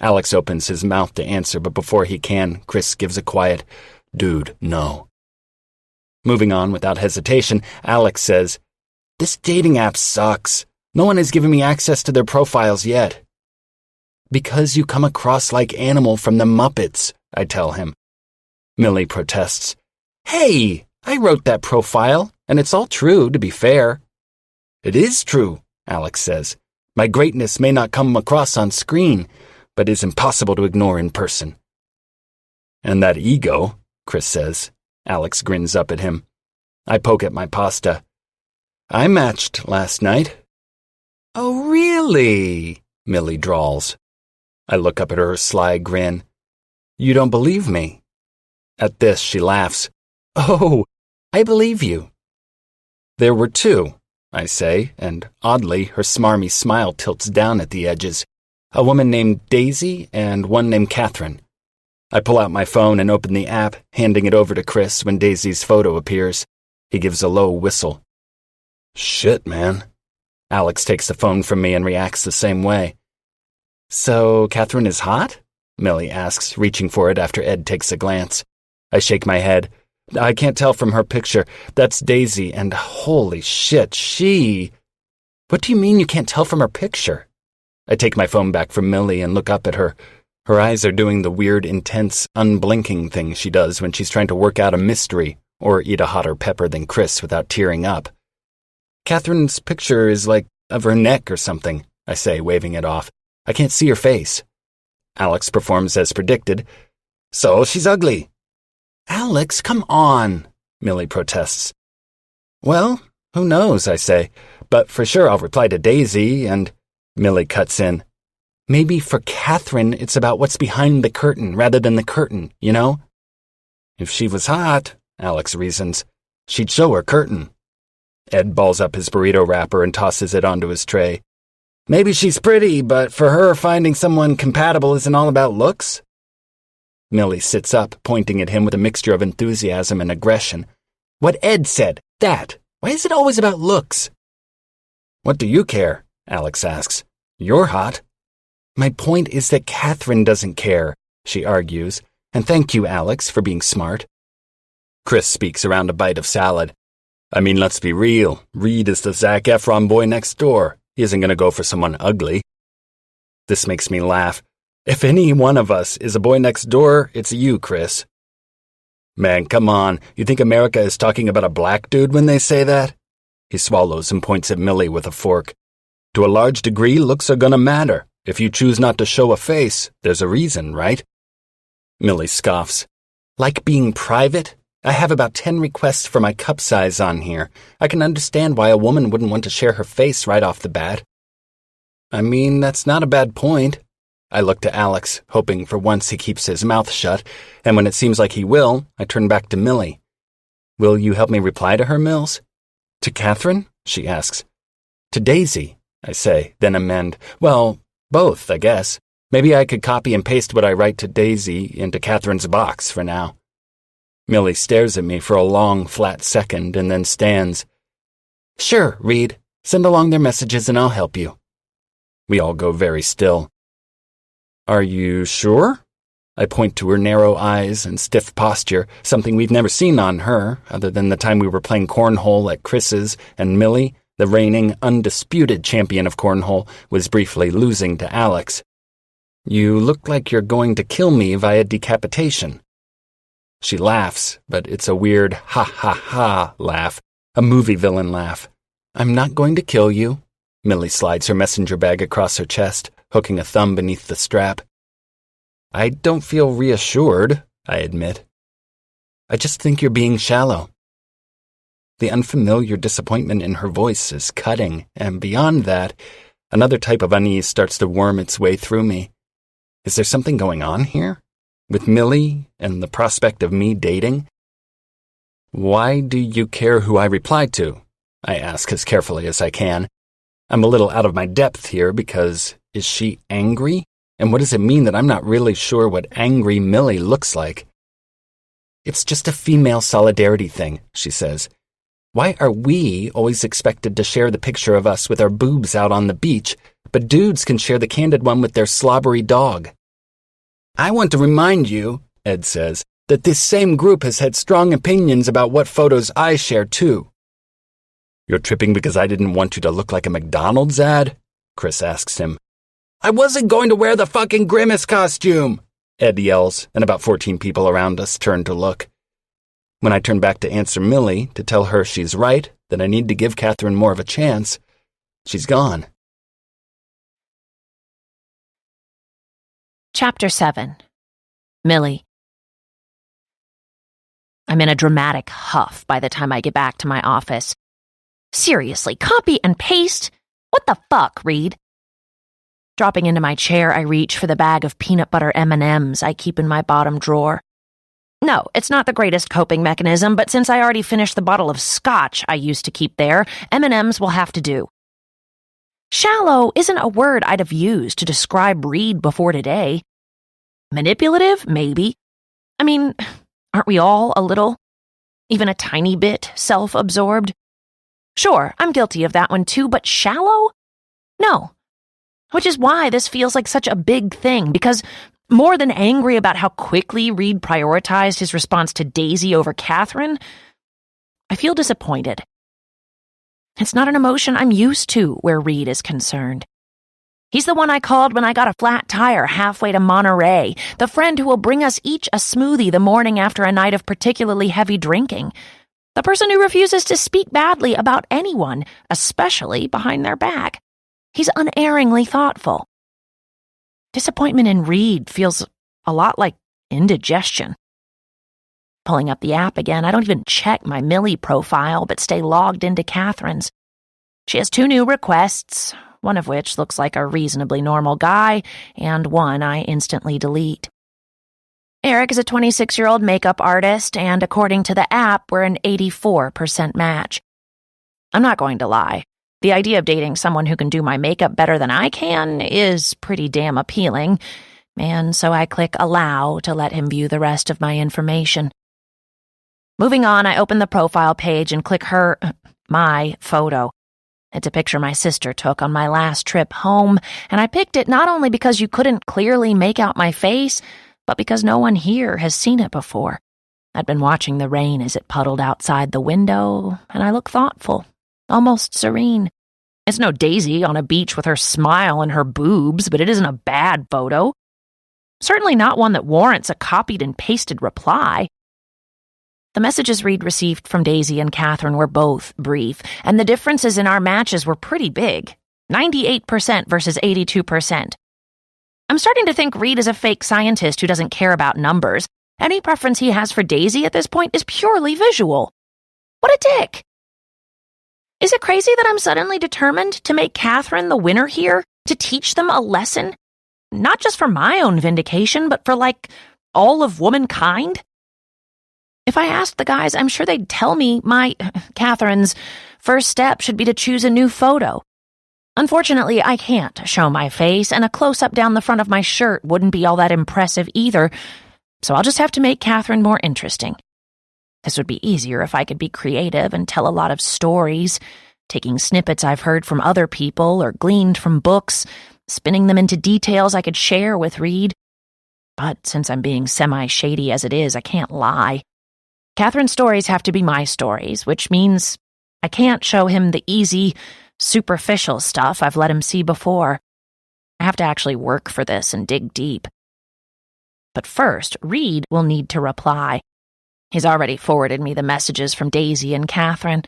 Alex opens his mouth to answer, but before he can, Chris gives a quiet, "Dude, no." Moving on without hesitation, Alex says, "This dating app sucks. No one has given me access to their profiles yet." "Because you come across like Animal from the Muppets," I tell him. Millie protests. "Hey, I wrote that profile, and it's all true, to be fair." "It is true," Alex says. "My greatness may not come across on screen, but is impossible to ignore in person." "And that ego," Chris says. Alex grins up at him. I poke at my pasta. "I matched last night." "Oh, really?" Millie drawls. I look up at her sly grin. "You don't believe me?" At this, she laughs. "Oh, I believe you." "There were two," I say, and oddly, her smarmy smile tilts down at the edges. "A woman named Daisy and one named Catherine." I pull out my phone and open the app, handing it over to Chris when Daisy's photo appears. He gives a low whistle. "Shit, man." Alex takes the phone from me and reacts the same way. "So, Catherine is hot?" Millie asks, reaching for it after Ed takes a glance. I shake my head. "I can't tell from her picture. That's Daisy, and holy shit, she—" "What do you mean you can't tell from her picture?" I take my phone back from Millie and look up at her. Her eyes are doing the weird, intense, unblinking thing she does when she's trying to work out a mystery or eat a hotter pepper than Chris without tearing up. "Catherine's picture is like of her neck or something," I say, waving it off. "I can't see her face." Alex performs as predicted. "So she's ugly." "Alex, come on," Millie protests. "Well, who knows," I say, "but for sure I'll reply to Daisy and—" Millie cuts in. "Maybe for Catherine it's about what's behind the curtain rather than the curtain, you know?" "If she was hot," Alex reasons, "she'd show her curtain." Ed balls up his burrito wrapper and tosses it onto his tray. "Maybe she's pretty, but for her finding someone compatible isn't all about looks?" Millie sits up, pointing at him with a mixture of enthusiasm and aggression. "What Ed said, that. Why is it always about looks?" "What do you care?" Alex asks. "You're hot." "My point is that Catherine doesn't care," she argues, "and thank you, Alex, for being smart." Chris speaks around a bite of salad. "I mean, let's be real. Reed is the Zac Efron boy next door. He isn't going to go for someone ugly." This makes me laugh. "If any one of us is a boy next door, it's you, Chris." "Man, come on. You think America is talking about a black dude when they say that?" He swallows and points at Millie with a fork. "To a large degree, looks are gonna matter. If you choose not to show a face, there's a reason, right?" Millie scoffs. "Like being private? I have about 10 requests for my cup size on here. I can understand why a woman wouldn't want to share her face right off the bat." "I mean, that's not a bad point." I look to Alex, hoping for once he keeps his mouth shut, and when it seems like he will, I turn back to Millie. "Will you help me reply to her, Mills?" "To Catherine?" she asks. "To Daisy," I say, then amend. "Well, both, I guess. Maybe I could copy and paste what I write to Daisy into Catherine's box for now." Millie stares at me for a long, flat second and then stands. "Sure, Reed. Send along their messages and I'll help you." We all go very still. "Are you sure?" I point to her narrow eyes and stiff posture, something we've never seen on her, other than the time we were playing cornhole at Chris's, and Millie, the reigning, undisputed champion of cornhole, was briefly losing to Alex. "You look like you're going to kill me via decapitation." She laughs, but it's a weird ha-ha-ha laugh, a movie villain laugh. "I'm not going to kill you." Millie slides her messenger bag across her chest, hooking a thumb beneath the strap. "I don't feel reassured," I admit. "I just think you're being shallow." The unfamiliar disappointment in her voice is cutting, and beyond that, another type of unease starts to worm its way through me. Is there something going on here? With Millie and the prospect of me dating? "Why do you care who I reply to?" I ask as carefully as I can. I'm a little out of my depth here because is she angry? And what does it mean that I'm not really sure what angry Millie looks like? It's just a female solidarity thing, she says. Why are we always expected to share the picture of us with our boobs out on the beach, but dudes can share the candid one with their slobbery dog? I want to remind you, Ed says, that this same group has had strong opinions about what photos I share too. You're tripping because I didn't want you to look like a McDonald's ad? Chris asks him. I wasn't going to wear the fucking Grimace costume, Ed yells, and about 14 people around us turn to look. When I turn back to answer Millie to tell her she's right, that I need to give Catherine more of a chance, she's gone. Chapter 7. Millie. I'm in a dramatic huff by the time I get back to my office. Seriously, copy and paste? What the fuck, Reed? Dropping into my chair, I reach for the bag of peanut butter M&Ms I keep in my bottom drawer. No, it's not the greatest coping mechanism, but since I already finished the bottle of scotch I used to keep there, M&Ms will have to do. Shallow isn't a word I'd have used to describe Reed before today. Manipulative? Maybe. I mean, aren't we all a little? Even a tiny bit self-absorbed? Sure, I'm guilty of that one too, but shallow? No. Which is why this feels like such a big thing, because more than angry about how quickly Reed prioritized his response to Daisy over Catherine, I feel disappointed. It's not an emotion I'm used to where Reed is concerned. He's the one I called when I got a flat tire halfway to Monterey, the friend who will bring us each a smoothie the morning after a night of particularly heavy drinking, the person who refuses to speak badly about anyone, especially behind their back. He's unerringly thoughtful. Disappointment in Reed feels a lot like indigestion. Pulling up the app again, I don't even check my Millie profile, but stay logged into Catherine's. She has 2 new requests, one of which looks like a reasonably normal guy, and one I instantly delete. Eric is a 26-year-old makeup artist, and according to the app, we're an 84% match. I'm not going to lie. The idea of dating someone who can do my makeup better than I can is pretty damn appealing, and so I click allow to let him view the rest of my information. Moving on, I open the profile page and click my photo. It's a picture my sister took on my last trip home, and I picked it not only because you couldn't clearly make out my face, but because no one here has seen it before. I'd been watching the rain as it puddled outside the window, and I look thoughtful, almost serene. It's no Daisy on a beach with her smile and her boobs, but it isn't a bad photo. Certainly not one that warrants a copied and pasted reply. The messages Reed received from Daisy and Catherine were both brief, and the differences in our matches were pretty big. 98% versus 82%. I'm starting to think Reed is a fake scientist who doesn't care about numbers. Any preference he has for Daisy at this point is purely visual. What a dick! Is it crazy that I'm suddenly determined to make Catherine the winner here? To teach them a lesson? Not just for my own vindication, but for, all of womankind? If I asked the guys, I'm sure they'd tell me Catherine's, first step should be to choose a new photo. Unfortunately, I can't show my face, and a close-up down the front of my shirt wouldn't be all that impressive either, so I'll just have to make Catherine more interesting. This would be easier if I could be creative and tell a lot of stories, taking snippets I've heard from other people or gleaned from books, spinning them into details I could share with Reed. But since I'm being semi-shady as it is, I can't lie. Catherine's stories have to be my stories, which means I can't show him the easy, superficial stuff I've let him see before. I have to actually work for this and dig deep. But first, Reed will need to reply. He's already forwarded me the messages from Daisy and Catherine.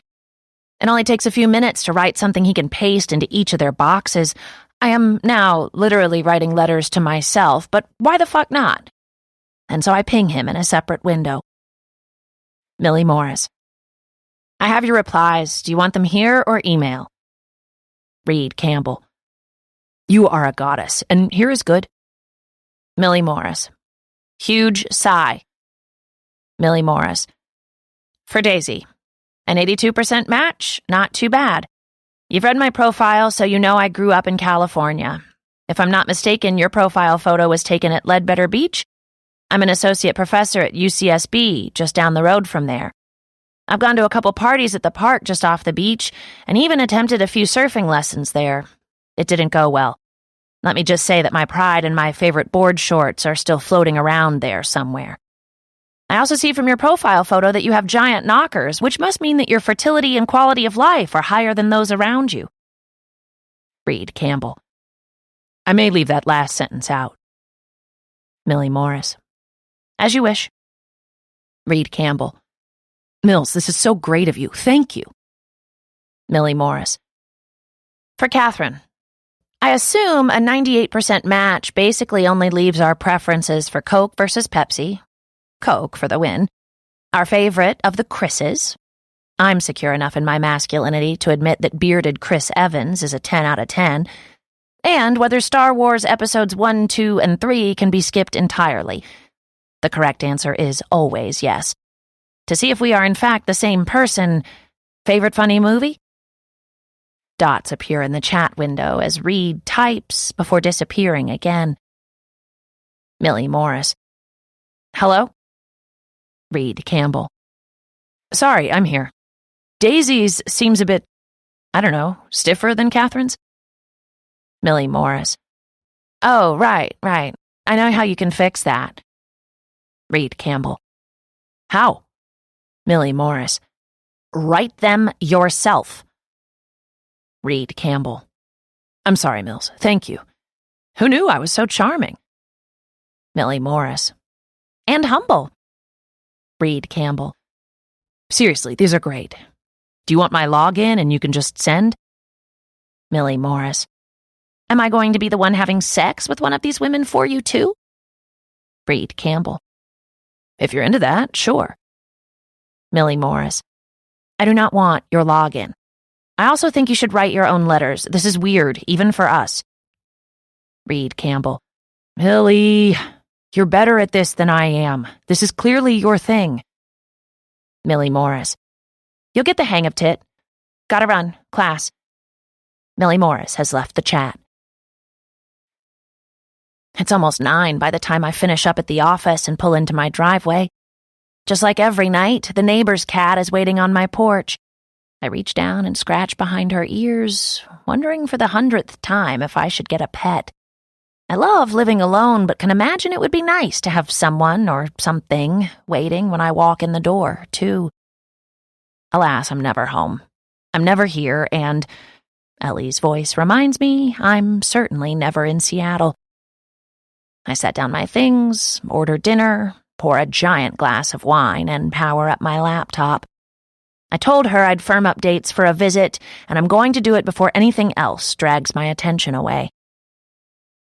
It only takes a few minutes to write something he can paste into each of their boxes. I am now literally writing letters to myself, but why the fuck not? And so I ping him in a separate window. Millie Morris. I have your replies. Do you want them here or email? Reed Campbell. You are a goddess, and here is good. Millie Morris. Huge sigh. Millie Morris. For Daisy. An 82% match? Not too bad. You've read my profile, so you know I grew up in California. If I'm not mistaken, your profile photo was taken at Ledbetter Beach. I'm an associate professor at UCSB, just down the road from there. I've gone to a couple parties at the park just off the beach, and even attempted a few surfing lessons there. It didn't go well. Let me just say that my pride and my favorite board shorts are still floating around there somewhere. I also see from your profile photo that you have giant knockers, which must mean that your fertility and quality of life are higher than those around you. Reed Campbell. I may leave that last sentence out. Millie Morris. As you wish. Reed Campbell. Mills, this is so great of you. Thank you. Millie Morris. For Catherine. I assume a 98% match basically only leaves our preferences for Coke versus Pepsi. Coke for the win. Our favorite of the Chris's. I'm secure enough in my masculinity to admit that bearded Chris Evans is a 10 out of 10. And whether Star Wars Episodes 1, 2, and 3 can be skipped entirely. The correct answer is always yes. To see if we are in fact the same person, favorite funny movie? Dots appear in the chat window as Reed types before disappearing again. Millie Morris. Hello? Reed Campbell. Sorry, I'm here. Daisy's seems a bit, I don't know, stiffer than Catherine's? Millie Morris. Oh, right. I know how you can fix that. Reed Campbell. How? Millie Morris. Write them yourself. Reed Campbell. I'm sorry, Mills. Thank you. Who knew I was so charming? Millie Morris. And humble. Reed Campbell. Seriously, these are great. Do you want my login and you can just send? Millie Morris. Am I going to be the one having sex with one of these women for you too? Reed Campbell. If you're into that, sure. Millie Morris. I do not want your login. I also think you should write your own letters. This is weird, even for us. Reed Campbell. Millie, you're better at this than I am. This is clearly your thing. Millie Morris. You'll get the hang of tit. Gotta run. Class. Millie Morris has left the chat. It's almost 9 by the time I finish up at the office and pull into my driveway. Just like every night, the neighbor's cat is waiting on my porch. I reach down and scratch behind her ears, wondering for the 100th time if I should get a pet. I love living alone, but can imagine it would be nice to have someone or something waiting when I walk in the door, too. Alas, I'm never home. I'm never here, and Ellie's voice reminds me I'm certainly never in Seattle. I set down my things, order dinner, pour a giant glass of wine, and power up my laptop. I told her I'd firm up dates for a visit, and I'm going to do it before anything else drags my attention away.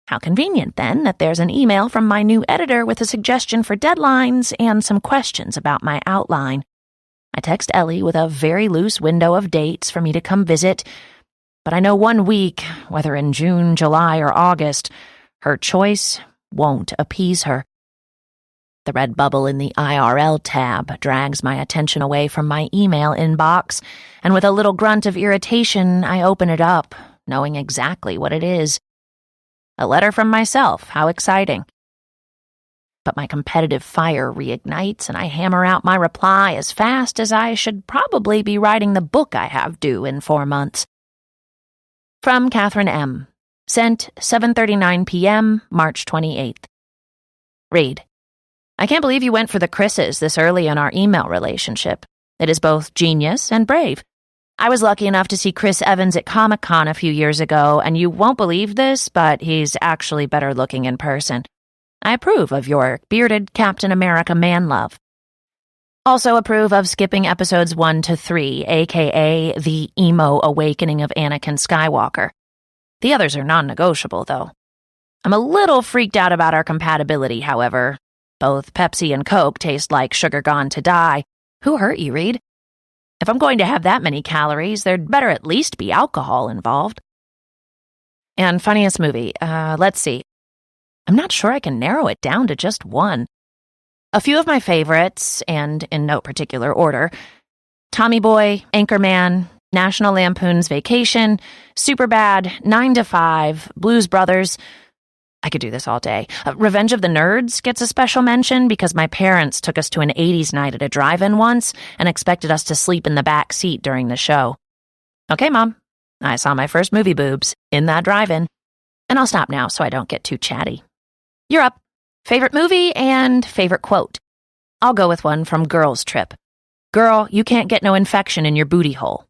How convenient, then, that there's an email from my new editor with a suggestion for deadlines and some questions about my outline. I text Ellie with a very loose window of dates for me to come visit, but I know 1 week, whether in June, July, or August, her choice won't appease her. The red bubble in the IRL tab drags my attention away from my email inbox, and with a little grunt of irritation, I open it up, knowing exactly what it is. A letter from myself, how exciting. But my competitive fire reignites, and I hammer out my reply as fast as I should probably be writing the book I have due in 4 months. From Catherine M. Sent 7:39 p.m., March 28th. Read. I can't believe you went for the Chris's this early in our email relationship. It is both genius and brave. I was lucky enough to see Chris Evans at Comic-Con a few years ago, and you won't believe this, but he's actually better looking in person. I approve of your bearded Captain America man love. Also approve of skipping episodes 1 to 3, aka the emo awakening of Anakin Skywalker. The others are non-negotiable, though. I'm a little freaked out about our compatibility, however. Both Pepsi and Coke taste like sugar gone to die. Who hurt you, Reed? If I'm going to have that many calories, there'd better at least be alcohol involved. And funniest movie, let's see. I'm not sure I can narrow it down to just one. A few of my favorites, and in no particular order: Tommy Boy, Anchorman, National Lampoon's Vacation, Superbad, 9 to 5, Blues Brothers. I could do this all day. Revenge of the Nerds gets a special mention because my parents took us to an 80s night at a drive-in once and expected us to sleep in the back seat during the show. Okay, Mom, I saw my first movie boobs in that drive-in. And I'll stop now so I don't get too chatty. You're up. Favorite movie and favorite quote. I'll go with one from Girls Trip. Girl, you can't get no infection in your booty hole.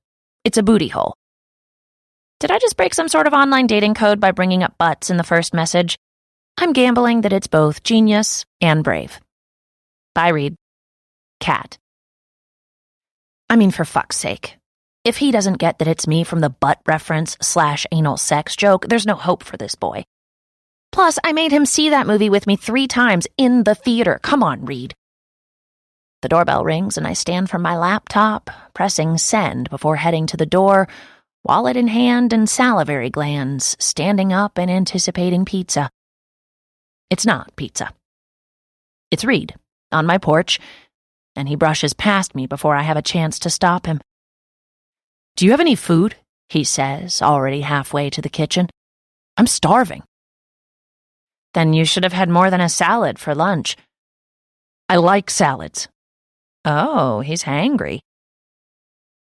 It's a booty hole. Did I just break some sort of online dating code by bringing up butts in the first message? I'm gambling that it's both genius and brave. Bye, Reed. Cat. I mean, for fuck's sake. If he doesn't get that it's me from the butt reference / anal sex joke, there's no hope for this boy. Plus, I made him see that movie with me 3 times in the theater. Come on, Reed. The doorbell rings and I stand from my laptop, pressing send before heading to the door, wallet in hand and salivary glands, standing up and anticipating pizza. It's not pizza. It's Reed, on my porch, and he brushes past me before I have a chance to stop him. Do you have any food? He says, already halfway to the kitchen. I'm starving. Then you should have had more than a salad for lunch. I like salads. Oh, he's hangry.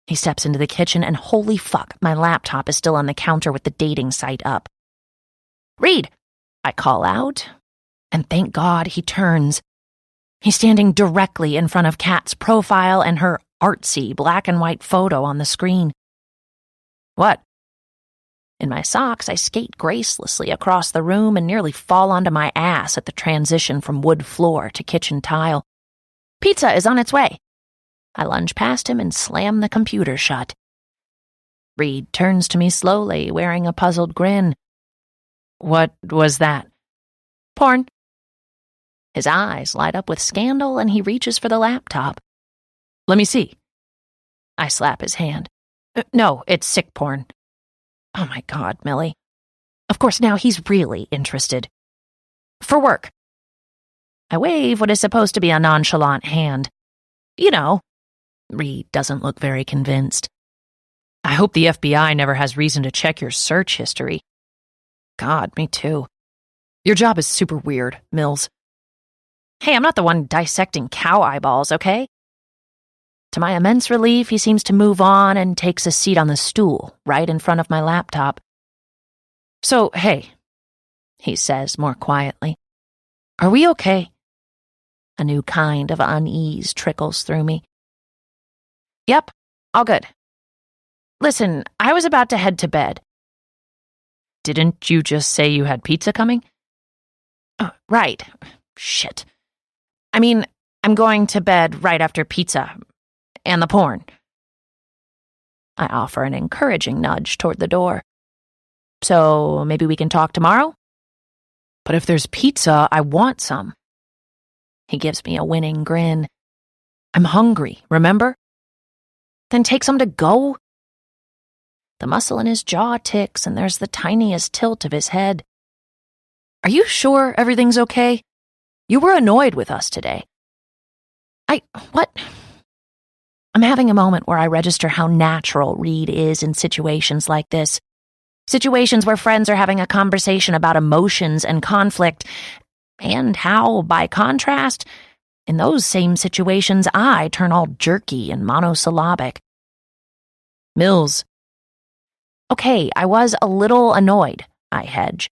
He steps into the kitchen and holy fuck, my laptop is still on the counter with the dating site up. Reed, I call out, and thank God he turns. He's standing directly in front of Kat's profile and her artsy black and white photo on the screen. What? In my socks, I skate gracelessly across the room and nearly fall onto my ass at the transition from wood floor to kitchen tile. Pizza is on its way. I lunge past him and slam the computer shut. Reed turns to me slowly, wearing a puzzled grin. What was that? Porn. His eyes light up with scandal and he reaches for the laptop. Let me see. I slap his hand. No, it's sick porn. Oh my God, Millie. Of course, now he's really interested. For work. I wave what is supposed to be a nonchalant hand. You know. Reed doesn't look very convinced. I hope the FBI never has reason to check your search history. God, me too. Your job is super weird, Mills. Hey, I'm not the one dissecting cow eyeballs, okay? To my immense relief, he seems to move on and takes a seat on the stool, right in front of my laptop. So, hey, he says more quietly, are we okay? A new kind of unease trickles through me. Yep, all good. Listen, I was about to head to bed. Didn't you just say you had pizza coming? Oh, right. Shit. I mean, I'm going to bed right after pizza. And the porn. I offer an encouraging nudge toward the door. So maybe we can talk tomorrow? But if there's pizza, I want some. He gives me a winning grin. I'm hungry, remember? Then take some to go. The muscle in his jaw ticks and there's the tiniest tilt of his head. Are you sure everything's okay? You were annoyed with us today. What? I'm having a moment where I register how natural Reed is in situations like this. Situations where friends are having a conversation about emotions and conflict, and how, by contrast, in those same situations, I turn all jerky and monosyllabic. Mills. Okay, I was a little annoyed, I hedge.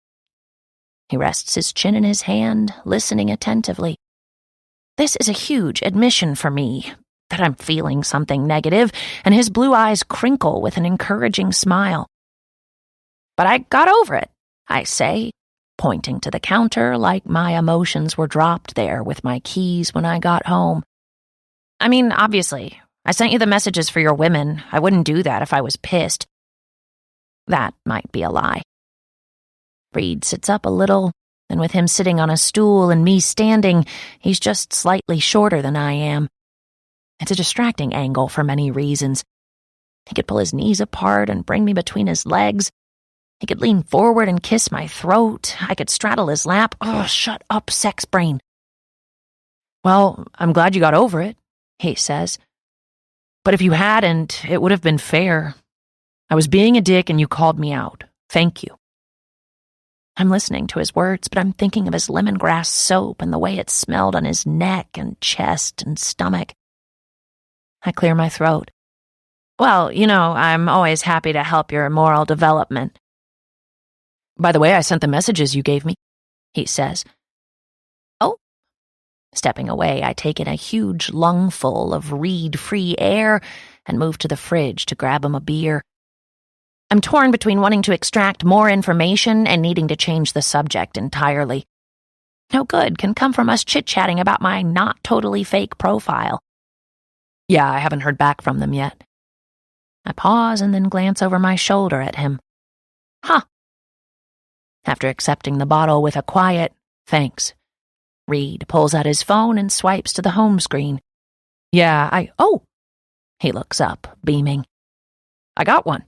He rests his chin in his hand, listening attentively. This is a huge admission for me, that I'm feeling something negative, and his blue eyes crinkle with an encouraging smile. But I got over it, I say, pointing to the counter like my emotions were dropped there with my keys when I got home. I mean, obviously, I sent you the messages for your women. I wouldn't do that if I was pissed. That might be a lie. Reed sits up a little, and with him sitting on a stool and me standing, he's just slightly shorter than I am. It's a distracting angle for many reasons. He could pull his knees apart and bring me between his legs. He could lean forward and kiss my throat. I could straddle his lap. Oh, shut up, sex brain. Well, I'm glad you got over it, he says. But if you hadn't, it would have been fair. I was being a dick and you called me out. Thank you. I'm listening to his words, but I'm thinking of his lemongrass soap and the way it smelled on his neck and chest and stomach. I clear my throat. Well, I'm always happy to help your moral development. By the way, I sent the messages you gave me, he says. Oh. Stepping away, I take in a huge lungful of reed-free air and move to the fridge to grab him a beer. I'm torn between wanting to extract more information and needing to change the subject entirely. No good can come from us chit-chatting about my not totally fake profile. Yeah, I haven't heard back from them yet. I pause and then glance over my shoulder at him. Huh. After accepting the bottle with a quiet, thanks, Reed pulls out his phone and swipes to the home screen. Yeah, Oh! He looks up, beaming. I got one.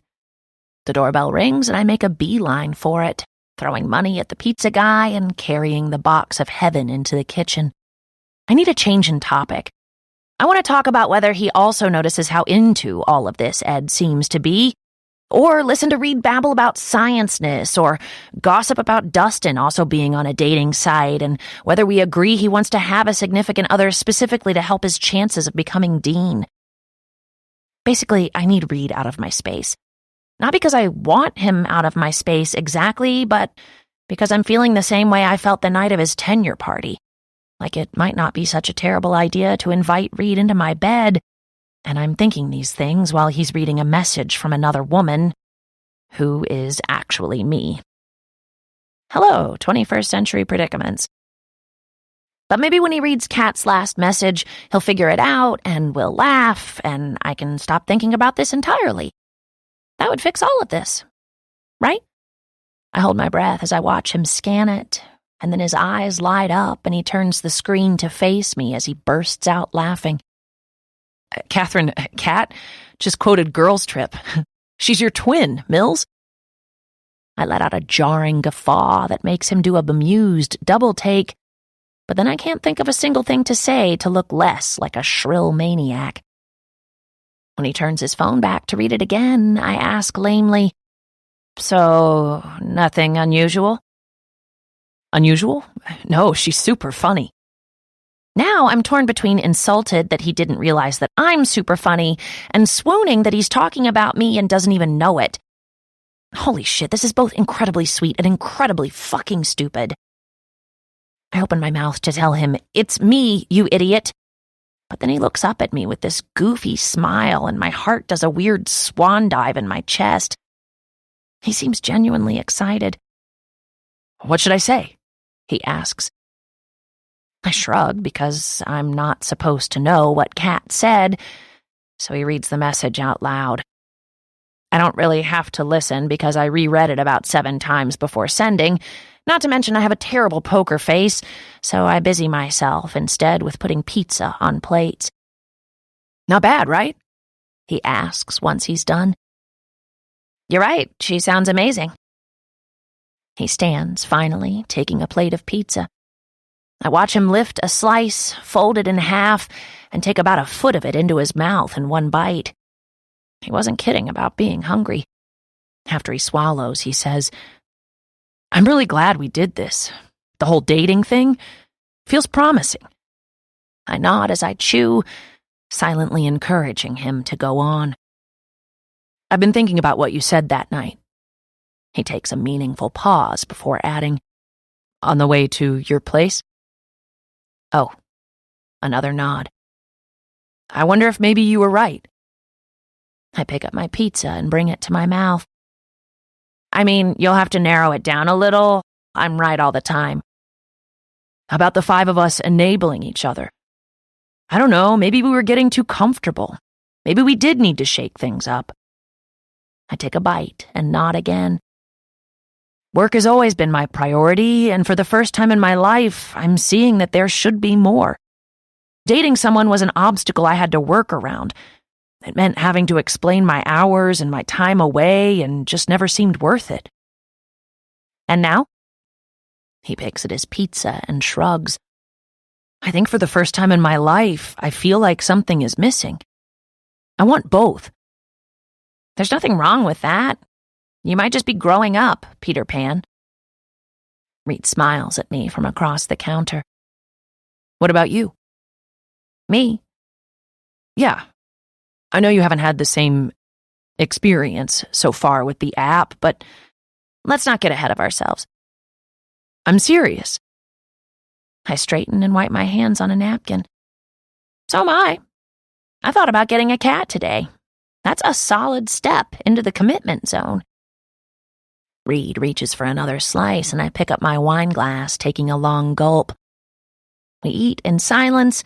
The doorbell rings and I make a beeline for it, throwing money at the pizza guy and carrying the box of heaven into the kitchen. I need a change in topic. I want to talk about whether he also notices how into all of this Ed seems to be, or listen to Reed babble about science-ness, or gossip about Dustin also being on a dating site, and whether we agree he wants to have a significant other specifically to help his chances of becoming dean. Basically, I need Reed out of my space. Not because I want him out of my space exactly, but because I'm feeling the same way I felt the night of his tenure party. Like it might not be such a terrible idea to invite Reed into my bed, and I'm thinking these things while he's reading a message from another woman, who is actually me. Hello, 21st century predicaments. But maybe when he reads Kat's last message, he'll figure it out, and we'll laugh, and I can stop thinking about this entirely. That would fix all of this, right? I hold my breath as I watch him scan it, and then his eyes light up and he turns the screen to face me as he bursts out laughing. Catherine, Kat just quoted Girls Trip. She's your twin, Mills. I let out a jarring guffaw that makes him do a bemused double take, but then I can't think of a single thing to say to look less like a shrill maniac. When he turns his phone back to read it again, I ask lamely, "So, nothing unusual?" Unusual? No, she's super funny. Now I'm torn between insulted that he didn't realize that I'm super funny and swooning that he's talking about me and doesn't even know it. Holy shit, this is both incredibly sweet and incredibly fucking stupid. I open my mouth to tell him, "It's me, you idiot." But then he looks up at me with this goofy smile and my heart does a weird swan dive in my chest. He seems genuinely excited. What should I say? He asks. I shrug because I'm not supposed to know what Kat said, so he reads the message out loud. I don't really have to listen because I reread it about 7 times before sending, not to mention I have a terrible poker face, so I busy myself instead with putting pizza on plates. Not bad, right? He asks once he's done. You're right, she sounds amazing. He stands, finally, taking a plate of pizza. I watch him lift a slice, fold it in half, and take about a foot of it into his mouth in one bite. He wasn't kidding about being hungry. After he swallows, he says, "I'm really glad we did this. The whole dating thing feels promising." I nod as I chew, silently encouraging him to go on. I've been thinking about what you said that night. He takes a meaningful pause before adding, "On the way to your place?" "Oh," another nod. "I wonder if maybe you were right." I pick up my pizza and bring it to my mouth. "I mean, you'll have to narrow it down a little. I'm right all the time." About the 5 of us enabling each other. I don't know, maybe we were getting too comfortable. Maybe we did need to shake things up. I take a bite and nod again. Work has always been my priority, and for the first time in my life, I'm seeing that there should be more. Dating someone was an obstacle I had to work around. It meant having to explain my hours and my time away, and just never seemed worth it. And now? He picks at his pizza and shrugs. I think for the first time in my life, I feel like something is missing. I want both. There's nothing wrong with that. You might just be growing up, Peter Pan. Reed smiles at me from across the counter. What about you? Me? Yeah. I know you haven't had the same experience so far with the app, but let's not get ahead of ourselves. I'm serious. I straighten and wipe my hands on a napkin. So am I. I thought about getting a cat today. That's a solid step into the commitment zone. Reed reaches for another slice, and I pick up my wine glass, taking a long gulp. We eat in silence,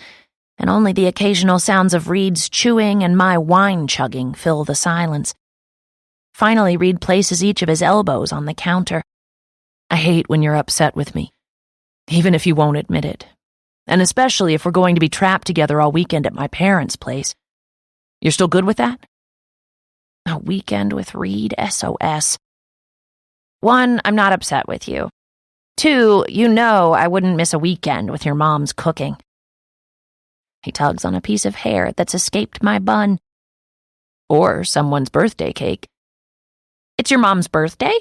and only the occasional sounds of Reed's chewing and my wine chugging fill the silence. Finally, Reed places each of his elbows on the counter. I hate when you're upset with me, even if you won't admit it, and especially if we're going to be trapped together all weekend at my parents' place. You're still good with that? A weekend with Reed, SOS. 1, I'm not upset with you. 2, you know I wouldn't miss a weekend with your mom's cooking. He tugs on a piece of hair that's escaped my bun. Or someone's birthday cake. It's your mom's birthday?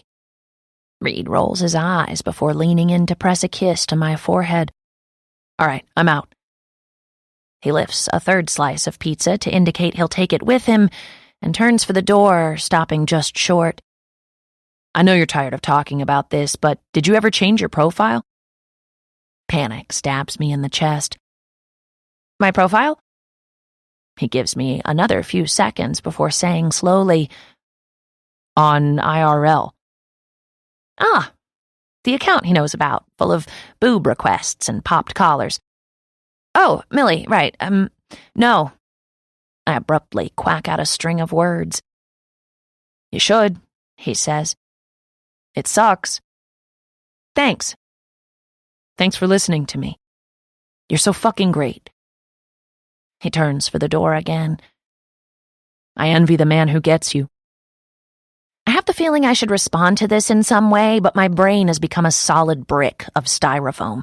Reed rolls his eyes before leaning in to press a kiss to my forehead. All right, I'm out. He lifts a third slice of pizza to indicate he'll take it with him and turns for the door, stopping just short. I know you're tired of talking about this, but did you ever change your profile? Panic stabs me in the chest. My profile? He gives me another few seconds before saying slowly, on IRL. Ah, the account he knows about, full of boob requests and popped collars. Oh, Millie, right, no. I abruptly quack out a string of words. You should, he says. It sucks. Thanks. Thanks for listening to me. You're so fucking great. He turns for the door again. I envy the man who gets you. I have the feeling I should respond to this in some way, but my brain has become a solid brick of styrofoam.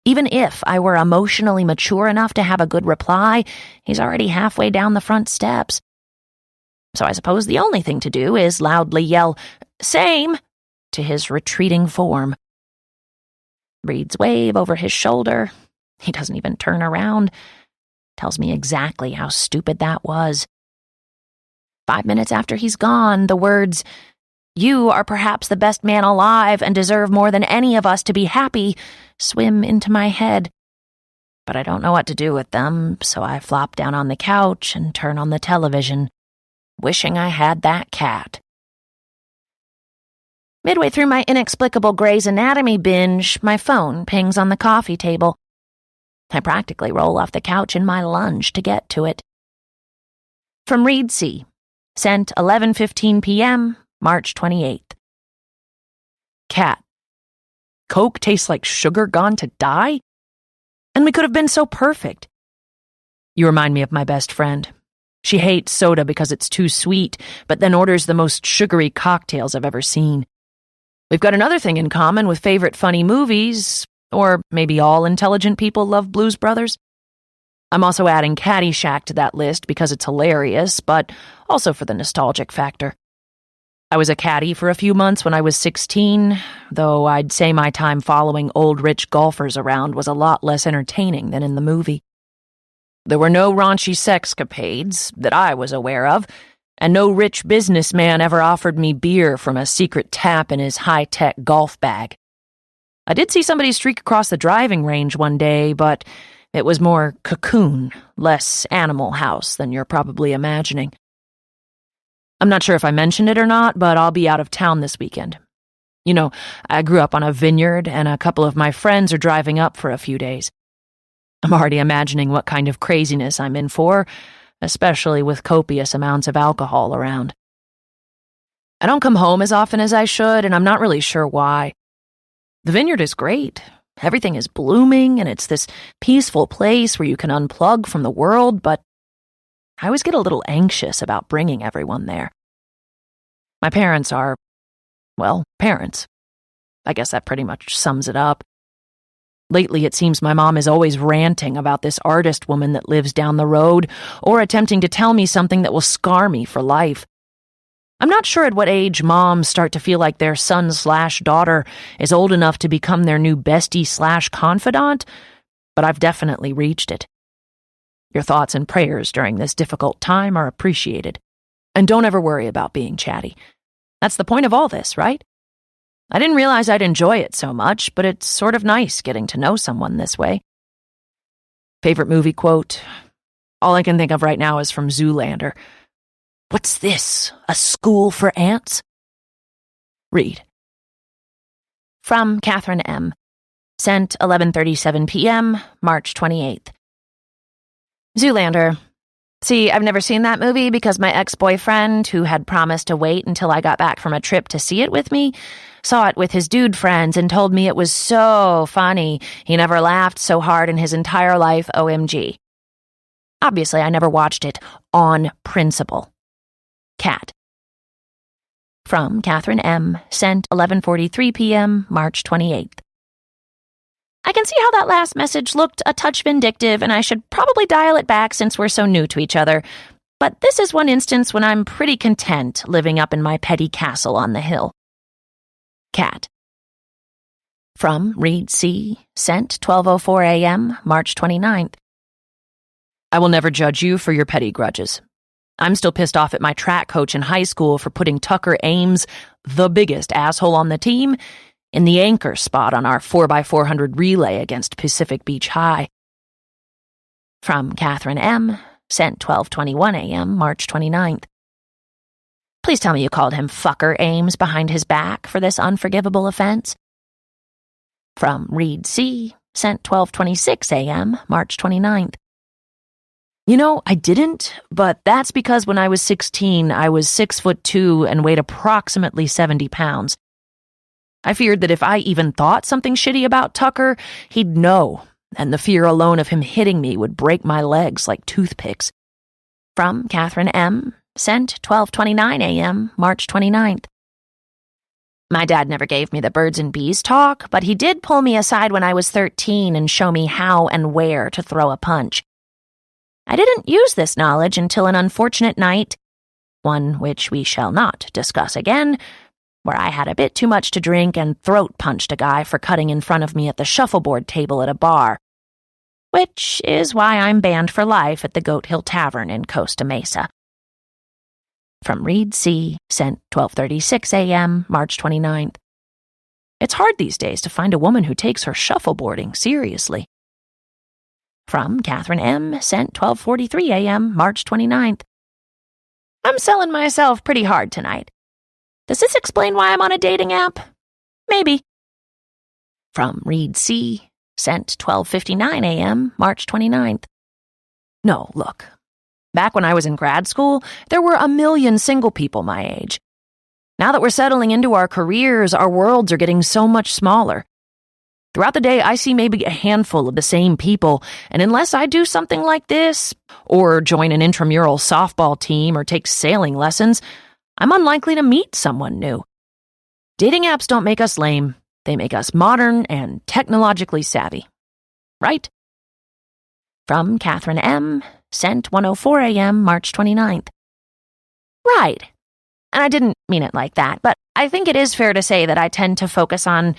Even if I were emotionally mature enough to have a good reply, he's already halfway down the front steps. So I suppose the only thing to do is loudly yell, "Same!" to his retreating form. Reed's wave over his shoulder. He doesn't even turn around. Tells me exactly how stupid that was. 5 minutes after he's gone, the words, "You are perhaps the best man alive and deserve more than any of us to be happy," swim into my head. But I don't know what to do with them, so I flop down on the couch and turn on the television, wishing I had that cat. Midway through my inexplicable Grey's Anatomy binge, my phone pings on the coffee table. I practically roll off the couch in my lunge to get to it. From Reed C. Sent 11:15 p.m., March 28th. Cat. Coke tastes like sugar gone to die? And we could have been so perfect. You remind me of my best friend. She hates soda because it's too sweet, but then orders the most sugary cocktails I've ever seen. We've got another thing in common with favorite funny movies, or maybe all intelligent people love Blues Brothers. I'm also adding Caddyshack to that list because it's hilarious, but also for the nostalgic factor. I was a caddy for a few months when I was 16, though I'd say my time following old rich golfers around was a lot less entertaining than in the movie. There were no raunchy sexcapades that I was aware of, and no rich businessman ever offered me beer from a secret tap in his high-tech golf bag. I did see somebody streak across the driving range one day, but it was more Cocoon, less Animal House than you're probably imagining. I'm not sure if I mentioned it or not, but I'll be out of town this weekend. You know, I grew up on a vineyard, and a couple of my friends are driving up for a few days. I'm already imagining what kind of craziness I'm in for, especially with copious amounts of alcohol around. I don't come home as often as I should, and I'm not really sure why. The vineyard is great. Everything is blooming, and it's this peaceful place where you can unplug from the world, but I always get a little anxious about bringing everyone there. My parents are, well, parents. I guess that pretty much sums it up. Lately, it seems my mom is always ranting about this artist woman that lives down the road, or attempting to tell me something that will scar me for life. I'm not sure at what age moms start to feel like their son/daughter is old enough to become their new bestie/confidant, but I've definitely reached it. Your thoughts and prayers during this difficult time are appreciated. And don't ever worry about being chatty. That's the point of all this, right? I didn't realize I'd enjoy it so much, but it's sort of nice getting to know someone this way. Favorite movie quote? All I can think of right now is from Zoolander. What's this? A school for ants? Read. From Catherine M. Sent 11:37 p.m., March 28th. Zoolander. See, I've never seen that movie because my ex-boyfriend, who had promised to wait until I got back from a trip to see it with me, saw it with his dude friends and told me it was so funny. He never laughed so hard in his entire life, OMG. Obviously, I never watched it on principle. Cat. From Catherine M. Sent 11:43 p.m., March 28th. I can see how that last message looked a touch vindictive, and I should probably dial it back since we're so new to each other. But this is one instance when I'm pretty content living up in my petty castle on the hill. Cat. From Reed C. Sent 12:04 a.m., March 29th. I will never judge you for your petty grudges. I'm still pissed off at my track coach in high school for putting Tucker Ames, the biggest asshole on the team, in the anchor spot on our 4x400 relay against Pacific Beach High. From Catherine M. Sent 12:21 a.m., March 29th. Please tell me you called him Fucker Ames behind his back for this unforgivable offense. From Reed C. Sent 12:26 a.m., March 29th. You know, I didn't, but that's because when I was 16, I was 6'2" and weighed approximately 70 pounds. I feared that if I even thought something shitty about Tucker, he'd know, and the fear alone of him hitting me would break my legs like toothpicks. From Catherine M. Sent 12:29 a.m., March 29th. My dad never gave me the birds and bees talk, but he did pull me aside when I was 13 and show me how and where to throw a punch. I didn't use this knowledge until an unfortunate night, one which we shall not discuss again, where I had a bit too much to drink and throat-punched a guy for cutting in front of me at the shuffleboard table at a bar, which is why I'm banned for life at the Goat Hill Tavern in Costa Mesa. From Reed C. Sent 12:36 a.m., March 29th. It's hard these days to find a woman who takes her shuffleboarding seriously. From Catherine M. Sent 12:43 a.m., March 29th. I'm selling myself pretty hard tonight. Does this explain why I'm on a dating app? Maybe. From Reed C. Sent 12:59 a.m., March 29th. No, look. Back when I was in grad school, there were a million single people my age. Now that we're settling into our careers, our worlds are getting so much smaller. Throughout the day, I see maybe a handful of the same people, and unless I do something like this, or join an intramural softball team or take sailing lessons, I'm unlikely to meet someone new. Dating apps don't make us lame. They make us modern and technologically savvy. Right? From Catherine M. Sent 1:04 a.m., March 29th. Right. And I didn't mean it like that, but I think it is fair to say that I tend to focus on,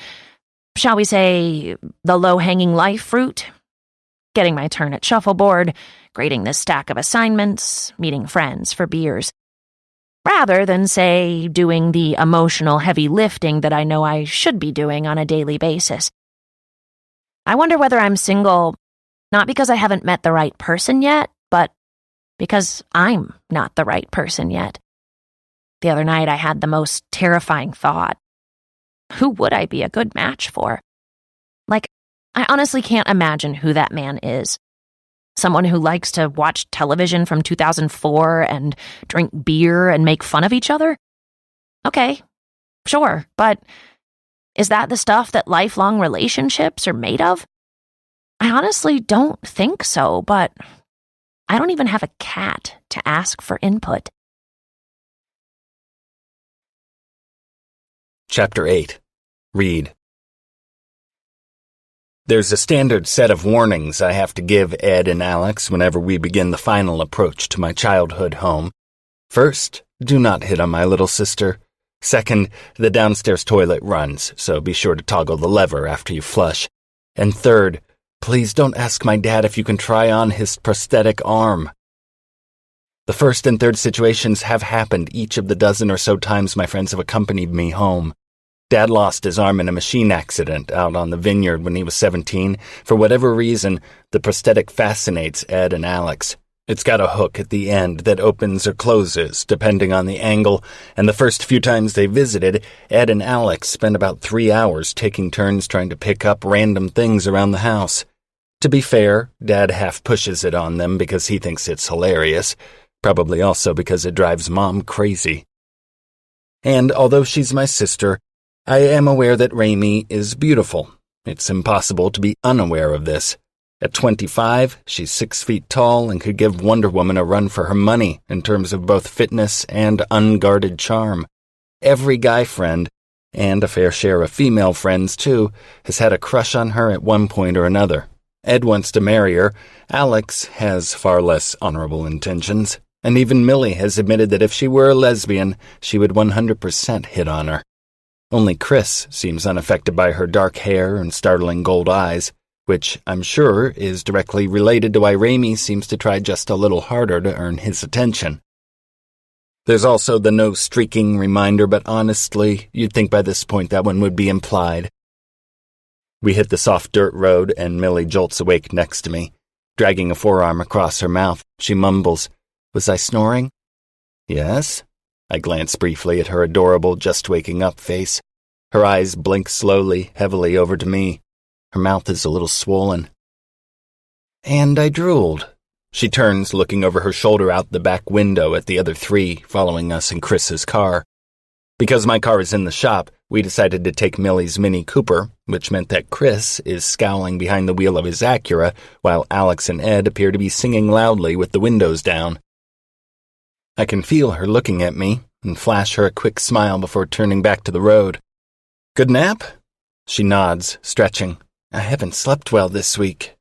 shall we say, the low-hanging life fruit. Getting my turn at shuffleboard, grading this stack of assignments, meeting friends for beers. Rather than, say, doing the emotional heavy lifting that I know I should be doing on a daily basis. I wonder whether I'm single, not because I haven't met the right person yet, but because I'm not the right person yet. The other night I had the most terrifying thought. Who would I be a good match for? Like, I honestly can't imagine who that man is. Someone who likes to watch television from 2004 and drink beer and make fun of each other? Okay, sure, but is that the stuff that lifelong relationships are made of? I honestly don't think so, but I don't even have a cat to ask for input. Chapter 8. Read. There's a standard set of warnings I have to give Ed and Alex whenever we begin the final approach to my childhood home. First, do not hit on my little sister. Second, the downstairs toilet runs, so be sure to toggle the lever after you flush. And third, please don't ask my dad if you can try on his prosthetic arm. The first and third situations have happened each of the dozen or so times my friends have accompanied me home. Dad lost his arm in a machine accident out on the vineyard when he was 17. For whatever reason, the prosthetic fascinates Ed and Alex. It's got a hook at the end that opens or closes, depending on the angle, and the first few times they visited, Ed and Alex spent about 3 hours taking turns trying to pick up random things around the house. To be fair, Dad half pushes it on them because he thinks it's hilarious, probably also because it drives Mom crazy. And although she's my sister, I am aware that Raimi is beautiful. It's impossible to be unaware of this. At 25, she's 6 feet tall and could give Wonder Woman a run for her money in terms of both fitness and unguarded charm. Every guy friend, and a fair share of female friends too, has had a crush on her at one point or another. Ed wants to marry her, Alex has far less honorable intentions, and even Millie has admitted that if she were a lesbian, she would 100% hit on her. Only Chris seems unaffected by her dark hair and startling gold eyes, which I'm sure is directly related to why Raimi seems to try just a little harder to earn his attention. There's also the no-streaking reminder, but honestly, you'd think by this point that one would be implied. We hit the soft dirt road, and Millie jolts awake next to me. Dragging a forearm across her mouth, she mumbles, "Was I snoring?" "Yes." I glance briefly at her adorable, just-waking-up face. Her eyes blink slowly, heavily over to me. Her mouth is a little swollen. "And I drooled." She turns, looking over her shoulder out the back window at the other three following us in Chris's car. Because my car is in the shop, we decided to take Millie's Mini Cooper, which meant that Chris is scowling behind the wheel of his Acura, while Alex and Ed appear to be singing loudly with the windows down. I can feel her looking at me and flash her a quick smile before turning back to the road. "Good nap?" She nods, stretching. "I haven't slept well this week."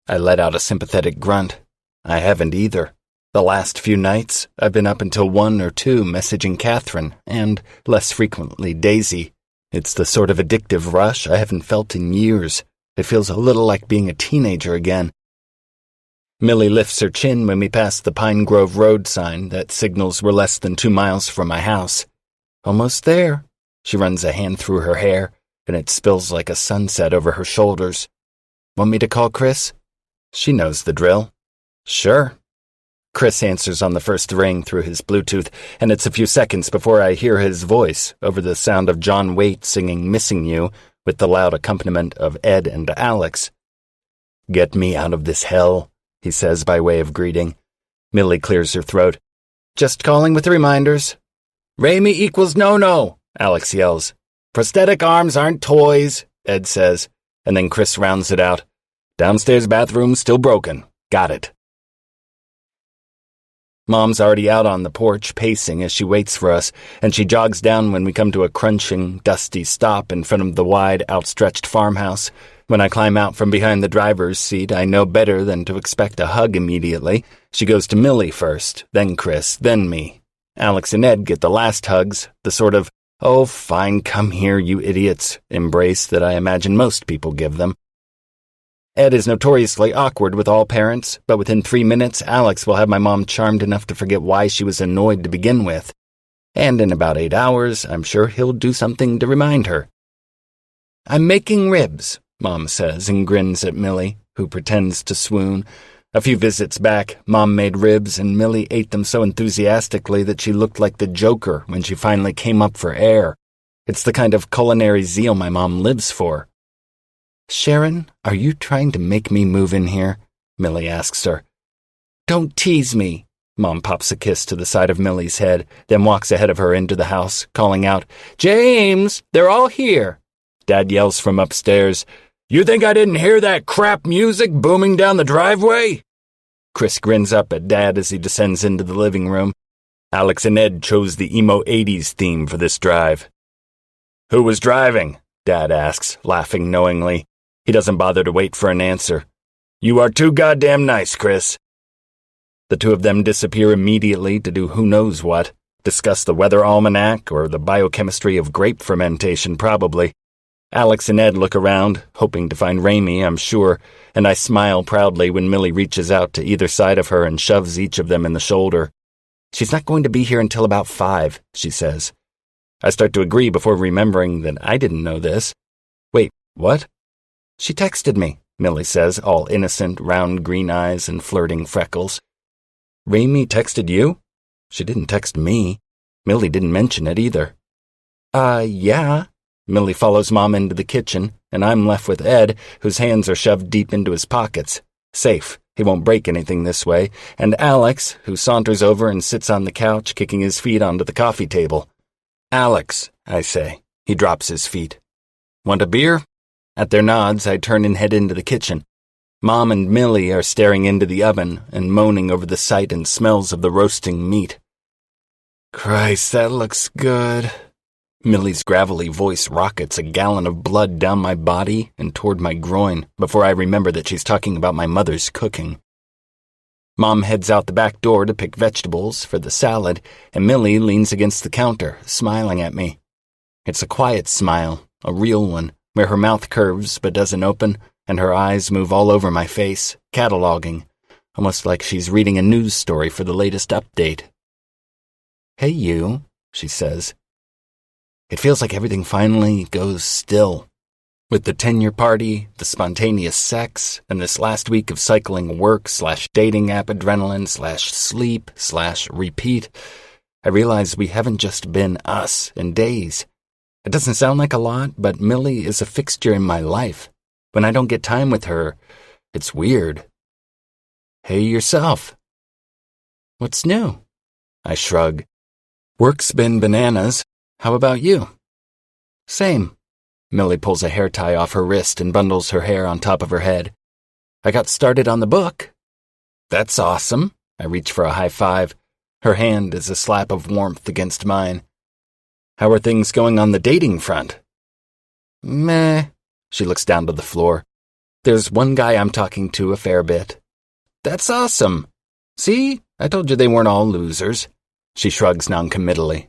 I let out a sympathetic grunt. I haven't either. The last few nights, I've been up until 1 or 2 messaging Catherine, and, less frequently, Daisy. It's the sort of addictive rush I haven't felt in years. It feels a little like being a teenager again. Millie lifts her chin when we pass the Pine Grove Road sign that signals we're less than 2 miles from my house. "Almost there." She runs a hand through her hair, and it spills like a sunset over her shoulders. "Want me to call Chris?" She knows the drill. "Sure." Chris answers on the first ring through his Bluetooth, and it's a few seconds before I hear his voice over the sound of John Waite singing "Missing You" with the loud accompaniment of Ed and Alex. "Get me out of this hell," he says by way of greeting. Millie clears her throat. "Just calling with the reminders." "Raimi equals no-no," Alex yells. "Prosthetic arms aren't toys," Ed says, and then Chris rounds it out. "Downstairs bathroom still broken. Got it." Mom's already out on the porch, pacing as she waits for us, and she jogs down when we come to a crunching, dusty stop in front of the wide, outstretched farmhouse. When I climb out from behind the driver's seat, I know better than to expect a hug immediately. She goes to Millie first, then Chris, then me. Alex and Ed get the last hugs, the sort of, "Oh, fine, come here, you idiots," embrace that I imagine most people give them. Ed is notoriously awkward with all parents, but within 3 minutes, Alex will have my mom charmed enough to forget why she was annoyed to begin with. And in about 8 hours, I'm sure he'll do something to remind her. "I'm making ribs," Mom says and grins at Millie, who pretends to swoon. A few visits back, Mom made ribs and Millie ate them so enthusiastically that she looked like the Joker when she finally came up for air. It's the kind of culinary zeal my mom lives for. "Sharon, are you trying to make me move in here?" Millie asks her. "Don't tease me." Mom pops a kiss to the side of Millie's head, then walks ahead of her into the house, calling out, "James, they're all here." Dad yells from upstairs, "You think I didn't hear that crap music booming down the driveway?" Chris grins up at Dad as he descends into the living room. Alex and Ed chose the emo 80s theme for this drive. "Who was driving?" Dad asks, laughing knowingly. He doesn't bother to wait for an answer. "You are too goddamn nice, Chris." The two of them disappear immediately to do who knows what. Discuss the weather almanac or the biochemistry of grape fermentation, probably. Alex and Ed look around, hoping to find Raimi, I'm sure, and I smile proudly when Millie reaches out to either side of her and shoves each of them in the shoulder. She's not going to be here until about 5, she says. I start to agree before remembering that I didn't know this. Wait, what? She texted me, Millie says, all innocent, round green eyes and flirting freckles. Raimi texted you? She didn't text me. Millie didn't mention it either. Yeah. Millie follows Mom into the kitchen, and I'm left with Ed, whose hands are shoved deep into his pockets. Safe. He won't break anything this way. And Alex, who saunters over and sits on the couch, kicking his feet onto the coffee table. Alex, I say. He drops his feet. Want a beer? At their nods, I turn and head into the kitchen. Mom and Millie are staring into the oven and moaning over the sight and smells of the roasting meat. Christ, that looks good. Millie's gravelly voice rockets a gallon of blood down my body and toward my groin before I remember that she's talking about my mother's cooking. Mom heads out the back door to pick vegetables for the salad, and Millie leans against the counter, smiling at me. It's a quiet smile, a real one, where her mouth curves but doesn't open, and her eyes move all over my face, cataloging, almost like she's reading a news story for the latest update. Hey you, she says. It feels like everything finally goes still. With the tenure party, the spontaneous sex, and this last week of cycling work/dating app adrenaline/sleep/repeat, I realize we haven't just been us in days. It doesn't sound like a lot, but Millie is a fixture in my life. When I don't get time with her, it's weird. Hey yourself. What's new? I shrug. Work's been bananas. How about you? Same. Millie pulls a hair tie off her wrist and bundles her hair on top of her head. I got started on the book. That's awesome. I reach for a high five. Her hand is a slap of warmth against mine. How are things going on the dating front? Meh. She looks down to the floor. There's one guy I'm talking to a fair bit. That's awesome. See? I told you they weren't all losers. She shrugs noncommittally.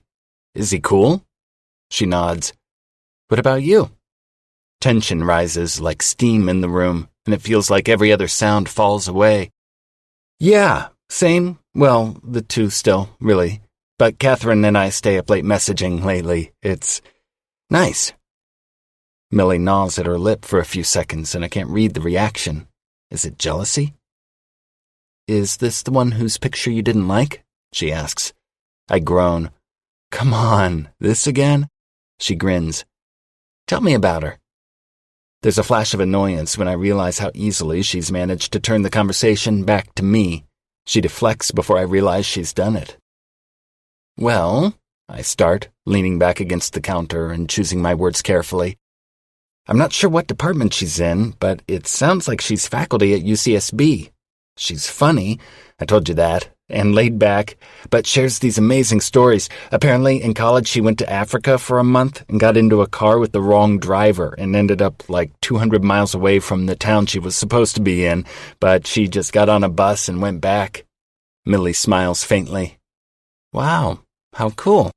Is he cool? She nods. What about you? Tension rises like steam in the room, and it feels like every other sound falls away. Yeah, same. Well, the two still, really. But Catherine and I stay up late messaging lately. It's nice. Millie gnaws at her lip for a few seconds, and I can't read the reaction. Is it jealousy? Is this the one whose picture you didn't like? She asks. I groan. Come on, this again? She grins. Tell me about her. There's a flash of annoyance when I realize how easily she's managed to turn the conversation back to me. She deflects before I realize she's done it. Well, I start, leaning back against the counter and choosing my words carefully. I'm not sure what department she's in, but it sounds like she's faculty at UCSB. She's funny, I told you that, and laid back, but shares these amazing stories. Apparently, in college she went to Africa for a month and got into a car with the wrong driver and ended up like 200 miles away from the town she was supposed to be in, but she just got on a bus and went back. Millie smiles faintly. Wow, how cool.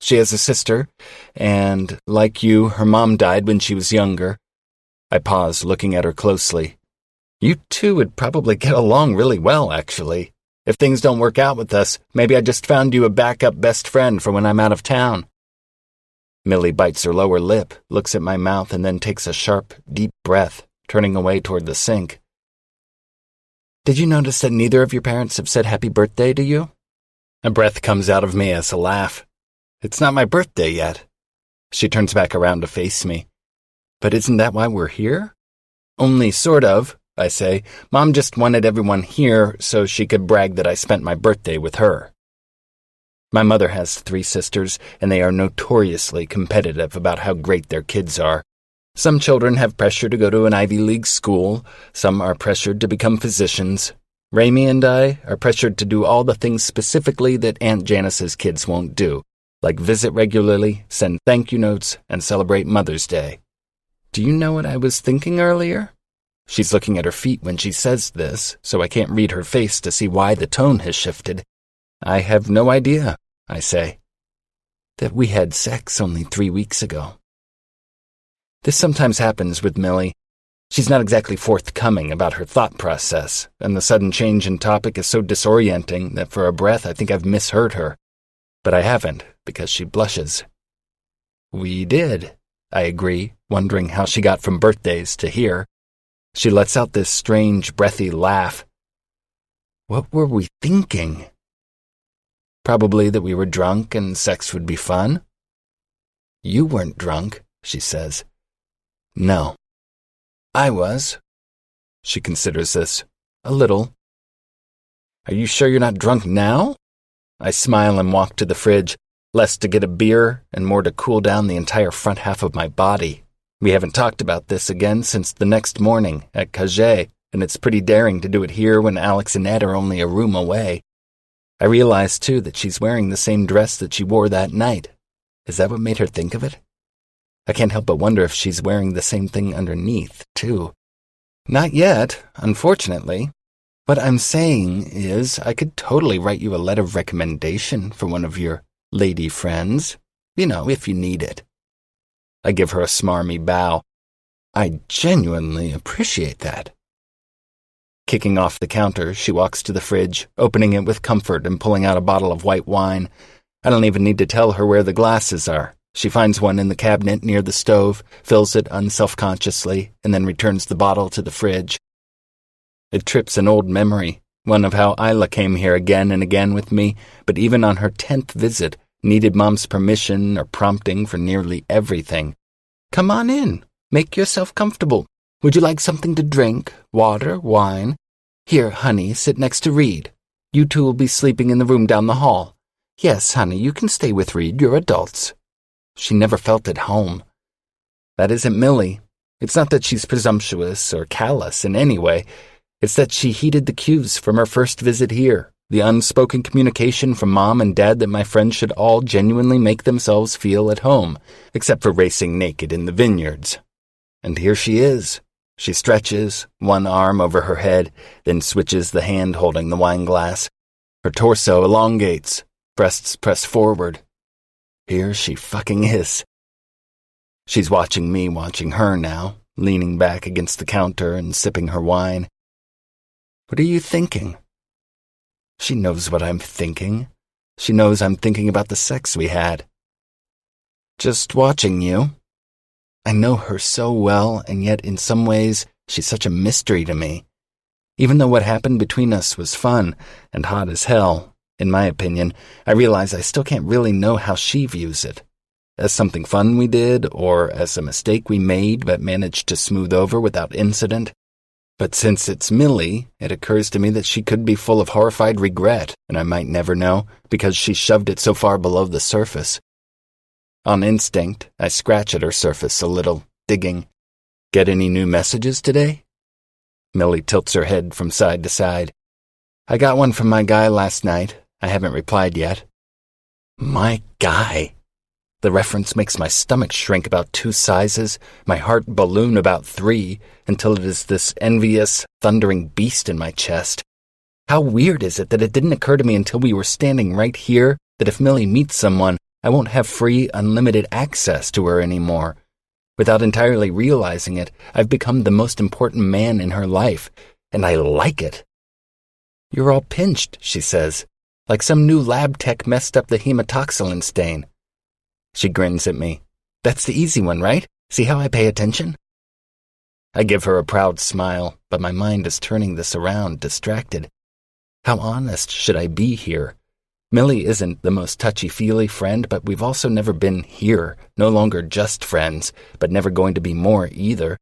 She has a sister, and, like you, her mom died when she was younger. I pause, looking at her closely. You two would probably get along really well, actually. If things don't work out with us, maybe I just found you a backup best friend for when I'm out of town. Millie bites her lower lip, looks at my mouth, and then takes a sharp, deep breath, turning away toward the sink. Did you notice that neither of your parents have said happy birthday to you? A breath comes out of me as a laugh. It's not my birthday yet. She turns back around to face me. But isn't that why we're here? Only sort of, I say. Mom just wanted everyone here so she could brag that I spent my birthday with her. My mother has 3 sisters, and they are notoriously competitive about how great their kids are. Some children have pressure to go to an Ivy League school. Some are pressured to become physicians. Raimi and I are pressured to do all the things specifically that Aunt Janice's kids won't do, like visit regularly, send thank you notes, and celebrate Mother's Day. Do you know what I was thinking earlier? She's looking at her feet when she says this, so I can't read her face to see why the tone has shifted. I have no idea. I say. That we had sex only 3 weeks ago. This sometimes happens with Millie. She's not exactly forthcoming about her thought process, and the sudden change in topic is so disorienting that for a breath I think I've misheard her. But I haven't, because she blushes. We did, I agree, wondering how she got from birthdays to here. She lets out this strange, breathy laugh. What were we thinking? Probably that we were drunk and sex would be fun. You weren't drunk, she says. No. I was. She considers this. A little. Are you sure you're not drunk now? I smile and walk to the fridge, less to get a beer and more to cool down the entire front half of my body. We haven't talked about this again since the next morning at Cagé, and it's pretty daring to do it here when Alex and Ed are only a room away. I realize, too, that she's wearing the same dress that she wore that night. Is that what made her think of it? I can't help but wonder if she's wearing the same thing underneath, too. Not yet, unfortunately. What I'm saying is I could totally write you a letter of recommendation for one of your lady friends. You know, if you need it. I give her a smarmy bow. I genuinely appreciate that. Kicking off the counter, she walks to the fridge, opening it with comfort and pulling out a bottle of white wine. I don't even need to tell her where the glasses are. She finds one in the cabinet near the stove, fills it unselfconsciously, and then returns the bottle to the fridge. It trips an old memory, one of how Isla came here again and again with me, but even on her 10th visit, needed Mom's permission or prompting for nearly everything. Come on in. Make yourself comfortable. Would you like something to drink? Water? Wine? Here, honey, sit next to Reed. You two will be sleeping in the room down the hall. Yes, honey, you can stay with Reed. You're adults. She never felt at home. That isn't Millie. It's not that she's presumptuous or callous in any way. It's that she heeded the cues from her first visit here, the unspoken communication from Mom and Dad that my friends should all genuinely make themselves feel at home, except for racing naked in the vineyards. And here she is. She stretches, one arm over her head, then switches the hand holding the wine glass. Her torso elongates, breasts press forward. Here she fucking is. She's watching me watching her now, leaning back against the counter and sipping her wine. What are you thinking? She knows what I'm thinking. She knows I'm thinking about the sex we had. Just watching you. I know her so well, and yet in some ways she's such a mystery to me. Even though what happened between us was fun and hot as hell, in my opinion, I realize I still can't really know how she views it. As something fun we did, or as a mistake we made but managed to smooth over without incident. But since it's Millie, it occurs to me that she could be full of horrified regret, and I might never know, because she shoved it so far below the surface. On instinct, I scratch at her surface a little, digging. Get any new messages today? Millie tilts her head from side to side. I got one from my guy last night. I haven't replied yet. My guy. The reference makes my stomach shrink about 2 sizes, my heart balloon about 3, until it is this envious, thundering beast in my chest. How weird is it that it didn't occur to me until we were standing right here that if Millie meets someone, I won't have free, unlimited access to her anymore. Without entirely realizing it, I've become the most important man in her life, and I like it. You're all pinched, she says, like some new lab tech messed up the hematoxylin stain. She grins at me. That's the easy one, right? See how I pay attention? I give her a proud smile, but my mind is turning this around, distracted. How honest should I be here? Millie isn't the most touchy-feely friend, but we've also never been here, no longer just friends, but never going to be more either.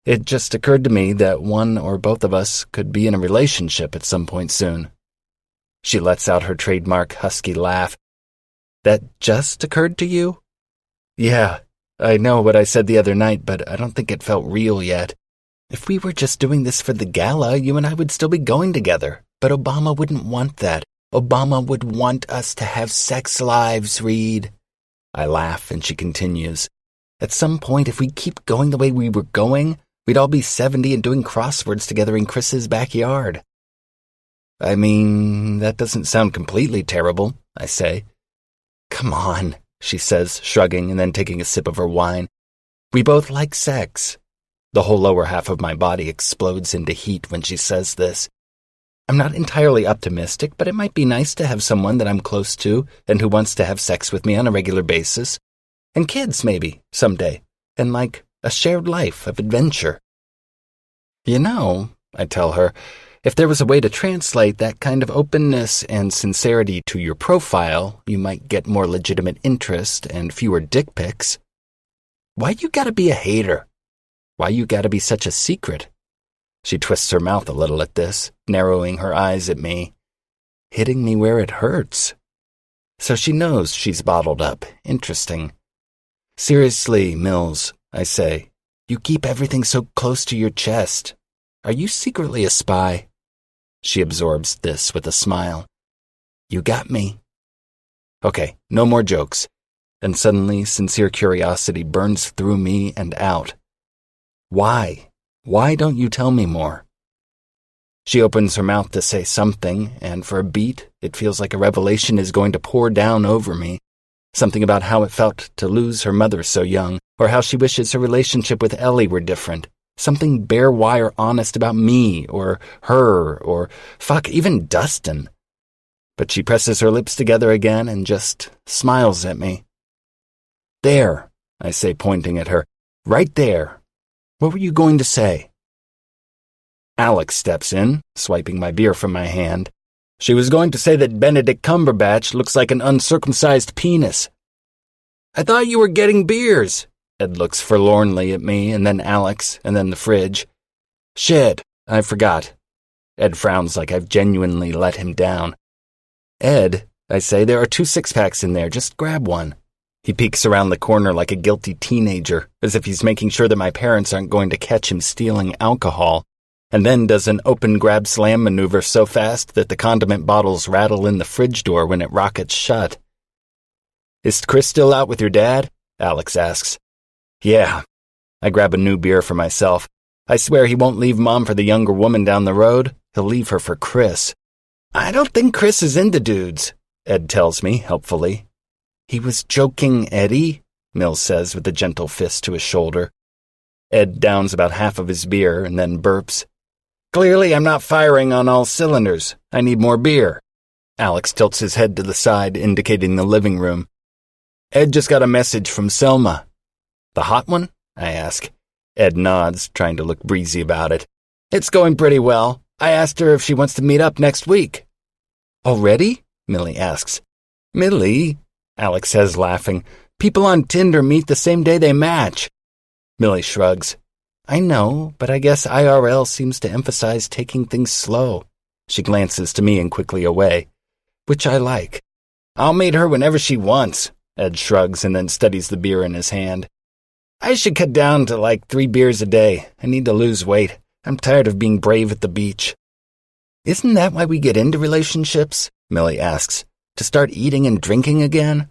It just occurred to me that one or both of us could be in a relationship at some point soon. She lets out her trademark husky laugh. That just occurred to you? Yeah, I know what I said the other night, but I don't think it felt real yet. If we were just doing this for the gala, you and I would still be going together. But Obama wouldn't want that. Obama would want us to have sex lives, Reed. I laugh, and she continues. At some point, if we keep going the way we were going, we'd all be 70 and doing crosswords together in Chris's backyard. I mean, that doesn't sound completely terrible, I say. Come on, she says, shrugging and then taking a sip of her wine. We both like sex. The whole lower half of my body explodes into heat when she says this. I'm not entirely optimistic, but it might be nice to have someone that I'm close to and who wants to have sex with me on a regular basis. And kids, maybe, someday. And like a shared life of adventure. You know, I tell her, if there was a way to translate that kind of openness and sincerity to your profile, you might get more legitimate interest and fewer dick pics. Why you gotta be a hater? Why you gotta be such a secret? She twists her mouth a little at this, narrowing her eyes at me, hitting me where it hurts. So she knows she's bottled up. Interesting. Seriously, Mills, I say, you keep everything so close to your chest. Are you secretly a spy? She absorbs this with a smile. You got me. Okay, no more jokes. And suddenly, sincere curiosity burns through me and out. Why? Why don't you tell me more? She opens her mouth to say something, and for a beat, it feels like a revelation is going to pour down over me. Something about how it felt to lose her mother so young, or how she wishes her relationship with Ellie were different. Something bare-wire honest about me, or her, or fuck, even Dustin. But she presses her lips together again and just smiles at me. There, I say, pointing at her. Right there. What were you going to say? Alex steps in, swiping my beer from my hand. She was going to say that Benedict Cumberbatch looks like an uncircumcised penis. I thought you were getting beers. Ed looks forlornly at me, and then Alex, and then the fridge. Shit, I forgot. Ed frowns like I've genuinely let him down. Ed, I say, there are 2 six-packs in there, just grab one. He peeks around the corner like a guilty teenager, as if he's making sure that my parents aren't going to catch him stealing alcohol, and then does an open grab-slam maneuver so fast that the condiment bottles rattle in the fridge door when it rockets shut. Is Chris still out with your dad? Alex asks. Yeah. I grab a new beer for myself. I swear he won't leave Mom for the younger woman down the road. He'll leave her for Chris. I don't think Chris is into dudes, Ed tells me, helpfully. He was joking, Eddie, Mills says with a gentle fist to his shoulder. Ed downs about half of his beer and then burps. Clearly I'm not firing on all cylinders. I need more beer. Alex tilts his head to the side, indicating the living room. Ed just got a message from Selma. The hot one? I ask. Ed nods, trying to look breezy about it. It's going pretty well. I asked her if she wants to meet up next week. Already? Millie asks. Millie? Alex says, laughing. People on Tinder meet the same day they match. Millie shrugs. I know, but I guess IRL seems to emphasize taking things slow. She glances to me and quickly away, which I like. I'll meet her whenever she wants, Ed shrugs and then studies the beer in his hand. I should cut down to like 3 beers a day. I need to lose weight. I'm tired of being brave at the beach. Isn't that why we get into relationships? Millie asks. To start eating and drinking again?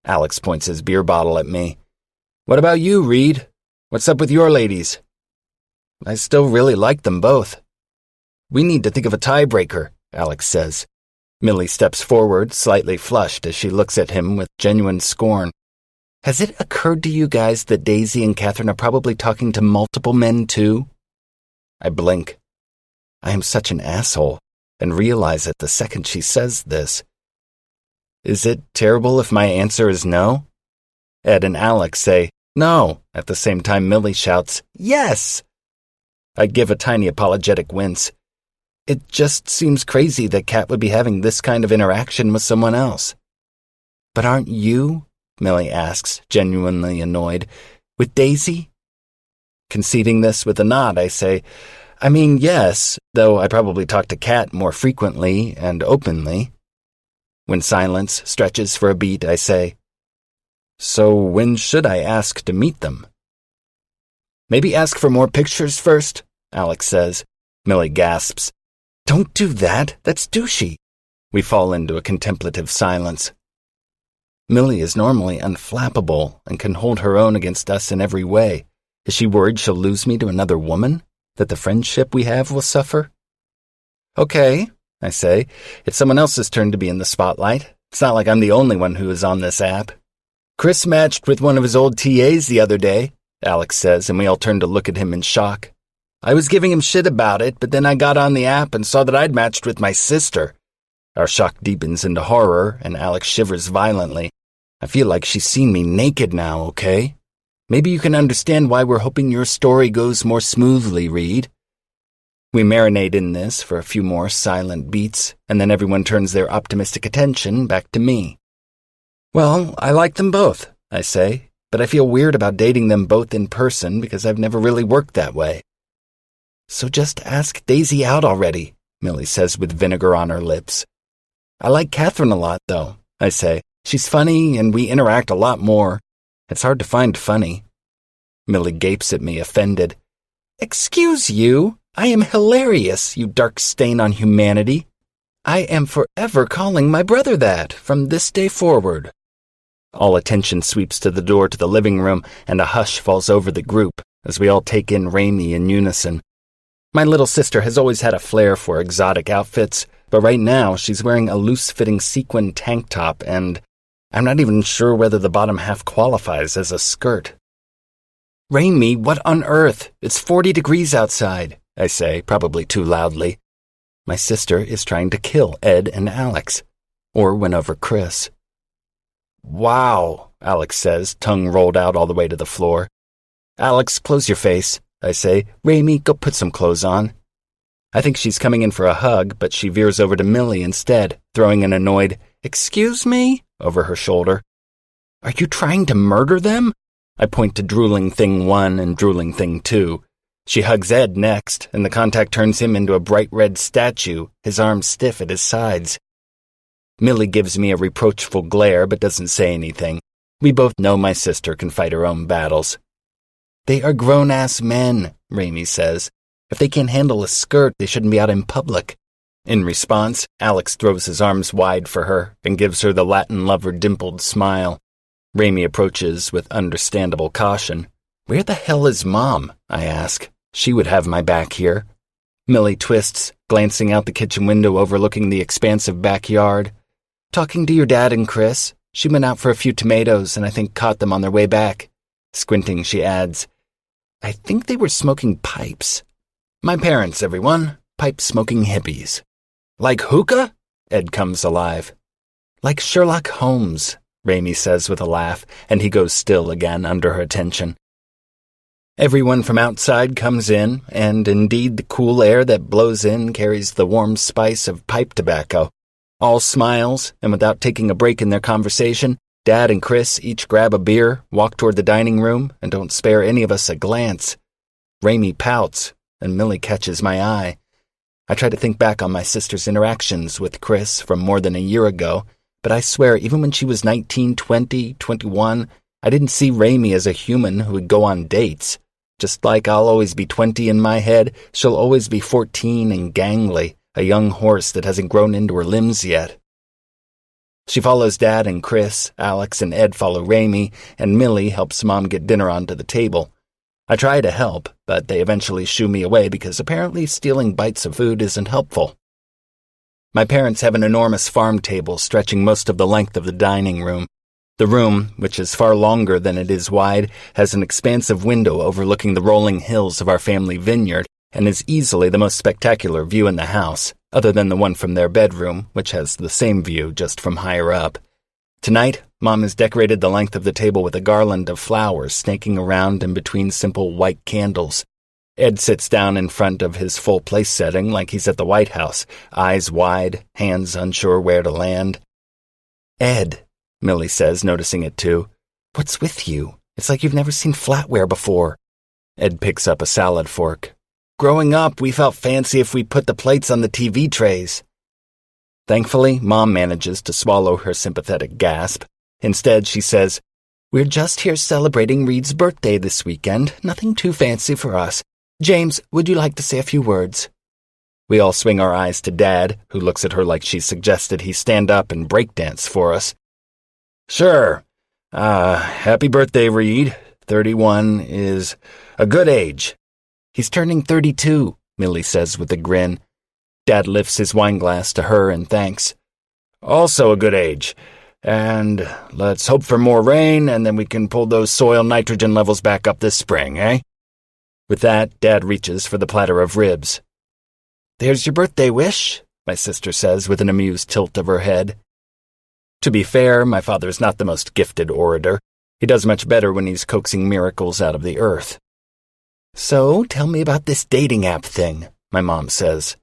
Alex points his beer bottle at me. What about you, Reed? What's up with your ladies? I still really like them both. We need to think of a tiebreaker, Alex says. Millie steps forward, slightly flushed as she looks at him with genuine scorn. Has it occurred to you guys that Daisy and Catherine are probably talking to multiple men too? I blink. I am such an asshole, and realize it the second she says this. Is it terrible if my answer is no? Ed and Alex say, no. At the same time, Millie shouts, yes! I give a tiny apologetic wince. It just seems crazy that Kat would be having this kind of interaction with someone else. But aren't you? Millie asks, genuinely annoyed. With Daisy? Conceding this with a nod, I say, I mean, yes, though I probably talk to Kat more frequently and openly. When silence stretches for a beat, I say, so when should I ask to meet them? Maybe ask for more pictures first, Alex says. Millie gasps. Don't do that. That's douchey. We fall into a contemplative silence. Millie is normally unflappable and can hold her own against us in every way. Is she worried she'll lose me to another woman? That the friendship we have will suffer? Okay, I say. It's someone else's turn to be in the spotlight. It's not like I'm the only one who is on this app. Chris matched with one of his old TAs the other day, Alex says, and we all turn to look at him in shock. I was giving him shit about it, but then I got on the app and saw that I'd matched with my sister. Our shock deepens into horror, and Alex shivers violently. I feel like she's seen me naked now, okay? Maybe you can understand why we're hoping your story goes more smoothly, Reed. We marinate in this for a few more silent beats, and then everyone turns their optimistic attention back to me. Well, I like them both, I say, but I feel weird about dating them both in person because I've never really worked that way. So just ask Daisy out already, Millie says with vinegar on her lips. I like Catherine a lot, though, I say. She's funny and we interact a lot more. It's hard to find funny. Millie gapes at me, offended. Excuse you? I am hilarious, you dark stain on humanity. I am forever calling my brother that from this day forward. All attention sweeps to the door to the living room, and a hush falls over the group as we all take in Raimi in unison. My little sister has always had a flair for exotic outfits, but right now she's wearing a loose-fitting sequin tank top, and I'm not even sure whether the bottom half qualifies as a skirt. Raimi, what on earth? It's 40 degrees outside, I say, probably too loudly. My sister is trying to kill Ed and Alex, or win over Chris. Wow, Alex says, tongue rolled out all the way to the floor. Alex, close your face, I say. Raimi, go put some clothes on. I think she's coming in for a hug, but she veers over to Millie instead, throwing an annoyed, "Excuse me?" over her shoulder. Are you trying to murder them? I point to Drooling Thing 1 and Drooling Thing 2. She hugs Ed next, and the contact turns him into a bright red statue, his arms stiff at his sides. Millie gives me a reproachful glare but doesn't say anything. We both know my sister can fight her own battles. They are grown-ass men, Raimi says. If they can't handle a skirt, they shouldn't be out in public. In response, Alex throws his arms wide for her and gives her the Latin lover dimpled smile. Raimi approaches with understandable caution. Where the hell is Mom? I ask. She would have my back here. Millie twists, glancing out the kitchen window overlooking the expansive backyard. Talking to your dad and Chris. She went out for a few tomatoes and I think caught them on their way back. Squinting, she adds, I think they were smoking pipes. My parents, everyone. Pipe-smoking hippies. Like hookah? Ed comes alive. Like Sherlock Holmes, Raimi says with a laugh, and he goes still again under her attention. Everyone from outside comes in, and indeed the cool air that blows in carries the warm spice of pipe tobacco. All smiles, and without taking a break in their conversation, Dad and Chris each grab a beer, walk toward the dining room, and don't spare any of us a glance. Raimi pouts, and Millie catches my eye. I try to think back on my sister's interactions with Chris from more than a year ago, but I swear even when she was 19, 20, 21, I didn't see Raimi as a human who would go on dates. Just like I'll always be 20 in my head, she'll always be 14 and gangly, a young horse that hasn't grown into her limbs yet. She follows Dad and Chris, Alex and Ed follow Raimi, and Millie helps Mom get dinner onto the table. I try to help, but they eventually shoo me away because apparently stealing bites of food isn't helpful. My parents have an enormous farm table stretching most of the length of the dining room. The room, which is far longer than it is wide, has an expansive window overlooking the rolling hills of our family vineyard and is easily the most spectacular view in the house, other than the one from their bedroom, which has the same view just from higher up. Tonight, Mom has decorated the length of the table with a garland of flowers snaking around in between simple white candles. Ed sits down in front of his full place setting like he's at the White House, eyes wide, hands unsure where to land. Ed, Millie says, noticing it too. What's with you? It's like you've never seen flatware before. Ed picks up a salad fork. Growing up, we felt fancy if we put the plates on the TV trays. Thankfully, Mom manages to swallow her sympathetic gasp. Instead, she says, We're just here celebrating Reed's birthday this weekend. Nothing too fancy for us. James, would you like to say a few words? We all swing our eyes to Dad, who looks at her like she suggested he stand up and breakdance for us. Sure. Happy birthday, Reed. 31 is a good age. He's turning 32, Millie says with a grin. Dad lifts his wineglass to her in thanks. Also a good age. And let's hope for more rain, and then we can pull those soil nitrogen levels back up this spring, eh? With that, Dad reaches for the platter of ribs. There's your birthday wish, my sister says with an amused tilt of her head. To be fair, my father's not the most gifted orator. He does much better when he's coaxing miracles out of the earth. So, tell me about this dating app thing, my mom says.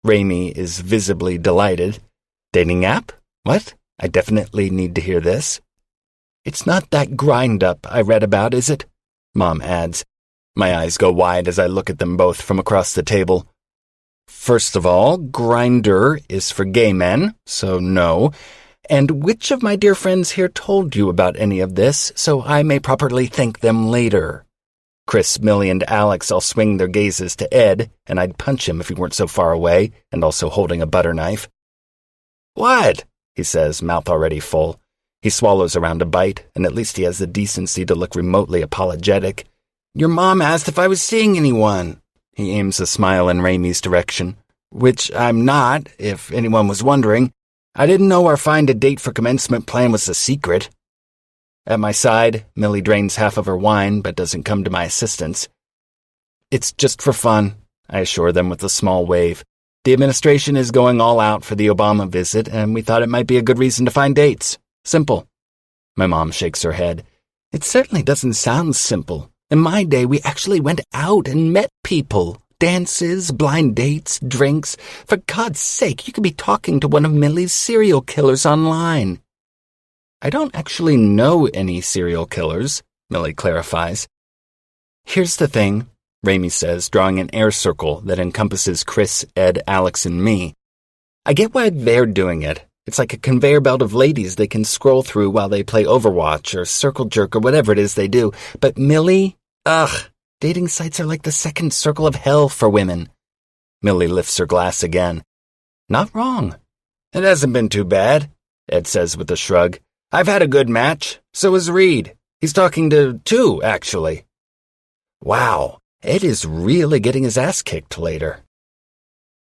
Raimi is visibly delighted. Dating app? What? I definitely need to hear this. It's not that grind-up I read about, is it? Mom adds. My eyes go wide as I look at them both from across the table. First of all, grinder is for gay men, so no. And which of my dear friends here told you about any of this, so I may properly thank them later? Chris, Millie, and Alex all swing their gazes to Ed, and I'd punch him if he weren't so far away, and also holding a butter knife. What? He says, mouth already full. He swallows around a bite, and at least he has the decency to look remotely apologetic. Your mom asked if I was seeing anyone. He aims a smile in Raimi's direction. Which I'm not, if anyone was wondering. I didn't know our find-a-date for commencement plan was a secret. At my side, Millie drains half of her wine, but doesn't come to my assistance. It's just for fun, I assure them with a small wave. The administration is going all out for the Obama visit, and we thought it might be a good reason to find dates. Simple. My mom shakes her head. It certainly doesn't sound simple. In my day, we actually went out and met people. Dances, blind dates, drinks. For God's sake, you could be talking to one of Millie's serial killers online. I don't actually know any serial killers, Millie clarifies. Here's the thing, Raimi says, drawing an air circle that encompasses Chris, Ed, Alex, and me. I get why they're doing it. It's like a conveyor belt of ladies they can scroll through while they play Overwatch or Circle Jerk or whatever it is they do. But Millie? Ugh. Dating sites are like the second circle of hell for women. Millie lifts her glass again. Not wrong. It hasn't been too bad, Ed says with a shrug. I've had a good match. So has Reed. He's talking to two, actually. Wow, Ed is really getting his ass kicked later.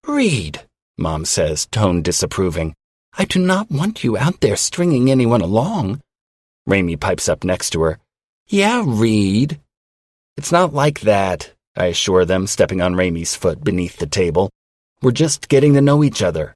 Reed, Mom says, tone disapproving. I do not want you out there stringing anyone along. Raimi pipes up next to her. Yeah, Reed. It's not like that, I assure them, stepping on Raimi's foot beneath the table. We're just getting to know each other.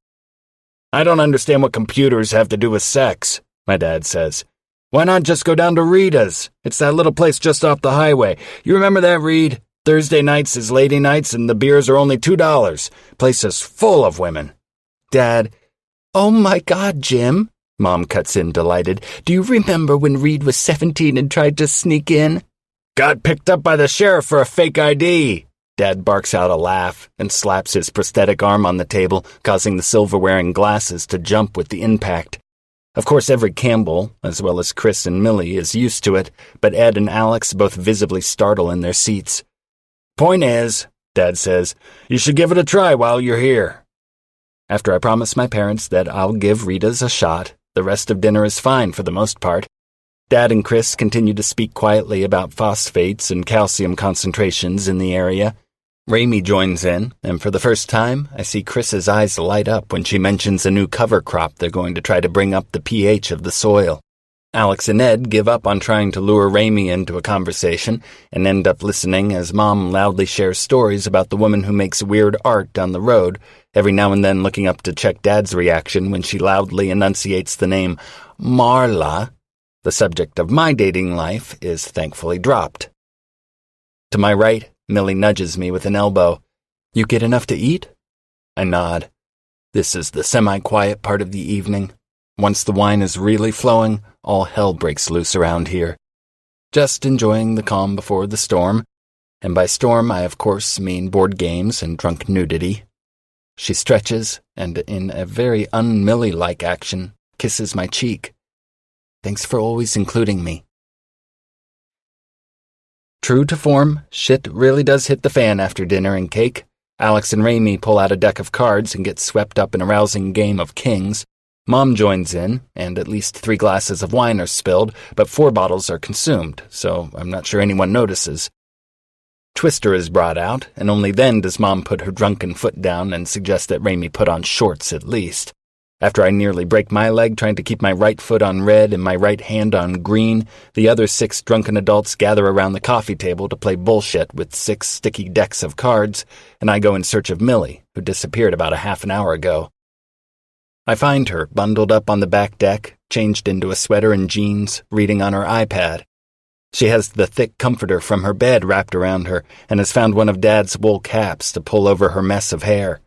I don't understand what computers have to do with sex, my dad says. Why not just go down to Rita's? It's that little place just off the highway. You remember that, Reed? Thursday nights is lady nights and the beers are only $2. Place is full of women. Dad, oh my God, Jim, Mom cuts in delighted. Do you remember when Reed was 17 and tried to sneak in? Got picked up by the sheriff for a fake ID. Dad barks out a laugh and slaps his prosthetic arm on the table, causing the silverware and glasses to jump with the impact. Of course, every Campbell, as well as Chris and Millie, is used to it, but Ed and Alex both visibly startle in their seats. Point is, Dad says, you should give it a try while you're here. After I promise my parents that I'll give Rita's a shot, the rest of dinner is fine for the most part. Dad and Chris continue to speak quietly about phosphates and calcium concentrations in the area. Raimi joins in, and for the first time, I see Chris's eyes light up when she mentions a new cover crop they're going to try to bring up the pH of the soil. Alex and Ed give up on trying to lure Raimi into a conversation and end up listening as Mom loudly shares stories about the woman who makes weird art down the road, every now and then looking up to check Dad's reaction when she loudly enunciates the name Marla. The subject of my dating life is thankfully dropped. To my right, Millie nudges me with an elbow. You get enough to eat? I nod. This is the semi-quiet part of the evening. Once the wine is really flowing, all hell breaks loose around here. Just enjoying the calm before the storm, and by storm I of course mean board games and drunk nudity. She stretches, and in a very un-Millie-like action, kisses my cheek. Thanks for always including me. True to form, shit really does hit the fan after dinner and cake. Alex and Raimi pull out a deck of cards and get swept up in a rousing game of kings. Mom joins in, and at least 3 glasses of wine are spilled, but 4 bottles are consumed, so I'm not sure anyone notices. Twister is brought out, and only then does Mom put her drunken foot down and suggest that Raimi put on shorts at least. After I nearly break my leg trying to keep my right foot on red and my right hand on green, the other 6 drunken adults gather around the coffee table to play bullshit with 6 sticky decks of cards, and I go in search of Millie, who disappeared about a half an hour ago. I find her, bundled up on the back deck, changed into a sweater and jeans, reading on her iPad. She has the thick comforter from her bed wrapped around her and has found one of Dad's wool caps to pull over her mess of hair.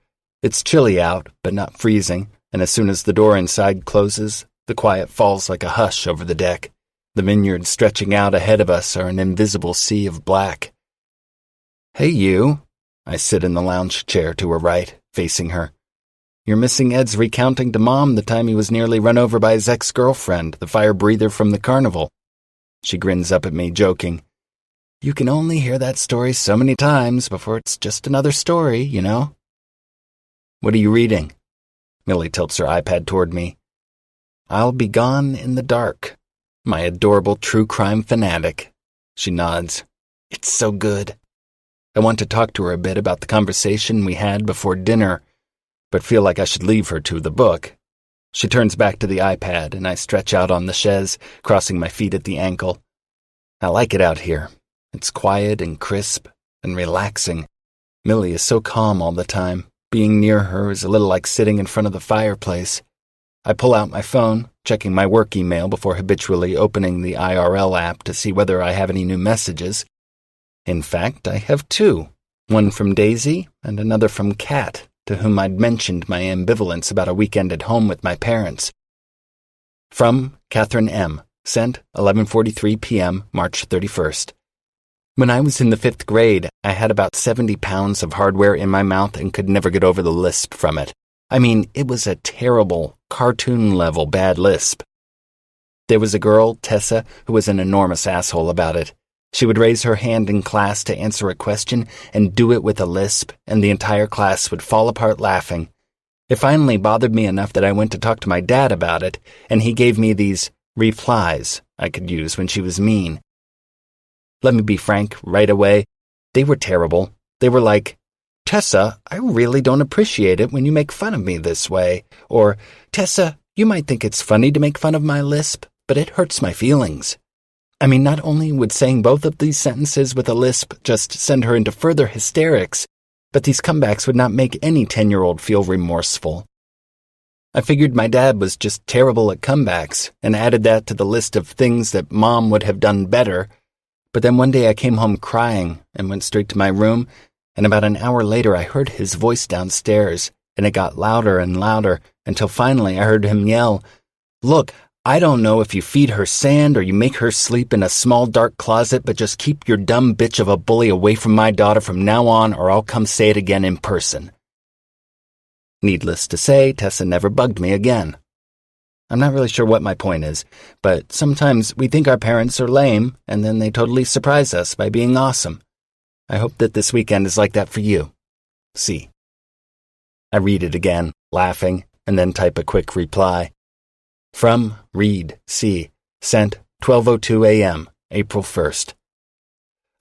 It's chilly out, but not freezing, and as soon as the door inside closes, the quiet falls like a hush over the deck. The vineyards stretching out ahead of us are an invisible sea of black. "Hey, you." I sit in the lounge chair to her right, facing her. "You're missing Ed's recounting to Mom the time he was nearly run over by his ex-girlfriend, the fire breather from the carnival." She grins up at me, joking. "You can only hear that story so many times before it's just another story, you know?" "What are you reading?" Millie tilts her iPad toward me. "I'll Be Gone in the Dark. My adorable true crime fanatic." She nods. "It's so good." I want to talk to her a bit about the conversation we had before dinner, but feel like I should leave her to the book. She turns back to the iPad, and I stretch out on the chaise, crossing my feet at the ankle. I like it out here. It's quiet and crisp and relaxing. Millie is so calm all the time. Being near her is a little like sitting in front of the fireplace. I pull out my phone, checking my work email before habitually opening the IRL app to see whether I have any new messages. In fact, I have 2, one from Daisy and another from Kat, to whom I'd mentioned my ambivalence about a weekend at home with my parents. From Catherine M., sent 11:43 p.m., March 31st. When I was in the 5th grade, I had about 70 pounds of hardware in my mouth and could never get over the lisp from it. I mean, it was a terrible, cartoon-level bad lisp. There was a girl, Tessa, who was an enormous asshole about it. She would raise her hand in class to answer a question and do it with a lisp, and the entire class would fall apart laughing. It finally bothered me enough that I went to talk to my dad about it, and he gave me these replies I could use when she was mean. Let me be frank right away. They were terrible. They were like, "Tessa, I really don't appreciate it when you make fun of me this way," or, "Tessa, you might think it's funny to make fun of my lisp, but it hurts my feelings." I mean, not only would saying both of these sentences with a lisp just send her into further hysterics, but these comebacks would not make any 10-year-old feel remorseful. I figured my dad was just terrible at comebacks and added that to the list of things that Mom would have done better. But then one day I came home crying and went straight to my room, and about an hour later I heard his voice downstairs, and it got louder and louder until finally I heard him yell, "Look, I don't know if you feed her sand or you make her sleep in a small dark closet, but just keep your dumb bitch of a bully away from my daughter from now on, or I'll come say it again in person." Needless to say, Tessa never bugged me again. I'm not really sure what my point is, but sometimes we think our parents are lame, and then they totally surprise us by being awesome. I hope that this weekend is like that for you. C. I read it again, laughing, and then type a quick reply. From Reed C. Sent 12:02 a.m., April 1st.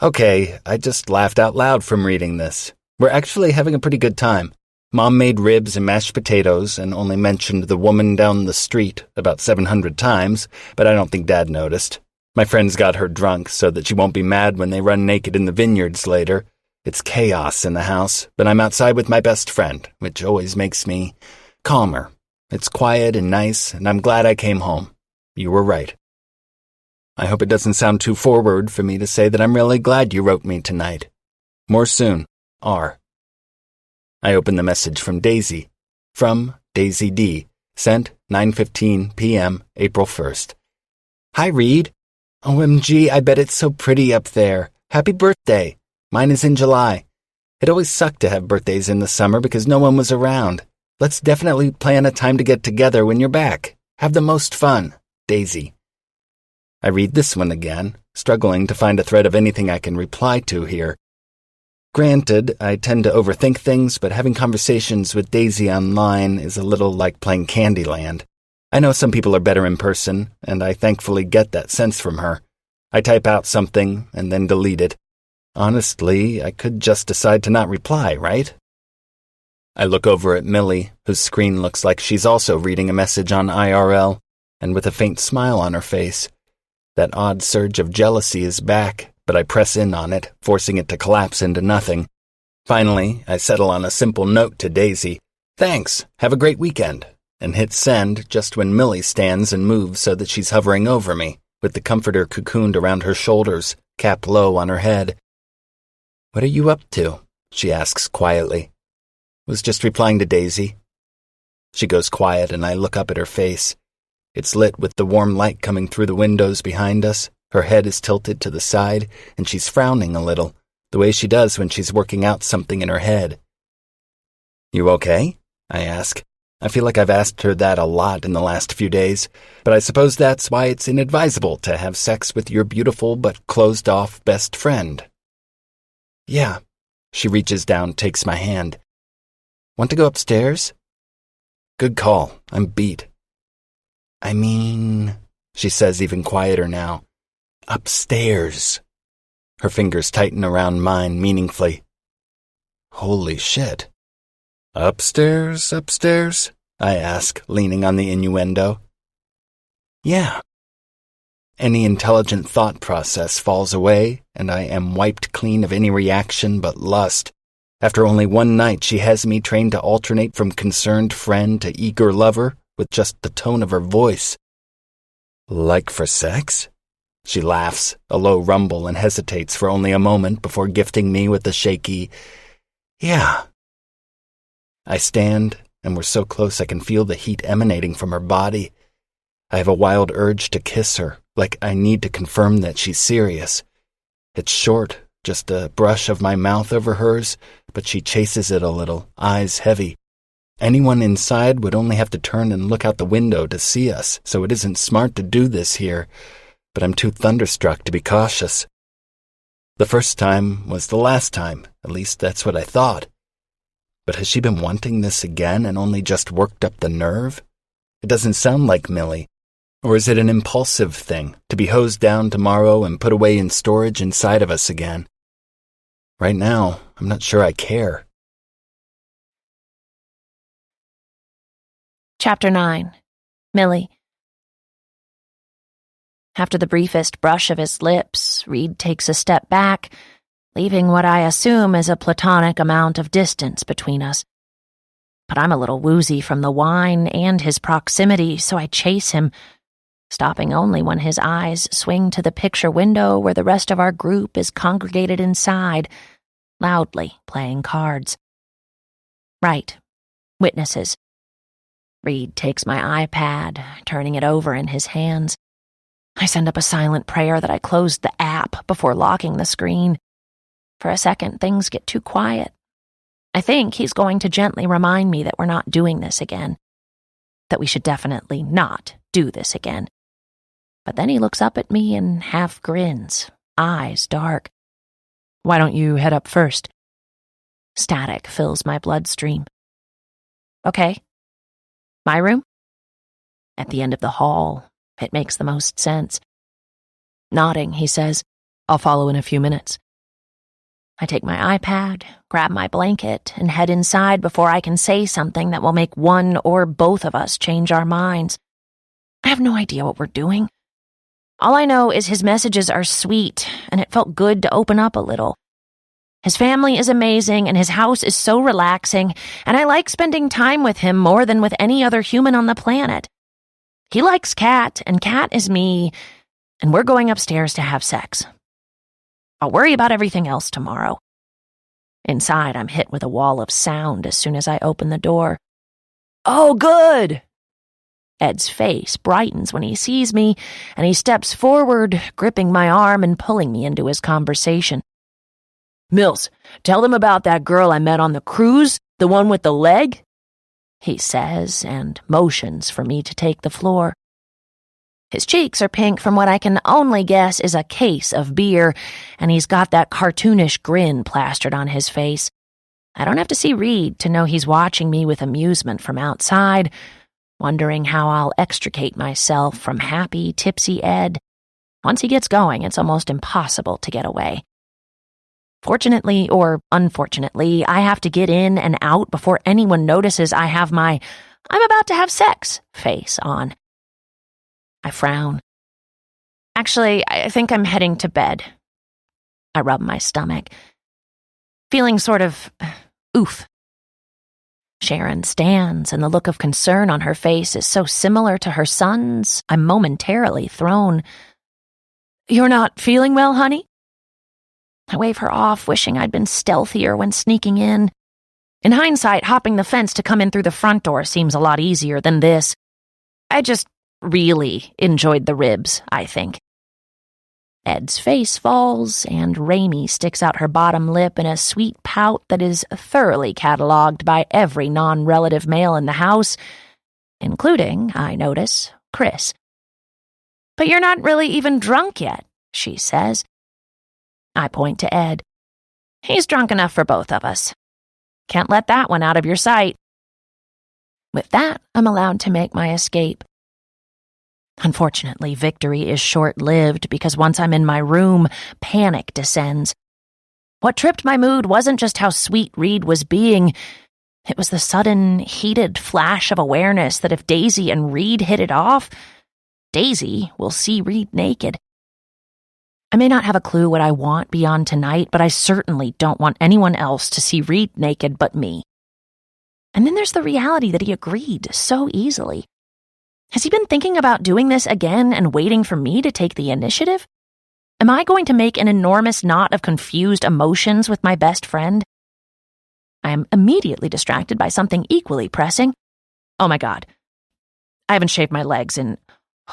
Okay, I just laughed out loud from reading this. We're actually having a pretty good time. Mom made ribs and mashed potatoes and only mentioned the woman down the street about 700 times, but I don't think Dad noticed. My friends got her drunk so that she won't be mad when they run naked in the vineyards later. It's chaos in the house, but I'm outside with my best friend, which always makes me calmer. It's quiet and nice, and I'm glad I came home. You were right. I hope it doesn't sound too forward for me to say that I'm really glad you wrote me tonight. More soon, R. I open the message from Daisy. From Daisy D. Sent 9:15 p.m., April 1st. Hi, Reed. OMG, I bet it's so pretty up there. Happy birthday. Mine is in July. It always sucked to have birthdays in the summer because no one was around. Let's definitely plan a time to get together when you're back. Have the most fun. Daisy. I read this one again, struggling to find a thread of anything I can reply to here. Granted, I tend to overthink things, but having conversations with Daisy online is a little like playing Candyland. I know some people are better in person, and I thankfully get that sense from her. I type out something and then delete it. Honestly, I could just decide to not reply, right? I look over at Millie, whose screen looks like she's also reading a message on IRL, and with a faint smile on her face. That odd surge of jealousy is back, but I press in on it, forcing it to collapse into nothing. Finally, I settle on a simple note to Daisy. Thanks, have a great weekend, and hit send just when Millie stands and moves so that she's hovering over me, with the comforter cocooned around her shoulders, capped low on her head. What are you up to? She asks quietly. Was just replying to Daisy. She goes quiet and I look up at her face. It's lit with the warm light coming through the windows behind us. Her head is tilted to the side and she's frowning a little, the way she does when she's working out something in her head. You okay? I ask. I feel like I've asked her that a lot in the last few days, but I suppose that's why it's inadvisable to have sex with your beautiful but closed-off best friend. Yeah. She reaches down, takes my hand. Want to go upstairs? Good call. I'm beat. I mean, she says even quieter now. Upstairs. Her fingers tighten around mine meaningfully. Holy shit. Upstairs, upstairs? I ask, leaning on the innuendo. Yeah. Any intelligent thought process falls away, and I am wiped clean of any reaction but lust. After only one night, she has me trained to alternate from concerned friend to eager lover with just the tone of her voice. Like for sex? She laughs, a low rumble, and hesitates for only a moment before gifting me with a shaky, yeah. I stand, and we're so close I can feel the heat emanating from her body. I have a wild urge to kiss her, like I need to confirm that she's serious. It's short, just a brush of my mouth over hers, but she chases it a little, eyes heavy. Anyone inside would only have to turn and look out the window to see us, so it isn't smart to do this here, but I'm too thunderstruck to be cautious. The first time was the last time, at least that's what I thought. But has she been wanting this again and only just worked up the nerve? It doesn't sound like Millie. Or is it an impulsive thing, to be hosed down tomorrow and put away in storage inside of us again? Right now, I'm not sure I care. Chapter 9. Millie. After the briefest brush of his lips, Reed takes a step back, leaving what I assume is a platonic amount of distance between us. But I'm a little woozy from the wine and his proximity, so I chase him, stopping only when his eyes swing to the picture window where the rest of our group is congregated inside, loudly playing cards. Right. Witnesses. Reed takes my iPad, turning it over in his hands. I send up a silent prayer that I closed the app before locking the screen. For a second, things get too quiet. I think he's going to gently remind me that we're not doing this again, that we should definitely not do this again. But then he looks up at me and half grins, eyes dark. Why don't you head up first? Static fills my bloodstream. Okay. My room? At the end of the hall. It makes the most sense. Nodding, he says, I'll follow in a few minutes. I take my iPad, grab my blanket, and head inside before I can say something that will make one or both of us change our minds. I have no idea what we're doing. All I know is his messages are sweet, and it felt good to open up a little. His family is amazing, and his house is so relaxing, and I like spending time with him more than with any other human on the planet. He likes Kat, and Kat is me, and we're going upstairs to have sex. I'll worry about everything else tomorrow. Inside, I'm hit with a wall of sound as soon as I open the door. Oh, good! Ed's face brightens when he sees me, and he steps forward, gripping my arm and pulling me into his conversation. Mills, tell them about that girl I met on the cruise, the one with the leg, he says, and motions for me to take the floor. His cheeks are pink from what I can only guess is a case of beer, and he's got that cartoonish grin plastered on his face. I don't have to see Reed to know he's watching me with amusement from outside, wondering how I'll extricate myself from happy, tipsy Ed. Once he gets going, it's almost impossible to get away. Fortunately or unfortunately, I have to get in and out before anyone notices I have my "I'm about to have sex" face on. I frown. Actually, I think I'm heading to bed. I rub my stomach, feeling sort of oof. Sharon stands, and the look of concern on her face is so similar to her son's, I'm momentarily thrown. "You're not feeling well, honey?" I wave her off, wishing I'd been stealthier when sneaking in. In hindsight, hopping the fence to come in through the front door seems a lot easier than this. I just really enjoyed the ribs, I think. Ed's face falls, and Raimi sticks out her bottom lip in a sweet pout that is thoroughly catalogued by every non-relative male in the house, including, I notice, Chris. "But you're not really even drunk yet," she says. I point to Ed. "He's drunk enough for both of us. Can't let that one out of your sight." With that, I'm allowed to make my escape. Unfortunately, victory is short-lived because once I'm in my room, panic descends. What tripped my mood wasn't just how sweet Reed was being. It was the sudden, heated flash of awareness that if Daisy and Reed hit it off, Daisy will see Reed naked. I may not have a clue what I want beyond tonight, but I certainly don't want anyone else to see Reed naked but me. And then there's the reality that he agreed so easily. Has he been thinking about doing this again and waiting for me to take the initiative? Am I going to make an enormous knot of confused emotions with my best friend? I am immediately distracted by something equally pressing. Oh my God. I haven't shaved my legs in,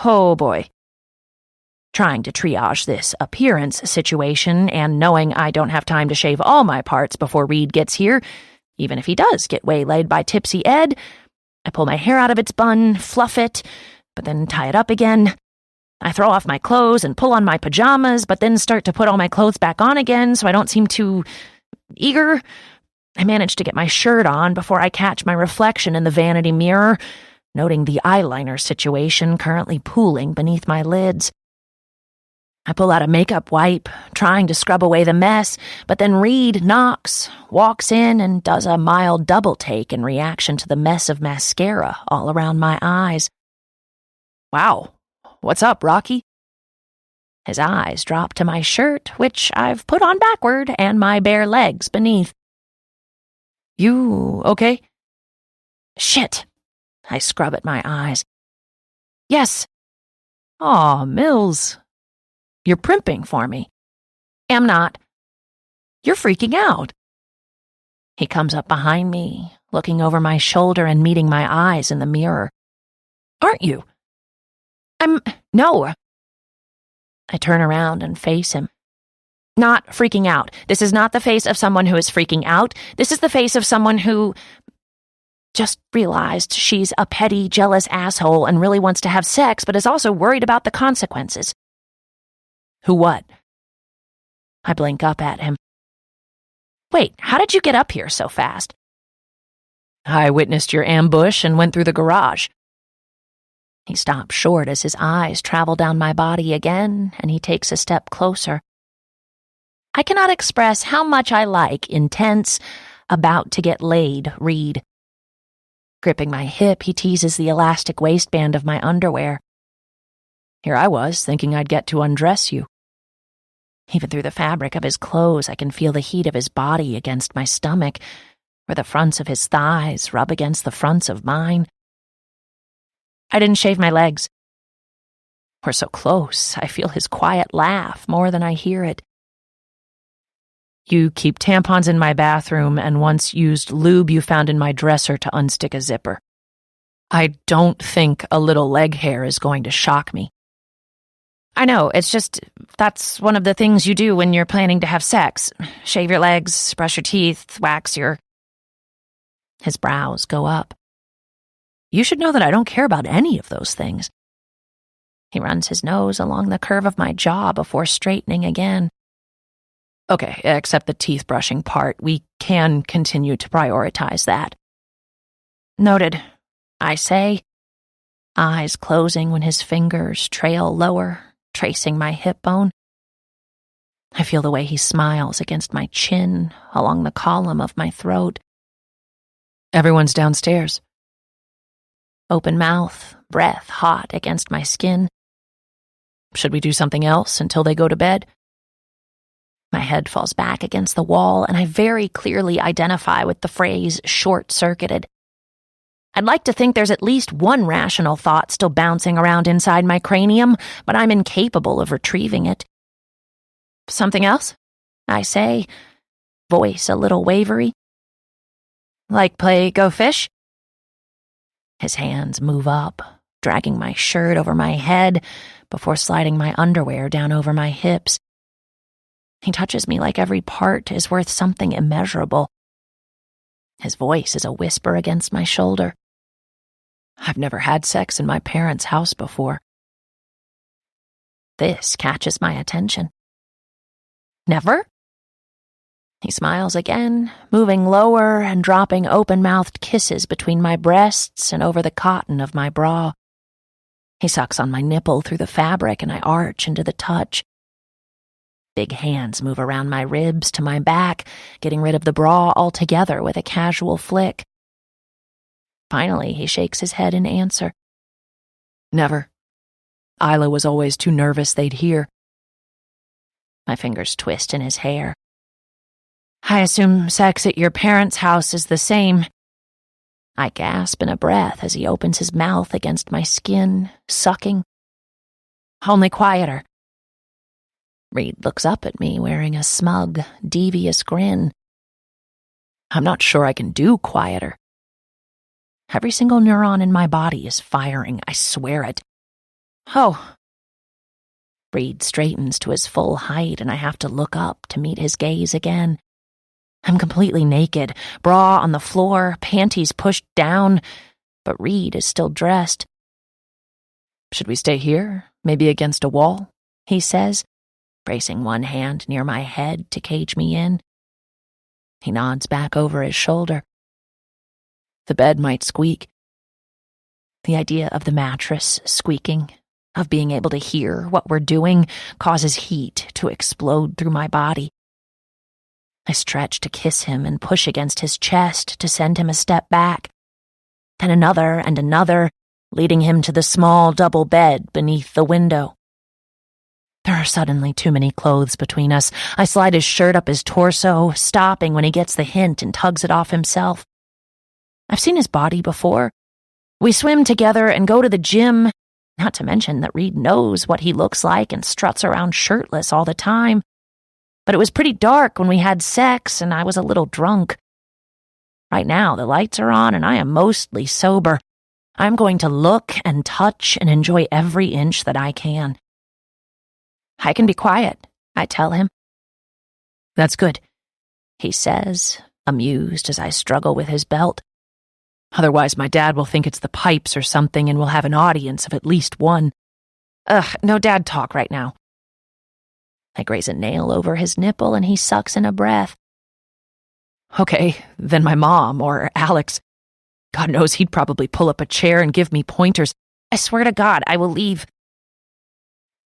oh boy. Trying to triage this appearance situation and knowing I don't have time to shave all my parts before Reed gets here, even if he does get waylaid by Tipsy Ed, I pull my hair out of its bun, fluff it, but then tie it up again. I throw off my clothes and pull on my pajamas, but then start to put all my clothes back on again so I don't seem too eager. I manage to get my shirt on before I catch my reflection in the vanity mirror, noting the eyeliner situation currently pooling beneath my lids. I pull out a makeup wipe, trying to scrub away the mess, but then Reed knocks, walks in, and does a mild double take in reaction to the mess of mascara all around my eyes. "Wow, what's up, Rocky?" His eyes drop to my shirt, which I've put on backward, and my bare legs beneath. "You okay?" "Shit." I scrub at my eyes. "Yes." "Aw, Mills. You're primping for me." "Am not." "You're freaking out." He comes up behind me, looking over my shoulder and meeting my eyes in the mirror. "Aren't you?" No." I turn around and face him. "Not freaking out. This is not the face of someone who is freaking out. This is the face of someone who just realized she's a petty, jealous asshole and really wants to have sex, but is also worried about the consequences." "Who what?" I blink up at him. "Wait, how did you get up here so fast?" "I witnessed your ambush and went through the garage." He stops short as his eyes travel down my body again, and he takes a step closer. I cannot express how much I like intense, about-to-get-laid Reed. Gripping my hip, he teases the elastic waistband of my underwear. Here I was, thinking I'd get to undress you. Even through the fabric of his clothes, I can feel the heat of his body against my stomach, where the fronts of his thighs rub against the fronts of mine. I didn't shave my legs. We're so close, I feel his quiet laugh more than I hear it. "You keep tampons in my bathroom and once used lube you found in my dresser to unstick a zipper. I don't think a little leg hair is going to shock me." "I know, it's just, that's one of the things you do when you're planning to have sex. Shave your legs, brush your teeth, wax your..." His brows go up. "You should know that I don't care about any of those things." He runs his nose along the curve of my jaw before straightening again. "Okay, except the teeth brushing part. We can continue to prioritize that." "Noted," I say, eyes closing when his fingers trail lower, tracing my hip bone. I feel the way he smiles against my chin, along the column of my throat. Everyone's downstairs. Open mouth, breath hot against my skin. Should we do something else until they go to bed? My head falls back against the wall, and I very clearly identify with the phrase short-circuited. I'd like to think there's at least one rational thought still bouncing around inside my cranium, but I'm incapable of retrieving it. Something else? I say, voice a little wavery. Like play Go Fish? His hands move up, dragging my shirt over my head before sliding my underwear down over my hips. He touches me like every part is worth something immeasurable. His voice is a whisper against my shoulder. I've never had sex in my parents' house before. This catches my attention. Never? He smiles again, moving lower and dropping open-mouthed kisses between my breasts and over the cotton of my bra. He sucks on my nipple through the fabric, and I arch into the touch. Big hands move around my ribs to my back, getting rid of the bra altogether with a casual flick. Finally, he shakes his head in answer. Never. Isla was always too nervous they'd hear. My fingers twist in his hair. I assume sex at your parents' house is the same. I gasp in a breath as he opens his mouth against my skin, sucking. Only quieter. Reed looks up at me wearing a smug, devious grin. I'm not sure I can do quieter. Every single neuron in my body is firing, I swear it. Oh. Reed straightens to his full height, and I have to look up to meet his gaze again. I'm completely naked, bra on the floor, panties pushed down, but Reed is still dressed. Should we stay here, maybe against a wall? He says, bracing one hand near my head to cage me in. He nods back over his shoulder. The bed might squeak. The idea of the mattress squeaking, of being able to hear what we're doing, causes heat to explode through my body. I stretch to kiss him and push against his chest to send him a step back. Then another and another, leading him to the small double bed beneath the window. There are suddenly too many clothes between us. I slide his shirt up his torso, stopping when he gets the hint and tugs it off himself. I've seen his body before. We swim together and go to the gym, not to mention that Reed knows what he looks like and struts around shirtless all the time. But it was pretty dark when we had sex, and I was a little drunk. Right now, the lights are on, and I am mostly sober. I'm going to look and touch and enjoy every inch that I can. I can be quiet, I tell him. That's good, he says, amused as I struggle with his belt. Otherwise, my dad will think it's the pipes or something, and we'll have an audience of at least one. No dad talk right now. I graze a nail over his nipple, and he sucks in a breath. Okay, then my mom, or Alex. God knows he'd probably pull up a chair and give me pointers. I swear to God, I will leave.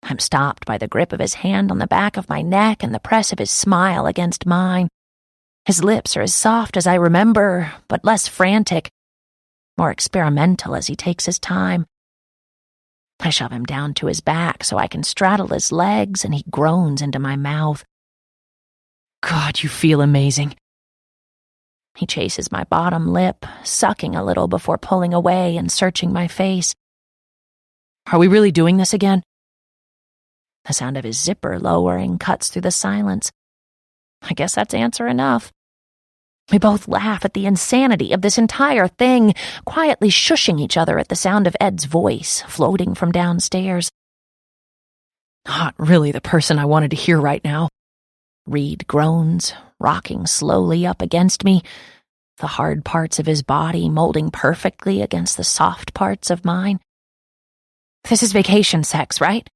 I'm stopped by the grip of his hand on the back of my neck and the press of his smile against mine. His lips are as soft as I remember, but less frantic, more experimental as he takes his time. I shove him down to his back so I can straddle his legs, and he groans into my mouth. God, you feel amazing. He chases my bottom lip, sucking a little before pulling away and searching my face. Are we really doing this again? The sound of his zipper lowering cuts through the silence. I guess that's answer enough. We both laugh at the insanity of this entire thing, quietly shushing each other at the sound of Ed's voice floating from downstairs. Not really the person I wanted to hear right now. Reed groans, rocking slowly up against me, the hard parts of his body molding perfectly against the soft parts of mine. This is vacation sex, right?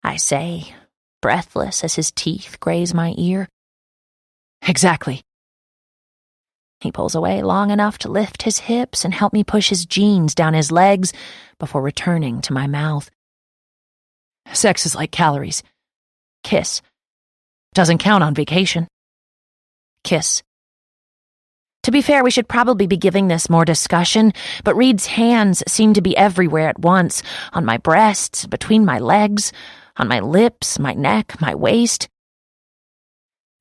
I say, breathless as his teeth graze my ear. Exactly. He pulls away long enough to lift his hips and help me push his jeans down his legs before returning to my mouth. Sex is like calories. Kiss. Doesn't count on vacation. Kiss. To be fair, we should probably be giving this more discussion, but Reed's hands seem to be everywhere at once, on my breasts, between my legs, on my lips, my neck, my waist.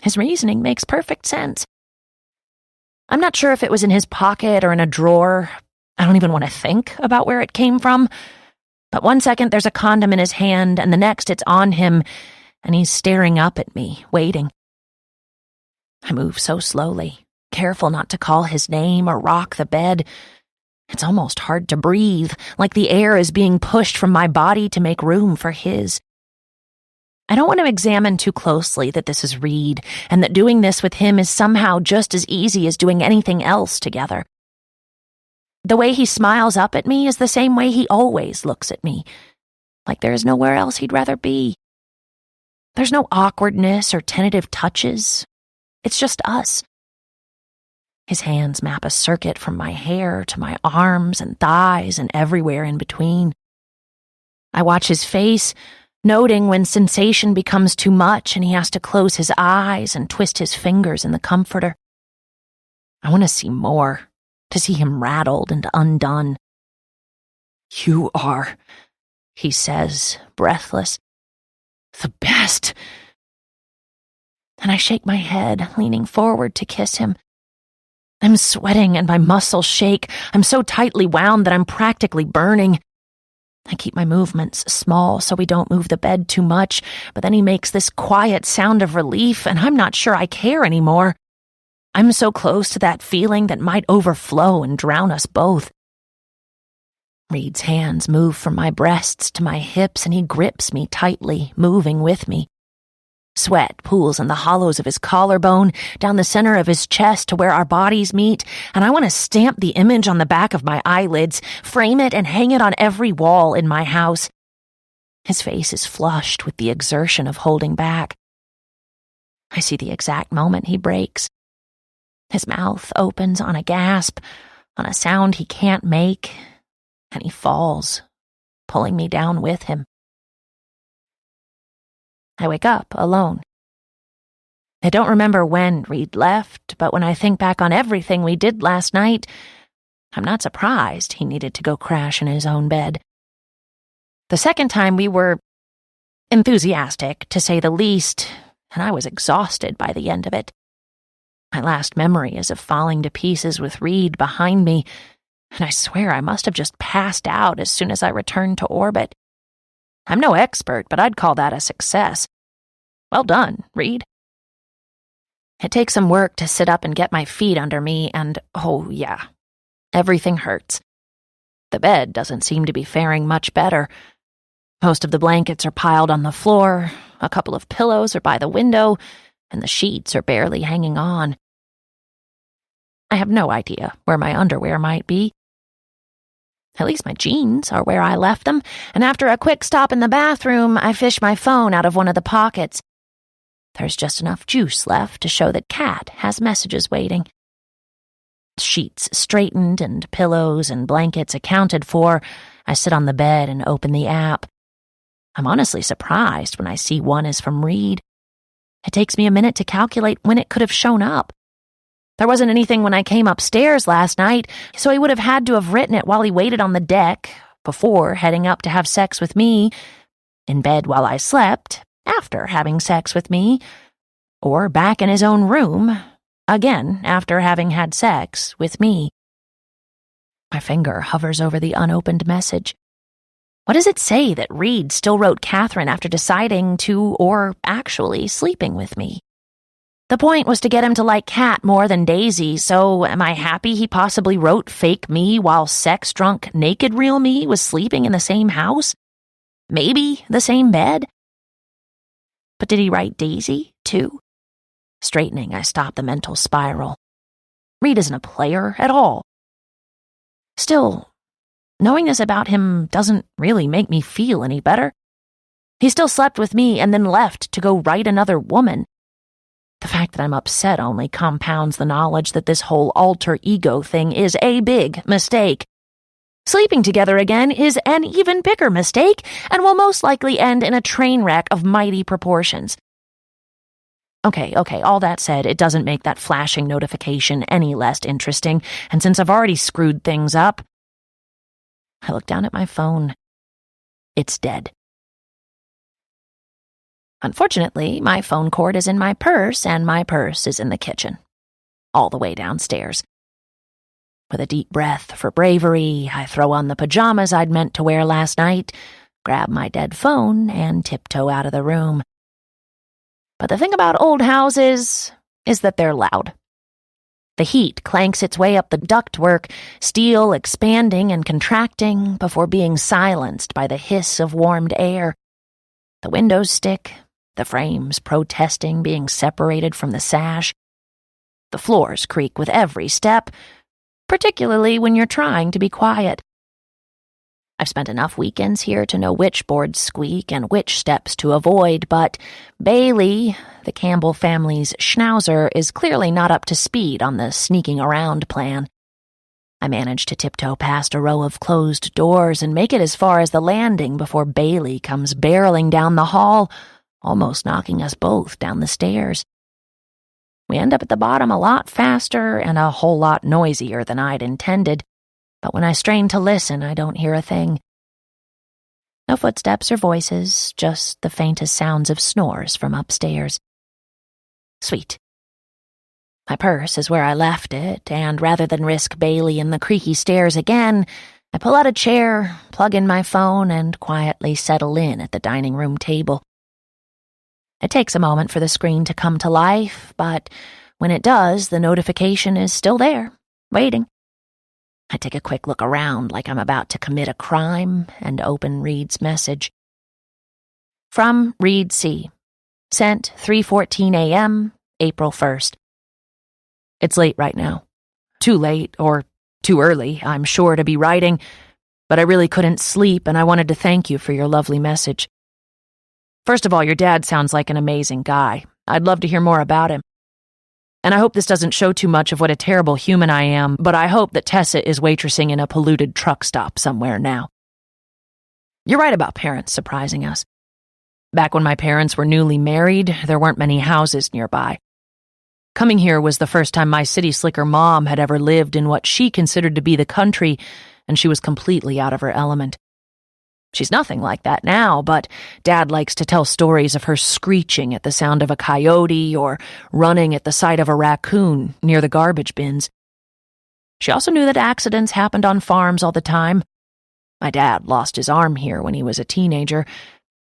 His reasoning makes perfect sense. I'm not sure if it was in his pocket or in a drawer. I don't even want to think about where it came from. But one second there's a condom in his hand, and the next it's on him, and he's staring up at me, waiting. I move so slowly, careful not to call his name or rock the bed. It's almost hard to breathe, like the air is being pushed from my body to make room for his. I don't want to examine too closely that this is Reed, and that doing this with him is somehow just as easy as doing anything else together. The way he smiles up at me is the same way he always looks at me, like there is nowhere else he'd rather be. There's no awkwardness or tentative touches. It's just us. His hands map a circuit from my hair to my arms and thighs and everywhere in between. I watch his face, noting when sensation becomes too much and he has to close his eyes and twist his fingers in the comforter. I want to see more, to see him rattled and undone. "You are," he says, breathless, "the best." And I shake my head, leaning forward to kiss him. I'm sweating and my muscles shake. I'm so tightly wound that I'm practically burning. I keep my movements small so we don't move the bed too much, but then he makes this quiet sound of relief, and I'm not sure I care anymore. I'm so close to that feeling that might overflow and drown us both. Reed's hands move from my breasts to my hips, and he grips me tightly, moving with me. Sweat pools in the hollows of his collarbone, down the center of his chest to where our bodies meet, and I want to stamp the image on the back of my eyelids, frame it, and hang it on every wall in my house. His face is flushed with the exertion of holding back. I see the exact moment he breaks. His mouth opens on a gasp, on a sound he can't make, and he falls, pulling me down with him. I wake up alone. I don't remember when Reed left, but when I think back on everything we did last night, I'm not surprised he needed to go crash in his own bed. The second time we were enthusiastic, to say the least, and I was exhausted by the end of it. My last memory is of falling to pieces with Reed behind me, and I swear I must have just passed out as soon as I returned to orbit. I'm no expert, but I'd call that a success. Well done, Reed. It takes some work to sit up and get my feet under me, and oh yeah, everything hurts. The bed doesn't seem to be faring much better. Most of the blankets are piled on the floor, a couple of pillows are by the window, and the sheets are barely hanging on. I have no idea where my underwear might be. At least my jeans are where I left them, and after a quick stop in the bathroom, I fish my phone out of one of the pockets. There's just enough juice left to show that Kat has messages waiting. Sheets straightened and pillows and blankets accounted for, I sit on the bed and open the app. I'm honestly surprised when I see one is from Reed. It takes me a minute to calculate when it could have shown up. There wasn't anything when I came upstairs last night, so he would have had to have written it while he waited on the deck, before heading up to have sex with me, in bed while I slept, after having sex with me, or back in his own room, again after having had sex with me. My finger hovers over the unopened message. What does it say that Reed still wrote Catherine after deciding to, or actually sleeping with me? The point was to get him to like Kat more than Daisy, so am I happy he possibly wrote fake me while sex-drunk, naked real me was sleeping in the same house? Maybe the same bed? But did he write Daisy, too? Straightening, I stop the mental spiral. Reed isn't a player at all. Still, knowing this about him doesn't really make me feel any better. He still slept with me and then left to go write another woman. The fact that I'm upset only compounds the knowledge that this whole alter ego thing is a big mistake. Sleeping together again is an even bigger mistake and will most likely end in a train wreck of mighty proportions. Okay, all that said, it doesn't make that flashing notification any less interesting, and since I've already screwed things up, I look down at my phone. It's dead. Unfortunately, my phone cord is in my purse, and my purse is in the kitchen, all the way downstairs. With a deep breath for bravery, I throw on the pajamas I'd meant to wear last night, grab my dead phone, and tiptoe out of the room. But the thing about old houses is that they're loud. The heat clanks its way up the ductwork, steel expanding and contracting before being silenced by the hiss of warmed air. The windows stick, the frames protesting being separated from the sash. The floors creak with every step, particularly when you're trying to be quiet. I've spent enough weekends here to know which boards squeak and which steps to avoid, but Bailey, the Campbell family's schnauzer, is clearly not up to speed on the sneaking around plan. I manage to tiptoe past a row of closed doors and make it as far as the landing before Bailey comes barreling down the hall, almost knocking us both down the stairs. We end up at the bottom a lot faster and a whole lot noisier than I'd intended, but when I strain to listen, I don't hear a thing. No footsteps or voices, just the faintest sounds of snores from upstairs. Sweet. My purse is where I left it, and rather than risk Bailey and the creaky stairs again, I pull out a chair, plug in my phone, and quietly settle in at the dining room table. It takes a moment for the screen to come to life, but when it does, the notification is still there, waiting. I take a quick look around like I'm about to commit a crime and open Reed's message. From Reed C. Sent 3:14 a.m., April 1st. It's late right now. Too late, or too early, I'm sure, to be writing, but I really couldn't sleep, and I wanted to thank you for your lovely message. First of all, your dad sounds like an amazing guy. I'd love to hear more about him. And I hope this doesn't show too much of what a terrible human I am, but I hope that Tessa is waitressing in a polluted truck stop somewhere now. You're right about parents surprising us. Back when my parents were newly married, there weren't many houses nearby. Coming here was the first time my city slicker mom had ever lived in what she considered to be the country, and she was completely out of her element. She's nothing like that now, but Dad likes to tell stories of her screeching at the sound of a coyote or running at the sight of a raccoon near the garbage bins. She also knew that accidents happened on farms all the time. My dad lost his arm here when he was a teenager,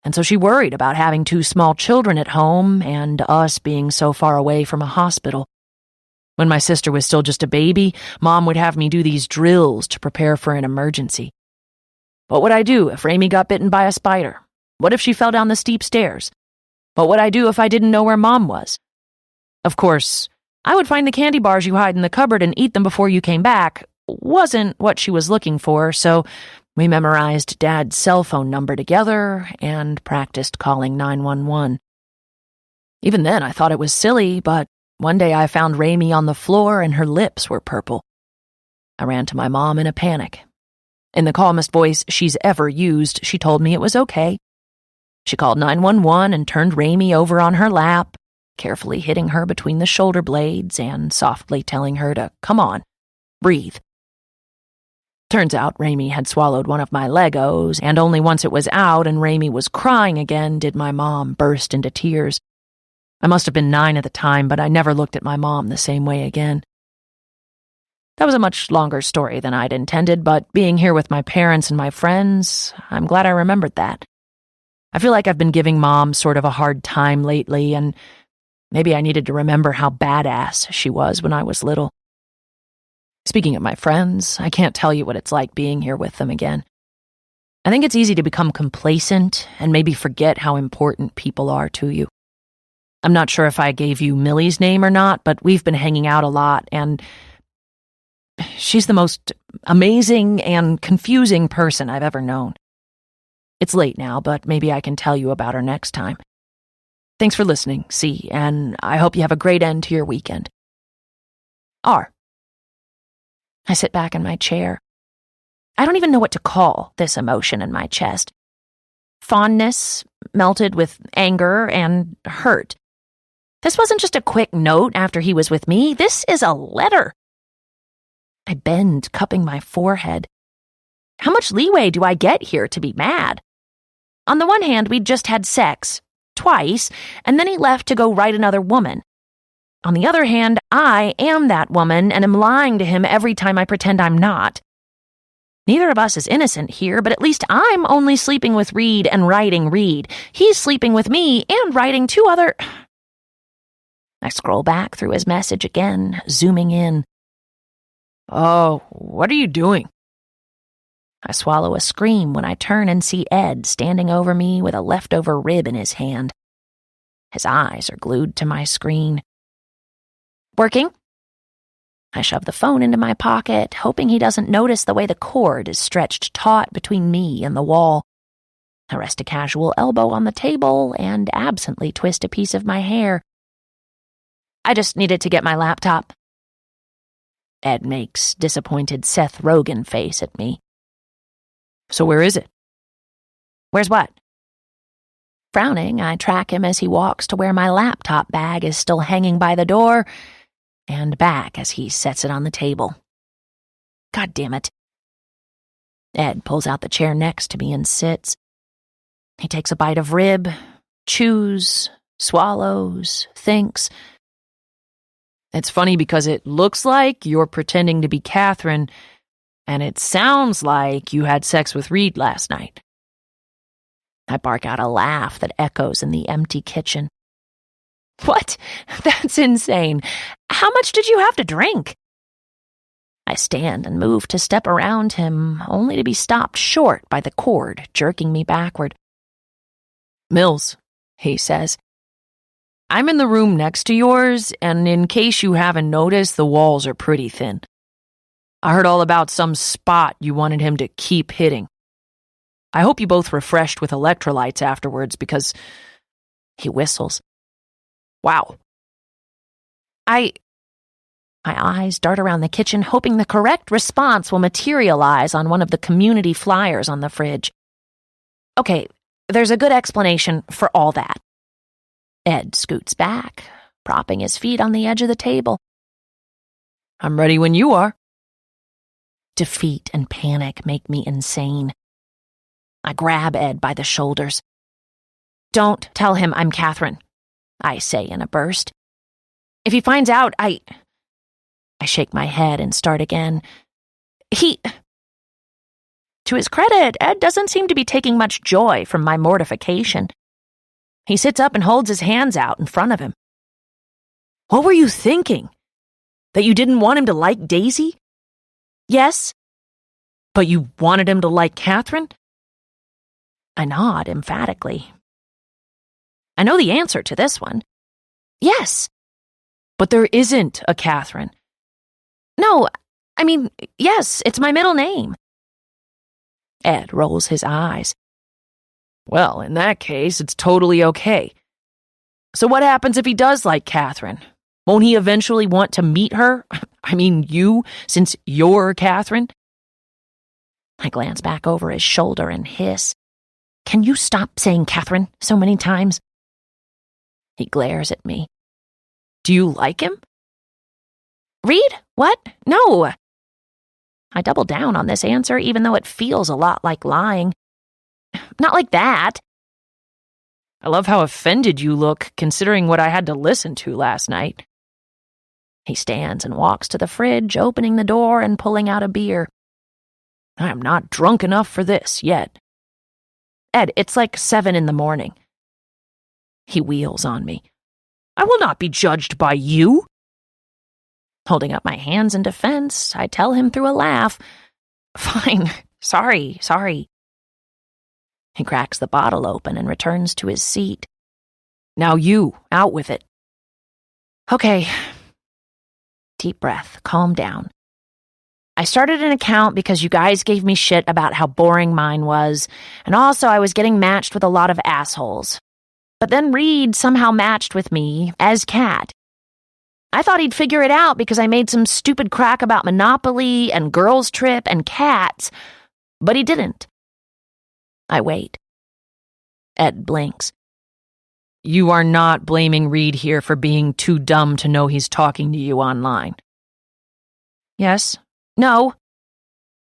and so she worried about having 2 small children at home and us being so far away from a hospital. When my sister was still just a baby, Mom would have me do these drills to prepare for an emergency. What would I do if Raimi got bitten by a spider? What if she fell down the steep stairs? What would I do if I didn't know where Mom was? Of course, I would find the candy bars you hide in the cupboard and eat them before you came back. Wasn't what she was looking for, so we memorized Dad's cell phone number together and practiced calling 911. Even then, I thought it was silly, but one day I found Raimi on the floor and her lips were purple. I ran to my mom in a panic. In the calmest voice she's ever used, she told me it was okay. She called 911 and turned Raimi over on her lap, carefully hitting her between the shoulder blades and softly telling her to come on, breathe. Turns out Raimi had swallowed one of my Legos, and only once it was out and Raimi was crying again did my mom burst into tears. I must have been 9 at the time, but I never looked at my mom the same way again. That was a much longer story than I'd intended, but being here with my parents and my friends, I'm glad I remembered that. I feel like I've been giving Mom sort of a hard time lately, and maybe I needed to remember how badass she was when I was little. Speaking of my friends, I can't tell you what it's like being here with them again. I think it's easy to become complacent and maybe forget how important people are to you. I'm not sure if I gave you Millie's name or not, but we've been hanging out a lot, and she's the most amazing and confusing person I've ever known. It's late now, but maybe I can tell you about her next time. Thanks for listening, C, and I hope you have a great end to your weekend. R. I sit back in my chair. I don't even know what to call this emotion in my chest. Fondness melted with anger and hurt. This wasn't just a quick note after he was with me. This is a letter. I bend, cupping my forehead. How much leeway do I get here to be mad? On the one hand, we'd just had sex, twice, and then he left to go write another woman. On the other hand, I am that woman and am lying to him every time I pretend I'm not. Neither of us is innocent here, but at least I'm only sleeping with Reed and writing Reed. He's sleeping with me and writing two other... I scroll back through his message again, zooming in. Oh, what are you doing? I swallow a scream when I turn and see Ed standing over me with a leftover rib in his hand. His eyes are glued to my screen. Working? I shove the phone into my pocket, hoping he doesn't notice the way the cord is stretched taut between me and the wall. I rest a casual elbow on the table and absently twist a piece of my hair. I just needed to get my laptop. Ed makes disappointed Seth Rogen face at me. So where is it? Where's what? Frowning, I track him as he walks to where my laptop bag is still hanging by the door, and back as he sets it on the table. God damn it. Ed pulls out the chair next to me and sits. He takes a bite of rib, chews, swallows, thinks. It's funny because it looks like you're pretending to be Catherine, and it sounds like you had sex with Reed last night. I bark out a laugh that echoes in the empty kitchen. What? That's insane. How much did you have to drink? I stand and move to step around him, only to be stopped short by the cord jerking me backward. Mills, he says. I'm in the room next to yours, and in case you haven't noticed, the walls are pretty thin. I heard all about some spot you wanted him to keep hitting. I hope you both refreshed with electrolytes afterwards because... He whistles. Wow. My eyes dart around the kitchen, hoping the correct response will materialize on one of the community flyers on the fridge. Okay, there's a good explanation for all that. Ed scoots back, propping his feet on the edge of the table. I'm ready when you are. Defeat and panic make me insane. I grab Ed by the shoulders. Don't tell him I'm Catherine, I say in a burst. If he finds out, I shake my head and start again. To his credit, Ed doesn't seem to be taking much joy from my mortification. He sits up and holds his hands out in front of him. What were you thinking? That you didn't want him to like Daisy? Yes. But you wanted him to like Catherine? I nod emphatically. I know the answer to this one. Yes. But there isn't a Catherine. No, I mean, yes, it's my middle name. Ed rolls his eyes. Well, in that case, it's totally okay. So what happens if he does like Catherine? Won't he eventually want to meet her? I mean, you, since you're Catherine? I glance back over his shoulder and hiss. Can you stop saying Catherine so many times? He glares at me. Do you like him? Reed? What? No. I double down on this answer, even though it feels a lot like lying. Not like that. I love how offended you look, considering what I had to listen to last night. He stands and walks to the fridge, opening the door and pulling out a beer. I am not drunk enough for this yet. Ed, it's like 7 a.m. He wheels on me. I will not be judged by you. Holding up my hands in defense, I tell him through a laugh, Fine, sorry. He cracks the bottle open and returns to his seat. Now you, out with it. Okay. Deep breath, calm down. I started an account because you guys gave me shit about how boring mine was, and also I was getting matched with a lot of assholes. But then Reed somehow matched with me as Cat. I thought he'd figure it out because I made some stupid crack about Monopoly and Girls Trip and cats, but he didn't. I wait. Ed blinks. You are not blaming Reed here for being too dumb to know he's talking to you online. Yes. No.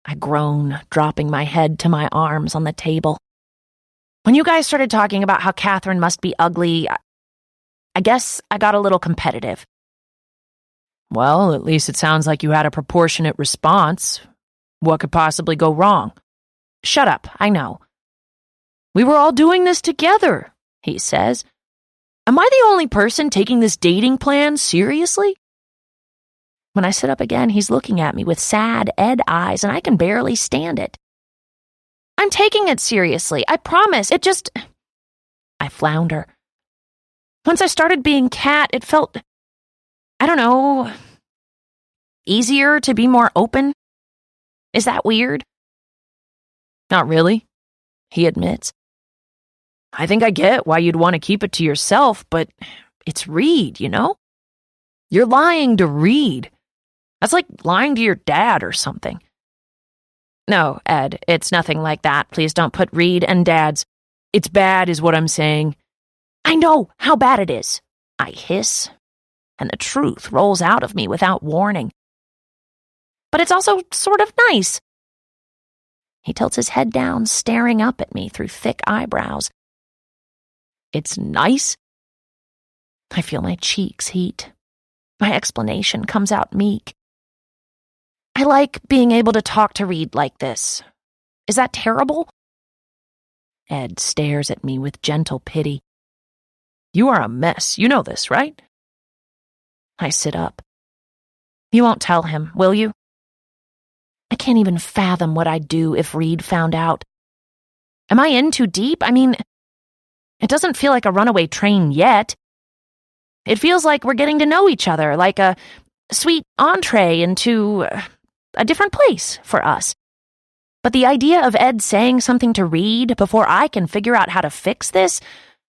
I groan, dropping my head to my arms on the table. When you guys started talking about how Catherine must be ugly, I guess I got a little competitive. Well, at least it sounds like you had a proportionate response. What could possibly go wrong? Shut up, I know. We were all doing this together, he says. Am I the only person taking this dating plan seriously? When I sit up again, he's looking at me with sad Ed eyes, and I can barely stand it. I'm taking it seriously, I promise. I flounder. Once I started being Cat, it felt, I don't know, easier to be more open. Is that weird? Not really, he admits. I think I get why you'd want to keep it to yourself, but it's Reed, you know? You're lying to Reed. That's like lying to your dad or something. No, Ed, it's nothing like that. Please don't put Reed and Dad's. It's bad is what I'm saying. I know how bad it is. I hiss, and the truth rolls out of me without warning. But it's also sort of nice. He tilts his head down, staring up at me through thick eyebrows. It's nice? I feel my cheeks heat. My explanation comes out meek. I like being able to talk to Reed like this. Is that terrible? Ed stares at me with gentle pity. You are a mess. You know this, right? I sit up. You won't tell him, will you? I can't even fathom what I'd do if Reed found out. Am I in too deep? I mean, it doesn't feel like a runaway train yet. It feels like we're getting to know each other, like a sweet entree into a different place for us. But the idea of Ed saying something to Reed before I can figure out how to fix this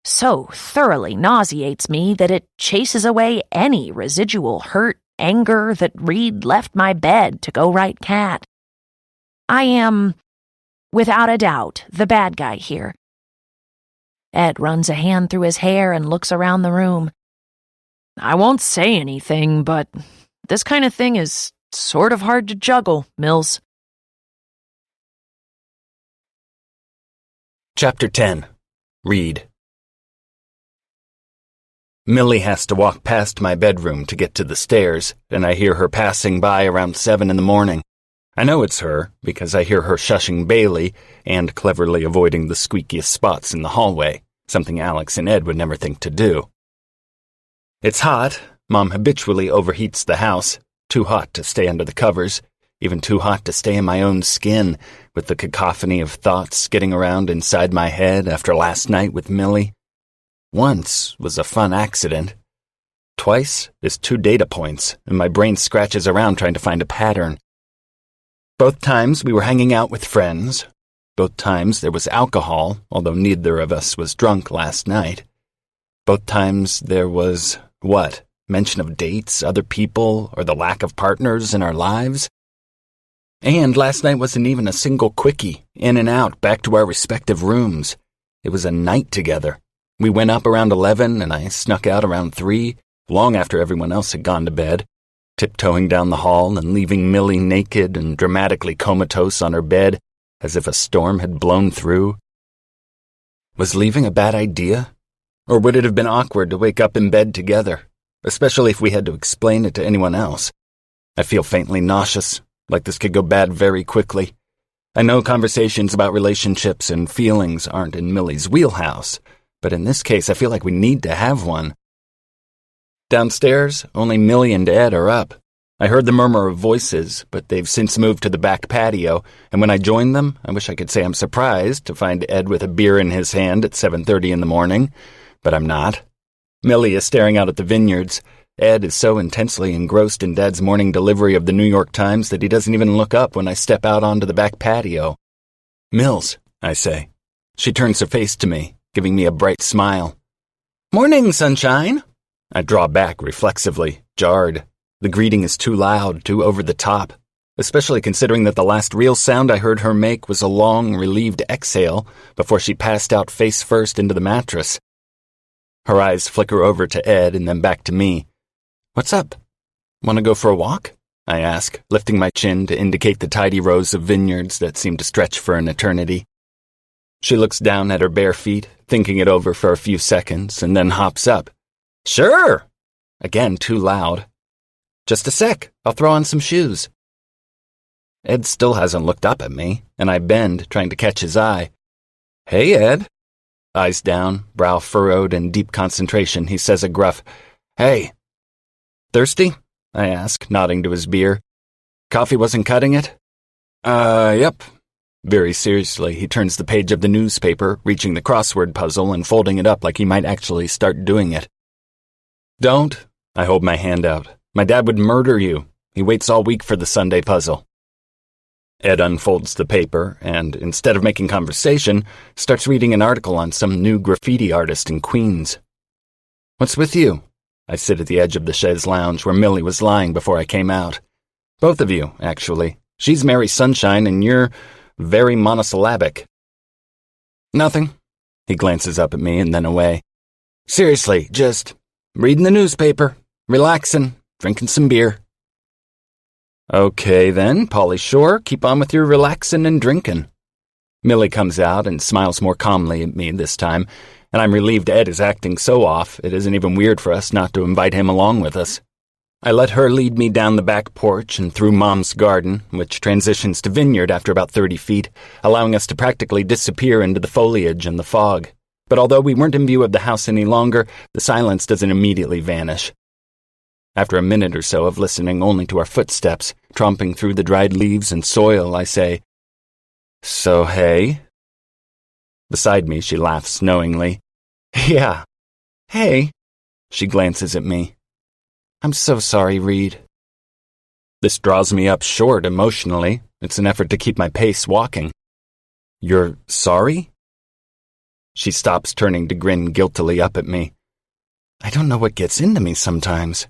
so thoroughly nauseates me that it chases away any residual hurt, anger that Reed left my bed to go right Cat. I am, without a doubt, the bad guy here. Ed runs a hand through his hair and looks around the room. I won't say anything, but this kind of thing is sort of hard to juggle, Mills. Chapter 10. Reed. Millie has to walk past my bedroom to get to the stairs, and I hear her passing by around 7 in the morning. I know it's her because I hear her shushing Bailey and cleverly avoiding the squeakiest spots in the hallway, something Alex and Ed would never think to do. It's hot. Mom habitually overheats the house, too hot to stay under the covers, even too hot to stay in my own skin, with the cacophony of thoughts skidding around inside my head after last night with Millie. Once was a fun accident. Twice is 2 data points, and my brain scratches around trying to find a pattern. Both times we were hanging out with friends. Both times there was alcohol, although neither of us was drunk last night. Both times there was, what, mention of dates, other people, or the lack of partners in our lives? And last night wasn't even a single quickie, in and out, back to our respective rooms. It was a night together. We went up around 11, and I snuck out around 3, long after everyone else had gone to bed, tiptoeing down the hall and leaving Millie naked and dramatically comatose on her bed, as if a storm had blown through. Was leaving a bad idea? Or would it have been awkward to wake up in bed together, especially if we had to explain it to anyone else? I feel faintly nauseous, like this could go bad very quickly. I know conversations about relationships and feelings aren't in Millie's wheelhouse, but in this case I feel like we need to have one. Downstairs, only Millie and Ed are up. I heard the murmur of voices, but they've since moved to the back patio, and when I joined them, I wish I could say I'm surprised to find Ed with a beer in his hand at 7:30 in the morning, but I'm not. Millie is staring out at the vineyards. Ed is so intensely engrossed in Dad's morning delivery of the New York Times that he doesn't even look up when I step out onto the back patio. "Mills," I say. She turns her face to me, giving me a bright smile. "Morning, sunshine." I draw back reflexively, jarred. The greeting is too loud, too over the top, especially considering that the last real sound I heard her make was a long, relieved exhale before she passed out face first into the mattress. Her eyes flicker over to Ed and then back to me. "What's up? Want to go for a walk?" I ask, lifting my chin to indicate the tidy rows of vineyards that seem to stretch for an eternity. She looks down at her bare feet, thinking it over for a few seconds, and then hops up. "Sure!" Again, too loud. "Just a sec, I'll throw on some shoes." Ed still hasn't looked up at me, and I bend, trying to catch his eye. "Hey, Ed." Eyes down, brow furrowed in deep concentration, he says a gruff, "Hey." "Thirsty?" I ask, nodding to his beer. "Coffee wasn't cutting it?" Yep." Very seriously, he turns the page of the newspaper, reaching the crossword puzzle and folding it up like he might actually start doing it. "Don't." I hold my hand out. "My dad would murder you. He waits all week for the Sunday puzzle." Ed unfolds the paper and, instead of making conversation, starts reading an article on some new graffiti artist in Queens. "What's with you?" I sit at the edge of the chaise lounge where Millie was lying before I came out. "Both of you, actually. She's Mary Sunshine and you're very monosyllabic." "Nothing." He glances up at me and then away. "Seriously, just reading the newspaper, relaxing, drinking some beer." "Okay then, Polly Shore, keep on with your relaxin' and drinkin'." Millie comes out and smiles more calmly at me this time, and I'm relieved Ed is acting so off it isn't even weird for us not to invite him along with us. I let her lead me down the back porch and through Mom's garden, which transitions to vineyard after about 30 feet, allowing us to practically disappear into the foliage and the fog. But although we weren't in view of the house any longer, the silence doesn't immediately vanish. After a minute or so of listening only to our footsteps, tromping through the dried leaves and soil, I say, "So, hey?" Beside me, she laughs knowingly. "Yeah. Hey." She glances at me. "I'm so sorry, Reed." This draws me up short emotionally. It's an effort to keep my pace walking. "You're sorry?" She stops, turning to grin guiltily up at me. I don't know what gets into me sometimes.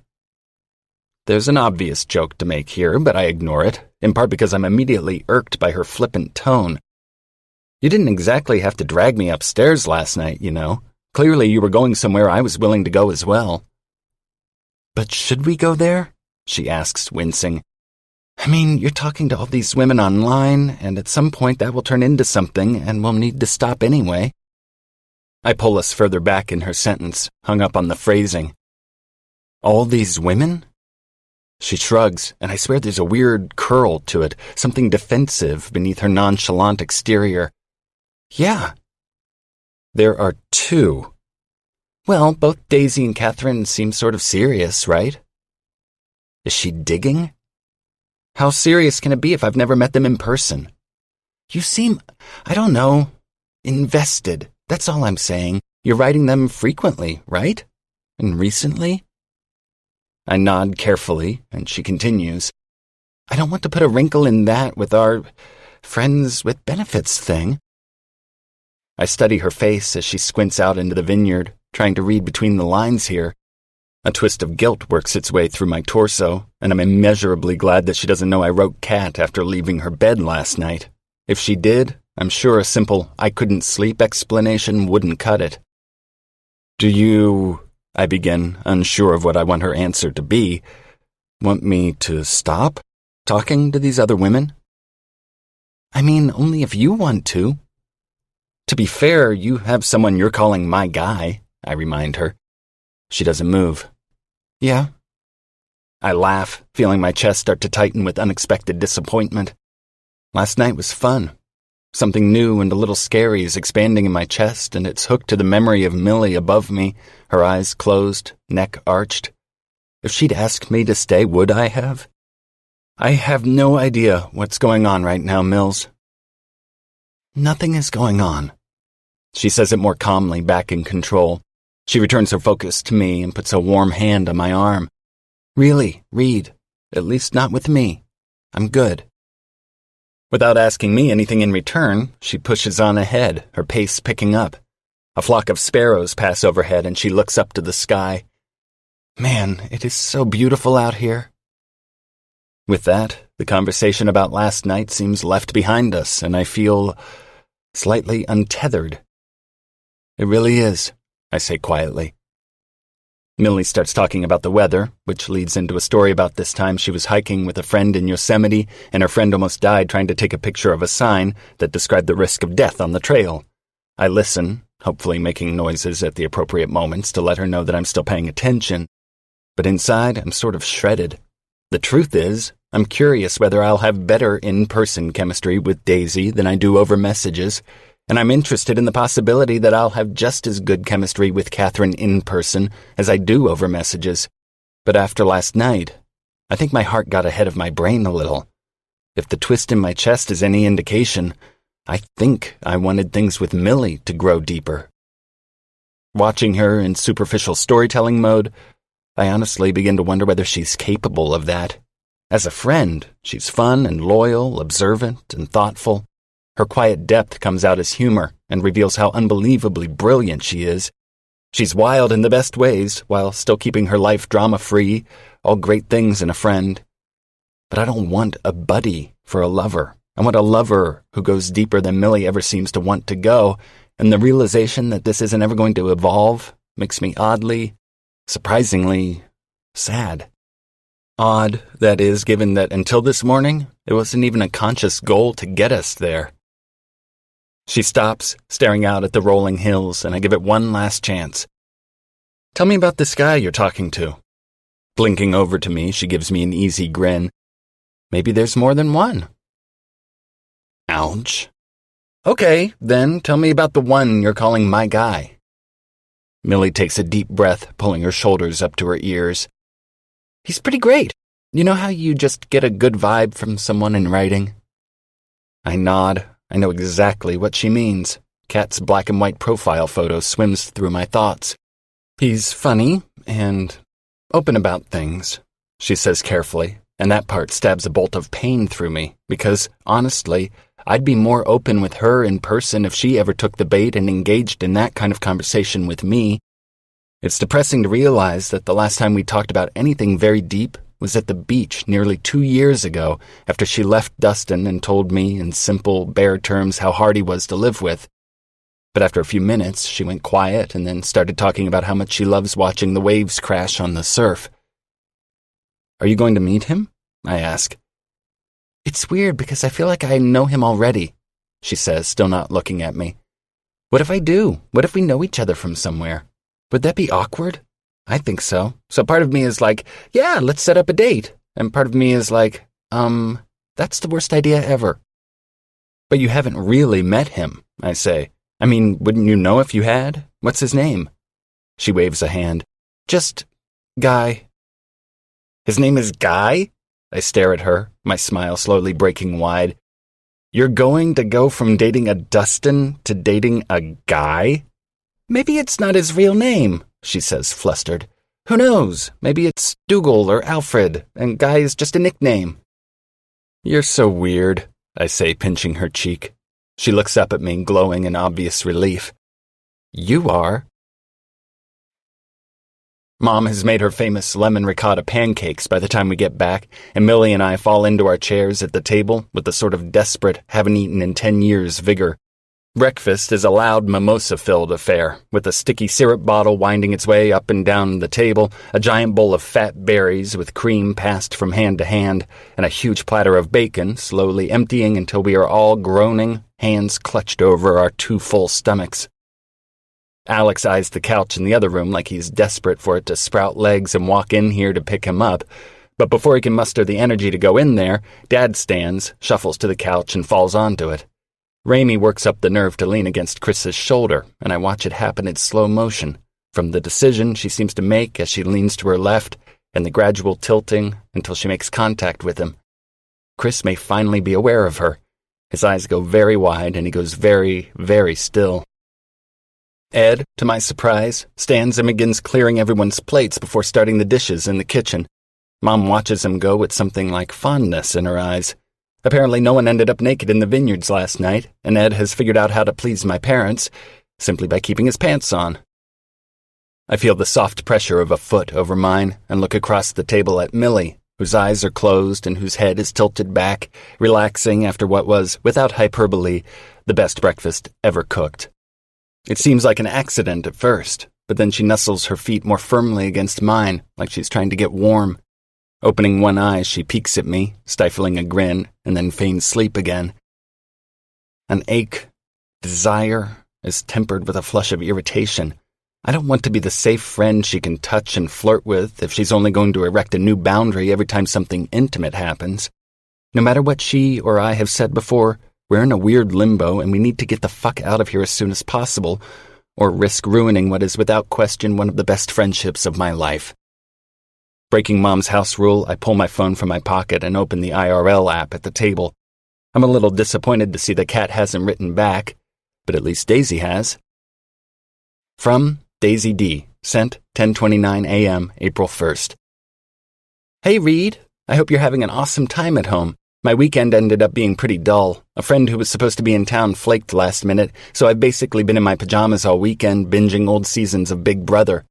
There's an obvious joke to make here, but I ignore it, in part because I'm immediately irked by her flippant tone. "You didn't exactly have to drag me upstairs last night, you know. Clearly you were going somewhere I was willing to go as well." "But should we go there?" she asks, wincing. "I mean, you're talking to all these women online, and at some point that will turn into something, and we'll need to stop anyway." I pull us further back in her sentence, hung up on the phrasing. "All these women?" She shrugs, and I swear there's a weird curl to it, something defensive beneath her nonchalant exterior. "Yeah." "There are two." "Well, both Daisy and Catherine seem sort of serious, right?" "Is she digging?" "How serious can it be if I've never met them in person?" "You seem, I don't know, invested. That's all I'm saying. You're writing them frequently, right? And recently?" I nod carefully, and she continues. "I don't want to put a wrinkle in that with our friends with benefits thing." I study her face as she squints out into the vineyard, trying to read between the lines here. A twist of guilt works its way through my torso, and I'm immeasurably glad that she doesn't know I wrote cat after leaving her bed last night. If she did, I'm sure a simple "I couldn't sleep" explanation wouldn't cut it. "Do you," I begin, unsure of what I want her answer to be, "want me to stop talking to these other women?" "I mean, only if you want to." "To be fair, you have someone you're calling my guy," I remind her. She doesn't move. "Yeah." I laugh, feeling my chest start to tighten with unexpected disappointment. Last night was fun. Something new and a little scary is expanding in my chest, and it's hooked to the memory of Millie above me, her eyes closed, neck arched. If she'd asked me to stay, would I have? I have no idea what's going on right now, Mills. "Nothing is going on." She says it more calmly, back in control. She returns her focus to me and puts a warm hand on my arm. "Really, Reed, at least not with me. I'm good." Without asking me anything in return, she pushes on ahead, her pace picking up. A flock of sparrows pass overhead and she looks up to the sky. "Man, it is so beautiful out here." With that, the conversation about last night seems left behind us, and I feel slightly untethered. "It really is," I say quietly. Millie starts talking about the weather, which leads into a story about this time she was hiking with a friend in Yosemite, and her friend almost died trying to take a picture of a sign that described the risk of death on the trail. I listen, hopefully making noises at the appropriate moments to let her know that I'm still paying attention. But inside, I'm sort of shredded. The truth is, I'm curious whether I'll have better in-person chemistry with Daisy than I do over messages, and I'm interested in the possibility that I'll have just as good chemistry with Catherine in person as I do over messages. But after last night, I think my heart got ahead of my brain a little. If the twist in my chest is any indication, I think I wanted things with Millie to grow deeper. Watching her in superficial storytelling mode, I honestly begin to wonder whether she's capable of that. As a friend, she's fun and loyal, observant and thoughtful. Her quiet depth comes out as humor and reveals how unbelievably brilliant she is. She's wild in the best ways, while still keeping her life drama-free, all great things in a friend. But I don't want a buddy for a lover. I want a lover who goes deeper than Millie ever seems to want to go, and the realization that this isn't ever going to evolve makes me oddly, surprisingly sad. Odd, that is, given that until this morning, it wasn't even a conscious goal to get us there. She stops, staring out at the rolling hills, and I give it one last chance. Tell me about this guy you're talking to. Blinking over to me, she gives me an easy grin. Maybe there's more than one. Ouch. Okay, then tell me about the one you're calling my guy. Millie takes a deep breath, pulling her shoulders up to her ears. He's pretty great. You know how you just get a good vibe from someone in writing? I nod. I know exactly what she means. Kat's black and white profile photo swims through my thoughts. He's funny and open about things, she says carefully, and that part stabs a bolt of pain through me, because, honestly, I'd be more open with her in person if she ever took the bait and engaged in that kind of conversation with me. It's depressing to realize that the last time we talked about anything very deep was at the beach nearly 2 years ago after she left Dustin and told me in simple, bare terms how hard he was to live with. But after a few minutes, she went quiet and then started talking about how much she loves watching the waves crash on the surf. Are you going to meet him? I ask. It's weird because I feel like I know him already, she says, still not looking at me. What if I do? What if we know each other from somewhere? Would that be awkward? I think so. So part of me is like, yeah, let's set up a date. And part of me is like, that's the worst idea ever. But you haven't really met him, I say. I mean, wouldn't you know if you had? What's his name? She waves a hand. Just Guy. His name is Guy? I stare at her, my smile slowly breaking wide. You're going to go from dating a Dustin to dating a Guy? Maybe it's not his real name, she says, flustered. Who knows? Maybe it's Dougal or Alfred, and Guy is just a nickname. You're so weird, I say, pinching her cheek. She looks up at me, glowing in obvious relief. You are. Mom has made her famous lemon ricotta pancakes by the time we get back, and Millie and I fall into our chairs at the table with the sort of desperate, haven't-eaten-in-10 years vigor. Breakfast is a loud mimosa-filled affair, with a sticky syrup bottle winding its way up and down the table, a giant bowl of fat berries with cream passed from hand to hand, and a huge platter of bacon slowly emptying until we are all groaning, hands clutched over our 2 full stomachs. Alex eyes the couch in the other room like he's desperate for it to sprout legs and walk in here to pick him up, but before he can muster the energy to go in there, Dad stands, shuffles to the couch, and falls onto it. Raimi works up the nerve to lean against Chris's shoulder, and I watch it happen in slow motion, from the decision she seems to make as she leans to her left, and the gradual tilting until she makes contact with him. Chris may finally be aware of her. His eyes go very wide, and he goes very, very still. Ed, to my surprise, stands and begins clearing everyone's plates before starting the dishes in the kitchen. Mom watches him go with something like fondness in her eyes. Apparently no one ended up naked in the vineyards last night, and Ed has figured out how to please my parents, simply by keeping his pants on. I feel the soft pressure of a foot over mine and look across the table at Millie, whose eyes are closed and whose head is tilted back, relaxing after what was, without hyperbole, the best breakfast ever cooked. It seems like an accident at first, but then she nuzzles her feet more firmly against mine, like she's trying to get warm. Opening one eye, she peeks at me, stifling a grin, and then feigns sleep again. An ache, desire, is tempered with a flush of irritation. I don't want to be the safe friend she can touch and flirt with if she's only going to erect a new boundary every time something intimate happens. No matter what she or I have said before, we're in a weird limbo and we need to get the fuck out of here as soon as possible, or risk ruining what is without question one of the best friendships of my life. Breaking Mom's house rule, I pull my phone from my pocket and open the IRL app at the table. I'm a little disappointed to see the cat hasn't written back, but at least Daisy has. From Daisy D. Sent 10:29 a.m., April 1st. Hey, Reed. I hope you're having an awesome time at home. My weekend ended up being pretty dull. A friend who was supposed to be in town flaked last minute, so I've basically been in my pajamas all weekend binging old seasons of Big Brother.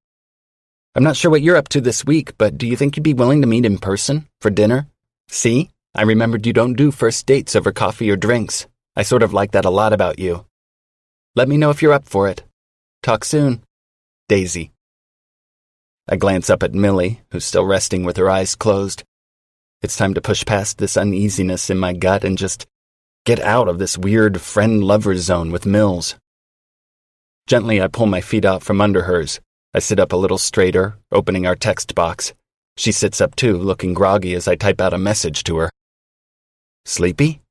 I'm not sure what you're up to this week, but do you think you'd be willing to meet in person for dinner? See? I remembered you don't do first dates over coffee or drinks. I sort of like that a lot about you. Let me know if you're up for it. Talk soon. Daisy. I glance up at Millie, who's still resting with her eyes closed. It's time to push past this uneasiness in my gut and just get out of this weird friend-lover zone with Mills. Gently, I pull my feet out from under hers. I sit up a little straighter, opening our text box. She sits up too, looking groggy as I type out a message to her. Sleepy?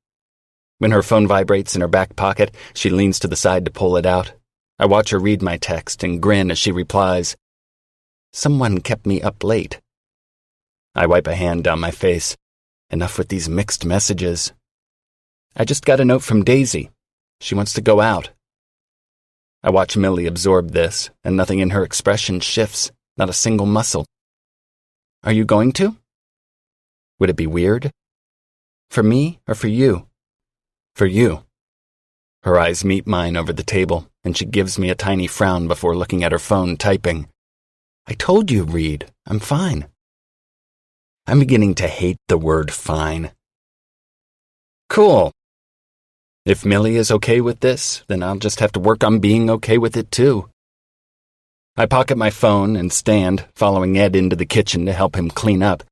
When her phone vibrates in her back pocket, she leans to the side to pull it out. I watch her read my text and grin as she replies, Someone kept me up late. I wipe a hand down my face. Enough with these mixed messages. I just got a note from Daisy. She wants to go out. I watch Millie absorb this, and nothing in her expression shifts, not a single muscle. Are you going to? Would it be weird? For me or for you? For you. Her eyes meet mine over the table, and she gives me a tiny frown before looking at her phone typing. I told you, Reed. I'm fine. I'm beginning to hate the word fine. Cool. If Millie is okay with this, then I'll just have to work on being okay with it too. I pocket my phone and stand, following Ed into the kitchen to help him clean up.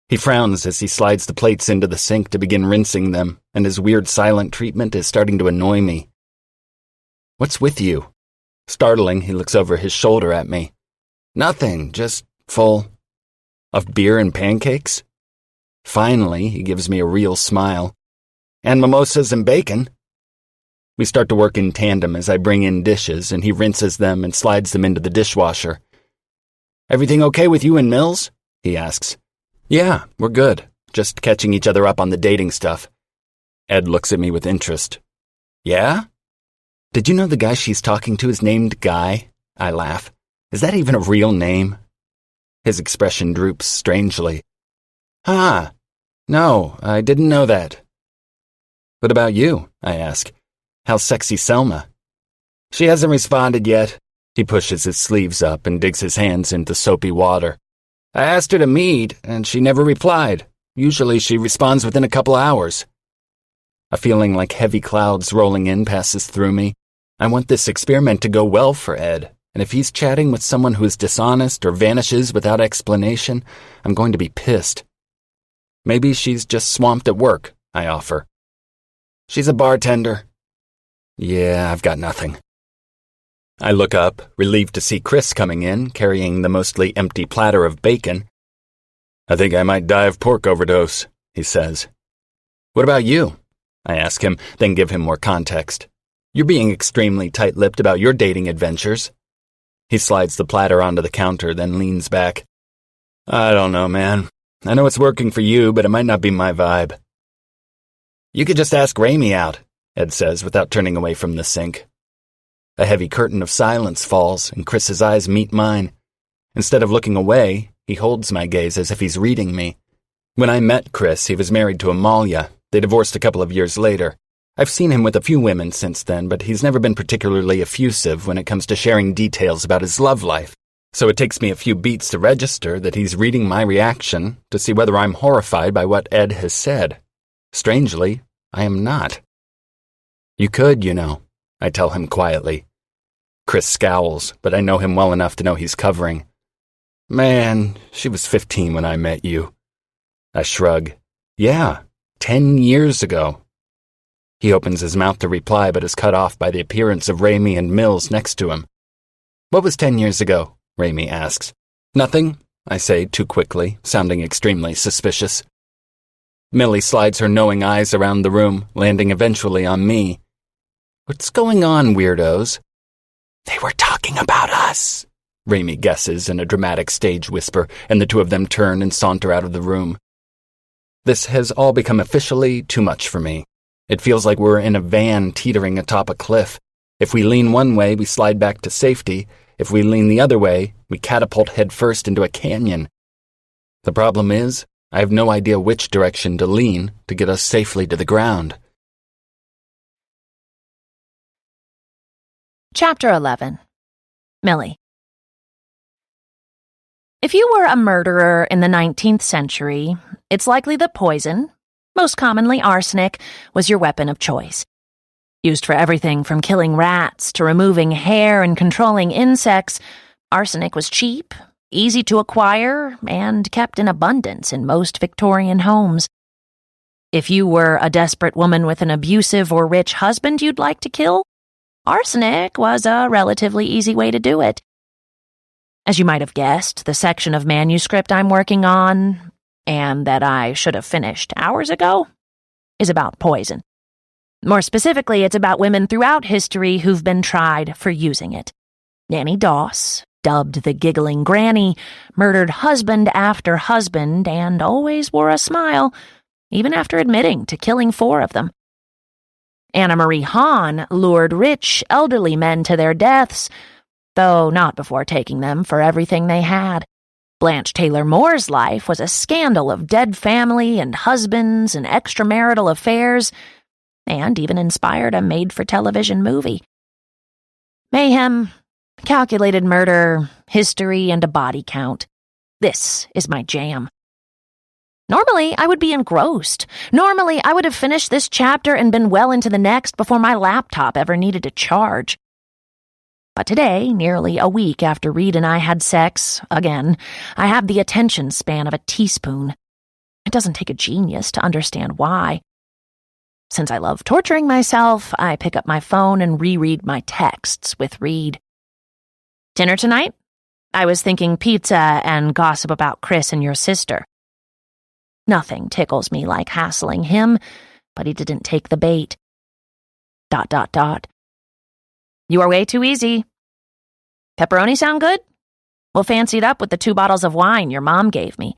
He frowns as he slides the plates into the sink to begin rinsing them, and his weird silent treatment is starting to annoy me. What's with you? Startling, he looks over his shoulder at me. Nothing, just full. Of beer and pancakes? Finally, he gives me a real smile. And mimosas and bacon. We start to work in tandem as I bring in dishes, and he rinses them and slides them into the dishwasher. Everything okay with you and Mills? He asks. Yeah, we're good. Just catching each other up on the dating stuff. Ed looks at me with interest. Yeah? Did you know the guy she's talking to is named Guy? I laugh. Is that even a real name? His expression droops strangely. Ah, no, I didn't know that. What about you? I ask. How's sexy Selma? She hasn't responded yet. He pushes his sleeves up and digs his hands into soapy water. I asked her to meet, and she never replied. Usually she responds within a couple hours. A feeling like heavy clouds rolling in passes through me. I want this experiment to go well for Ed, and if he's chatting with someone who is dishonest or vanishes without explanation, I'm going to be pissed. Maybe she's just swamped at work, I offer. She's a bartender. Yeah, I've got nothing. I look up, relieved to see Chris coming in, carrying the mostly empty platter of bacon. I think I might die of pork overdose, he says. What about you? I ask him, then give him more context. You're being extremely tight-lipped about your dating adventures. He slides the platter onto the counter, then leans back. I don't know, man. I know it's working for you, but it might not be my vibe. You could just ask Raimi out, Ed says without turning away from the sink. A heavy curtain of silence falls, and Chris's eyes meet mine. Instead of looking away, he holds my gaze as if he's reading me. When I met Chris, he was married to Amalia. They divorced a couple of years later. I've seen him with a few women since then, but he's never been particularly effusive when it comes to sharing details about his love life. So it takes me a few beats to register that he's reading my reaction to see whether I'm horrified by what Ed has said. Strangely, I am not. You could, you know, I tell him quietly. Chris scowls, but I know him well enough to know he's covering. Man, she was 15 when I met you. I shrug. Yeah, 10 years ago. He opens his mouth to reply, but is cut off by the appearance of Ramey and Mills next to him. What was 10 years ago? Ramey asks. Nothing, I say too quickly, sounding extremely suspicious. Millie slides her knowing eyes around the room, landing eventually on me. What's going on, weirdos? They were talking about us, Ramey guesses in a dramatic stage whisper, and the two of them turn and saunter out of the room. This has all become officially too much for me. It feels like we're in a van teetering atop a cliff. If we lean one way, we slide back to safety. If we lean the other way, we catapult headfirst into a canyon. The problem is, I have no idea which direction to lean to get us safely to the ground. Chapter 11. Millie. If you were a murderer in the 19th century, it's likely that poison, most commonly arsenic, was your weapon of choice. Used for everything from killing rats to removing hair and controlling insects, arsenic was cheap, easy to acquire, and kept in abundance in most Victorian homes. If you were a desperate woman with an abusive or rich husband you'd like to kill, arsenic was a relatively easy way to do it. As you might have guessed, the section of manuscript I'm working on, and that I should have finished hours ago, is about poison. More specifically, it's about women throughout history who've been tried for using it. Nanny Doss, dubbed the Giggling Granny, murdered husband after husband and always wore a smile, even after admitting to killing 4 of them. Anna Marie Hahn lured rich, elderly men to their deaths, though not before taking them for everything they had. Blanche Taylor Moore's life was a scandal of dead family and husbands and extramarital affairs, and even inspired a made-for-television movie. Mayhem, calculated murder, history, and a body count. This is my jam. Normally, I would be engrossed. Normally, I would have finished this chapter and been well into the next before my laptop ever needed to charge. But today, nearly a week after Reed and I had sex, again, I have the attention span of a teaspoon. It doesn't take a genius to understand why. Since I love torturing myself, I pick up my phone and reread my texts with Reed. Dinner tonight? I was thinking pizza and gossip about Chris and your sister. Nothing tickles me like hassling him, but he didn't take the bait. ... You are way too easy. Pepperoni sound good? We'll fancy it up with the 2 bottles of wine your mom gave me.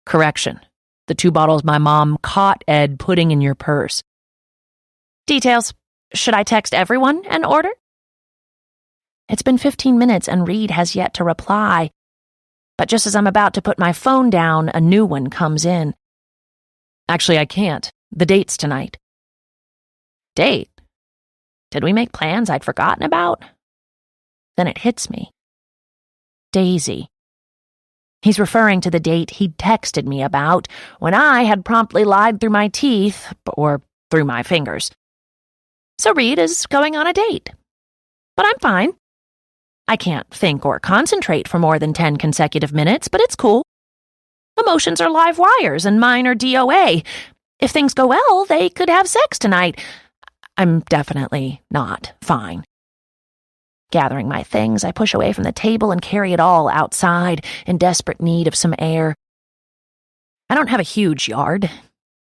Correction. The 2 bottles my mom caught Ed putting in your purse. Details. Should I text everyone and order? It's been 15 minutes and Reed has yet to reply. But just as I'm about to put my phone down, a new one comes in. Actually, I can't. The date's tonight. Date? Did we make plans I'd forgotten about? Then it hits me. Daisy. He's referring to the date he'd texted me about when I had promptly lied through my teeth, or through my fingers. So Reed is going on a date. But I'm fine. I can't think or concentrate for more than 10 consecutive minutes, but it's cool. Emotions are live wires and mine are DOA. If things go well, they could have sex tonight. I'm definitely not fine. Gathering my things, I push away from the table and carry it all outside, in desperate need of some air. I don't have a huge yard.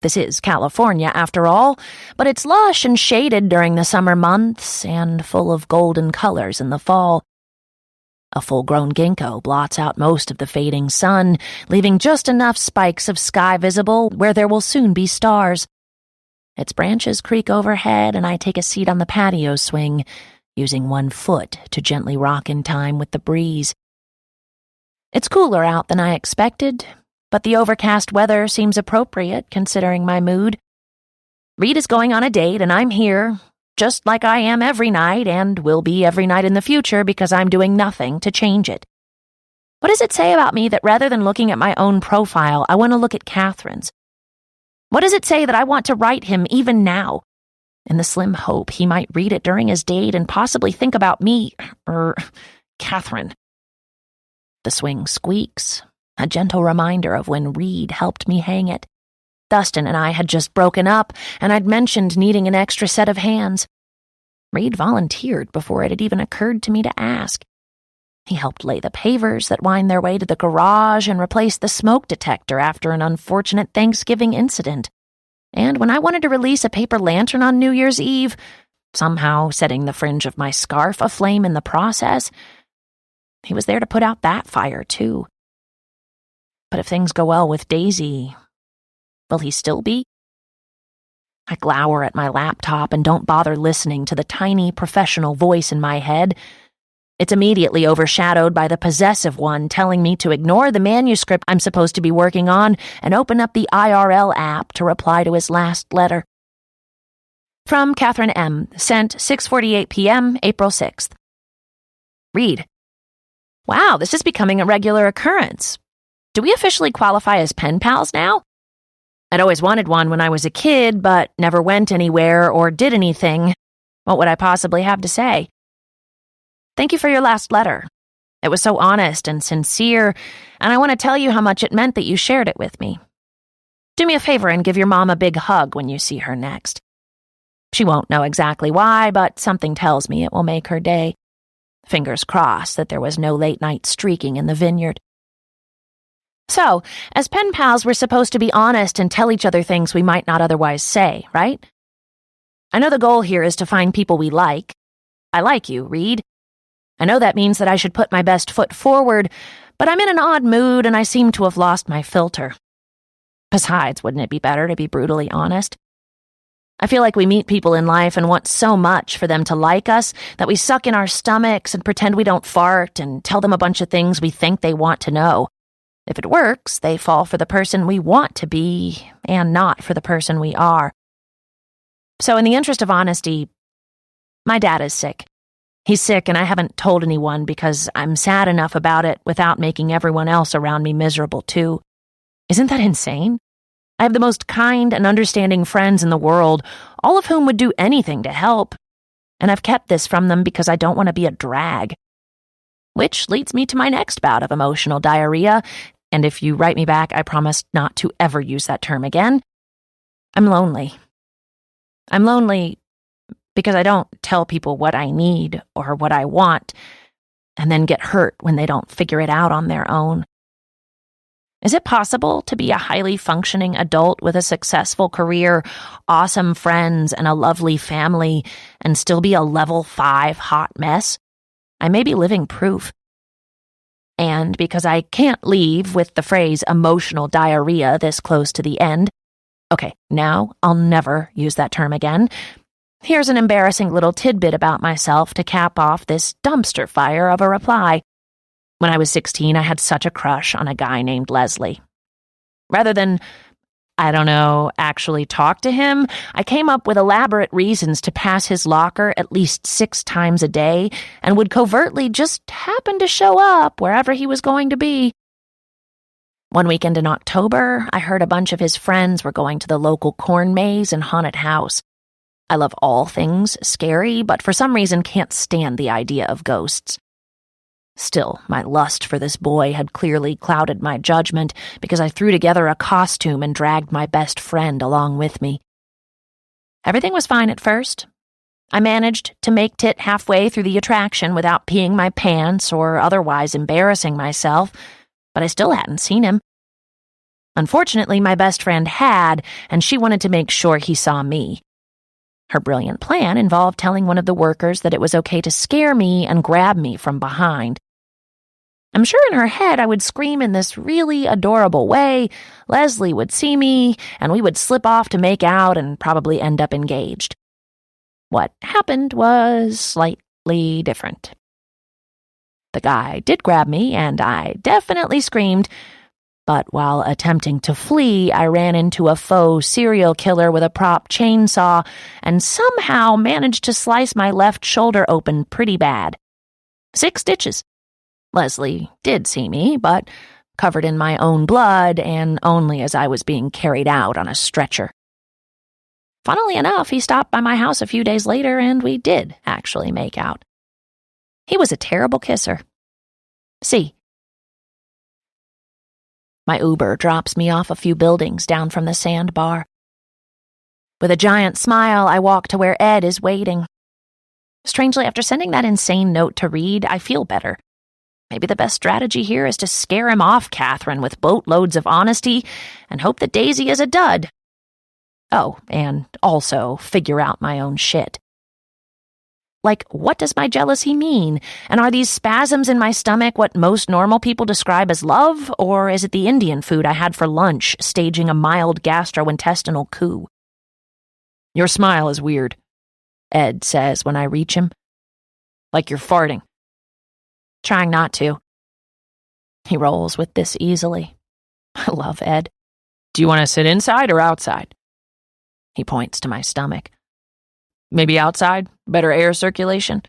This is California, after all, but it's lush and shaded during the summer months and full of golden colors in the fall. A full-grown ginkgo blots out most of the fading sun, leaving just enough spikes of sky visible where there will soon be stars. Its branches creak overhead, and I take a seat on the patio swing, using 1 foot to gently rock in time with the breeze. It's cooler out than I expected, but the overcast weather seems appropriate considering my mood. Reed is going on a date, and I'm here, just like I am every night and will be every night in the future because I'm doing nothing to change it. What does it say about me that rather than looking at my own profile, I want to look at Catherine's? What does it say that I want to write him even now? in the slim hope he might read it during his date and possibly think about me, Catherine. The swing squeaks, a gentle reminder of when Reed helped me hang it. Dustin and I had just broken up, and I'd mentioned needing an extra set of hands. Reed volunteered before it had even occurred to me to ask. He helped lay the pavers that wind their way to the garage and replace the smoke detector after an unfortunate Thanksgiving incident. And when I wanted to release a paper lantern on New Year's Eve, somehow setting the fringe of my scarf aflame in the process, he was there to put out that fire, too. But if things go well with Daisy, will he still be? I glower at my laptop and don't bother listening to the tiny professional voice in my head. It's immediately overshadowed by the possessive one telling me to ignore the manuscript I'm supposed to be working on and open up the IRL app to reply to his last letter. From Catherine M., sent 6:48 p.m., April 6th. Read. Wow, this is becoming a regular occurrence. Do we officially qualify as pen pals now? I'd always wanted one when I was a kid, but never went anywhere or did anything. What would I possibly have to say? Thank you for your last letter. It was so honest and sincere, and I want to tell you how much it meant that you shared it with me. Do me a favor and give your mom a big hug when you see her next. She won't know exactly why, but something tells me it will make her day. Fingers crossed that there was no late-night streaking in the vineyard. So, as pen pals, we're supposed to be honest and tell each other things we might not otherwise say, right? I know the goal here is to find people we like. I like you, Reed. I know that means that I should put my best foot forward, but I'm in an odd mood and I seem to have lost my filter. Besides, wouldn't it be better to be brutally honest? I feel like we meet people in life and want so much for them to like us that we suck in our stomachs and pretend we don't fart and tell them a bunch of things we think they want to know. If it works, they fall for the person we want to be and not for the person we are. So in the interest of honesty, my dad is sick. He's sick and I haven't told anyone because I'm sad enough about it without making everyone else around me miserable too. Isn't that insane? I have the most kind and understanding friends in the world, all of whom would do anything to help. And I've kept this from them because I don't want to be a drag. Which leads me to my next bout of emotional diarrhea, and if you write me back, I promise not to ever use that term again. I'm lonely. I'm lonely because I don't tell people what I need or what I want, and then get hurt when they don't figure it out on their own. Is it possible to be a highly functioning adult with a successful career, awesome friends, and a lovely family, and still be a level 5 hot mess? I may be living proof. And because I can't leave with the phrase emotional diarrhea this close to the end, okay, now I'll never use that term again. Here's an embarrassing little tidbit about myself to cap off this dumpster fire of a reply. When I was 16, I had such a crush on a guy named Leslie. Rather than, actually talk to him, I came up with elaborate reasons to pass his locker at least 6 times a day and would covertly just happen to show up wherever he was going to be. One weekend in October, I heard a bunch of his friends were going to the local corn maze and haunted house. I love all things scary, but for some reason can't stand the idea of ghosts. Still, my lust for this boy had clearly clouded my judgment because I threw together a costume and dragged my best friend along with me. Everything was fine at first. I managed to make tit halfway through the attraction without peeing my pants or otherwise embarrassing myself, but I still hadn't seen him. Unfortunately, my best friend had, and she wanted to make sure he saw me. Her brilliant plan involved telling one of the workers that it was okay to scare me and grab me from behind. I'm sure in her head I would scream in this really adorable way, Leslie would see me, and we would slip off to make out and probably end up engaged. What happened was slightly different. The guy did grab me, and I definitely screamed, but while attempting to flee, I ran into a faux serial killer with a prop chainsaw and somehow managed to slice my left shoulder open pretty bad. 6 stitches. Leslie did see me, but covered in my own blood and only as I was being carried out on a stretcher. Funnily enough, he stopped by my house a few days later and we did actually make out. He was a terrible kisser. See. My Uber drops me off a few buildings down from the sandbar. With a giant smile, I walk to where Ed is waiting. Strangely, after sending that insane note to Reed, I feel better. Maybe the best strategy here is to scare him off, Catherine, with boatloads of honesty and hope that Daisy is a dud. Oh, and also figure out my own shit. Like, what does my jealousy mean? And are these spasms in my stomach what most normal people describe as love? Or is it the Indian food I had for lunch staging a mild gastrointestinal coup? Your smile is weird, Ed says when I reach him. Like you're farting. Trying not to. He rolls with this easily. I love Ed. Do you want to sit inside or outside? He points to my stomach. Maybe outside? Better air circulation?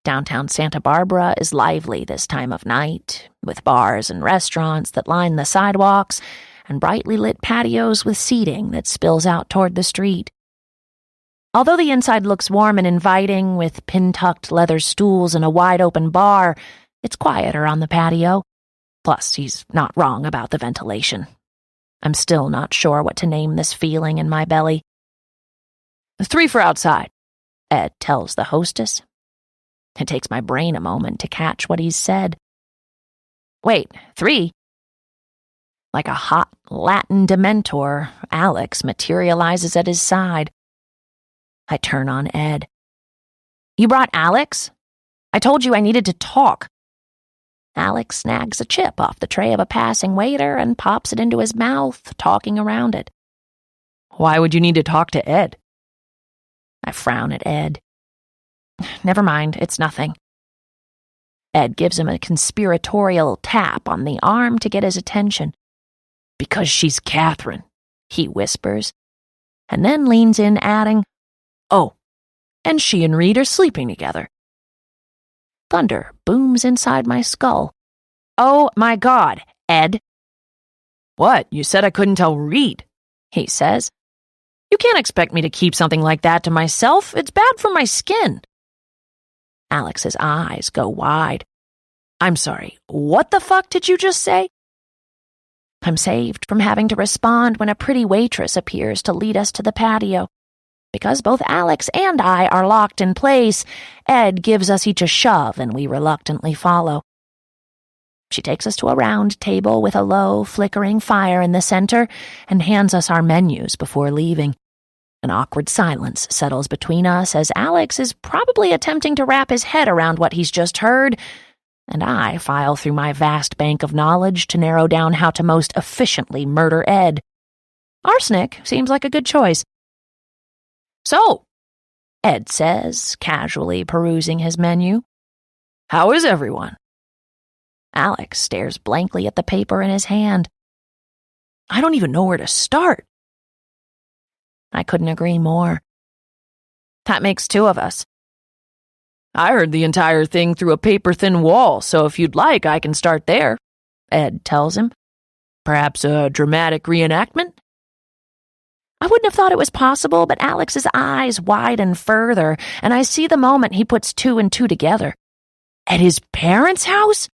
Downtown Santa Barbara is lively this time of night, with bars and restaurants that line the sidewalks and brightly lit patios with seating that spills out toward the street. Although the inside looks warm and inviting, with pin-tucked leather stools and a wide-open bar, it's quieter on the patio. Plus, he's not wrong about the ventilation. I'm still not sure what to name this feeling in my belly. 3 for outside, Ed tells the hostess. It takes my brain a moment to catch what he's said. Wait, 3? Like a hot Latin dementor, Alex materializes at his side. I turn on Ed. You brought Alex? I told you I needed to talk. Alex snags a chip off the tray of a passing waiter and pops it into his mouth, talking around it. Why would you need to talk to Ed? I frown at Ed. Never mind, it's nothing. Ed gives him a conspiratorial tap on the arm to get his attention. Because she's Catherine, he whispers, and then leans in, adding, Oh, and she and Reed are sleeping together. Thunder booms inside my skull. Oh my God, Ed. What? You said I couldn't tell Reed, he says. You can't expect me to keep something like that to myself. It's bad for my skin. Alex's eyes go wide. I'm sorry, what the fuck did you just say? I'm saved from having to respond when a pretty waitress appears to lead us to the patio. Because both Alex and I are locked in place, Ed gives us each a shove and we reluctantly follow. She takes us to a round table with a low, flickering fire in the center and hands us our menus before leaving. An awkward silence settles between us as Alex is probably attempting to wrap his head around what he's just heard, and I file through my vast bank of knowledge to narrow down how to most efficiently murder Ed. Arsenic seems like a good choice. So, Ed says, casually perusing his menu. How is everyone? Alex stares blankly at the paper in his hand. I don't even know where to start. I couldn't agree more. That makes 2 of us. I heard the entire thing through a paper-thin wall, so if you'd like, I can start there, Ed tells him. Perhaps a dramatic reenactment? I wouldn't have thought it was possible, but Alex's eyes widen further, and I see the moment he puts 2 and 2 together. At his parents' house?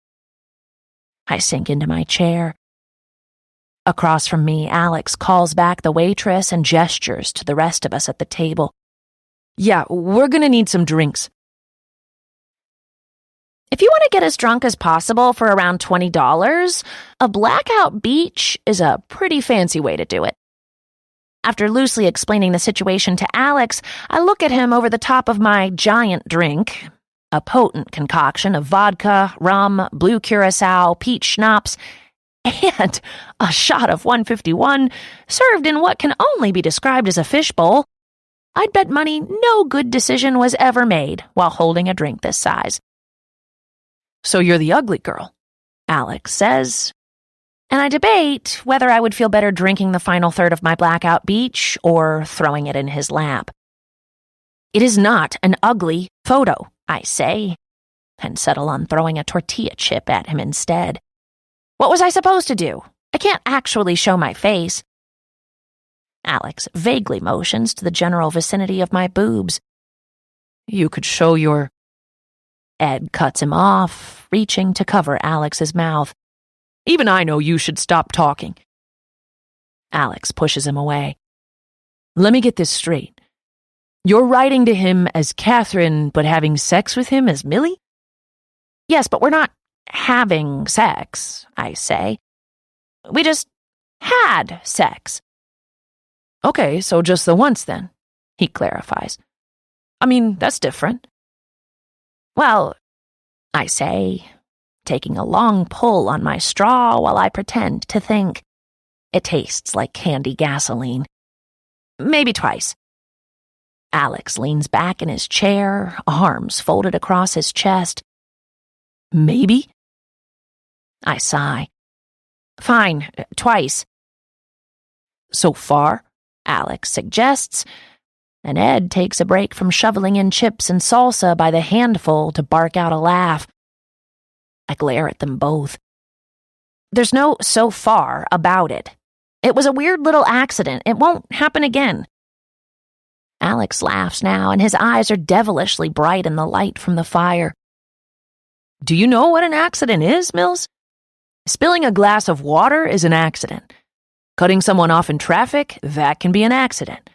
I sink into my chair. Across from me, Alex calls back the waitress and gestures to the rest of us at the table. Yeah, we're gonna need some drinks. If you want to get as drunk as possible for around $20, a blackout beach is a pretty fancy way to do it. After loosely explaining the situation to Alex, I look at him over the top of my giant drink, a potent concoction of vodka, rum, blue curacao, peach schnapps, and a shot of 151 served in what can only be described as a fishbowl. I'd bet money no good decision was ever made while holding a drink this size. So you're the ugly girl, Alex says, and I debate whether I would feel better drinking the final third of my blackout beach or throwing it in his lap. It is not an ugly photo, I say, and settle on throwing a tortilla chip at him instead. What was I supposed to do? I can't actually show my face. Alex vaguely motions to the general vicinity of my boobs. You could show your... Ed cuts him off, reaching to cover Alex's mouth. Even I know you should stop talking. Alex pushes him away. Let me get this straight. You're writing to him as Catherine, but having sex with him as Millie? Yes, but we're not having sex, I say. We just had sex. Okay, so just the once then, he clarifies. I mean, that's different. Well, I say, taking a long pull on my straw while I pretend to think. It tastes like candy gasoline. Maybe twice. Alex leans back in his chair, arms folded across his chest. Maybe? I sigh. Fine, twice. So far? Alex suggests, and Ed takes a break from shoveling in chips and salsa by the handful to bark out a laugh. I glare at them both. There's no so far about it. It was a weird little accident. It won't happen again. Alex laughs now, and his eyes are devilishly bright in the light from the fire. Do you know what an accident is, Mills? Spilling a glass of water is an accident. Cutting someone off in traffic, that can be an accident.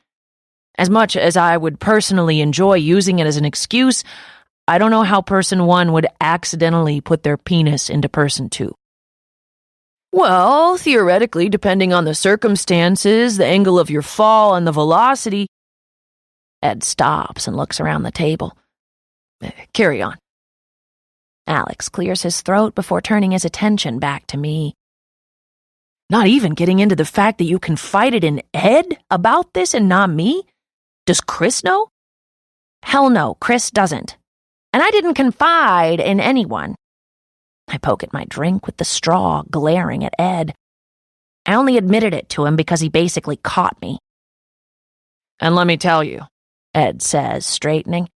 As much as I would personally enjoy using it as an excuse, I don't know how person 1 would accidentally put their penis into person 2. Well, theoretically, depending on the circumstances, the angle of your fall, and the velocity... Ed stops and looks around the table. Carry on. Alex clears his throat before turning his attention back to me. Not even getting into the fact that you confided in Ed about this and not me? Does Chris know? Hell no, Chris doesn't. And I didn't confide in anyone. I poke at my drink with the straw, glaring at Ed. I only admitted it to him because he basically caught me. And let me tell you, Ed says, straightening,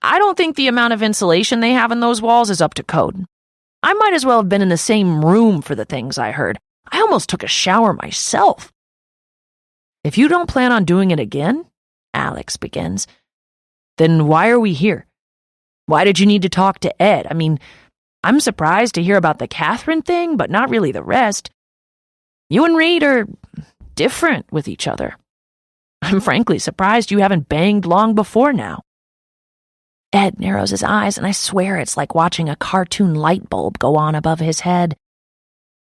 I don't think the amount of insulation they have in those walls is up to code. I might as well have been in the same room for the things I heard. I almost took a shower myself. If you don't plan on doing it again, Alex begins, then why are we here? Why did you need to talk to Ed? I mean, I'm surprised to hear about the Catherine thing, but not really the rest. You and Reed are different with each other. I'm frankly surprised you haven't banged long before now. Ed narrows his eyes, and I swear it's like watching a cartoon light bulb go on above his head.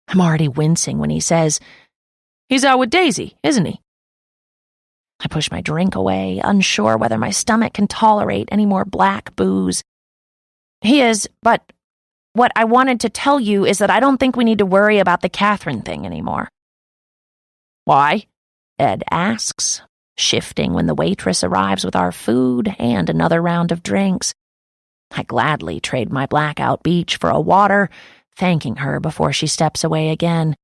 I'm already wincing when he says, He's out with Daisy, isn't he? I push my drink away, unsure whether my stomach can tolerate any more black booze. He is, but what I wanted to tell you is that I don't think we need to worry about the Catherine thing anymore. Why? Ed asks, shifting when the waitress arrives with our food and another round of drinks. I gladly trade my blackout beach for a water, thanking her before she steps away again.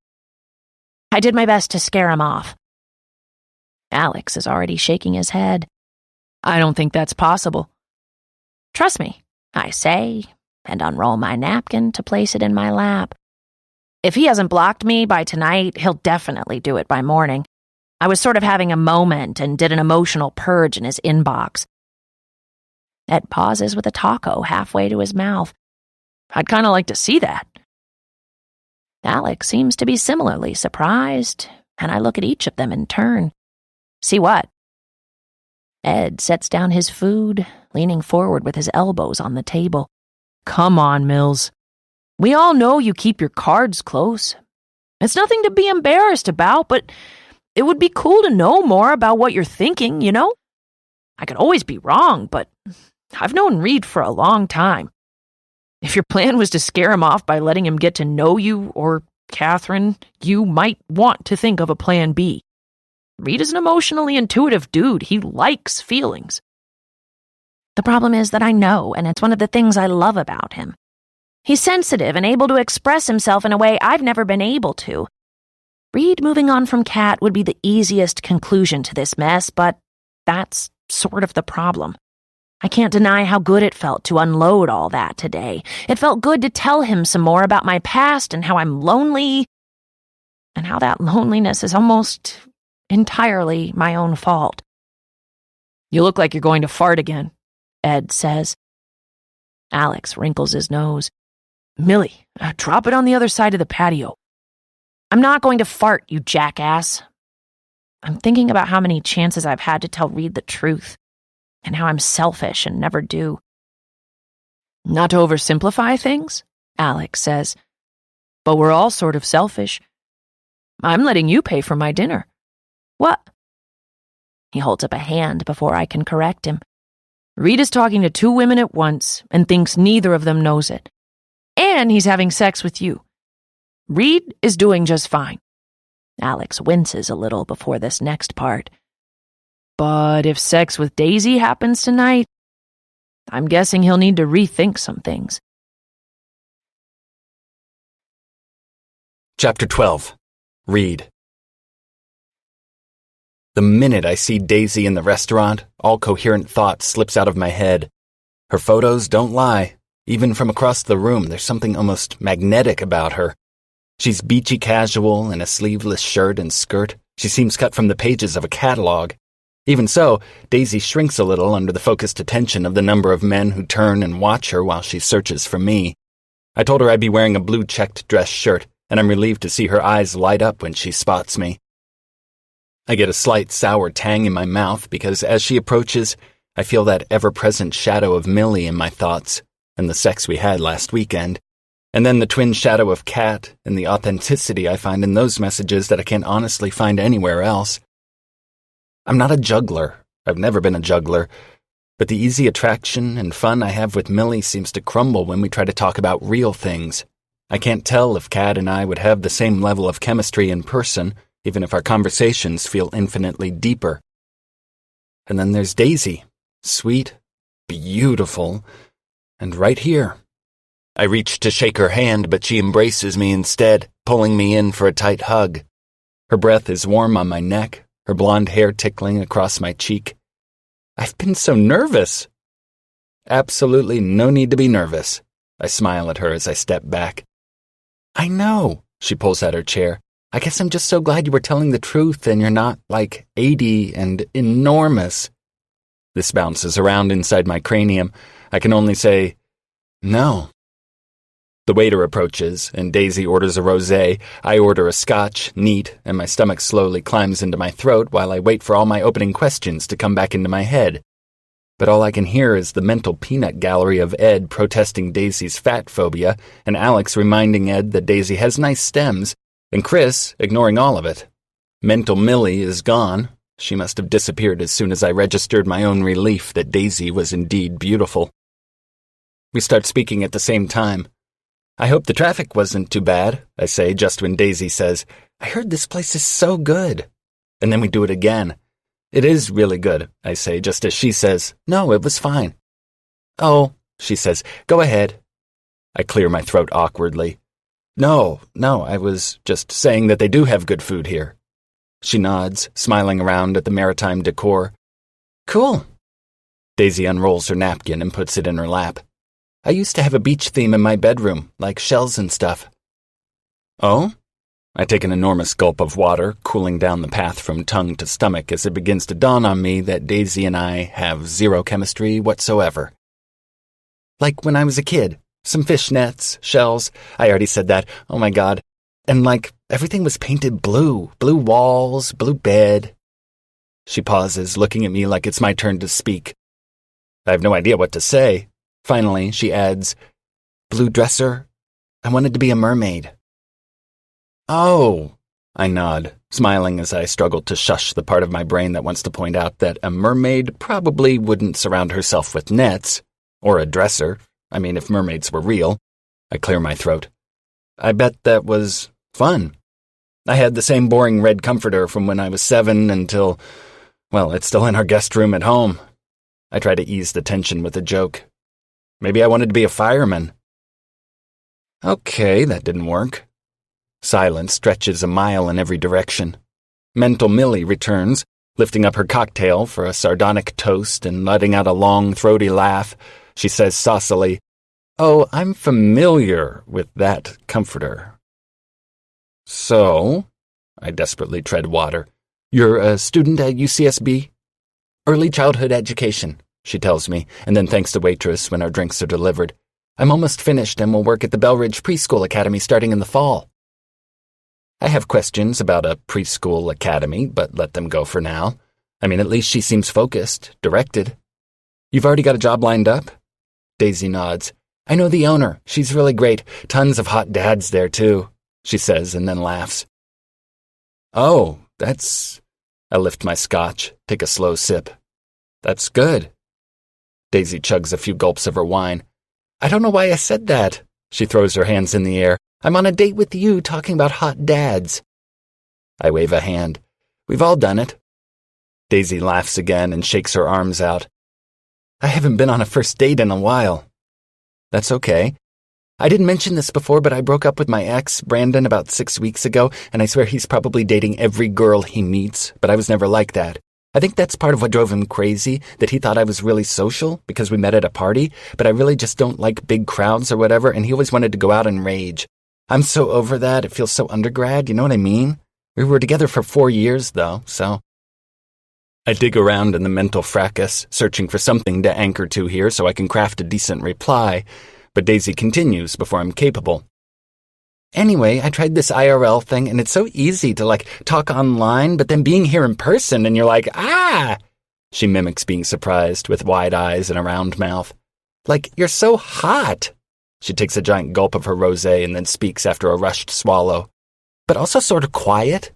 I did my best to scare him off. Alex is already shaking his head. I don't think that's possible. Trust me, I say, and unroll my napkin to place it in my lap. If he hasn't blocked me by tonight, he'll definitely do it by morning. I was sort of having a moment and did an emotional purge in his inbox. Ed pauses with a taco halfway to his mouth. I'd kind of like to see that. Alex seems to be similarly surprised, and I look at each of them in turn. See what? Ed sets down his food, leaning forward with his elbows on the table. Come on, Mills. We all know you keep your cards close. It's nothing to be embarrassed about, but it would be cool to know more about what you're thinking, you know? I could always be wrong, but I've known Reed for a long time. If your plan was to scare him off by letting him get to know you or Catherine, you might want to think of a plan B. Reed is an emotionally intuitive dude. He likes feelings. The problem is that I know, and it's one of the things I love about him. He's sensitive and able to express himself in a way I've never been able to. Reed moving on from Cat would be the easiest conclusion to this mess, but that's sort of the problem. I can't deny how good it felt to unload all that today. It felt good to tell him some more about my past and how I'm lonely, and how that loneliness is almost entirely my own fault. You look like you're going to fart again, Ed says. Alex wrinkles his nose. Millie, drop it on the other side of the patio. I'm not going to fart, you jackass. I'm thinking about how many chances I've had to tell Reed the truth, and how I'm selfish and never do. Not to oversimplify things, Alex says, but we're all sort of selfish. I'm letting you pay for my dinner. What? He holds up a hand before I can correct him. Reed is talking to 2 women at once and thinks neither of them knows it. And he's having sex with you. Reed is doing just fine. Alex winces a little before this next part. But if sex with Daisy happens tonight, I'm guessing he'll need to rethink some things. Chapter 12. Reed. The minute I see Daisy in the restaurant, all coherent thought slips out of my head. Her photos don't lie. Even from across the room, there's something almost magnetic about her. She's beachy casual in a sleeveless shirt and skirt. She seems cut from the pages of a catalog. Even so, Daisy shrinks a little under the focused attention of the number of men who turn and watch her while she searches for me. I told her I'd be wearing a blue checked dress shirt, and I'm relieved to see her eyes light up when she spots me. I get a slight sour tang in my mouth because as she approaches, I feel that ever-present shadow of Millie in my thoughts, and the sex we had last weekend, and then the twin shadow of Kat and the authenticity I find in those messages that I can't honestly find anywhere else. I'm not a juggler. I've never been a juggler. But the easy attraction and fun I have with Millie seems to crumble when we try to talk about real things. I can't tell if Kat and I would have the same level of chemistry in person, even if our conversations feel infinitely deeper. And then there's Daisy. Sweet, beautiful, and right here. I reach to shake her hand, but she embraces me instead, pulling me in for a tight hug. Her breath is warm on my neck, her blonde hair tickling across my cheek. I've been so nervous. Absolutely no need to be nervous. I smile at her as I step back. I know, she pulls out her chair. I guess I'm just so glad you were telling the truth and you're not, 80 and enormous. This bounces around inside my cranium. I can only say, no. The waiter approaches, and Daisy orders a rosé. I order a scotch, neat, and my stomach slowly climbs into my throat while I wait for all my opening questions to come back into my head. But all I can hear is the mental peanut gallery of Ed protesting Daisy's fat phobia, and Alex reminding Ed that Daisy has nice stems, and Chris ignoring all of it. Mental Millie is gone. She must have disappeared as soon as I registered my own relief that Daisy was indeed beautiful. We start speaking at the same time. I hope the traffic wasn't too bad, I say just when Daisy says, I heard this place is so good. And then we do it again. It is really good, I say just as she says, no, it was fine. Oh, she says, go ahead. I clear my throat awkwardly. No, I was just saying that they do have good food here. She nods, smiling around at the maritime decor. Cool. Daisy unrolls her napkin and puts it in her lap. I used to have a beach theme in my bedroom, like shells and stuff. Oh? I take an enormous gulp of water, cooling down the path from tongue to stomach as it begins to dawn on me that Daisy and I have zero chemistry whatsoever. Like when I was a kid. Some fishnets, shells. I already said that. Oh my God. And everything was painted blue. Blue walls, blue bed. She pauses, looking at me like it's my turn to speak. I have no idea what to say. Finally, she adds, blue dresser. I wanted to be a mermaid. Oh, I nod, smiling as I struggle to shush the part of my brain that wants to point out that a mermaid probably wouldn't surround herself with nets, or a dresser. I mean, if mermaids were real. I clear my throat. I bet that was fun. I had the same boring red comforter from when I was 7 until, it's still in our guest room at home. I try to ease the tension with a joke. Maybe I wanted to be a fireman. Okay, that didn't work. Silence stretches a mile in every direction. Mental Millie returns, lifting up her cocktail for a sardonic toast and letting out a long, throaty laugh. She says saucily, Oh, I'm familiar with that comforter. So, I desperately tread water. You're a student at UCSB? Early childhood education, she tells me, and then thanks the waitress when our drinks are delivered. I'm almost finished and will work at the Belridge Preschool Academy starting in the fall. I have questions about a preschool academy, but let them go for now. I mean, at least she seems focused, directed. You've already got a job lined up? Daisy nods. I know the owner. She's really great. Tons of hot dads there, too, she says and then laughs. Oh, that's... I lift my scotch, take a slow sip. That's good. Daisy chugs a few gulps of her wine. I don't know why I said that. She throws her hands in the air. I'm on a date with you talking about hot dads. I wave a hand. We've all done it. Daisy laughs again and shakes her arms out. I haven't been on a first date in a while. That's okay. I didn't mention this before, but I broke up with my ex, Brandon, about 6 weeks ago, and I swear he's probably dating every girl he meets, but I was never like that. I think that's part of what drove him crazy, that he thought I was really social because we met at a party, but I really just don't like big crowds or whatever, and he always wanted to go out and rage. I'm so over that, it feels so undergrad, you know what I mean? We were together for 4 years, though, so... I dig around in the mental fracas, searching for something to anchor to here so I can craft a decent reply, but Daisy continues before I'm capable. Anyway, I tried this IRL thing, and it's so easy to, talk online, but then being here in person, and you're like, ah! She mimics being surprised, with wide eyes and a round mouth. You're so hot! She takes a giant gulp of her rosé and then speaks after a rushed swallow. But also sort of quiet.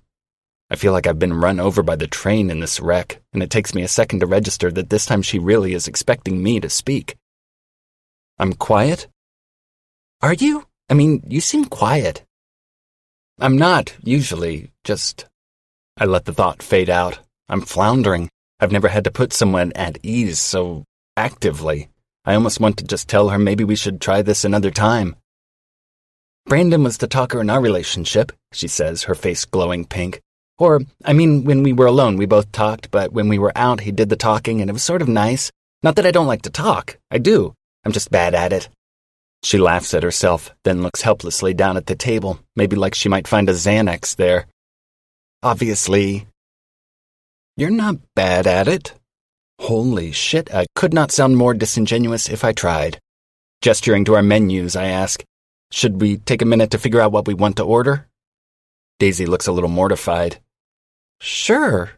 I feel like I've been run over by the train in this wreck, and it takes me a second to register that this time she really is expecting me to speak. I'm quiet? Are you? I mean, you seem quiet. I'm not, usually, just... I let the thought fade out. I'm floundering. I've never had to put someone at ease so actively. I almost want to just tell her maybe we should try this another time. Brandon was the talker in our relationship, she says, her face glowing pink. Or, I mean, when we were alone, we both talked, but when we were out, he did the talking, and it was sort of nice. Not that I don't like to talk. I do. I'm just bad at it. She laughs at herself, then looks helplessly down at the table, maybe like she might find a Xanax there. Obviously. You're not bad at it. Holy shit, I could not sound more disingenuous if I tried. Gesturing to our menus, I ask, should we take a minute to figure out what we want to order? Daisy looks a little mortified. Sure.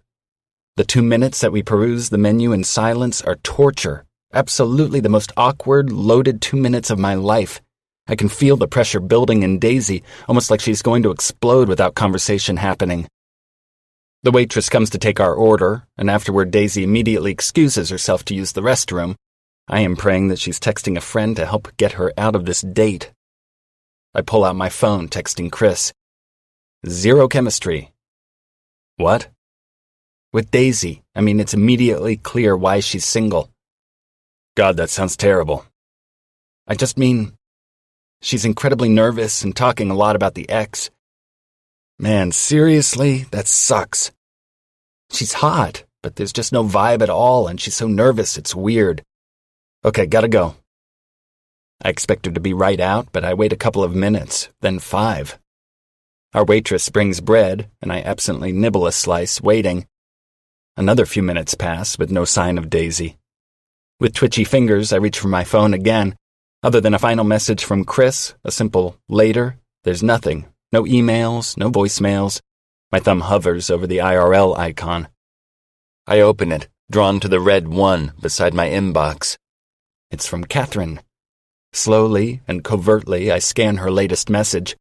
The 2 minutes that we peruse the menu in silence are torture. Absolutely the most awkward, loaded 2 minutes of my life. I can feel the pressure building in Daisy, almost like she's going to explode without conversation happening. The waitress comes to take our order, and afterward Daisy immediately excuses herself to use the restroom. I am praying that she's texting a friend to help get her out of this date. I pull out my phone, texting Chris. Zero chemistry. What? With Daisy. I mean, it's immediately clear why she's single. God, that sounds terrible. I just mean, she's incredibly nervous and talking a lot about the ex. Man, seriously? That sucks. She's hot, but there's just no vibe at all, and she's so nervous it's weird. Okay, gotta go. I expect her to be right out, but I wait a couple of minutes, then 5. Our waitress brings bread, and I absently nibble a slice, waiting. Another few minutes pass, with no sign of Daisy. With twitchy fingers, I reach for my phone again. Other than a final message from Chris, a simple later, there's nothing. No emails, no voicemails. My thumb hovers over the IRL icon. I open it, drawn to the red 1 beside my inbox. It's from Catherine. Slowly and covertly, I scan her latest message.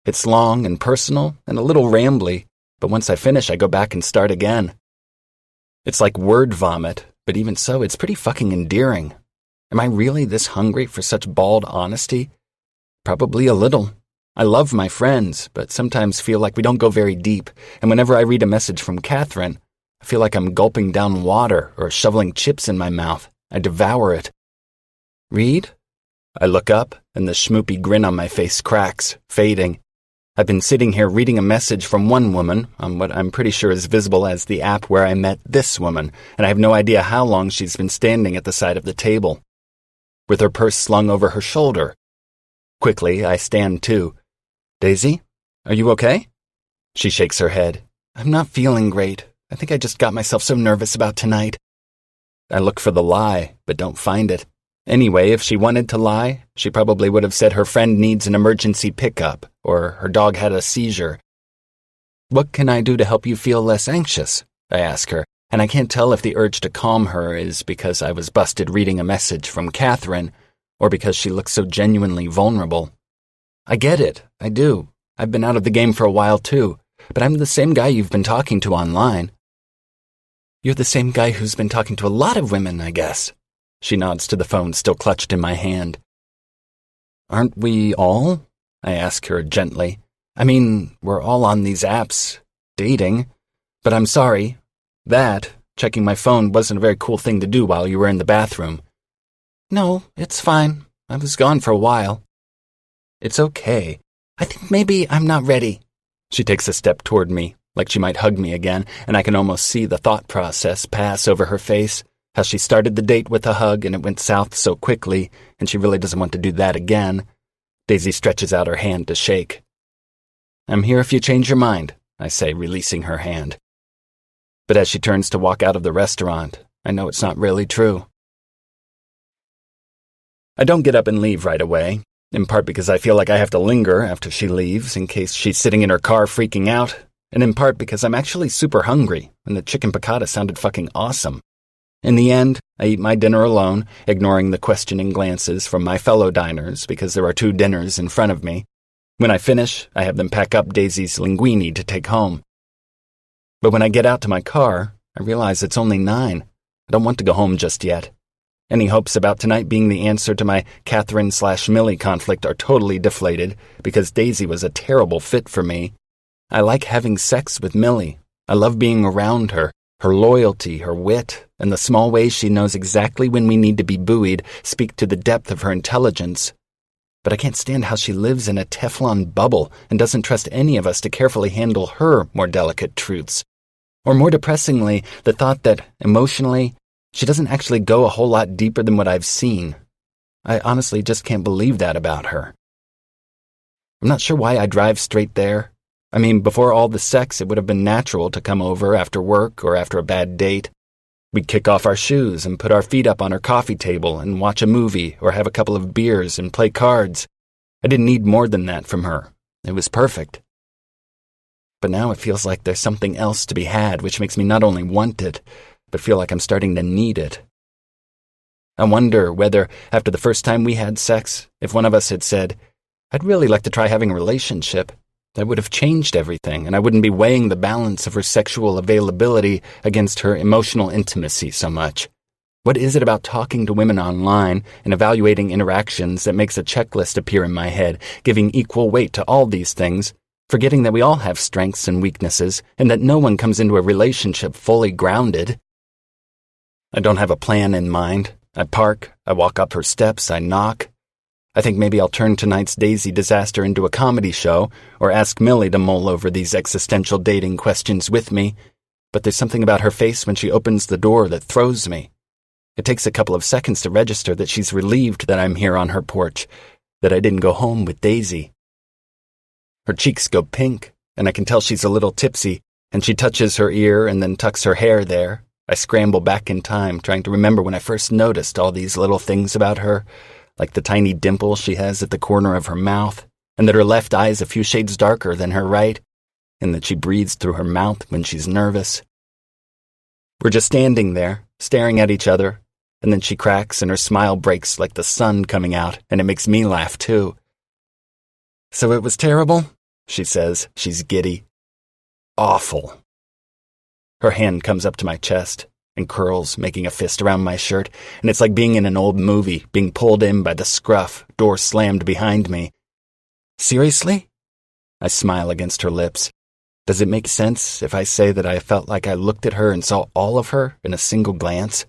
It's long and personal and a little rambly, but once I finish, I go back and start again. It's like word vomit, but even so, it's pretty fucking endearing. Am I really this hungry for such bald honesty? Probably a little. I love my friends, but sometimes feel like we don't go very deep, and whenever I read a message from Catherine, I feel like I'm gulping down water or shoveling chips in my mouth. I devour it. Read? I look up, and the schmoopy grin on my face cracks, fading. I've been sitting here reading a message from one woman on what I'm pretty sure is visible as the app where I met this woman, and I have no idea how long she's been standing at the side of the table, with her purse slung over her shoulder. Quickly, I stand too. Daisy, are you okay? She shakes her head. I'm not feeling great. I think I just got myself so nervous about tonight. I look for the lie, but don't find it. Anyway, if she wanted to lie, she probably would have said her friend needs an emergency pickup, or her dog had a seizure. What can I do to help you feel less anxious? I ask her, and I can't tell if the urge to calm her is because I was busted reading a message from Catherine, or because she looks so genuinely vulnerable. I get it, I do. I've been out of the game for a while too, but I'm the same guy you've been talking to online. You're the same guy who's been talking to a lot of women, I guess. She nods to the phone still clutched in my hand. Aren't we all? I ask her gently. I mean, we're all on these apps, dating. But I'm sorry. That, checking my phone, wasn't a very cool thing to do while you were in the bathroom. No, it's fine. I was gone for a while. It's okay. I think maybe I'm not ready. She takes a step toward me, like she might hug me again, and I can almost see the thought process pass over her face, how she started the date with a hug and it went south so quickly, and she really doesn't want to do that again. Daisy stretches out her hand to shake. I'm here if you change your mind, I say, releasing her hand. But as she turns to walk out of the restaurant, I know it's not really true. I don't get up and leave right away, in part because I feel like I have to linger after she leaves in case she's sitting in her car freaking out, and in part because I'm actually super hungry and the chicken piccata sounded fucking awesome. In the end, I eat my dinner alone, ignoring the questioning glances from my fellow diners because there are 2 dinners in front of me. When I finish, I have them pack up Daisy's linguine to take home. But when I get out to my car, I realize it's only 9. I don't want to go home just yet. Any hopes about tonight being the answer to my Catherine/Millie conflict are totally deflated because Daisy was a terrible fit for me. I like having sex with Millie. I love being around her. Her loyalty, her wit, and the small ways she knows exactly when we need to be buoyed speak to the depth of her intelligence. But I can't stand how she lives in a Teflon bubble and doesn't trust any of us to carefully handle her more delicate truths. Or more depressingly, the thought that, emotionally, she doesn't actually go a whole lot deeper than what I've seen. I honestly just can't believe that about her. I'm not sure why I drive straight there. I mean, before all the sex, it would have been natural to come over after work or after a bad date. We'd kick off our shoes and put our feet up on her coffee table and watch a movie or have a couple of beers and play cards. I didn't need more than that from her. It was perfect. But now it feels like there's something else to be had, which makes me not only want it, but feel like I'm starting to need it. I wonder whether, after the first time we had sex, if one of us had said, I'd really like to try having a relationship, that would have changed everything, and I wouldn't be weighing the balance of her sexual availability against her emotional intimacy so much. What is it about talking to women online and evaluating interactions that makes a checklist appear in my head, giving equal weight to all these things, forgetting that we all have strengths and weaknesses, and that no one comes into a relationship fully grounded? I don't have a plan in mind. I park, I walk up her steps, I knock. I think maybe I'll turn tonight's Daisy disaster into a comedy show, or ask Millie to mull over these existential dating questions with me, but there's something about her face when she opens the door that throws me. It takes a couple of seconds to register that she's relieved that I'm here on her porch, that I didn't go home with Daisy. Her cheeks go pink, and I can tell she's a little tipsy, and she touches her ear and then tucks her hair there. I scramble back in time, trying to remember when I first noticed all these little things about her, like the tiny dimple she has at the corner of her mouth, and that her left eye is a few shades darker than her right, and that she breathes through her mouth when she's nervous. We're just standing there, staring at each other, and then she cracks and her smile breaks like the sun coming out, and it makes me laugh too. So it was terrible, she says. She's giddy. Awful. Her hand comes up to my chest and curls, making a fist around my shirt, and it's like being in an old movie, being pulled in by the scruff, door slammed behind me. Seriously? I smile against her lips. Does it make sense if I say that I felt like I looked at her and saw all of her in a single glance?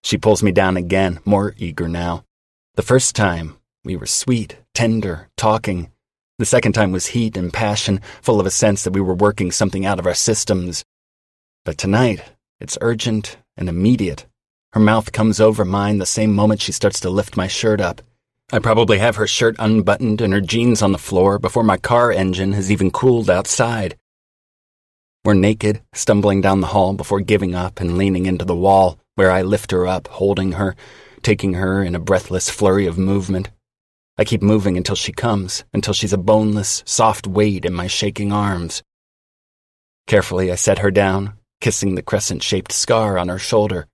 She pulls me down again, more eager now. The first time, we were sweet, tender, talking. The second time was heat and passion, full of a sense that we were working something out of our systems. But tonight, it's urgent and immediate. Her mouth comes over mine the same moment she starts to lift my shirt up. I probably have her shirt unbuttoned and her jeans on the floor before my car engine has even cooled outside. We're naked, stumbling down the hall before giving up and leaning into the wall, where I lift her up, holding her, taking her in a breathless flurry of movement. I keep moving until she comes, until she's a boneless, soft weight in my shaking arms. Carefully, I set her down, kissing the crescent-shaped scar on her shoulder.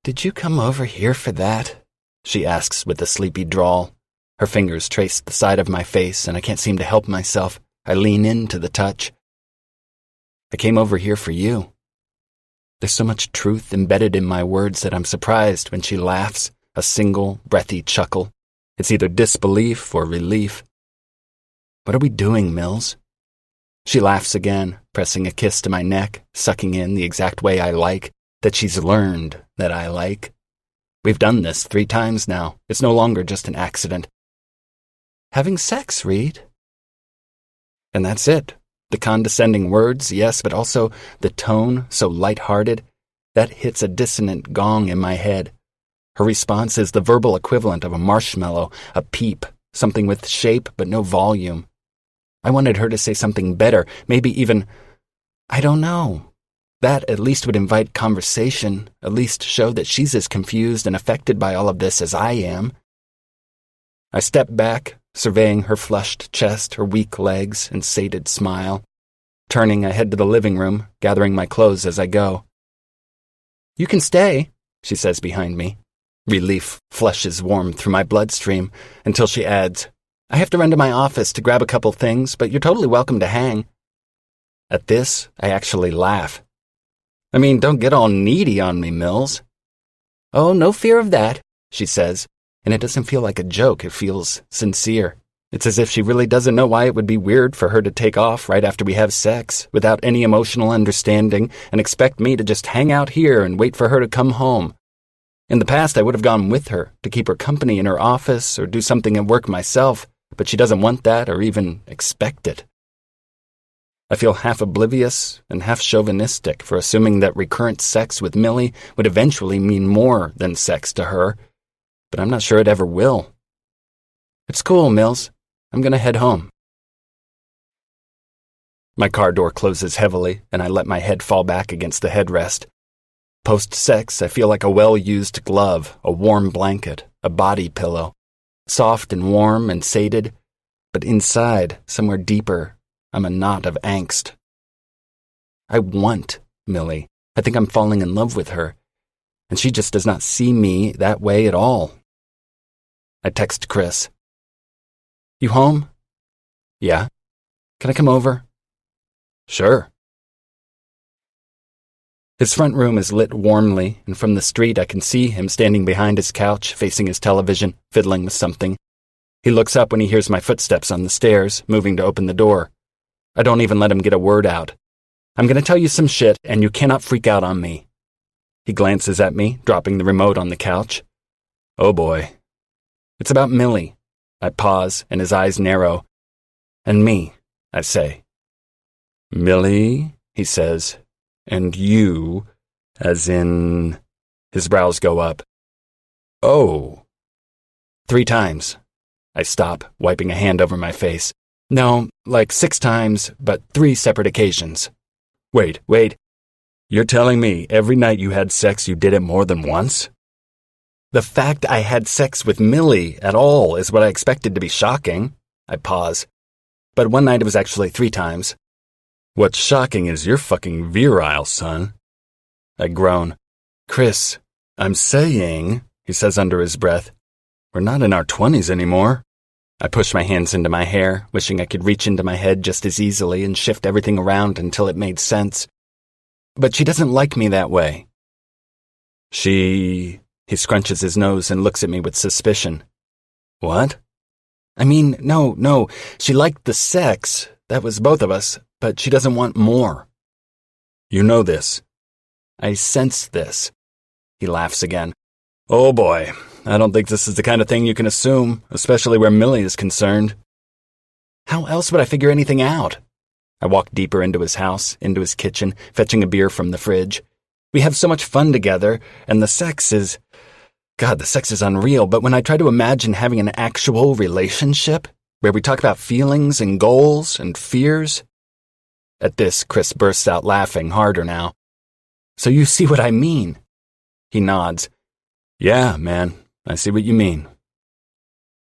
"Did you come over here for that?" she asks with a sleepy drawl. Her fingers trace the side of my face, and I can't seem to help myself. I lean into the touch. "I came over here for you." There's so much truth embedded in my words that I'm surprised when she laughs, a single, breathy chuckle. It's either disbelief or relief. "What are we doing, Mills?" She laughs again, pressing a kiss to my neck, sucking in the exact way I like, that she's learned that I like. We've done this 3 times now. It's no longer just an accident. "Having sex, Reed?" And that's it. The condescending words, yes, but also the tone, so light-hearted, that hits a dissonant gong in my head. Her response is the verbal equivalent of a marshmallow, a peep, something with shape but no volume. I wanted her to say something better, maybe even, I don't know. That at least would invite conversation, at least show that she's as confused and affected by all of this as I am. I step back, surveying her flushed chest, her weak legs, and sated smile. Turning, I head to the living room, gathering my clothes as I go. "You can stay," she says behind me. Relief flushes warm through my bloodstream until she adds, "I have to run to my office to grab a couple things, but you're totally welcome to hang." At this, I actually laugh. "I mean, don't get all needy on me, Mills." "Oh, no fear of that," she says, and it doesn't feel like a joke, it feels sincere. It's as if she really doesn't know why it would be weird for her to take off right after we have sex, without any emotional understanding, and expect me to just hang out here and wait for her to come home. In the past, I would have gone with her, to keep her company in her office or do something at work myself, but she doesn't want that or even expect it. I feel half oblivious and half chauvinistic for assuming that recurrent sex with Millie would eventually mean more than sex to her, but I'm not sure it ever will. "It's cool, Mills. I'm gonna head home." My car door closes heavily, and I let my head fall back against the headrest. Post-sex, I feel like a well-used glove, a warm blanket, a body pillow. Soft and warm and sated, but inside, somewhere deeper, I'm a knot of angst. I want Millie. I think I'm falling in love with her, and she just does not see me that way at all. I text Chris. "You home?" "Yeah." "Can I come over?" "Sure." His front room is lit warmly, and from the street I can see him standing behind his couch, facing his television, fiddling with something. He looks up when he hears my footsteps on the stairs, moving to open the door. I don't even let him get a word out. "I'm going to tell you some shit, and you cannot freak out on me." He glances at me, dropping the remote on the couch. "Oh boy." "It's about Millie." I pause, and his eyes narrow. "And me," I say. "Millie," he says. "And you, as in..." His brows go up. "Oh." 3 times. I stop, wiping a hand over my face. "No, like 6 times, but 3 separate occasions." Wait. You're telling me every night you had sex you did it more than once?" The fact I had sex with Millie at all is what I expected to be shocking. I pause. But one night it was actually 3 times. "What's shocking is you're fucking virile, son." I groan. "Chris, I'm saying," he says under his breath, "we're not in our 20s anymore." I push my hands into my hair, wishing I could reach into my head just as easily and shift everything around until it made sense. But she doesn't like me that way. He scrunches his nose and looks at me with suspicion. "What?" "I mean, no, she liked the sex. That was both of us, but she doesn't want more." "You know this." "I sense this." He laughs again. "Oh boy, I don't think this is the kind of thing you can assume, especially where Millie is concerned." How else would I figure anything out? I walk deeper into his house, into his kitchen, fetching a beer from the fridge. We have so much fun together, and the sex is unreal, but when I try to imagine having an actual relationship, where we talk about feelings and goals and fears, At this, Chris bursts out laughing harder now. So you see what I mean? He nods. Yeah, man, I see what you mean.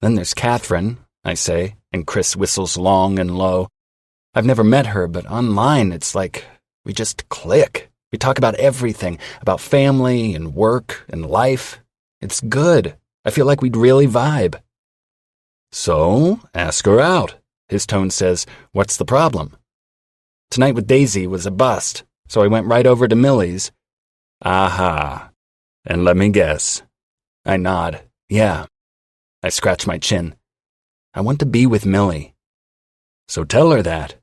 Then there's Catherine, I say, and Chris whistles long and low. I've never met her, but online it's like we just click. We talk about everything, about family and work and life. It's good. I feel like we'd really vibe. So, ask her out. His tone says, what's the problem? Tonight with Daisy was a bust, so I went right over to Millie's. Aha. And let me guess. I nod. Yeah. I scratch my chin. I want to be with Millie. So tell her that.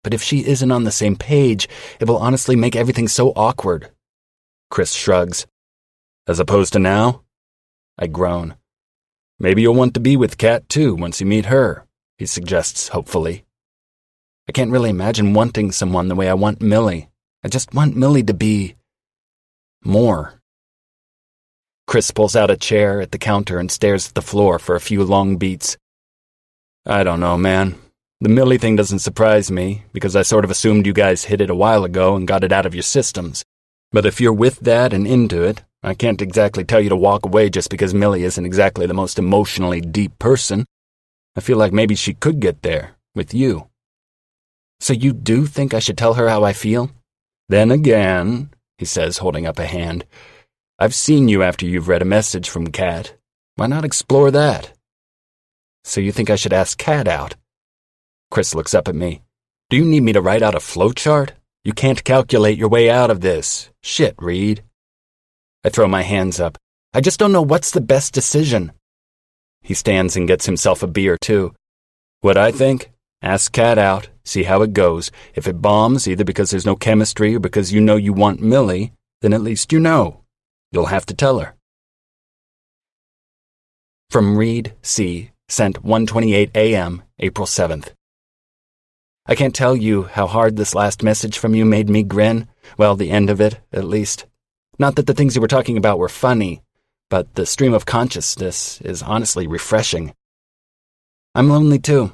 But if she isn't on the same page, it will honestly make everything so awkward. Chris shrugs. As opposed to now? I groan. Maybe you'll want to be with Kat too once you meet her, he suggests hopefully. I can't really imagine wanting someone the way I want Millie. I just want Millie to be more. Chris pulls out a chair at the counter and stares at the floor for a few long beats. I don't know, man. The Millie thing doesn't surprise me, because I sort of assumed you guys hit it a while ago and got it out of your systems. But if you're with that and into it, I can't exactly tell you to walk away just because Millie isn't exactly the most emotionally deep person. I feel like maybe she could get there, with you. So you do think I should tell her how I feel? Then again, he says, holding up a hand, I've seen you after you've read a message from Kat. Why not explore that? So you think I should ask Kat out? Chris looks up at me. Do you need me to write out a flowchart? You can't calculate your way out of this. Shit, Reed. I throw my hands up. I just don't know what's the best decision. He stands and gets himself a beer, too. What I think? Ask Kat out, see how it goes. If it bombs, either because there's no chemistry or because you know you want Millie, then at least you know. You'll have to tell her. From Reed C., sent 1:28 a.m., April 7th. I can't tell you how hard this last message from you made me grin. Well, the end of it, at least. Not that the things you were talking about were funny, but the stream of consciousness is honestly refreshing. I'm lonely too.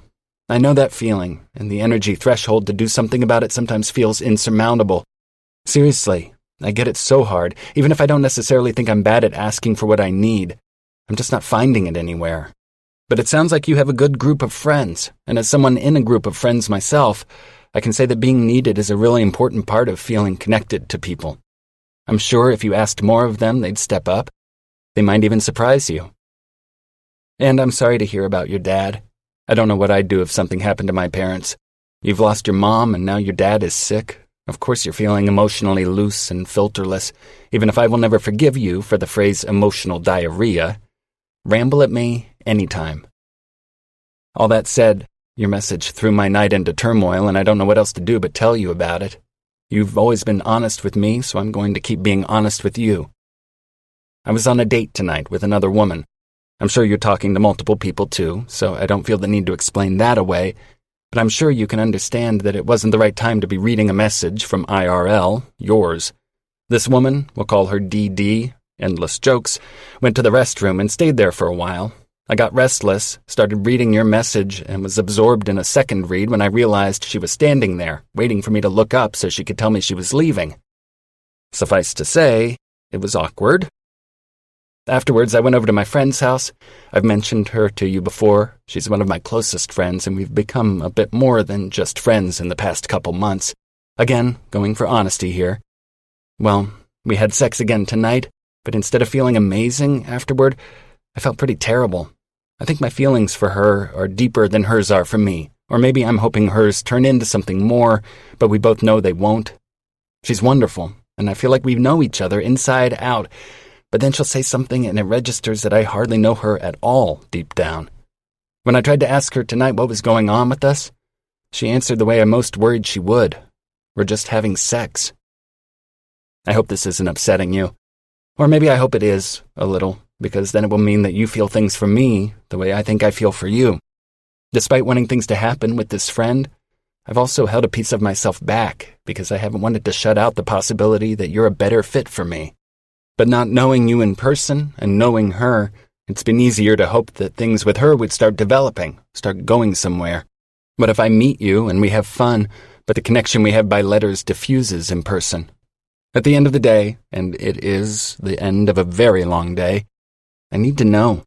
I know that feeling, and the energy threshold to do something about it sometimes feels insurmountable. Seriously, I get it so hard, even if I don't necessarily think I'm bad at asking for what I need. I'm just not finding it anywhere. But it sounds like you have a good group of friends, and as someone in a group of friends myself, I can say that being needed is a really important part of feeling connected to people. I'm sure if you asked more of them, they'd step up. They might even surprise you. And I'm sorry to hear about your dad. I don't know what I'd do if something happened to my parents. You've lost your mom, and now your dad is sick. Of course you're feeling emotionally loose and filterless, even if I will never forgive you for the phrase emotional diarrhea. Ramble at me anytime. All that said, your message threw my night into turmoil, and I don't know what else to do but tell you about it. You've always been honest with me, so I'm going to keep being honest with you. I was on a date tonight with another woman. I'm sure you're talking to multiple people too, so I don't feel the need to explain that away, but I'm sure you can understand that it wasn't the right time to be reading a message from IRL, yours. This woman, we'll call her DD, endless jokes, went to the restroom and stayed there for a while. I got restless, started reading your message, and was absorbed in a second read when I realized she was standing there, waiting for me to look up so she could tell me she was leaving. Suffice to say, it was awkward. Afterwards, I went over to my friend's house. I've mentioned her to you before. She's one of my closest friends, and we've become a bit more than just friends in the past couple months. Again, going for honesty here. Well, we had sex again tonight, but instead of feeling amazing afterward, I felt pretty terrible. I think my feelings for her are deeper than hers are for me, or maybe I'm hoping hers turn into something more, but we both know they won't. She's wonderful, and I feel like we know each other inside out, but then she'll say something and it registers that I hardly know her at all deep down. When I tried to ask her tonight what was going on with us, she answered the way I most worried she would. We're just having sex. I hope this isn't upsetting you. Or maybe I hope it is, a little, because then it will mean that you feel things for me the way I think I feel for you. Despite wanting things to happen with this friend, I've also held a piece of myself back because I haven't wanted to shut out the possibility that you're a better fit for me. But not knowing you in person and knowing her, it's been easier to hope that things with her would start developing, start going somewhere. But if I meet you and we have fun, but the connection we have by letters diffuses in person. At the end of the day, and it is the end of a very long day, I need to know.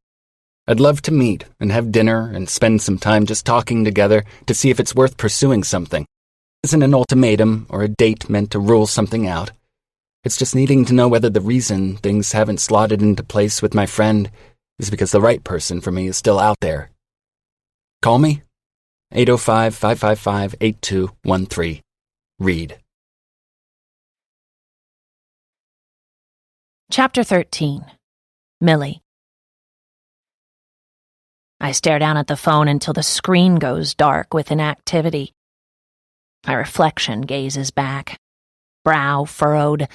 I'd love to meet and have dinner and spend some time just talking together to see if it's worth pursuing something. Isn't an ultimatum or a date meant to rule something out? It's just needing to know whether the reason things haven't slotted into place with my friend is because the right person for me is still out there. Call me, 805-555-8213. Read. Chapter 13. Millie. I stare down at the phone until the screen goes dark with inactivity. My reflection gazes back, brow furrowed,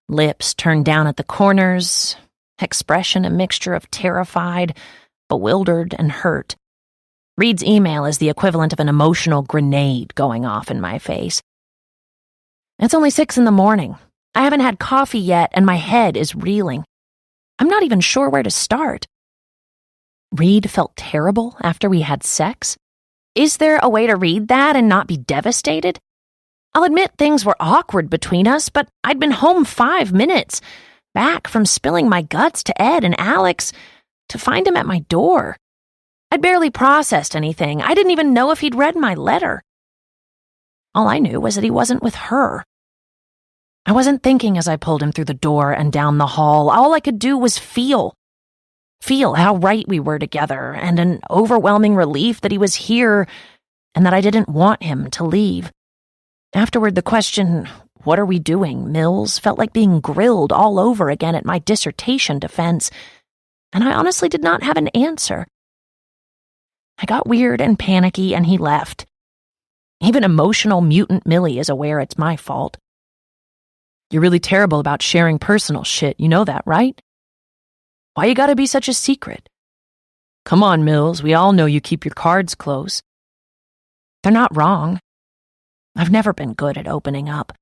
lips turned down at the corners, expression a mixture of terrified, bewildered, and hurt. Reed's email is the equivalent of an emotional grenade going off in my face. It's only 6 a.m. I haven't had coffee yet, and my head is reeling. I'm not even sure where to start. Reed felt terrible after we had sex? Is there a way to read that and not be devastated? I'll admit things were awkward between us, but I'd been home 5 minutes, back from spilling my guts to Ed and Alex, to find him at my door. I'd barely processed anything. I didn't even know if he'd read my letter. All I knew was that he wasn't with her. I wasn't thinking as I pulled him through the door and down the hall. All I could do was feel how right we were together, and an overwhelming relief that he was here and that I didn't want him to leave. Afterward, the question, "What are we doing, Mills?" felt like being grilled all over again at my dissertation defense, and I honestly did not have an answer. I got weird and panicky, and he left. Even emotional mutant Millie is aware it's my fault. You're really terrible about sharing personal shit, you know that, right? Why you gotta be such a secret? Come on, Mills, we all know you keep your cards close. They're not wrong. I've never been good at opening up.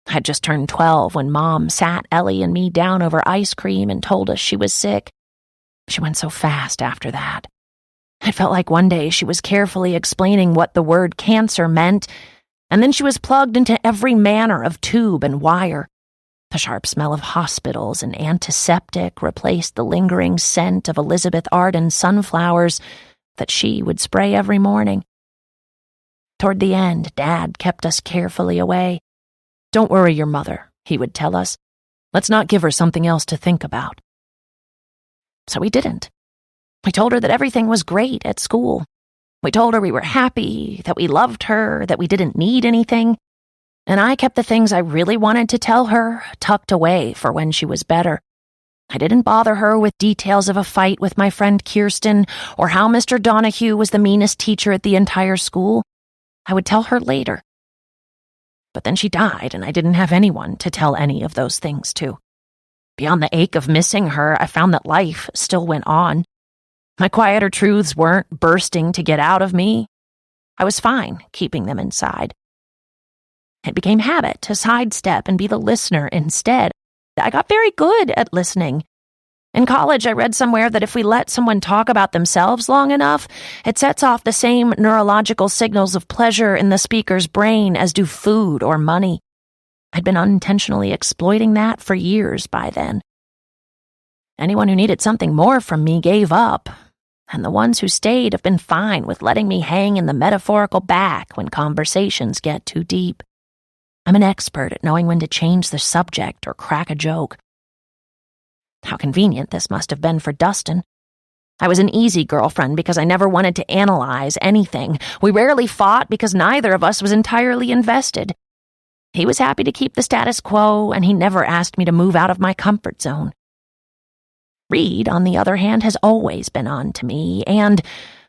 I'd just turned 12 when Mom sat Ellie and me down over ice cream and told us she was sick. She went so fast after that. It felt like one day she was carefully explaining what the word cancer meant, and then she was plugged into every manner of tube and wire. The sharp smell of hospitals and antiseptic replaced the lingering scent of Elizabeth Arden sunflowers that she would spray every morning. Toward the end, Dad kept us carefully away. "Don't worry your mother," he would tell us. "Let's not give her something else to think about." So we didn't. We told her that everything was great at school. We told her we were happy, that we loved her, that we didn't need anything. And I kept the things I really wanted to tell her tucked away for when she was better. I didn't bother her with details of a fight with my friend Kirsten or how Mr. Donahue was the meanest teacher at the entire school. I would tell her later. But then she died, and I didn't have anyone to tell any of those things to. Beyond the ache of missing her, I found that life still went on. My quieter truths weren't bursting to get out of me. I was fine keeping them inside. It became habit to sidestep and be the listener instead. I got very good at listening. In college, I read somewhere that if we let someone talk about themselves long enough, it sets off the same neurological signals of pleasure in the speaker's brain as do food or money. I'd been unintentionally exploiting that for years by then. Anyone who needed something more from me gave up, and the ones who stayed have been fine with letting me hang in the metaphorical back when conversations get too deep. I'm an expert at knowing when to change the subject or crack a joke. How convenient this must have been for Dustin. I was an easy girlfriend because I never wanted to analyze anything. We rarely fought because neither of us was entirely invested. He was happy to keep the status quo, and he never asked me to move out of my comfort zone. Reed, on the other hand, has always been on to me, and,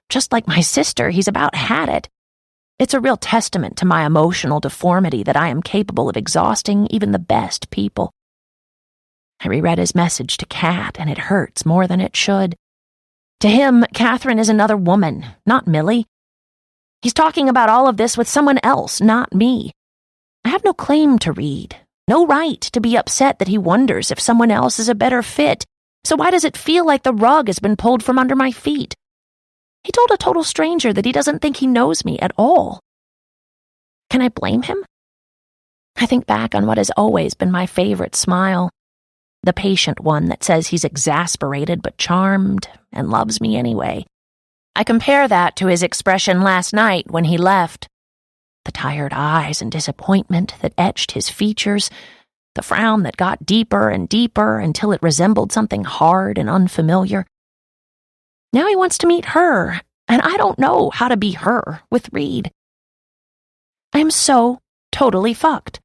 just like my sister, he's about had it. It's a real testament to my emotional deformity that I am capable of exhausting even the best people. I reread his message to Kat, and it hurts more than it should. To him, Catherine is another woman, not Millie. He's talking about all of this with someone else, not me. I have no claim to Reed, no right to be upset that he wonders if someone else is a better fit. So why does it feel like the rug has been pulled from under my feet? He told a total stranger that he doesn't think he knows me at all. Can I blame him? I think back on what has always been my favorite smile, the patient one that says he's exasperated but charmed and loves me anyway. I compare that to his expression last night when he left. The tired eyes and disappointment that etched his features, the frown that got deeper and deeper until it resembled something hard and unfamiliar. Now he wants to meet her, and I don't know how to be her with Reed. I am so totally fucked.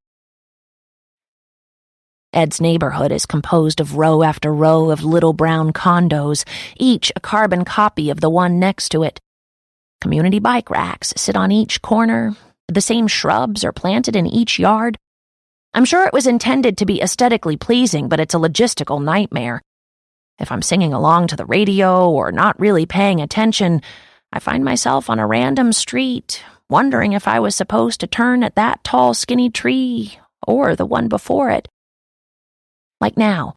Ed's neighborhood is composed of row after row of little brown condos, each a carbon copy of the one next to it. Community bike racks sit on each corner. The same shrubs are planted in each yard. I'm sure it was intended to be aesthetically pleasing, but it's a logistical nightmare. If I'm singing along to the radio or not really paying attention, I find myself on a random street, wondering if I was supposed to turn at that tall, skinny tree or the one before it. Like now,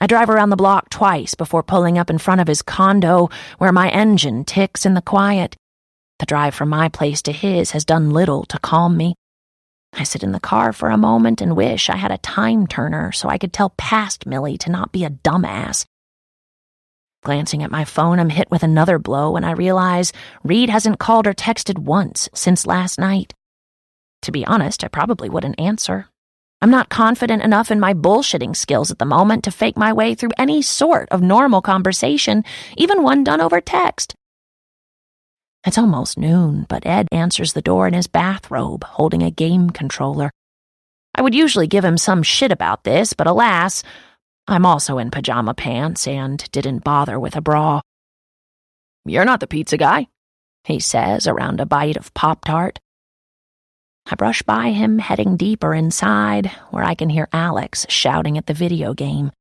I drive around the block twice before pulling up in front of his condo where my engine ticks in the quiet. The drive from my place to his has done little to calm me. I sit in the car for a moment and wish I had a time turner so I could tell past Millie to not be a dumbass. Glancing at my phone, I'm hit with another blow and I realize Reed hasn't called or texted once since last night. To be honest, I probably wouldn't answer. I'm not confident enough in my bullshitting skills at the moment to fake my way through any sort of normal conversation, even one done over text. It's almost noon, but Ed answers the door in his bathrobe, holding a game controller. I would usually give him some shit about this, but alas, I'm also in pajama pants and didn't bother with a bra. "You're not the pizza guy," he says around a bite of Pop-Tart. I brush by him, heading deeper inside, where I can hear Alex shouting at the video game.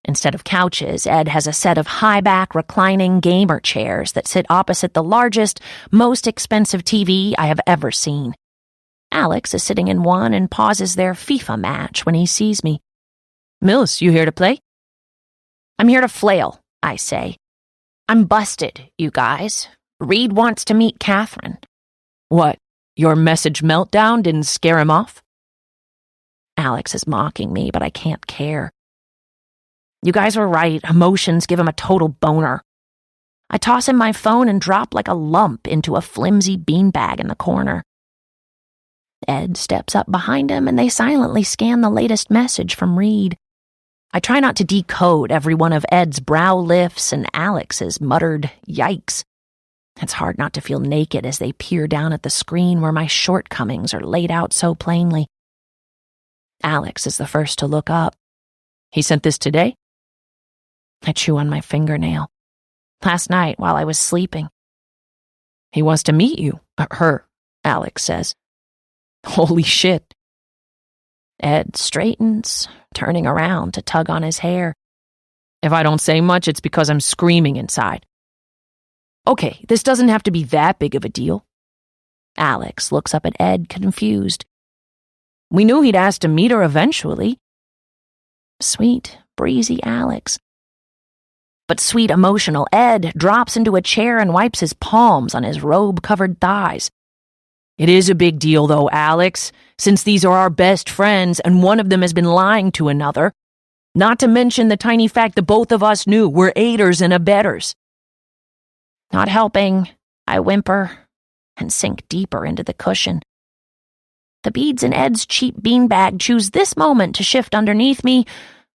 Instead of couches, Ed has a set of high-back reclining gamer chairs that sit opposite the largest, most expensive TV I have ever seen. Alex is sitting in one and pauses their FIFA match when he sees me. "Mills, you here to play?" "I'm here to flail," I say. "I'm busted, you guys. Reed wants to meet Catherine." "What? Your message meltdown didn't scare him off?" Alex is mocking me, but I can't care. You guys were right. Emotions give him a total boner. I toss him my phone and drop like a lump into a flimsy beanbag in the corner. Ed steps up behind him and they silently scan the latest message from Reed. I try not to decode every one of Ed's brow lifts and Alex's muttered yikes. It's hard not to feel naked as they peer down at the screen where my shortcomings are laid out so plainly. Alex is the first to look up. "He sent this today?" I chew on my fingernail. "Last night while I was sleeping." "He wants to meet you." Her, Alex says. "Holy shit." Ed straightens, turning around to tug on his hair. "If I don't say much, it's because I'm screaming inside." "Okay, this doesn't have to be that big of a deal." Alex looks up at Ed, confused. "We knew he'd asked to meet her eventually." Sweet, breezy Alex. But sweet, emotional Ed drops into a chair and wipes his palms on his robe-covered thighs. "It is a big deal, though, Alex, since these are our best friends and one of them has been lying to another. Not to mention the tiny fact that both of us knew we're aiders and abettors." Not helping, I whimper and sink deeper into the cushion. The beads in Ed's cheap beanbag choose this moment to shift underneath me,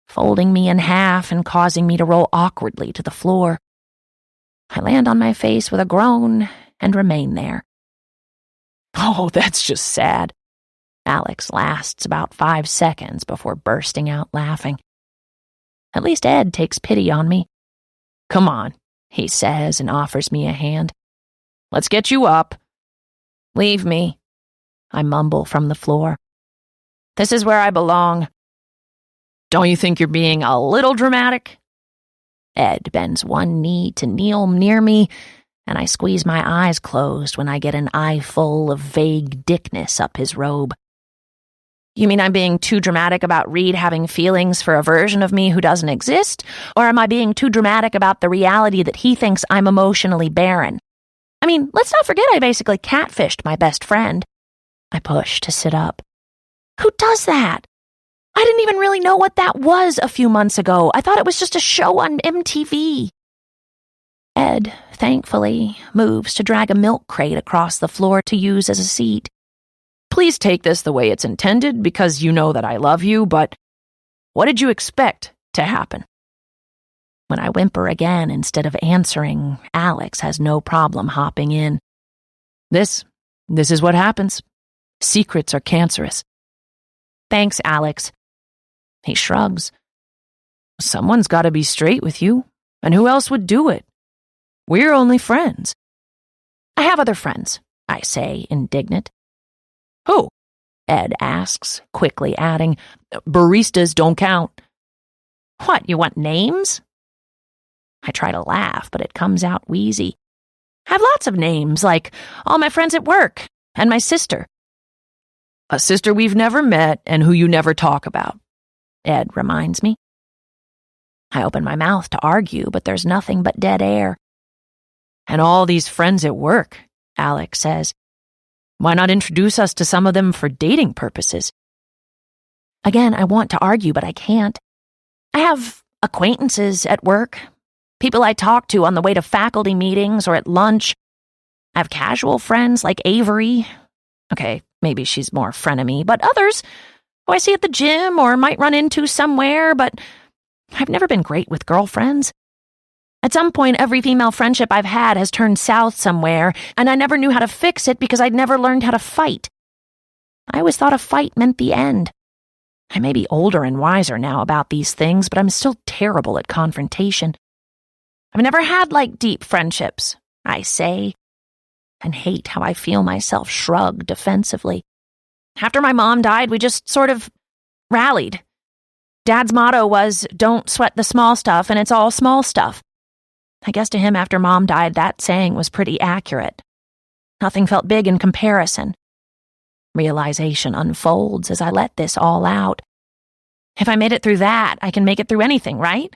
folding me in half and causing me to roll awkwardly to the floor. I land on my face with a groan and remain there. "Oh, that's just sad." Alex lasts about 5 seconds before bursting out laughing. At least Ed takes pity on me. "Come on," he says and offers me a hand. "Let's get you up." "Leave me," I mumble from the floor. "This is where I belong." "Don't you think you're being a little dramatic?" Ed bends one knee to kneel near me, and I squeeze my eyes closed when I get an eyeful of vague dickness up his robe. "You mean I'm being too dramatic about Reed having feelings for a version of me who doesn't exist? Or am I being too dramatic about the reality that he thinks I'm emotionally barren? I mean, let's not forget I basically catfished my best friend. I push to sit up. Who does that? I didn't even really know what that was a few months ago. I thought it was just a show on MTV. Ed, thankfully, moves to drag a milk crate across the floor to use as a seat. Please take this the way it's intended because you know that I love you, but what did you expect to happen? When I whimper again instead of answering, Alex has no problem hopping in. This is what happens. Secrets are cancerous. Thanks, Alex. He shrugs. Someone's got to be straight with you, and who else would do it? We're only friends. I have other friends, I say, indignant. Who? Ed asks, quickly adding, Baristas don't count. What, you want names? I try to laugh, but it comes out wheezy. I have lots of names, like all my friends at work, and my sister. A sister we've never met and who you never talk about, Ed reminds me. I open my mouth to argue, but there's nothing but dead air. And all these friends at work, Alex says. Why not introduce us to some of them for dating purposes? Again, I want to argue, but I can't. I have acquaintances at work, people I talk to on the way to faculty meetings or at lunch. I have casual friends like Avery. Okay, maybe she's more frenemy, but others who I see at the gym or might run into somewhere, but I've never been great with girlfriends. At some point, every female friendship I've had has turned south somewhere, and I never knew how to fix it because I'd never learned how to fight. I always thought a fight meant the end. I may be older and wiser now about these things, but I'm still terrible at confrontation. I've never had, deep friendships, I say, and hate how I feel myself shrug defensively. After my mom died, we just sort of rallied. Dad's motto was, don't sweat the small stuff, and it's all small stuff. I guess to him after Mom died, that saying was pretty accurate. Nothing felt big in comparison. Realization unfolds as I let this all out. If I made it through that, I can make it through anything, right?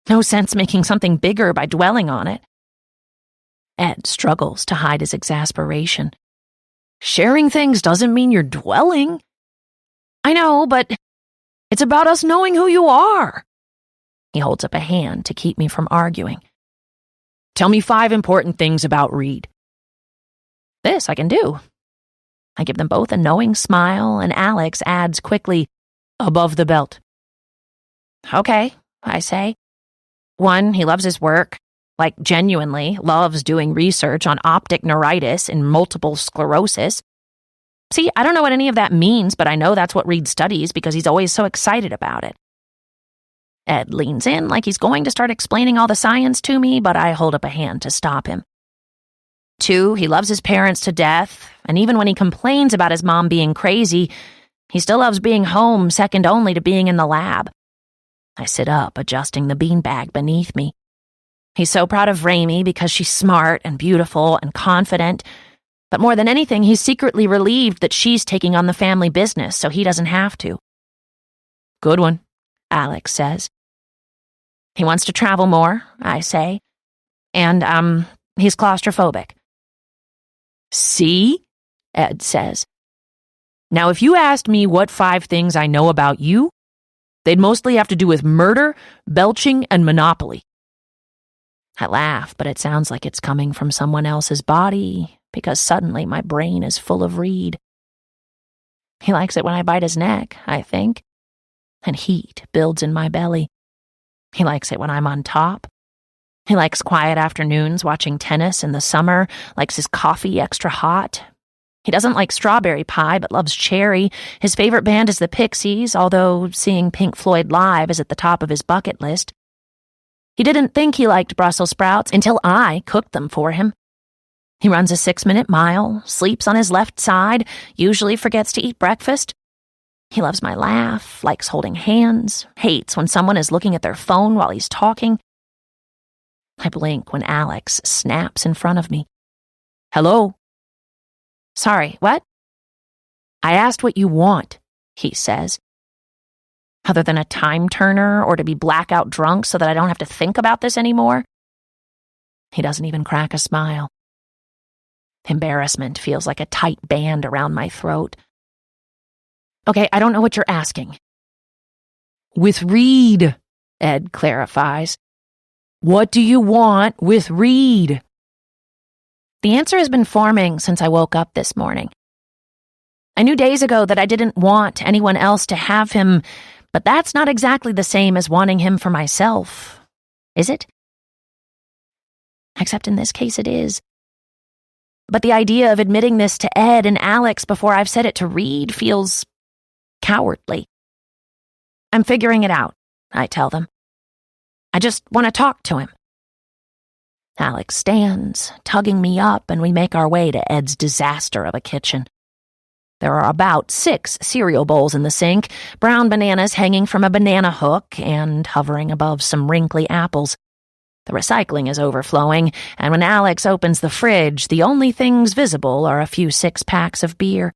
No sense making something bigger by dwelling on it. Ed struggles to hide his exasperation. Sharing things doesn't mean you're dwelling. I know, but it's about us knowing who you are. He holds up a hand to keep me from arguing. Tell me 5 important things about Reed. This I can do. I give them both a knowing smile, and Alex adds quickly, above the belt. Okay, I say. 1, he loves his work. Genuinely loves doing research on optic neuritis and multiple sclerosis. See, I don't know what any of that means, but I know that's what Reed studies because he's always so excited about it. Ed leans in like he's going to start explaining all the science to me, but I hold up a hand to stop him. 2, he loves his parents to death, and even when he complains about his mom being crazy, he still loves being home, second only to being in the lab. I sit up, adjusting the beanbag beneath me. He's so proud of Raimi because she's smart and beautiful and confident, but more than anything, he's secretly relieved that she's taking on the family business so he doesn't have to. Good one, Alex says. He wants to travel more, I say. And, he's claustrophobic. See? Ed says. Now, if you asked me what 5 things I know about you, they'd mostly have to do with murder, belching, and Monopoly. I laugh, but it sounds like it's coming from someone else's body, because suddenly my brain is full of Reed. He likes it when I bite his neck, I think, and heat builds in my belly. He likes it when I'm on top. He likes quiet afternoons watching tennis in the summer, likes his coffee extra hot. He doesn't like strawberry pie, but loves cherry. His favorite band is the Pixies, although seeing Pink Floyd live is at the top of his bucket list. He didn't think he liked Brussels sprouts until I cooked them for him. He runs a 6-minute mile, sleeps on his left side, usually forgets to eat breakfast. He loves my laugh, likes holding hands, hates when someone is looking at their phone while he's talking. I blink when Alex snaps in front of me. Hello? Sorry, what? I asked what you want, he says. Other than a time turner or to be blackout drunk so that I don't have to think about this anymore? He doesn't even crack a smile. Embarrassment feels like a tight band around my throat. Okay, I don't know what you're asking. With Reed, Ed clarifies. What do you want with Reed? The answer has been forming since I woke up this morning. I knew days ago that I didn't want anyone else to have him, but that's not exactly the same as wanting him for myself, is it? Except in this case it is. But the idea of admitting this to Ed and Alex before I've said it to Reed feels cowardly. I'm figuring it out, I tell them. I just want to talk to him. Alex stands, tugging me up, and we make our way to Ed's disaster of a kitchen. There are about 6 cereal bowls in the sink, brown bananas hanging from a banana hook and hovering above some wrinkly apples. The recycling is overflowing, and when Alex opens the fridge, the only things visible are a few 6-packs of beer.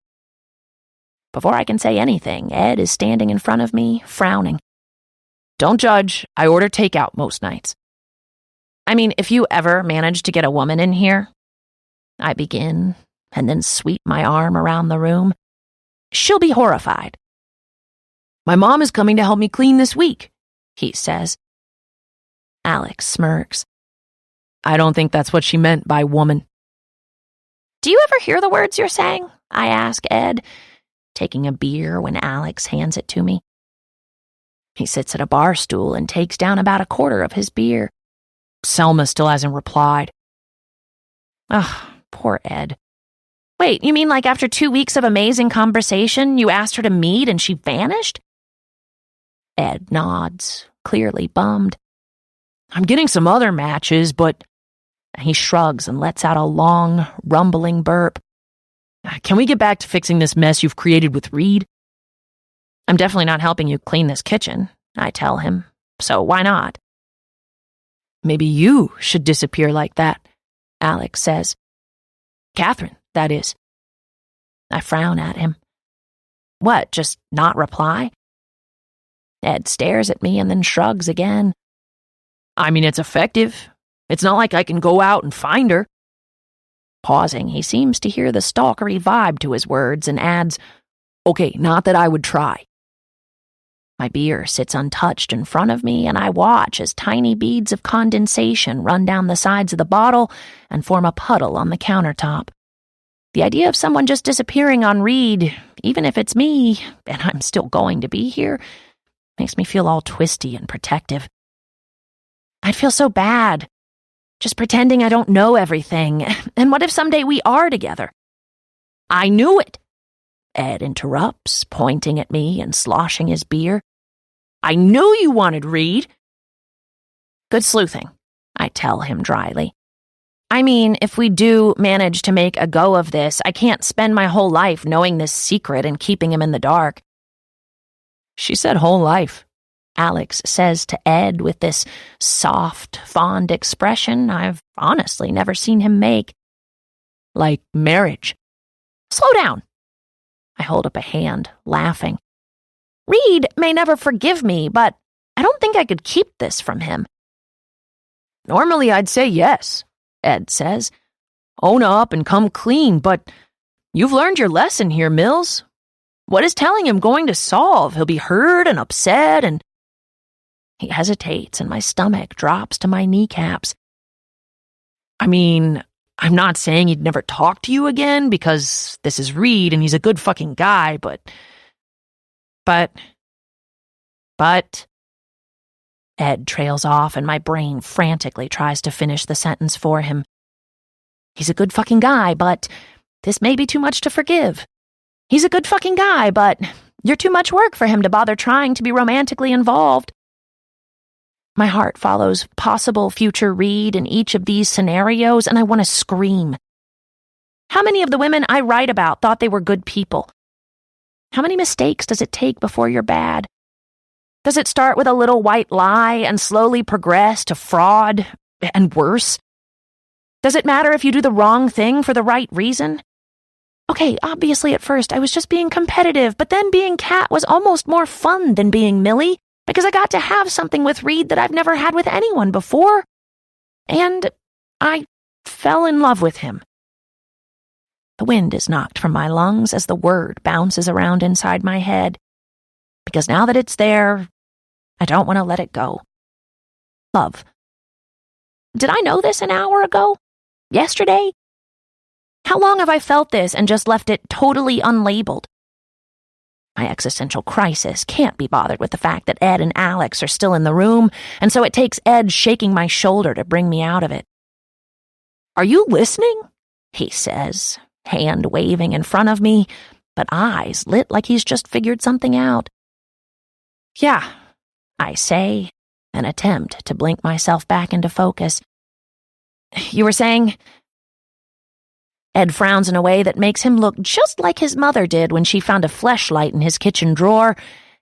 Before I can say anything, Ed is standing in front of me, frowning. Don't judge. I order takeout most nights. I mean, if you ever manage to get a woman in here, I begin, and then sweep my arm around the room, she'll be horrified. My mom is coming to help me clean this week, he says. Alex smirks. I don't think that's what she meant by woman. Do you ever hear the words you're saying? I ask Ed, taking a beer when Alex hands it to me. He sits at a bar stool and takes down about a quarter of his beer. Selma still hasn't replied. Ugh, poor Ed. Wait, you mean like after 2 weeks of amazing conversation, you asked her to meet and she vanished? Ed nods, clearly bummed. I'm getting some other matches, but... He shrugs and lets out a long, rumbling burp. Can we get back to fixing this mess you've created with Reed? I'm definitely not helping you clean this kitchen, I tell him. So why not? Maybe you should disappear like that, Alex says. Catherine, that is. I frown at him. What, just not reply? Ed stares at me and then shrugs again. I mean, it's effective. It's not like I can go out and find her. Pausing, he seems to hear the stalkery vibe to his words and adds, Okay, not that I would try. My beer sits untouched in front of me, and I watch as tiny beads of condensation run down the sides of the bottle and form a puddle on the countertop. The idea of someone just disappearing on Reed, even if it's me, and I'm still going to be here, makes me feel all twisty and protective. I'd feel so bad, just pretending I don't know everything. And what if someday we are together? I knew it, Ed interrupts, pointing at me and sloshing his beer. I knew you wanted Reed. Good sleuthing, I tell him dryly. I mean, if we do manage to make a go of this, I can't spend my whole life knowing this secret and keeping him in the dark. She said whole life, Alex says to Ed with this soft, fond expression I've honestly never seen him make. Like marriage. Slow down. I hold up a hand, laughing. Reed may never forgive me, but I don't think I could keep this from him. Normally I'd say yes, Ed says. Own up and come clean, but you've learned your lesson here, Mills. What is telling him going to solve? He'll be hurt and upset and... He hesitates and my stomach drops to my kneecaps. I mean, I'm not saying he'd never talk to you again because this is Reed and he's a good fucking guy, but... Ed trails off and my brain frantically tries to finish the sentence for him. He's a good fucking guy, but this may be too much to forgive. He's a good fucking guy, but you're too much work for him to bother trying to be romantically involved. My heart follows possible future Reed in each of these scenarios, and I want to scream. How many of the women I write about thought they were good people? How many mistakes does it take before you're bad? Does it start with a little white lie and slowly progress to fraud and worse? Does it matter if you do the wrong thing for the right reason? Okay, obviously at first I was just being competitive, but then being Kat was almost more fun than being Millie, because I got to have something with Reed that I've never had with anyone before. And I fell in love with him. The wind is knocked from my lungs as the word bounces around inside my head. Because now that it's there, I don't want to let it go. Love. Did I know this an hour ago? Yesterday? How long have I felt this and just left it totally unlabeled? My existential crisis can't be bothered with the fact that Ed and Alex are still in the room, and so it takes Ed shaking my shoulder to bring me out of it. "Are you listening?" he says, hand waving in front of me, but eyes lit like he's just figured something out. "Yeah," I say, and attempt to blink myself back into focus. "You were saying?" Ed frowns in a way that makes him look just like his mother did when she found a fleshlight in his kitchen drawer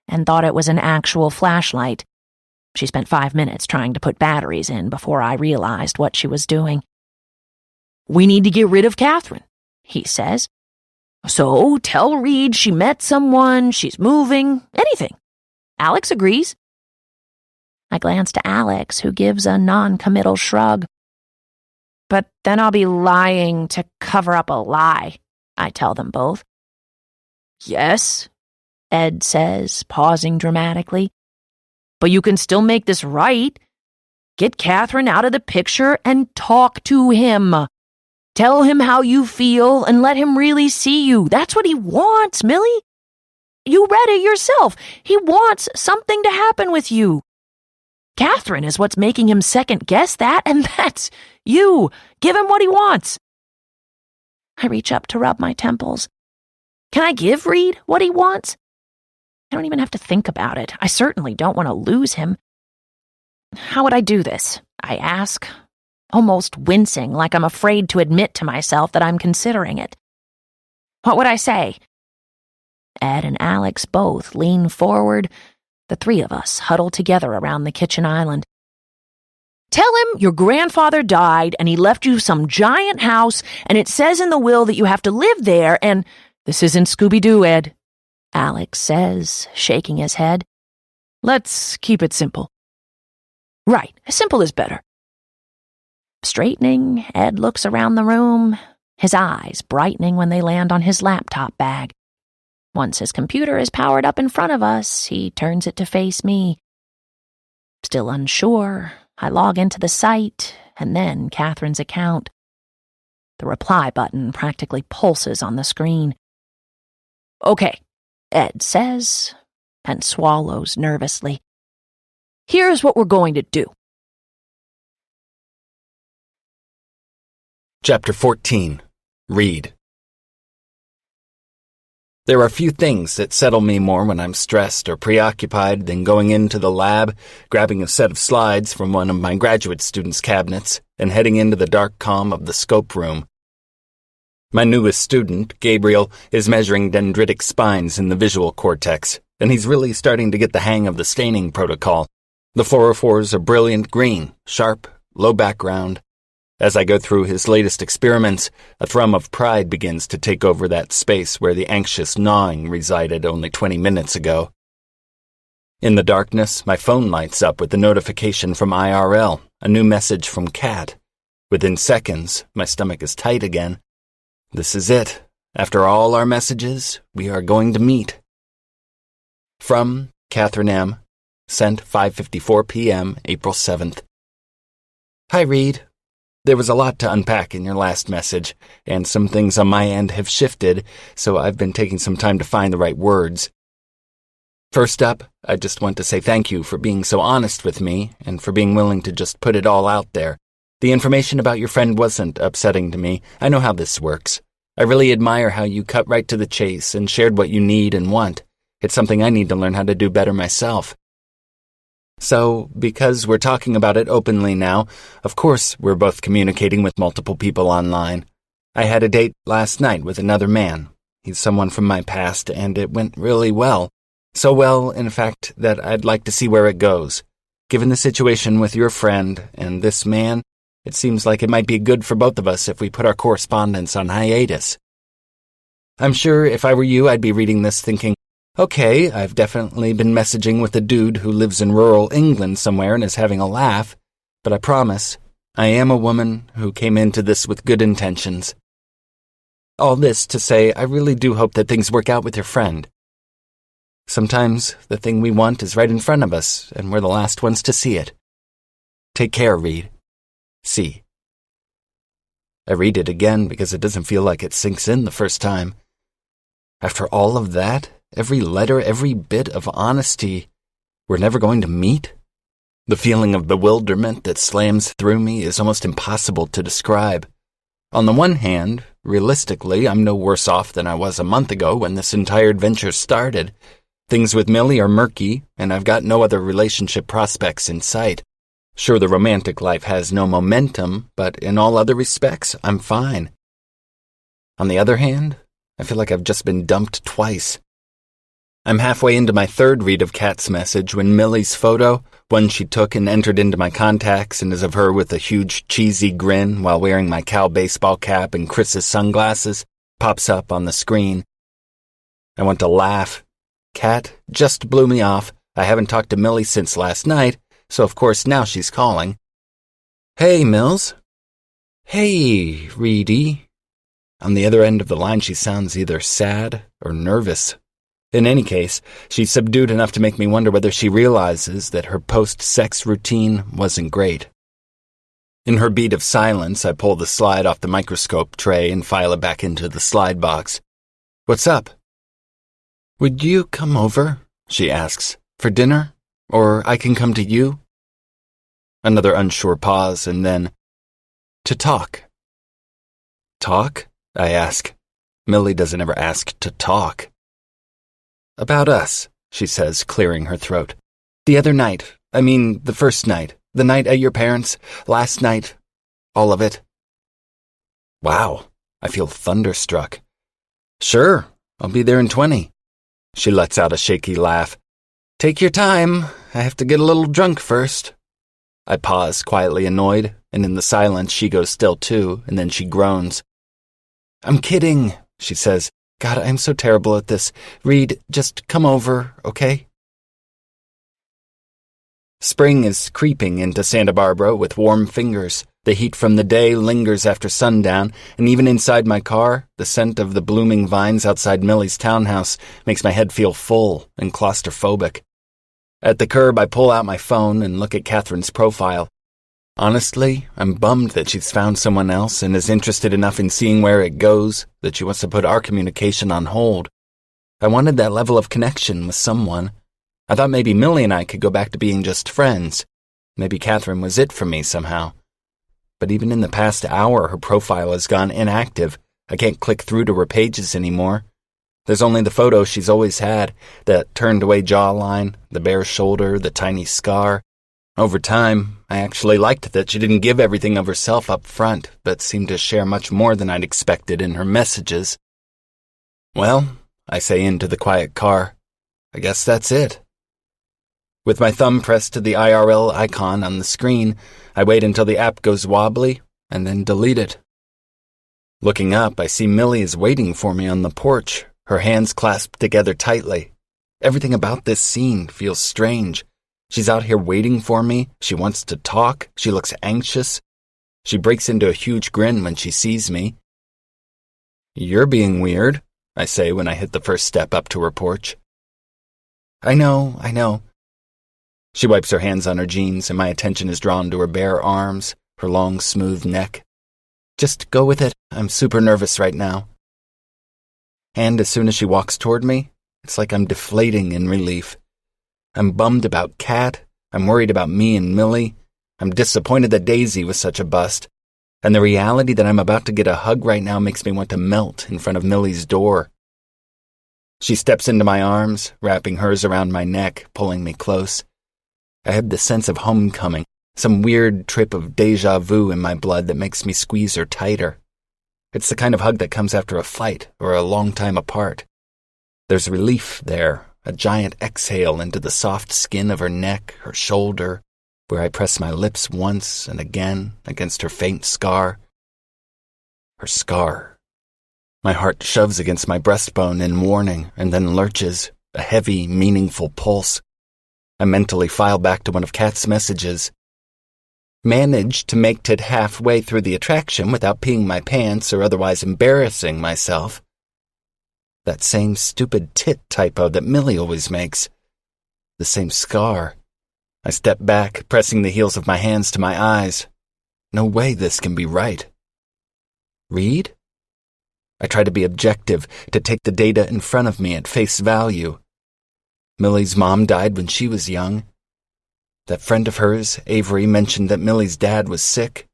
and thought it was an actual flashlight. She spent 5 minutes trying to put batteries in before I realized what she was doing. "We need to get rid of Catherine," he says. "So tell Reed she met someone, she's moving, anything. Alex agrees." I glance to Alex, who gives a non-committal shrug. "But then I'll be lying to cover up a lie," I tell them both. "Yes," Ed says, pausing dramatically. "But you can still make this right. Get Catherine out of the picture and talk to him. Tell him how you feel and let him really see you. That's what he wants, Millie. You read it yourself. He wants something to happen with you. Catherine is what's making him second-guess that, and that's you. Give him what he wants." I reach up to rub my temples. Can I give Reed what he wants? I don't even have to think about it. I certainly don't want to lose him. "How would I do this?" I ask, almost wincing like I'm afraid to admit to myself that I'm considering it. What would I say? Ed and Alex both lean forward. The three of us huddle together around the kitchen island. "Tell him your grandfather died and he left you some giant house and it says in the will that you have to live there and—" "This isn't Scooby-Doo, Ed," Alex says, shaking his head. "Let's keep it simple." "Right, simple is better." Straightening, Ed looks around the room, his eyes brightening when they land on his laptop bag. Once his computer is powered up in front of us, he turns it to face me. Still unsure, I log into the site and then Catherine's account. The reply button practically pulses on the screen. "Okay," Ed says, and swallows nervously. "Here's what we're going to do." Chapter 14. Read. There are few things that settle me more when I'm stressed or preoccupied than going into the lab, grabbing a set of slides from one of my graduate students' cabinets, and heading into the dark calm of the scope room. My newest student, Gabriel, is measuring dendritic spines in the visual cortex, and he's really starting to get the hang of the staining protocol. The 404s are brilliant green, sharp, low background. As I go through his latest experiments, a thrum of pride begins to take over that space where the anxious gnawing resided only 20 minutes ago. In the darkness, my phone lights up with a notification from IRL, a new message from Kat. Within seconds, my stomach is tight again. This is it. After all our messages, we are going to meet. From Catherine M. Sent 5:54 p.m., April 7th. Hi, Reed. There was a lot to unpack in your last message, and some things on my end have shifted, so I've been taking some time to find the right words. First up, I just want to say thank you for being so honest with me and for being willing to just put it all out there. The information about your friend wasn't upsetting to me. I know how this works. I really admire how you cut right to the chase and shared what you need and want. It's something I need to learn how to do better myself. So, because we're talking about it openly now, of course we're both communicating with multiple people online. I had a date last night with another man. He's someone from my past, and it went really well. So well, in fact, that I'd like to see where it goes. Given the situation with your friend and this man, it seems like it might be good for both of us if we put our correspondence on hiatus. I'm sure if I were you, I'd be reading this thinking, okay, I've definitely been messaging with a dude who lives in rural England somewhere and is having a laugh, but I promise, I am a woman who came into this with good intentions. All this to say, I really do hope that things work out with your friend. Sometimes the thing we want is right in front of us, and we're the last ones to see it. Take care, Reed. C. I read it again because it doesn't feel like it sinks in the first time. After all of that, every letter, every bit of honesty, we're never going to meet? The feeling of bewilderment that slams through me is almost impossible to describe. On the one hand, realistically, I'm no worse off than I was a month ago when this entire adventure started. Things with Millie are murky, and I've got no other relationship prospects in sight. Sure, the romantic life has no momentum, but in all other respects, I'm fine. On the other hand, I feel like I've just been dumped twice. I'm halfway into my third read of Kat's message when Millie's photo, one she took and entered into my contacts and is of her with a huge cheesy grin while wearing my cow baseball cap and Chris's sunglasses, pops up on the screen. I want to laugh. Kat just blew me off. I haven't talked to Millie since last night, so of course now she's calling. Hey, Mills. Hey, Reedy. On the other end of the line she sounds either sad or nervous. In any case, she's subdued enough to make me wonder whether she realizes that her post-sex routine wasn't great. In her beat of silence, I pull the slide off the microscope tray and file it back into the slide box. What's up? Would you come over, she asks, for dinner? Or I can come to you? Another unsure pause, and then, to talk. Talk? I ask. Millie doesn't ever ask to talk. About us, she says, clearing her throat. The other night, the first night, the night at your parents', last night, all of it. Wow, I feel thunderstruck. Sure, I'll be there in 20. She lets out a shaky laugh. Take your time, I have to get a little drunk first. I pause, quietly annoyed, and in the silence she goes still too, and then she groans. I'm kidding, she says. God, I'm so terrible at this. Reed, just come over, okay? Spring is creeping into Santa Barbara with warm fingers. The heat from the day lingers after sundown, and even inside my car, the scent of the blooming vines outside Millie's townhouse makes my head feel full and claustrophobic. At the curb, I pull out my phone and look at Catherine's profile. Honestly, I'm bummed that she's found someone else and is interested enough in seeing where it goes that she wants to put our communication on hold. I wanted that level of connection with someone. I thought maybe Millie and I could go back to being just friends. Maybe Catherine was it for me somehow. But even in the past hour, her profile has gone inactive. I can't click through to her pages anymore. There's only the photo she's always had, that turned-away jawline, the bare shoulder, the tiny scar. Over time, I actually liked that she didn't give everything of herself up front, but seemed to share much more than I'd expected in her messages. Well, I say into the quiet car, I guess that's it. With my thumb pressed to the IRL icon on the screen, I wait until the app goes wobbly, and then delete it. Looking up, I see Millie is waiting for me on the porch, her hands clasped together tightly. Everything about this scene feels strange. She's out here waiting for me. She wants to talk. She looks anxious. She breaks into a huge grin when she sees me. You're being weird, I say when I hit the first step up to her porch. I know. She wipes her hands on her jeans, and my attention is drawn to her bare arms, her long, smooth neck. Just go with it. I'm super nervous right now. And as soon as she walks toward me, it's like I'm deflating in relief. I'm bummed about Kat. I'm worried about me and Millie. I'm disappointed that Daisy was such a bust. And the reality that I'm about to get a hug right now makes me want to melt in front of Millie's door. She steps into my arms, wrapping hers around my neck, pulling me close. I have the sense of homecoming, some weird trip of déjà vu in my blood that makes me squeeze her tighter. It's the kind of hug that comes after a fight or a long time apart. There's relief there, a giant exhale into the soft skin of her neck, her shoulder, where I press my lips once and again against her faint scar. Her scar. My heart shoves against my breastbone in warning and then lurches, a heavy, meaningful pulse. I mentally file back to one of Kat's messages. managed to make it halfway through the attraction without peeing my pants or otherwise embarrassing myself. That same stupid tit typo that Millie always makes. The same scar. I step back, pressing the heels of my hands to my eyes. No way this can be right. Read? I try to be objective, to take the data in front of me at face value. Millie's mom died when she was young. That friend of hers, Avery, mentioned that Millie's dad was sick.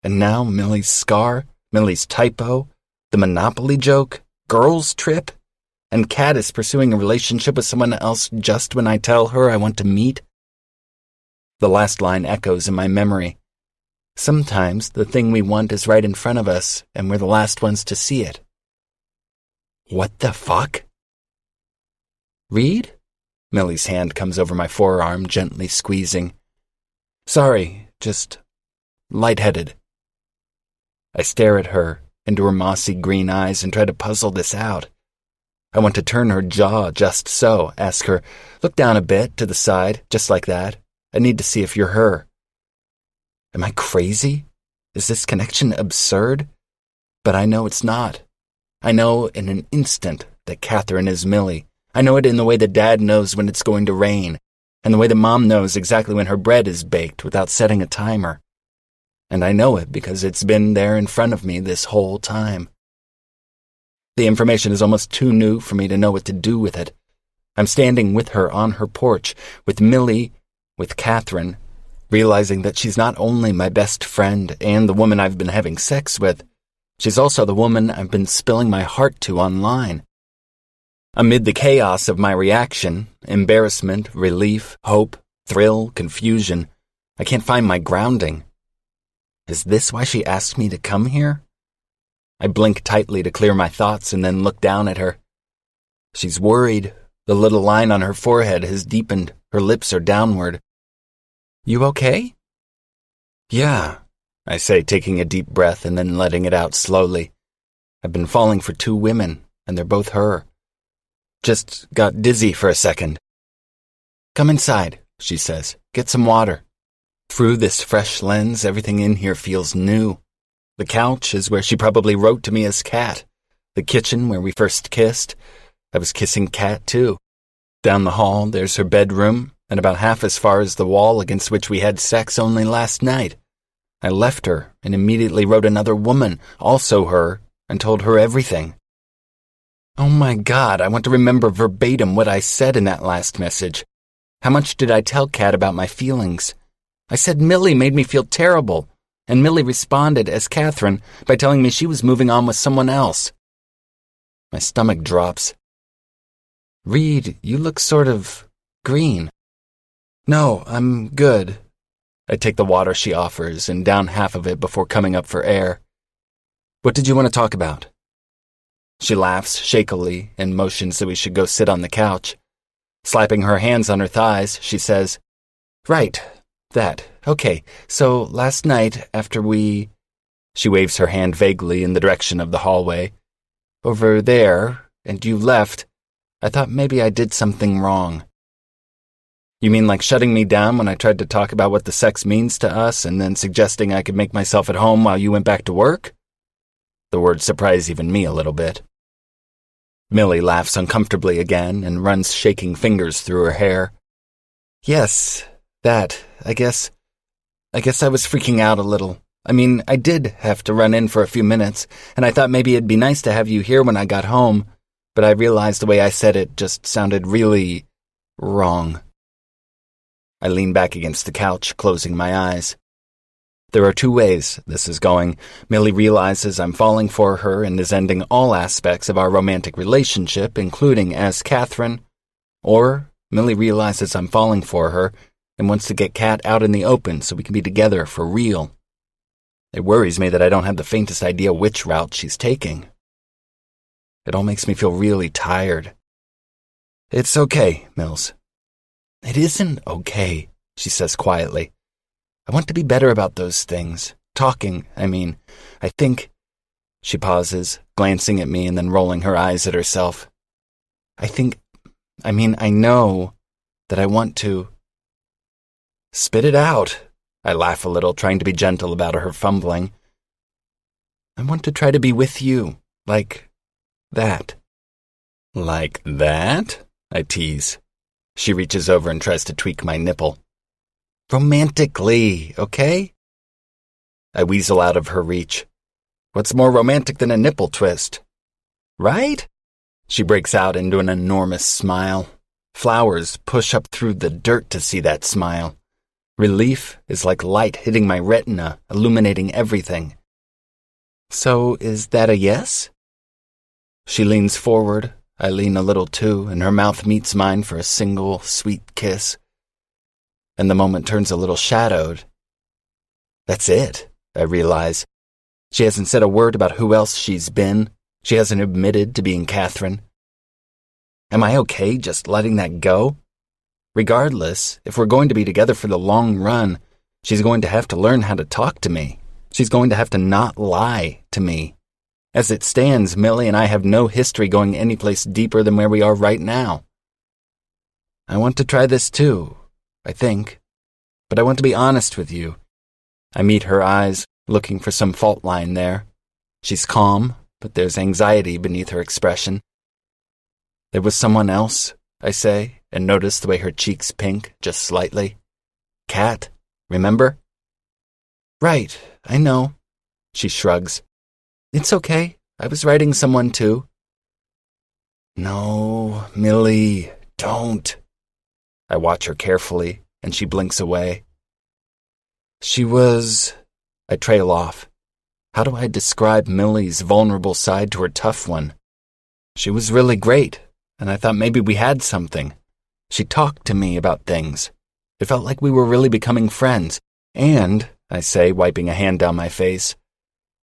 And now Millie's scar, Millie's typo, the Monopoly joke, girls' trip, and Kat is pursuing a relationship with someone else just when I tell her I want to meet. The last line echoes in my memory. Sometimes the thing we want is right in front of us, and we're the last ones to see it. What the fuck? Read? Millie's hand comes over my forearm, gently squeezing. Sorry, just lightheaded. I stare at her, into her mossy green eyes, and try to puzzle this out. I want to turn her jaw just so, ask her, look down a bit, to the side, just like that. I need to see if you're her. Am I crazy? Is this connection absurd? But I know it's not. I know in an instant that Catherine is Millie. I know it in the way that Dad knows when it's going to rain, and the way that Mom knows exactly when her bread is baked without setting a timer. And I know it because it's been there in front of me this whole time. The information is almost too new for me to know what to do with it. I'm standing with her on her porch, with Millie, with Catherine, realizing that she's not only my best friend and the woman I've been having sex with, she's also the woman I've been spilling my heart to online. Amid the chaos of my reaction, embarrassment, relief, hope, thrill, confusion, I can't find my grounding. Is this why she asked me to come here? I blink tightly to clear my thoughts and then look down at her. She's worried. The little line on her forehead has deepened. Her lips are downward. You okay? Yeah, I say, taking a deep breath and then letting it out slowly. I've been falling for 2 women, and they're both her. Just got dizzy for a second. Come inside, she says. Get some water. Through this fresh lens, everything in here feels new. The couch is where she probably wrote to me as Kat. The kitchen where we first kissed. I was kissing Kat, too. Down the hall, there's her bedroom, and about half as far as the wall against which we had sex only last night. I left her and immediately wrote another woman, also her, and told her everything. Oh my God, I want to remember verbatim what I said in that last message. How much did I tell Kat about my feelings? I said Millie made me feel terrible, and Millie responded as Catherine by telling me she was moving on with someone else. My stomach drops. Reed, you look sort of green. No, I'm good. I take the water she offers and down half of it before coming up for air. What did you want to talk about? She laughs shakily and motions that we should go sit on the couch. Slapping her hands on her thighs, she says, Right, that. Okay, so last night after we... She waves her hand vaguely in the direction of the hallway. Over there, and you left, I thought maybe I did something wrong. You mean like shutting me down when I tried to talk about what the sex means to us and then suggesting I could make myself at home while you went back to work? The words surprise even me a little bit. Millie laughs uncomfortably again and runs shaking fingers through her hair. Yes, that. I guess I was freaking out a little. I mean, I did have to run in for a few minutes, and I thought maybe it'd be nice to have you here when I got home, but I realized the way I said it just sounded really wrong. I lean back against the couch, closing my eyes. There are 2 ways this is going. Millie realizes I'm falling for her and is ending all aspects of our romantic relationship, including as Catherine. Or Millie realizes I'm falling for her and wants to get Kat out in the open so we can be together for real. It worries me that I don't have the faintest idea which route she's taking. It all makes me feel really tired. It's okay, Mills. It isn't okay, she says quietly. I want to be better about those things. Talking, I mean. I think... She pauses, glancing at me and then rolling her eyes at herself. I know that I want to... Spit it out. I laugh a little, trying to be gentle about her fumbling. I want to try to be with you, like that. Like that? I tease. She reaches over and tries to tweak my nipple. Romantically, okay? I weasel out of her reach. What's more romantic than a nipple twist? Right? She breaks out into an enormous smile. Flowers push up through the dirt to see that smile. Relief is like light hitting my retina, illuminating everything. So, is that a yes? She leans forward. I lean a little too, and her mouth meets mine for a single, sweet kiss. And the moment turns a little shadowed. That's it, I realize. She hasn't said a word about who else she's been. She hasn't admitted to being Catherine. Am I okay just letting that go? Regardless, if we're going to be together for the long run, she's going to have to learn how to talk to me. She's going to have to not lie to me. As it stands, Millie and I have no history going any place deeper than where we are right now. I want to try this too, I think. But I want to be honest with you. I meet her eyes, looking for some fault line there. She's calm, but there's anxiety beneath her expression. There was someone else, I say, and notice the way her cheeks pink just slightly. Kat, remember? Right, I know. She shrugs. It's okay. I was writing someone too. No, Millie, don't. I watch her carefully, and she blinks away. She was... I trail off. How do I describe Millie's vulnerable side to her tough one? She was really great, and I thought maybe we had something. She talked to me about things. It felt like we were really becoming friends. And, I say, wiping a hand down my face,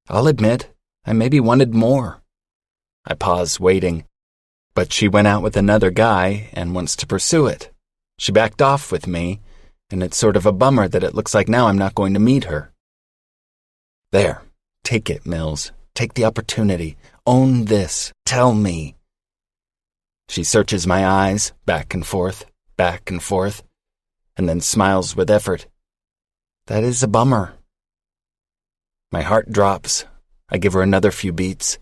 I'll admit, I maybe wanted more. I pause, waiting. But she went out with another guy and wants to pursue it. She backed off with me, and it's sort of a bummer that it looks like now I'm not going to meet her. There. Take it, Mills. Take the opportunity. Own this. Tell me. She searches my eyes, back and forth, and then smiles with effort. That is a bummer. My heart drops. I give her another few beats.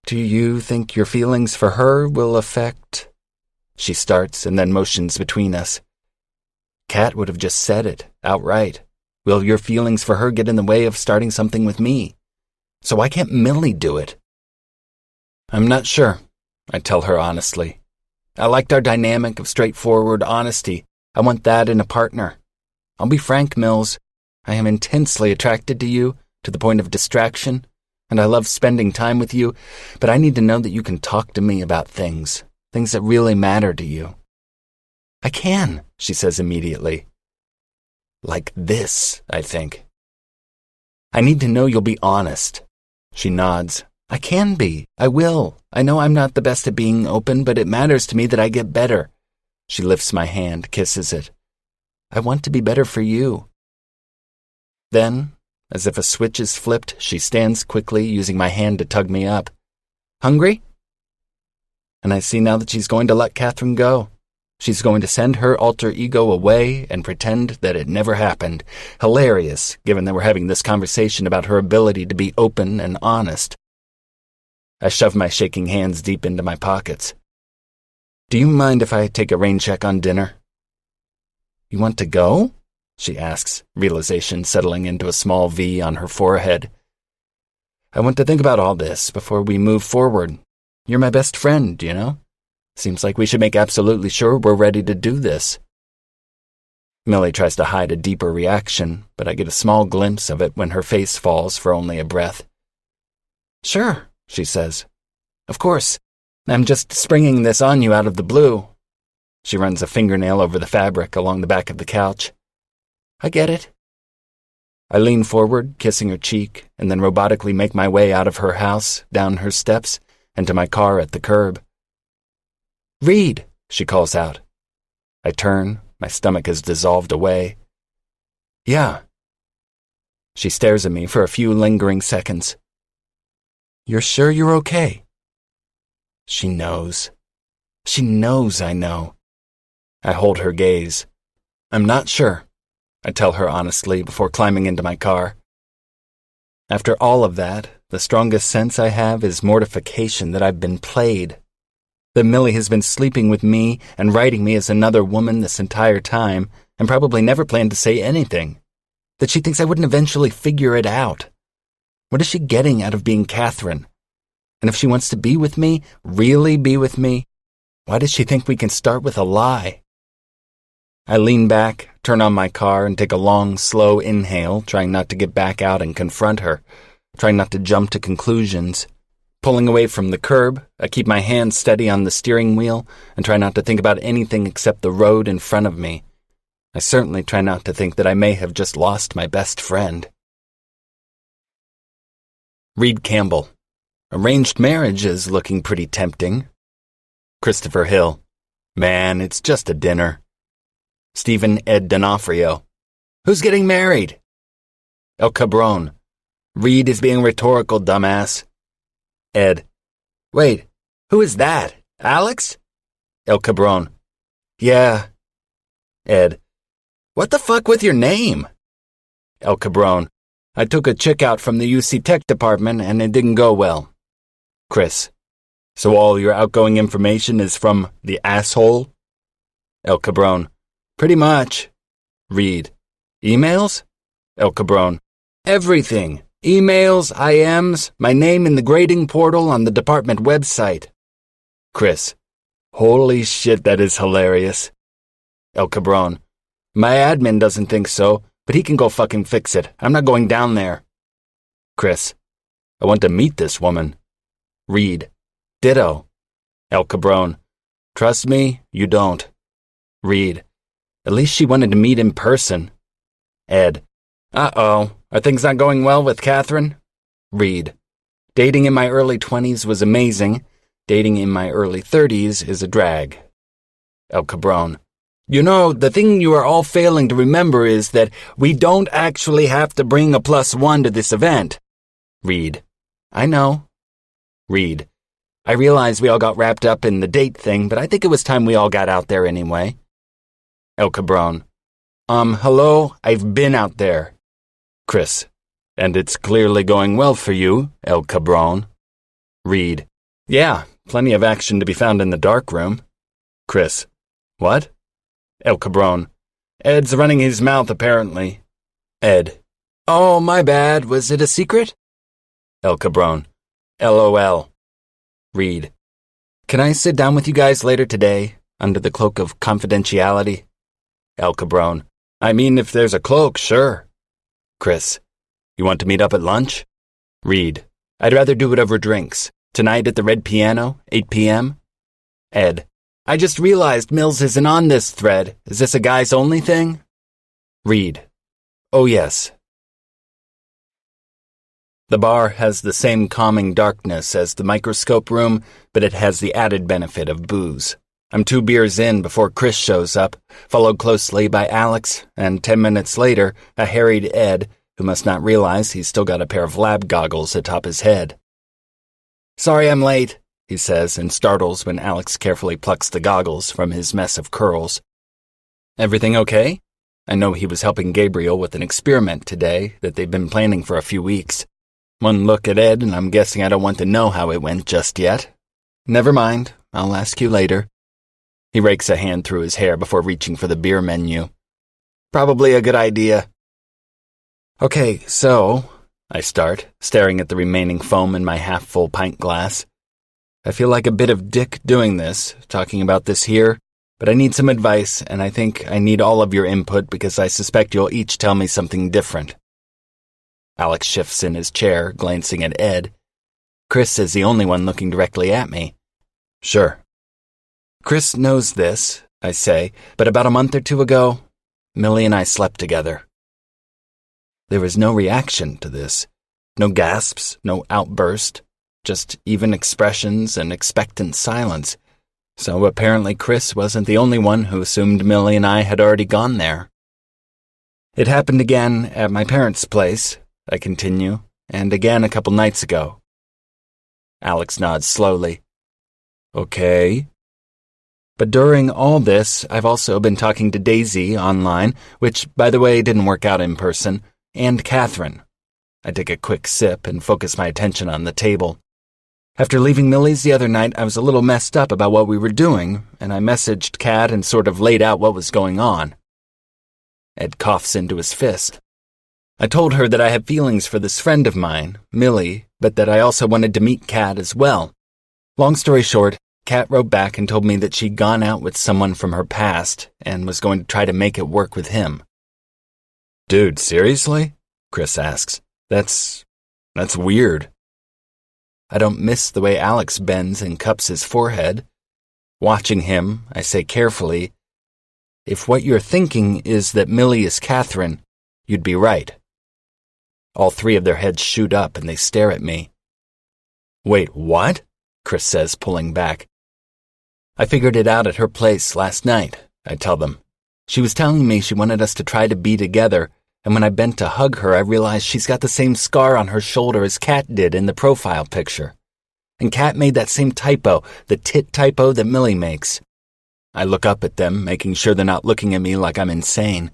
Do you think your feelings for her will affect... She starts and then motions between us. Kat would have just said it, outright. Will your feelings for her get in the way of starting something with me? So why can't Millie do it? I'm not sure, I tell her honestly. I liked our dynamic of straightforward honesty. I want that in a partner. I'll be frank, Mills. I am intensely attracted to you, to the point of distraction, and I love spending time with you, but I need to know that you can talk to me about things that really matter to you. I can, she says immediately. Like this, I think. I need to know you'll be honest. She nods. I can be. I will. I know I'm not the best at being open, but it matters to me that I get better. She lifts my hand, kisses it. I want to be better for you. Then, as if a switch is flipped, she stands quickly, using my hand to tug me up. Hungry? And I see now that she's going to let Catherine go. She's going to send her alter ego away and pretend that it never happened. Hilarious, given that we're having this conversation about her ability to be open and honest. I shove my shaking hands deep into my pockets. Do you mind if I take a rain check on dinner? You want to go? She asks, realization settling into a small V on her forehead. I want to think about all this before we move forward. You're my best friend, you know? Seems like we should make absolutely sure we're ready to do this. Millie tries to hide a deeper reaction, but I get a small glimpse of it when her face falls for only a breath. Sure, she says. Of course. I'm just springing this on you out of the blue. She runs a fingernail over the fabric along the back of the couch. I get it. I lean forward, kissing her cheek, and then robotically make my way out of her house, down her steps, and to my car at the curb. Read, she calls out. I turn, my stomach has dissolved away. Yeah. She stares at me for a few lingering seconds. You're sure you're okay? She knows. She knows I know. I hold her gaze. I'm not sure. I tell her honestly before climbing into my car. After all of that, the strongest sense I have is mortification that I've been played. That Millie has been sleeping with me and writing me as another woman this entire time and probably never planned to say anything. That she thinks I wouldn't eventually figure it out. What is she getting out of being Catherine? And if she wants to be with me, really be with me, why does she think we can start with a lie? I lean back, turn on my car, and take a long, slow inhale, trying not to get back out and confront her, trying not to jump to conclusions. Pulling away from the curb, I keep my hand steady on the steering wheel and try not to think about anything except the road in front of me. I certainly try not to think that I may have just lost my best friend. Reed Campbell. Arranged marriage is looking pretty tempting. Christopher Hill. Man, it's just a dinner. Stephen Ed D'Onofrio. Who's getting married? El Cabron. Reed is being rhetorical, dumbass. Ed. Wait, who is that? Alex? El Cabron. Yeah. Ed. What the fuck with your name? El Cabron. I took a chick out from the UC Tech department and it didn't go well. Chris. So all your outgoing information is from the asshole? El Cabron. Pretty much. Reed. Emails? El Cabron. Everything. Emails, IMs, my name in the grading portal on the department website. Chris. Holy shit, that is hilarious. El Cabron. My admin doesn't think so, but he can go fucking fix it. I'm not going down there. Chris. I want to meet this woman. Reed. Ditto. El Cabron. Trust me, you don't. Reed. At least she wanted to meet in person. Ed. Uh-oh. Are things not going well with Catherine? Reed. Dating in my early 20s was amazing. Dating in my early 30s is a drag. El Cabron. You know, the thing you are all failing to remember is that we don't actually have to bring a +1 to this event. Reed. I know. Reed. I realize we all got wrapped up in the date thing, but I think it was time we all got out there anyway. El Cabron. Hello, I've been out there. Chris. And it's clearly going well for you, El Cabron. Reed. Yeah, plenty of action to be found in the dark room. Chris. What? El Cabron. Ed's running his mouth, apparently. Ed. Oh, my bad. Was it a secret? El Cabron. LOL. Reed. Can I sit down with you guys later today, under the cloak of confidentiality? El Cabron. I mean, if there's a cloak, sure. Chris. You want to meet up at lunch? Reed. I'd rather do it over drinks. Tonight at the Red Piano, 8 p.m.? Ed. I just realized Mills isn't on this thread. Is this a guys-only thing? Reed. Oh, yes. The bar has the same calming darkness as the microscope room, but it has the added benefit of booze. I'm 2 beers in before Chris shows up, followed closely by Alex, and 10 minutes later, a harried Ed, who must not realize he's still got a pair of lab goggles atop his head. Sorry I'm late, he says, and startles when Alex carefully plucks the goggles from his mess of curls. Everything okay? I know he was helping Gabriel with an experiment today that they've been planning for a few weeks. One look at Ed, and I'm guessing I don't want to know how it went just yet. Never mind, I'll ask you later. He rakes a hand through his hair before reaching for the beer menu. Probably a good idea. Okay, so, I start, staring at the remaining foam in my half-full pint glass. I feel like a bit of dick doing this, talking about this here, but I need some advice, and I think I need all of your input because I suspect you'll each tell me something different. Alex shifts in his chair, glancing at Ed. Chris is the only one looking directly at me. Sure. Chris knows this, I say, but about a month or 2 ago, Millie and I slept together. There was no reaction to this. No gasps, no outburst, just even expressions and expectant silence. So apparently Chris wasn't the only one who assumed Millie and I had already gone there. It happened again at my parents' place, I continue, and again a couple nights ago. Alex nods slowly. Okay. But during all this, I've also been talking to Daisy online, which, by the way, didn't work out in person, and Catherine. I take a quick sip and focus my attention on the table. After leaving Millie's the other night, I was a little messed up about what we were doing, and I messaged Kat and sort of laid out what was going on. Ed coughs into his fist. I told her that I had feelings for this friend of mine, Millie, but that I also wanted to meet Kat as well. Long story short, Kat wrote back and told me that she'd gone out with someone from her past and was going to try to make it work with him. Dude, seriously? Chris asks. That's weird. I don't miss the way Alex bends and cups his forehead. Watching him, I say carefully, if what you're thinking is that Millie is Catherine, you'd be right. All three of their heads shoot up and they stare at me. Wait, what? Chris says, pulling back. I figured it out at her place last night, I tell them. She was telling me she wanted us to try to be together, and when I bent to hug her, I realized she's got the same scar on her shoulder as Kat did in the profile picture. And Kat made that same typo, the tit typo that Millie makes. I look up at them, making sure they're not looking at me like I'm insane.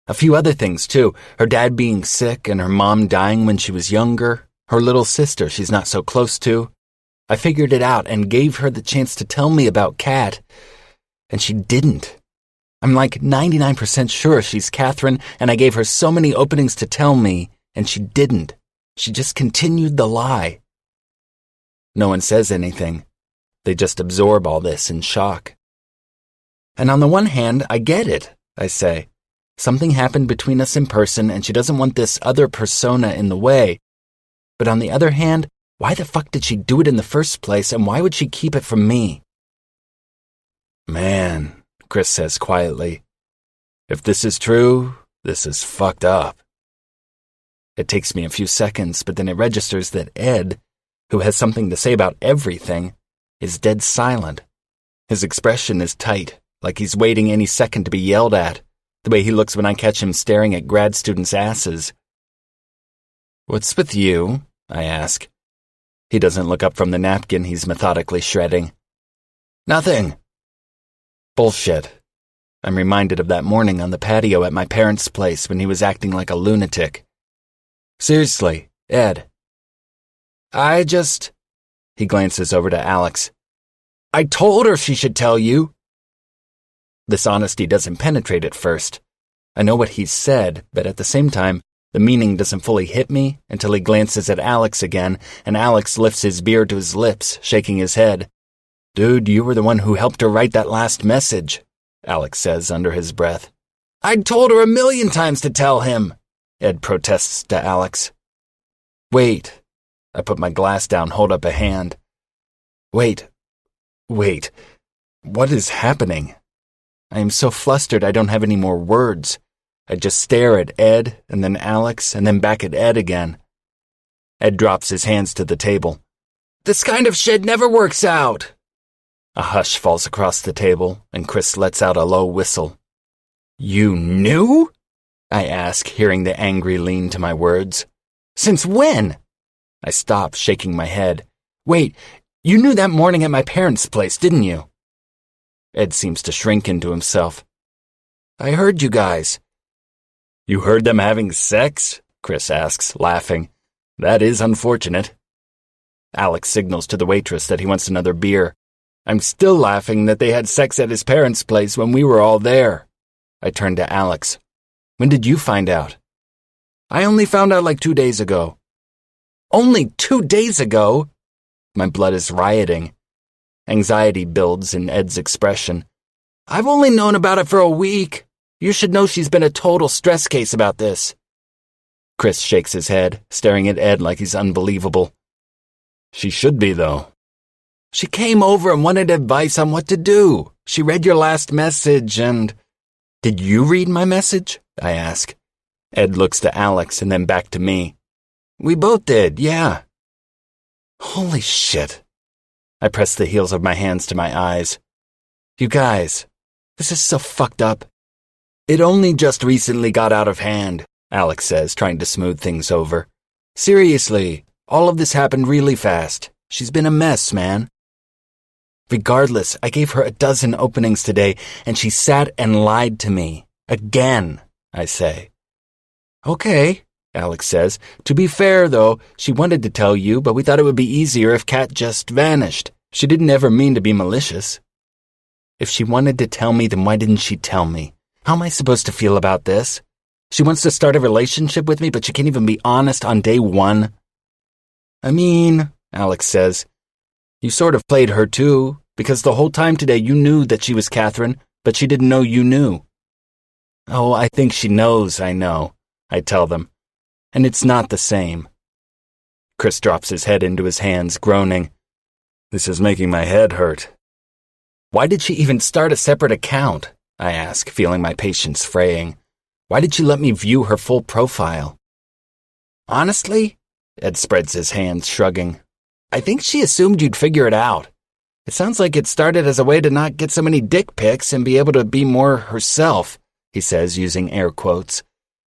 A few other things, too. Her dad being sick and her mom dying when she was younger. Her little sister she's not so close to. I figured it out and gave her the chance to tell me about Kat, and she didn't. I'm like 99% sure she's Catherine, and I gave her so many openings to tell me, and she didn't. She just continued the lie. No one says anything. They just absorb all this in shock. And on the one hand, I get it, I say. Something happened between us in person, and she doesn't want this other persona in the way. But on the other hand, why the fuck did she do it in the first place, and why would she keep it from me? Man, Chris says quietly, if this is true, this is fucked up. It takes me a few seconds, but then it registers that Ed, who has something to say about everything, is dead silent. His expression is tight, like he's waiting any second to be yelled at, the way he looks when I catch him staring at grad students' asses. What's with you? I ask. He doesn't look up from the napkin he's methodically shredding. Nothing. Bullshit. I'm reminded of that morning on the patio at my parents' place when he was acting like a lunatic. Seriously, Ed. He glances over to Alex. I told her she should tell you. This honesty doesn't penetrate at first. I know what he's said, but at the same time, the meaning doesn't fully hit me until he glances at Alex again, and Alex lifts his beard to his lips, shaking his head. Dude, you were the one who helped her write that last message, Alex says under his breath. I'd told her 1,000,000 times to tell him, Ed protests to Alex. Wait. I put my glass down, hold up a hand. Wait. What is happening? I am so flustered I don't have any more words. I just stare at Ed, and then Alex, and then back at Ed again. Ed drops his hands to the table. This kind of shit never works out. A hush falls across the table, and Chris lets out a low whistle. You knew? I ask, hearing the angry lean to my words. Since when? I stop, shaking my head. Wait, you knew that morning at my parents' place, didn't you? Ed seems to shrink into himself. I heard you guys. You heard them having sex? Chris asks, laughing. That is unfortunate. Alex signals to the waitress that he wants another beer. I'm still laughing that they had sex at his parents' place when we were all there. I turn to Alex. When did you find out? I only found out like 2 days ago. Only 2 days ago? My blood is rioting. Anxiety builds in Ed's expression. I've only known about it for a week. You should know she's been a total stress case about this. Chris shakes his head, staring at Ed like he's unbelievable. She should be, though. She came over and wanted advice on what to do. She read your last message and... Did you read my message? I ask. Ed looks to Alex and then back to me. We both did, yeah. Holy shit. I press the heels of my hands to my eyes. You guys, this is so fucked up. It only just recently got out of hand, Alex says, trying to smooth things over. Seriously, all of this happened really fast. She's been a mess, man. Regardless, I gave her a dozen openings today, and she sat and lied to me. Again, I say. Okay, Alex says. To be fair, though, she wanted to tell you, but we thought it would be easier if Kat just vanished. She didn't ever mean to be malicious. If she wanted to tell me, then why didn't she tell me? How am I supposed to feel about this? She wants to start a relationship with me, but she can't even be honest on day one. I mean, Alex says, you sort of played her too, because the whole time today you knew that she was Catherine, but she didn't know you knew. Oh, I think she knows I know, I tell them, and it's not the same. Chris drops his head into his hands, groaning. This is making my head hurt. Why did she even start a separate account? I ask, feeling my patience fraying. Why did she let me view her full profile? Honestly, Ed spreads his hands, shrugging. I think she assumed you'd figure it out. It sounds like it started as a way to not get so many dick pics and be able to be more herself, he says, using air quotes.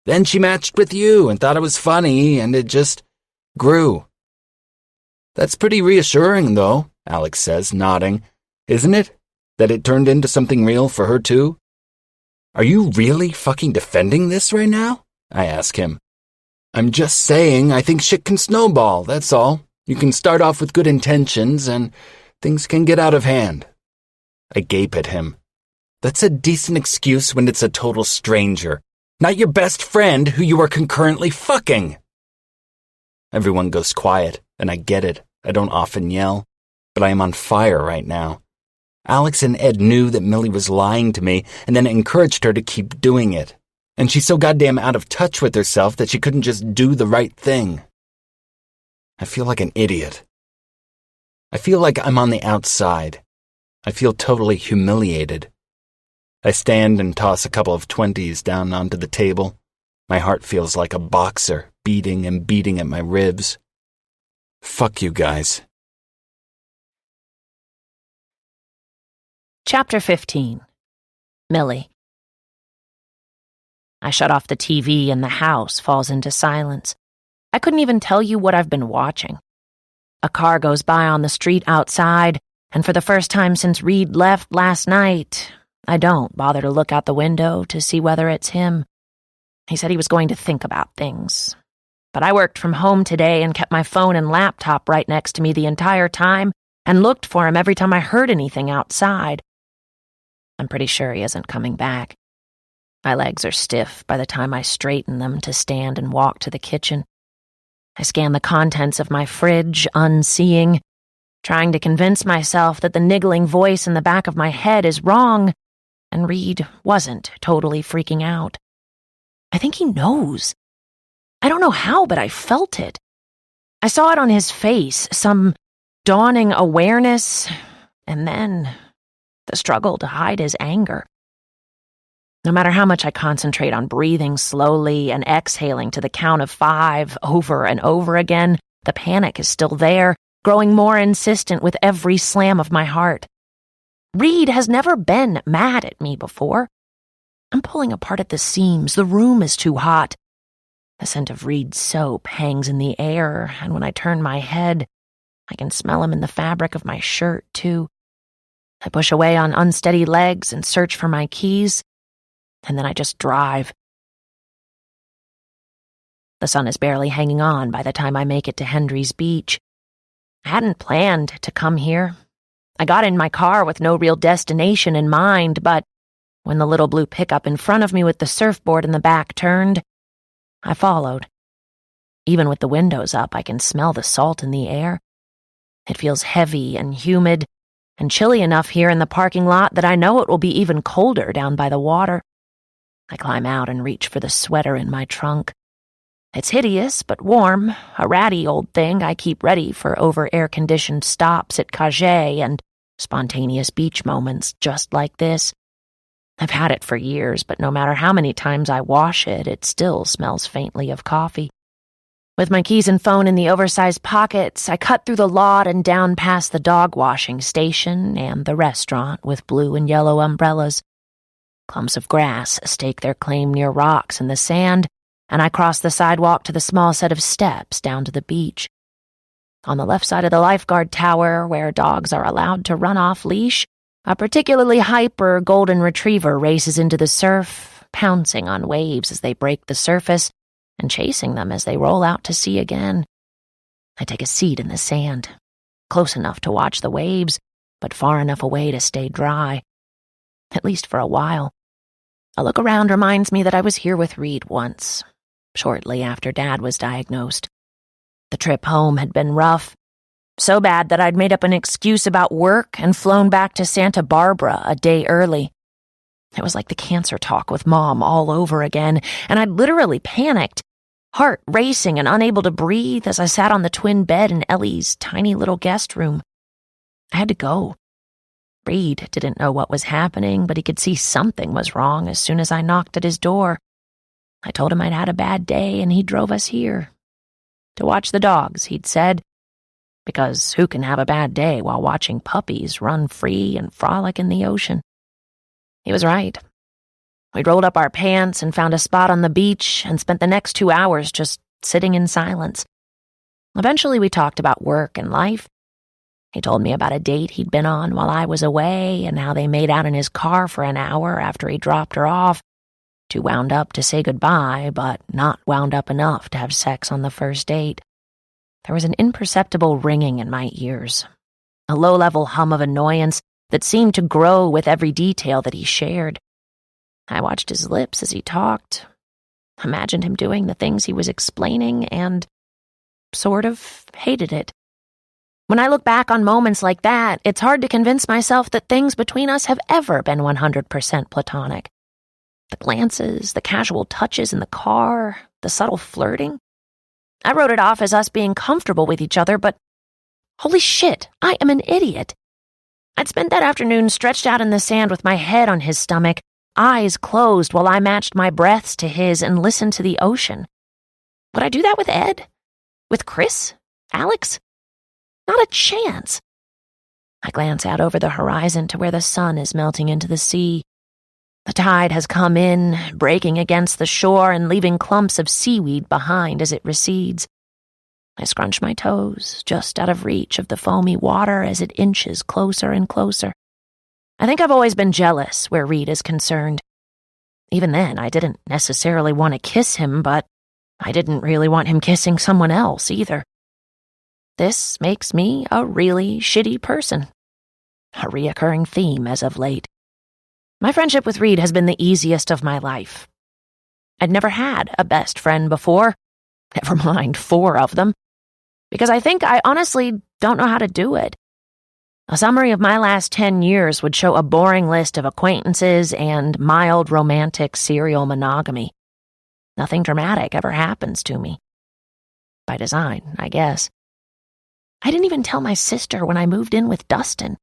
Then she matched with you and thought it was funny, and it just grew. That's pretty reassuring, though, Alex says, nodding. Isn't it? That it turned into something real for her, too? Are you really fucking defending this right now? I ask him. I'm just saying I think shit can snowball, that's all. You can start off with good intentions, and things can get out of hand. I gape at him. That's a decent excuse when it's a total stranger, not your best friend who you are concurrently fucking. Everyone goes quiet, and I get it. I don't often yell, but I am on fire right now. Alex and Ed knew that Millie was lying to me and then encouraged her to keep doing it. And she's so goddamn out of touch with herself that she couldn't just do the right thing. I feel like an idiot. I feel like I'm on the outside. I feel totally humiliated. I stand and toss a couple of 20s down onto the table. My heart feels like a boxer, beating and beating at my ribs. Fuck you guys. Chapter 15. Millie. I shut off the TV and the house falls into silence. I couldn't even tell you what I've been watching. A car goes by on the street outside, and for the first time since Reed left last night, I don't bother to look out the window to see whether it's him. He said he was going to think about things. But I worked from home today and kept my phone and laptop right next to me the entire time and looked for him every time I heard anything outside. I'm pretty sure he isn't coming back. My legs are stiff by the time I straighten them to stand and walk to the kitchen. I scan the contents of my fridge, unseeing, trying to convince myself that the niggling voice in the back of my head is wrong, and Reed wasn't totally freaking out. I think he knows. I don't know how, but I felt it. I saw it on his face, some dawning awareness, and then the struggle to hide his anger. No matter how much I concentrate on breathing slowly and exhaling to the count of 5 over and over again, the panic is still there, growing more insistent with every slam of my heart. Reed has never been mad at me before. I'm pulling apart at the seams. The room is too hot. The scent of Reed's soap hangs in the air, and when I turn my head, I can smell him in the fabric of my shirt, too. I push away on unsteady legs and search for my keys, and then I just drive. The sun is barely hanging on by the time I make it to Hendry's Beach. I hadn't planned to come here. I got in my car with no real destination in mind, but when the little blue pickup in front of me with the surfboard in the back turned, I followed. Even with the windows up, I can smell the salt in the air. It feels heavy and humid and chilly enough here in the parking lot that I know it will be even colder down by the water. I climb out and reach for the sweater in my trunk. It's hideous but warm, a ratty old thing I keep ready for over-air-conditioned stops at Cajay and spontaneous beach moments just like this. I've had it for years, but no matter how many times I wash it, it still smells faintly of coffee. With my keys and phone in the oversized pockets, I cut through the lot and down past the dog washing station and the restaurant with blue and yellow umbrellas. Clumps of grass stake their claim near rocks in the sand, and I cross the sidewalk to the small set of steps down to the beach. On the left side of the lifeguard tower, where dogs are allowed to run off leash, a particularly hyper golden retriever races into the surf, pouncing on waves as they break the surface and chasing them as they roll out to sea again. I take a seat in the sand, close enough to watch the waves, but far enough away to stay dry, at least for a while. A look around reminds me that I was here with Reed once, shortly after Dad was diagnosed. The trip home had been rough, so bad that I'd made up an excuse about work and flown back to Santa Barbara a day early. It was like the cancer talk with Mom all over again, and I'd literally panicked, heart racing and unable to breathe as I sat on the twin bed in Ellie's tiny little guest room. I had to go. Reed didn't know what was happening, but he could see something was wrong as soon as I knocked at his door. I told him I'd had a bad day, and he drove us here. To watch the dogs, he'd said, because who can have a bad day while watching puppies run free and frolic in the ocean? He was right. We rolled up our pants and found a spot on the beach and spent the next 2 hours just sitting in silence. Eventually, we talked about work and life. He told me about a date he'd been on while I was away and how they made out in his car for an hour after he dropped her off, too wound up to say goodbye, but not wound up enough to have sex on the first date. There was an imperceptible ringing in my ears, a low-level hum of annoyance that seemed to grow with every detail that he shared. I watched his lips as he talked, imagined him doing the things he was explaining, and sort of hated it. When I look back on moments like that, it's hard to convince myself that things between us have ever been 100% platonic. The glances, the casual touches in the car, the subtle flirting. I wrote it off as us being comfortable with each other, but holy shit, I am an idiot. I'd spent that afternoon stretched out in the sand with my head on his stomach, eyes closed while I matched my breaths to his and listened to the ocean. Would I do that with Ed? With Chris? Alex? Not a chance. I glance out over the horizon to where the sun is melting into the sea. The tide has come in, breaking against the shore and leaving clumps of seaweed behind as it recedes. I scrunch my toes, just out of reach of the foamy water as it inches closer and closer. I think I've always been jealous where Reed is concerned. Even then, I didn't necessarily want to kiss him, but I didn't really want him kissing someone else either. This makes me a really shitty person. A reoccurring theme as of late. My friendship with Reed has been the easiest of my life. I'd never had a best friend before, never mind 4 of them, because I think I honestly don't know how to do it. A summary of my last 10 years would show a boring list of acquaintances and mild romantic serial monogamy. Nothing dramatic ever happens to me. By design, I guess. I didn't even tell my sister when I moved in with Dustin.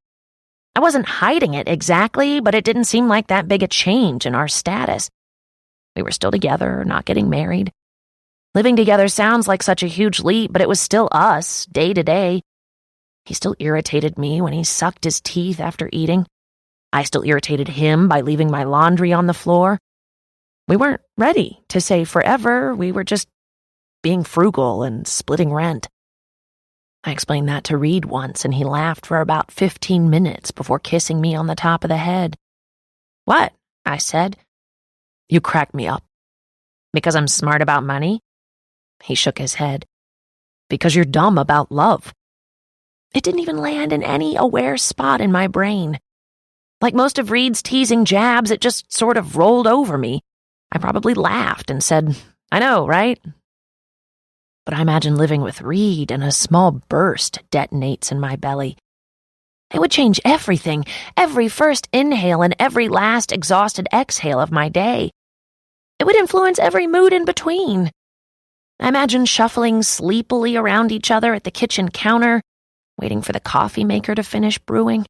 I wasn't hiding it exactly, but it didn't seem like that big a change in our status. We were still together, not getting married. Living together sounds like such a huge leap, but it was still us, day to day. He still irritated me when he sucked his teeth after eating. I still irritated him by leaving my laundry on the floor. We weren't ready to say forever. We were just being frugal and splitting rent. I explained that to Reed once, and he laughed for about 15 minutes before kissing me on the top of the head. "What?" I said. "You crack me up." "Because I'm smart about money?" He shook his head. "Because you're dumb about love." It didn't even land in any aware spot in my brain. Like most of Reed's teasing jabs, it just sort of rolled over me. I probably laughed and said, "I know, right?" But I imagine living with Reed and a small burst detonates in my belly. It would change everything, every first inhale and every last exhausted exhale of my day. It would influence every mood in between. I imagine shuffling sleepily around each other at the kitchen counter, waiting for the coffee maker to finish brewing.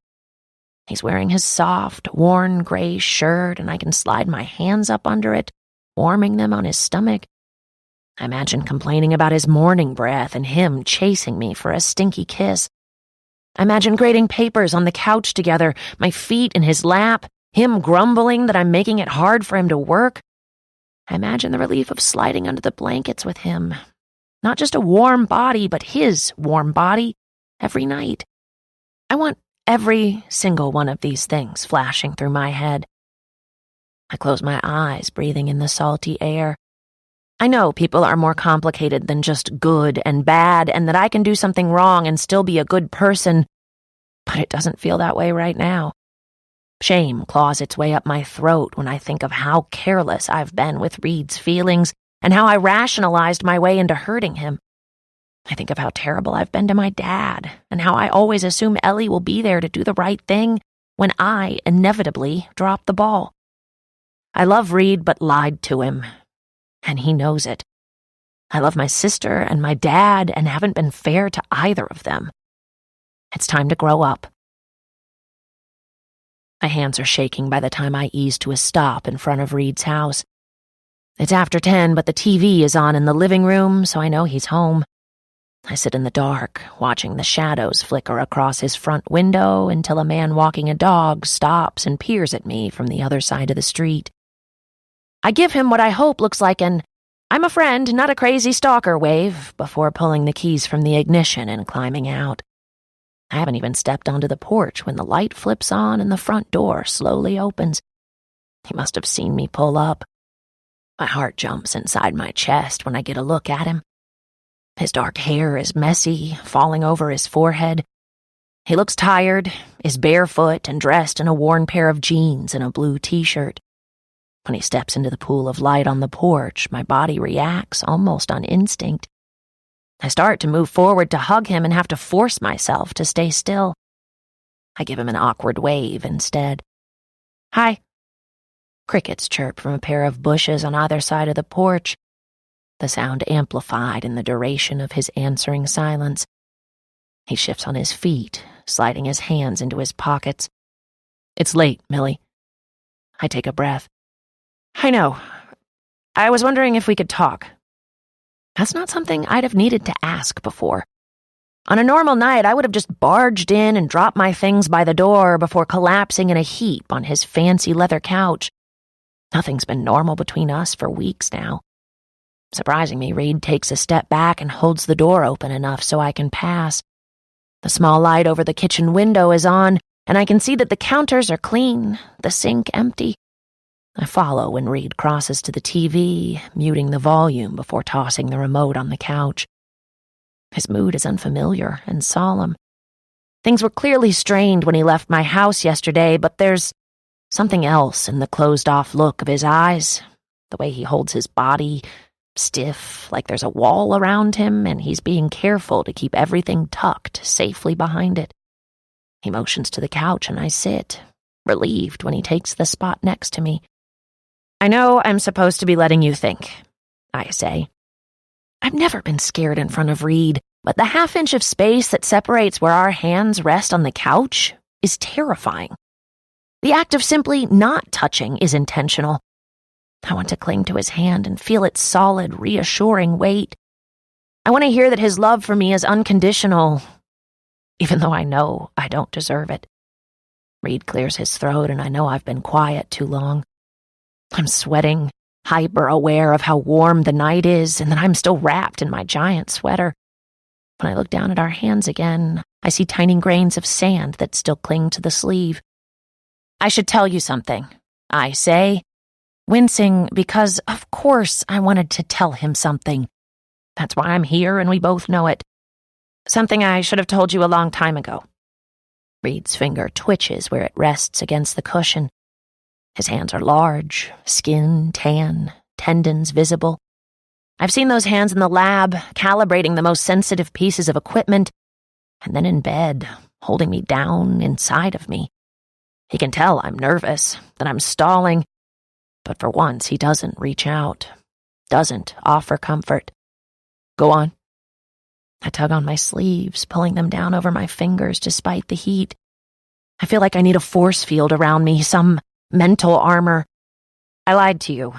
He's wearing his soft, worn gray shirt, and I can slide my hands up under it, warming them on his stomach. I imagine complaining about his morning breath and him chasing me for a stinky kiss. I imagine grading papers on the couch together, my feet in his lap, him grumbling that I'm making it hard for him to work. I imagine the relief of sliding under the blankets with him, Not just a warm body, but his warm body every night. I want every single one of these things flashing through my head. I close my eyes, breathing in the salty air. I know people are more complicated than just good and bad, and that I can do something wrong and still be a good person, but it doesn't feel that way right now. Shame claws its way up my throat when I think of how careless I've been with Reed's feelings and how I rationalized my way into hurting him. I think of how terrible I've been to my dad and how I always assume Ellie will be there to do the right thing when I inevitably drop the ball. I love Reed but lied to him, and he knows it. I love my sister and my dad and haven't been fair to either of them. It's time to grow up. My hands are shaking by the time I ease to a stop in front of Reed's house. It's after 10, but the TV is on in the living room, so I know he's home. I sit in the dark, watching the shadows flicker across his front window until a man walking a dog stops and peers at me from the other side of the street. I give him what I hope looks like an "I'm a friend, not a crazy stalker" wave before pulling the keys from the ignition and climbing out. I haven't even stepped onto the porch when the light flips on and the front door slowly opens. He must have seen me pull up. My heart jumps inside my chest when I get a look at him. His dark hair is messy, falling over his forehead. He looks tired, is barefoot and dressed in a worn pair of jeans and a blue t-shirt. When he steps into the pool of light on the porch, my body reacts almost on instinct. I start to move forward to hug him and have to force myself to stay still. I give him an awkward wave instead. "Hi." Crickets chirp from a pair of bushes on either side of the porch, the sound amplified in the duration of his answering silence. He shifts on his feet, sliding his hands into his pockets. "It's late, Millie." I take a breath. "I know. I was wondering if we could talk." That's not something I'd have needed to ask before. On a normal night, I would have just barged in and dropped my things by the door before collapsing in a heap on his fancy leather couch. Nothing's been normal between us for weeks now. Surprisingly, Reed takes a step back and holds the door open enough so I can pass. The small light over the kitchen window is on, and I can see that the counters are clean, the sink empty. I follow when Reed crosses to the TV, muting the volume before tossing the remote on the couch. His mood is unfamiliar and solemn. Things were clearly strained when he left my house yesterday, but there's something else in the closed-off look of his eyes, the way he holds his body, stiff, like there's a wall around him, and he's being careful to keep everything tucked safely behind it. He motions to the couch, and I sit, relieved when he takes the spot next to me. "I know I'm supposed to be letting you think," I say. I've never been scared in front of Reed, but the half-inch of space that separates where our hands rest on the couch is terrifying. The act of simply not touching is intentional. I want to cling to his hand and feel its solid, reassuring weight. I want to hear that his love for me is unconditional, even though I know I don't deserve it. Reed clears his throat, and I know I've been quiet too long. I'm sweating, hyper-aware of how warm the night is and that I'm still wrapped in my giant sweater. When I look down at our hands again, I see tiny grains of sand that still cling to the sleeve. "I should tell you something," I say, wincing because, of course, I wanted to tell him something. That's why I'm here, and we both know it. Something I should have told you a long time ago. Reed's finger twitches where it rests against the cushion. His hands are large, skin tan, tendons visible. I've seen those hands in the lab, calibrating the most sensitive pieces of equipment, and then in bed, holding me down inside of me. He can tell I'm nervous, that I'm stalling, but for once he doesn't reach out, doesn't offer comfort. "Go on." I tug on my sleeves, pulling them down over my fingers despite the heat. I feel like I need a force field around me, some mental armor. "I lied to you.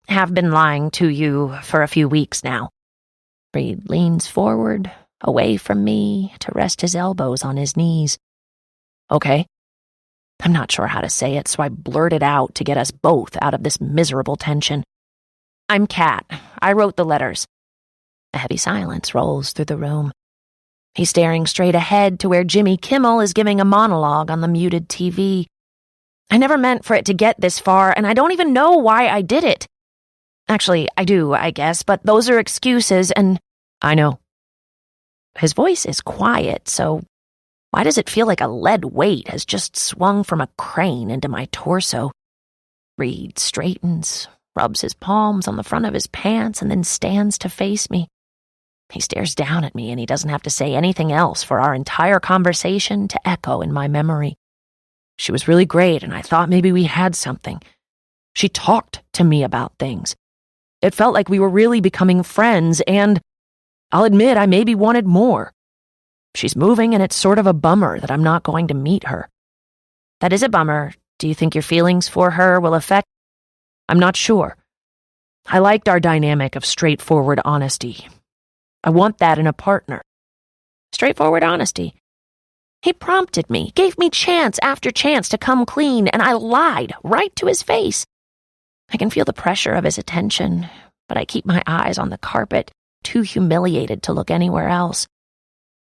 Have been lying to you for a few weeks now." Reed leans forward, away from me, to rest his elbows on his knees. "Okay." I'm not sure how to say it, so I blurt it out to get us both out of this miserable tension. "I'm Kat. I wrote the letters." A heavy silence rolls through the room. He's staring straight ahead to where Jimmy Kimmel is giving a monologue on the muted TV. I never meant for it to get this far, and I don't even know why I did it. Actually, I do, I guess, but those are excuses, and I know. His voice is quiet, so why does it feel like a lead weight has just swung from a crane into my torso? Reed straightens, rubs his palms on the front of his pants, and then stands to face me. He stares down at me, and he doesn't have to say anything else for our entire conversation to echo in my memory. She was really great, and I thought maybe we had something. She talked to me about things. It felt like we were really becoming friends, and I'll admit I maybe wanted more. She's moving, and it's sort of a bummer that I'm not going to meet her. That is a bummer. Do you think your feelings for her will affect? I'm not sure. I liked our dynamic of straightforward honesty. I want that in a partner. Straightforward honesty. He prompted me, gave me chance after chance to come clean, and I lied right to his face. I can feel the pressure of his attention, but I keep my eyes on the carpet, too humiliated to look anywhere else.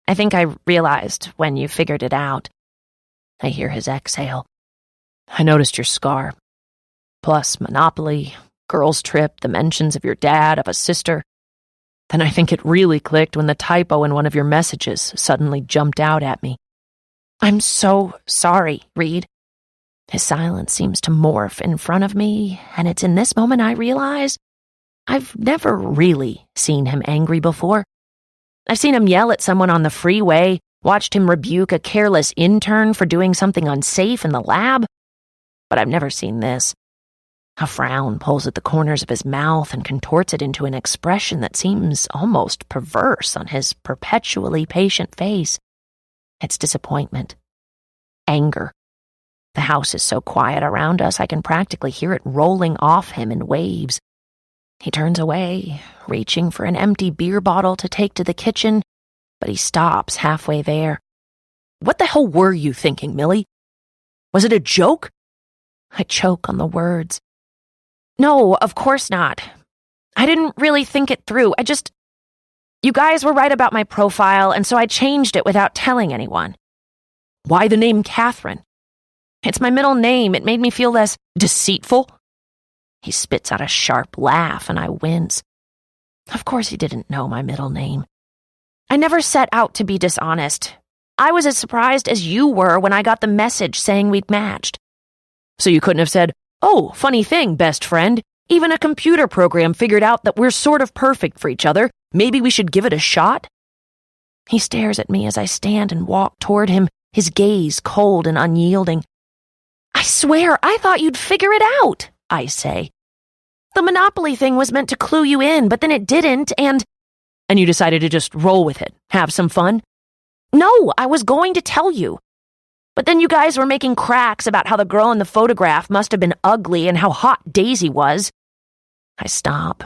I think I realized when you figured it out. I hear his exhale. I noticed your scar. Plus Monopoly, girls' trip, the mentions of your dad, of a sister. Then I think it really clicked when the typo in one of your messages suddenly jumped out at me. I'm so sorry, Reed. His silence seems to morph in front of me, and it's in this moment I realize I've never really seen him angry before. I've seen him yell at someone on the freeway, watched him rebuke a careless intern for doing something unsafe in the lab, but I've never seen this. A frown pulls at the corners of his mouth and contorts it into an expression that seems almost perverse on his perpetually patient face. It's disappointment. Anger. The house is so quiet around us I can practically hear it rolling off him in waves. He turns away, reaching for an empty beer bottle to take to the kitchen, but he stops halfway there. What the hell were you thinking, Millie? Was it a joke? I choke on the words. No, of course not. I didn't really think it through. You guys were right about my profile, and so I changed it without telling anyone. Why the name Catherine? It's my middle name. It made me feel less deceitful. He spits out a sharp laugh, and I wince. Of course he didn't know my middle name. I never set out to be dishonest. I was as surprised as you were when I got the message saying we'd matched. So you couldn't have said, "Oh, funny thing, best friend. Even a computer program figured out that we're sort of perfect for each other. Maybe we should give it a shot?" He stares at me as I stand and walk toward him, his gaze cold and unyielding. I swear, I thought you'd figure it out, I say. The Monopoly thing was meant to clue you in, but then it didn't, and you decided to just roll with it, have some fun? No, I was going to tell you. But then you guys were making cracks about how the girl in the photograph must have been ugly and how hot Daisy was. I stop,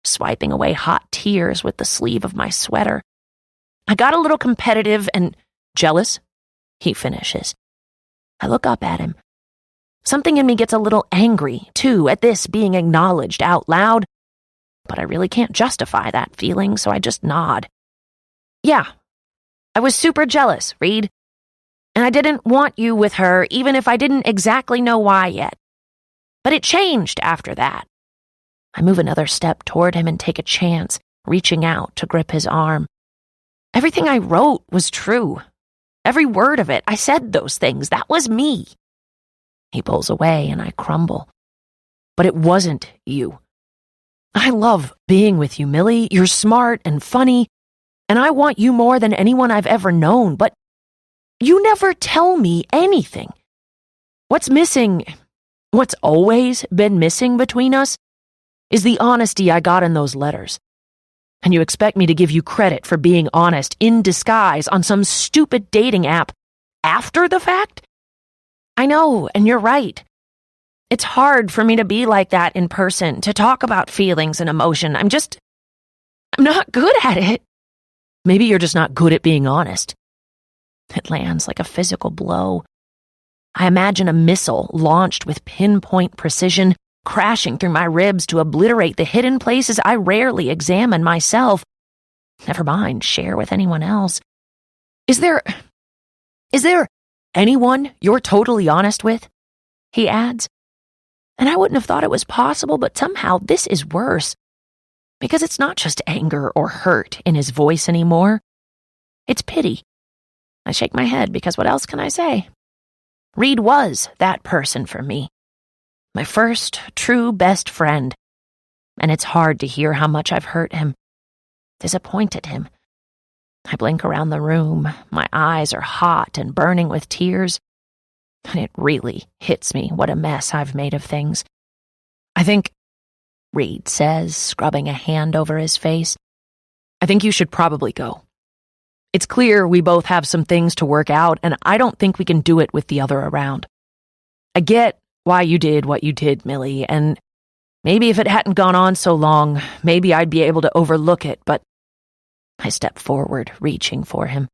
swiping away hot tears with the sleeve of my sweater. I got a little competitive and jealous, he finishes. I look up at him. Something in me gets a little angry, too, at this being acknowledged out loud, but I really can't justify that feeling, so I just nod. Yeah, I was super jealous, Reed. And I didn't want you with her, even if I didn't exactly know why yet. But it changed after that. I move another step toward him and take a chance, reaching out to grip his arm. Everything I wrote was true. Every word of it, I said those things. That was me. He pulls away and I crumble. But it wasn't you. I love being with you, Millie. You're smart and funny, and I want you more than anyone I've ever known, but you never tell me anything. What's missing, what's always been missing between us, is the honesty I got in those letters. And you expect me to give you credit for being honest in disguise on some stupid dating app after the fact? I know, and you're right. It's hard for me to be like that in person, to talk about feelings and emotion. I'm not good at it. Maybe you're just not good at being honest. It lands like a physical blow. I imagine a missile launched with pinpoint precision, crashing through my ribs to obliterate the hidden places I rarely examine myself, Never mind, share with anyone else. Is there anyone you're totally honest with? He adds. And I wouldn't have thought it was possible, but somehow this is worse. Because it's not just anger or hurt in his voice anymore. It's pity. I shake my head because what else can I say? Reed was that person for me. My first true best friend. And it's hard to hear how much I've hurt him. Disappointed him. I blink around the room. My eyes are hot and burning with tears. And it really hits me what a mess I've made of things. I think, Reed says, scrubbing a hand over his face, I think you should probably go. It's clear we both have some things to work out, and I don't think we can do it with the other around. I get why you did what you did, Millie, and maybe if it hadn't gone on so long, maybe I'd be able to overlook it, but I step forward, reaching for him.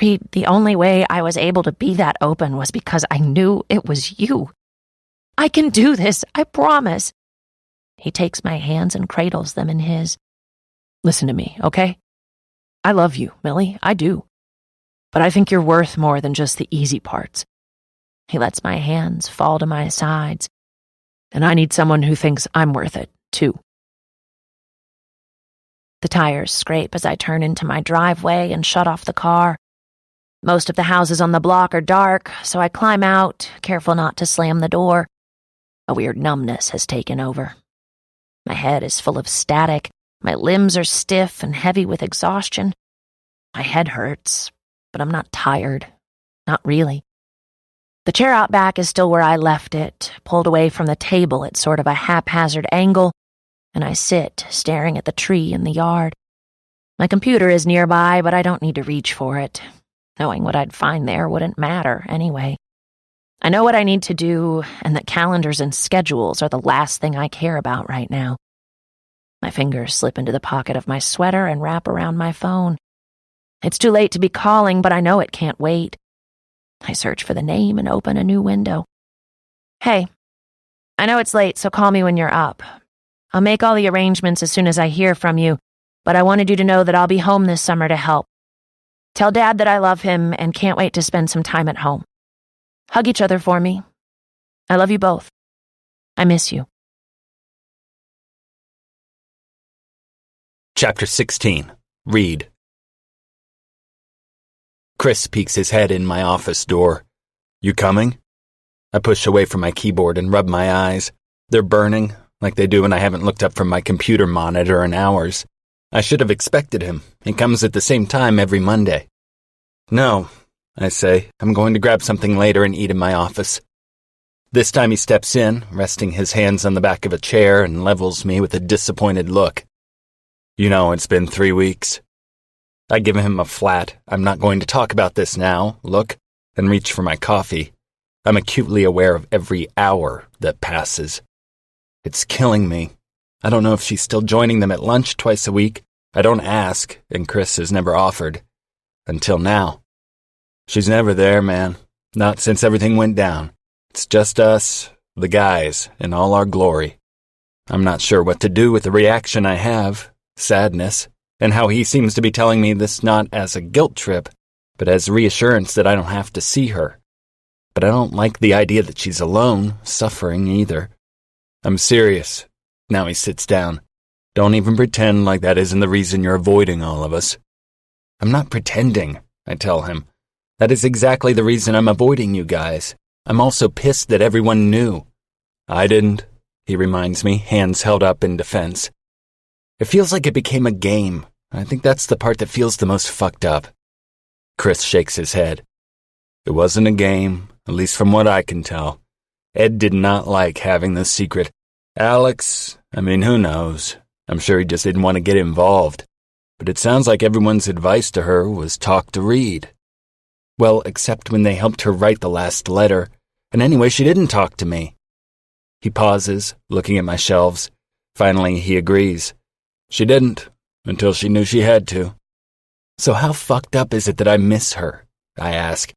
Reed, the only way I was able to be that open was because I knew it was you. I can do this, I promise. He takes my hands and cradles them in his. Listen to me, okay? I love you, Millie, I do. But I think you're worth more than just the easy parts. He lets my hands fall to my sides. And I need someone who thinks I'm worth it, too. The tires scrape as I turn into my driveway and shut off the car. Most of the houses on the block are dark, so I climb out, careful not to slam the door. A weird numbness has taken over. My head is full of static. My limbs are stiff and heavy with exhaustion. My head hurts, but I'm not tired. Not really. The chair out back is still where I left it, pulled away from the table at sort of a haphazard angle, and I sit, staring at the tree in the yard. My computer is nearby, but I don't need to reach for it. Knowing what I'd find there wouldn't matter anyway. I know what I need to do, and that calendars and schedules are the last thing I care about right now. My fingers slip into the pocket of my sweater and wrap around my phone. It's too late to be calling, but I know it can't wait. I search for the name and open a new window. Hey, I know it's late, so call me when you're up. I'll make all the arrangements as soon as I hear from you, but I wanted you to know that I'll be home this summer to help. Tell Dad that I love him and can't wait to spend some time at home. Hug each other for me. I love you both. I miss you. Chapter 16. Reed. Chris peeks his head in my office door. You coming? I push away from my keyboard and rub my eyes. They're burning, like they do when I haven't looked up from my computer monitor in hours. I should have expected him. He comes at the same time every Monday. No, I say. I'm going to grab something later and eat in my office. This time he steps in, resting his hands on the back of a chair, and levels me with a disappointed look. You know, it's been 3 weeks. I give him a flat, I'm not going to talk about this now, look, and reach for my coffee. I'm acutely aware of every hour that passes. It's killing me. I don't know if she's still joining them at lunch twice a week. I don't ask, and Chris has never offered. Until now. She's never there, man. Not since everything went down. It's just us, the guys, in all our glory. I'm not sure what to do with the reaction I have. Sadness, and how he seems to be telling me this not as a guilt trip, but as reassurance that I don't have to see her. But I don't like the idea that she's alone, suffering either. I'm serious. Now he sits down. Don't even pretend like that isn't the reason you're avoiding all of us. I'm not pretending, I tell him. That is exactly the reason I'm avoiding you guys. I'm also pissed that everyone knew. I didn't, he reminds me, hands held up in defense. It feels like it became a game. I think that's the part that feels the most fucked up. Chris shakes his head. It wasn't a game, at least from what I can tell. Ed did not like having this secret. Alex, who knows? I'm sure he just didn't want to get involved. But it sounds like everyone's advice to her was talk to Reed. Well, except when they helped her write the last letter. And anyway, she didn't talk to me. He pauses, looking at my shelves. Finally, he agrees. She didn't, until she knew she had to. So how fucked up is it that I miss her? I ask,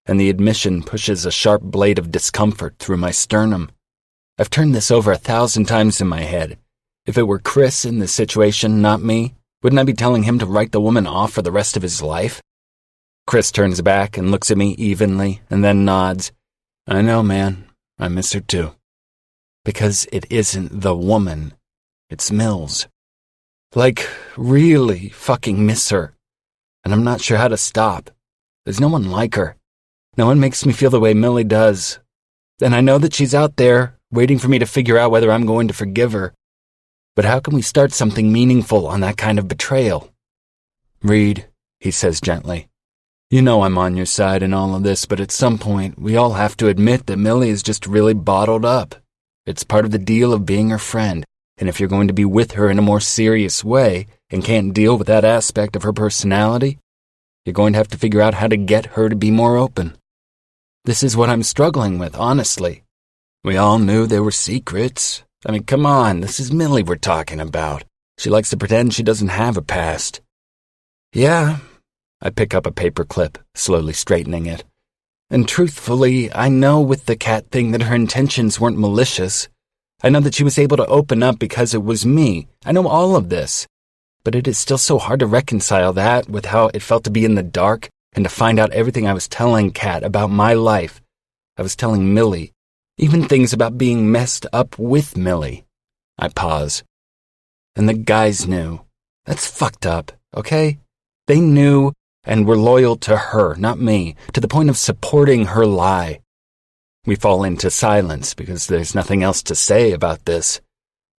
and the admission pushes a sharp blade of discomfort through my sternum. I've turned this over 1,000 times in my head. If it were Chris in this situation, not me, Wouldn't I be telling him to write the woman off for the rest of his life? Chris turns back and looks at me evenly and then nods. I know, man. I miss her too. Because it isn't the woman. It's Mills. Like, really fucking miss her. And I'm not sure how to stop. There's no one like her. No one makes me feel the way Millie does. And I know that she's out there, waiting for me to figure out whether I'm going to forgive her. But how can we start something meaningful on that kind of betrayal? Reed, he says gently, you know I'm on your side in all of this, but at some point, we all have to admit that Millie is just really bottled up. It's part of the deal of being her friend, and if you're going to be with her in a more serious way and can't deal with that aspect of her personality, you're going to have to figure out how to get her to be more open. This is what I'm struggling with, honestly. We all knew there were secrets. I mean, come on, this is Millie we're talking about. She likes to pretend she doesn't have a past. Yeah, I pick up a paperclip, slowly straightening it. And truthfully, I know with the cat thing that her intentions weren't malicious. I know that she was able to open up because it was me. I know all of this. But it is still so hard to reconcile that with how it felt to be in the dark and to find out everything I was telling Kat about my life. I was telling Millie, even things about being messed up with Millie. I pause. And the guys knew. That's fucked up, okay? They knew and were loyal to her, not me, to the point of supporting her lie. We fall into silence because there's nothing else to say about this.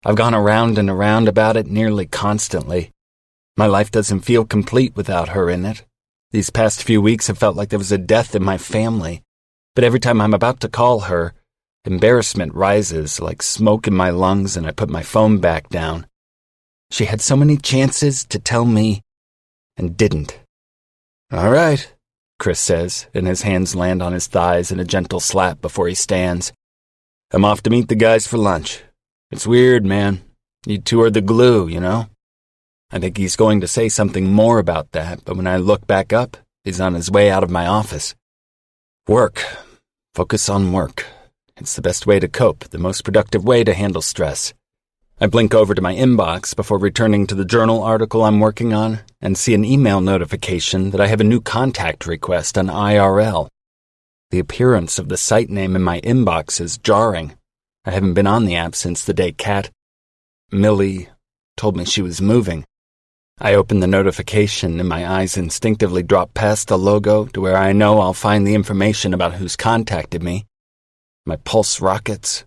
I've gone around and around about it nearly constantly. My life doesn't feel complete without her in it. These past few weeks have felt like there was a death in my family, but every time I'm about to call her, embarrassment rises like smoke in my lungs and I put my phone back down. She had so many chances to tell me and didn't. All right, Chris says, and his hands land on his thighs in a gentle slap before he stands. I'm off to meet the guys for lunch. It's weird, man. You two are the glue, you know? I think he's going to say something more about that, but when I look back up, he's on his way out of my office. Work. Focus on work. It's the best way to cope, the most productive way to handle stress. I blink over to my inbox before returning to the journal article I'm working on and see an email notification that I have a new contact request on IRL. The appearance of the site name in my inbox is jarring. I haven't been on the app since the day Millie told me she was moving. I open the notification and my eyes instinctively drop past the logo to where I know I'll find the information about who's contacted me. My pulse rockets.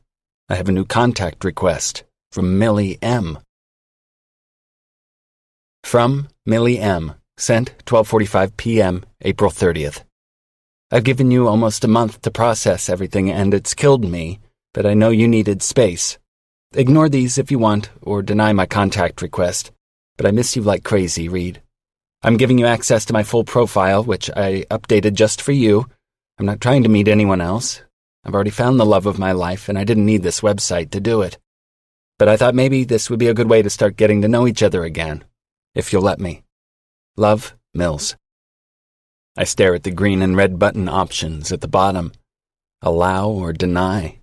I have a new contact request from Millie M. From Millie M. Sent 12:45 p.m., April 30th. I've given you almost a month to process everything and it's killed me, but I know you needed space. Ignore these if you want or deny my contact request. But I miss you like crazy, Reed. I'm giving you access to my full profile, which I updated just for you. I'm not trying to meet anyone else. I've already found the love of my life, and I didn't need this website to do it. But I thought maybe this would be a good way to start getting to know each other again, if you'll let me. Love, Mills. I stare at the green and red button options at the bottom. Allow or deny.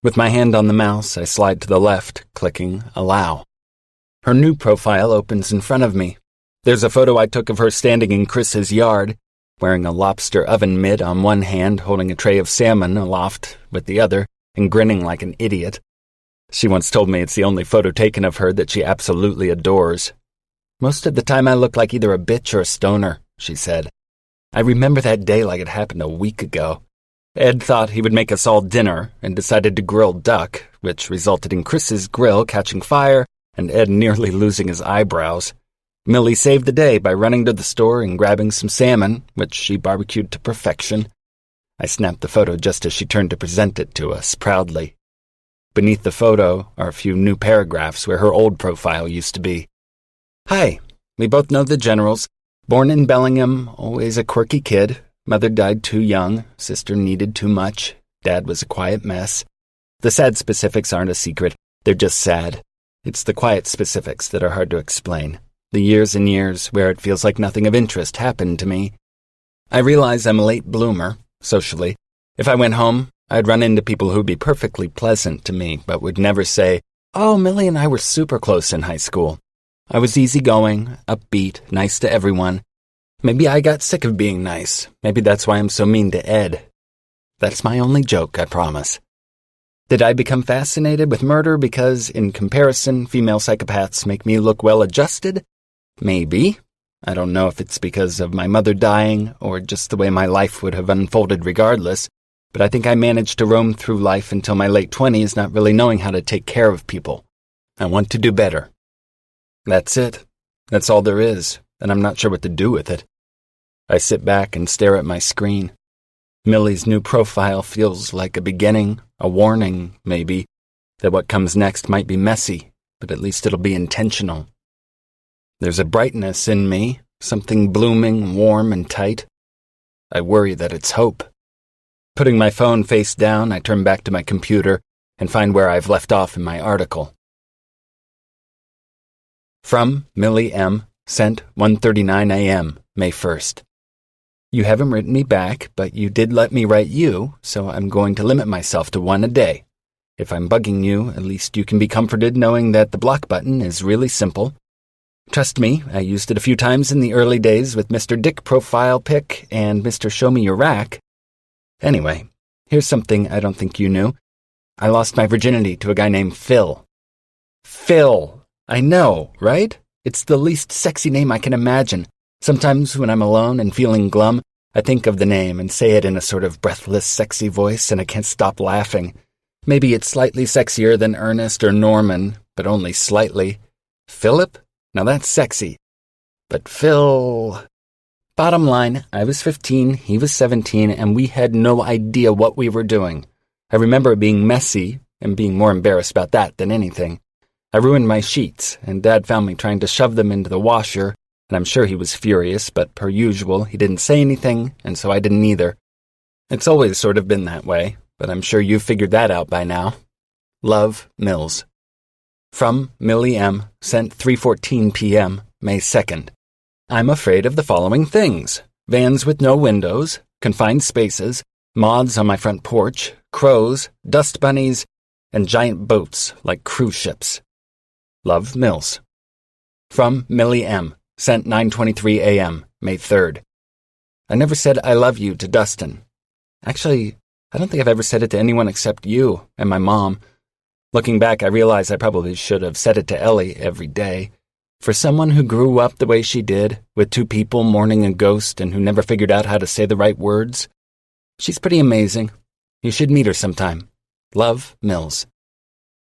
With my hand on the mouse, I slide to the left, clicking Allow. Her new profile opens in front of me. There's a photo I took of her standing in Chris's yard, wearing a lobster oven mitt on one hand, holding a tray of salmon aloft with the other, and grinning like an idiot. She once told me it's the only photo taken of her that she absolutely adores. Most of the time I look like either a bitch or a stoner, she said. I remember that day like it happened a week ago. Ed thought he would make us all dinner and decided to grill duck, which resulted in Chris's grill catching fire and Ed nearly losing his eyebrows. Millie saved the day by running to the store and grabbing some salmon, which she barbecued to perfection. I snapped the photo just as she turned to present it to us, proudly. Beneath the photo are a few new paragraphs where her old profile used to be. Hi, we both know the generals. Born in Bellingham, always a quirky kid. Mother died too young, sister needed too much, dad was a quiet mess. The sad specifics aren't a secret, they're just sad. It's the quiet specifics that are hard to explain. The years and years where it feels like nothing of interest happened to me. I realize I'm a late bloomer, socially. If I went home, I'd run into people who'd be perfectly pleasant to me, but would never say, "Oh, Millie and I were super close in high school." I was easygoing, upbeat, nice to everyone. Maybe I got sick of being nice. Maybe that's why I'm so mean to Ed. That's my only joke, I promise. Did I become fascinated with murder because, in comparison, female psychopaths make me look well-adjusted? Maybe. I don't know if it's because of my mother dying or just the way my life would have unfolded regardless, but I think I managed to roam through life until my late 20s not really knowing how to take care of people. I want to do better. That's it. That's all there is, and I'm not sure what to do with it. I sit back and stare at my screen. Millie's new profile feels like a beginning, a warning, maybe, that what comes next might be messy, but at least it'll be intentional. There's a brightness in me, something blooming, warm, and tight. I worry that it's hope. Putting my phone face down, I turn back to my computer and find where I've left off in my article. From Millie M., sent 1:39 a.m., May 1st. You haven't written me back, but you did let me write you, so I'm going to limit myself to one a day. If I'm bugging you, at least you can be comforted knowing that the block button is really simple. Trust me, I used it a few times in the early days with Mr. Dick profile pic and Mr. Show Me Your Rack. Anyway, here's something I don't think you knew. I lost my virginity to a guy named Phil. Phil! I know, right? It's the least sexy name I can imagine. Sometimes when I'm alone and feeling glum, I think of the name and say it in a sort of breathless, sexy voice, and I can't stop laughing. Maybe it's slightly sexier than Ernest or Norman, but only slightly. Philip? Now that's sexy. But Phil... Bottom line, I was 15, he was 17, and we had no idea what we were doing. I remember being messy and being more embarrassed about that than anything. I ruined my sheets, and Dad found me trying to shove them into the washer, and I'm sure he was furious, but per usual, he didn't say anything, and so I didn't either. It's always sort of been that way, but I'm sure you've figured that out by now. Love, Mills. From Millie M., sent 3:14 p.m., May 2nd. I'm afraid of the following things: vans with no windows, confined spaces, moths on my front porch, crows, dust bunnies, and giant boats like cruise ships. Love, Mills. From Millie M., sent 9:23 a.m., May 3rd. I never said I love you to Dustin. Actually, I don't think I've ever said it to anyone except you and my mom. Looking back, I realize I probably should have said it to Ellie every day. For someone who grew up the way she did, with two people mourning a ghost and who never figured out how to say the right words, she's pretty amazing. You should meet her sometime. Love, Mills.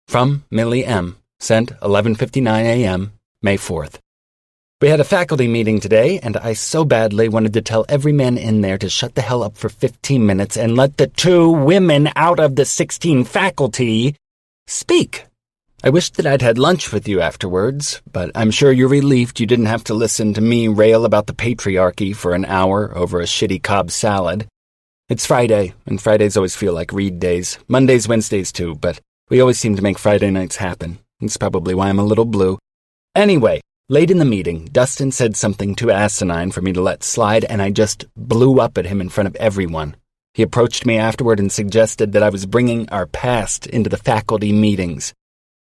From Millie M., sent 11:59 a.m., May 4th. We had a faculty meeting today, and I so badly wanted to tell every man in there to shut the hell up for 15 minutes and let the 2 women out of the 16 faculty speak. I wished that I'd had lunch with you afterwards, but I'm sure you're relieved you didn't have to listen to me rail about the patriarchy for an hour over a shitty Cobb salad. It's Friday, and Fridays always feel like read days. Mondays, Wednesdays too, but we always seem to make Friday nights happen. It's probably why I'm a little blue. Anyway, late in the meeting, Dustin said something too asinine for me to let slide, and I just blew up at him in front of everyone. He approached me afterward and suggested that I was bringing our past into the faculty meetings.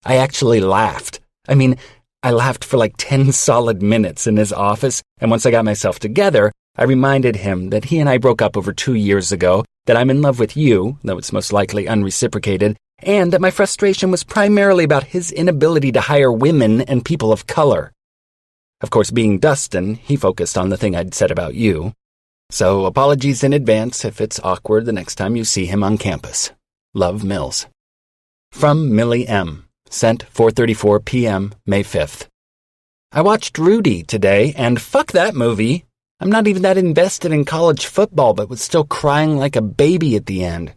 I actually laughed. I laughed for like 10 solid minutes in his office, and once I got myself together, I reminded him that he and I broke up over 2 years ago, that I'm in love with you, though it's most likely unreciprocated, and that my frustration was primarily about his inability to hire women and people of color. Of course, being Dustin, he focused on the thing I'd said about you. So apologies in advance if it's awkward the next time you see him on campus. Love, Mills. From Millie M., sent 4:34 p.m., May 5th. I watched Rudy today, and fuck that movie. I'm not even that invested in college football, but was still crying like a baby at the end.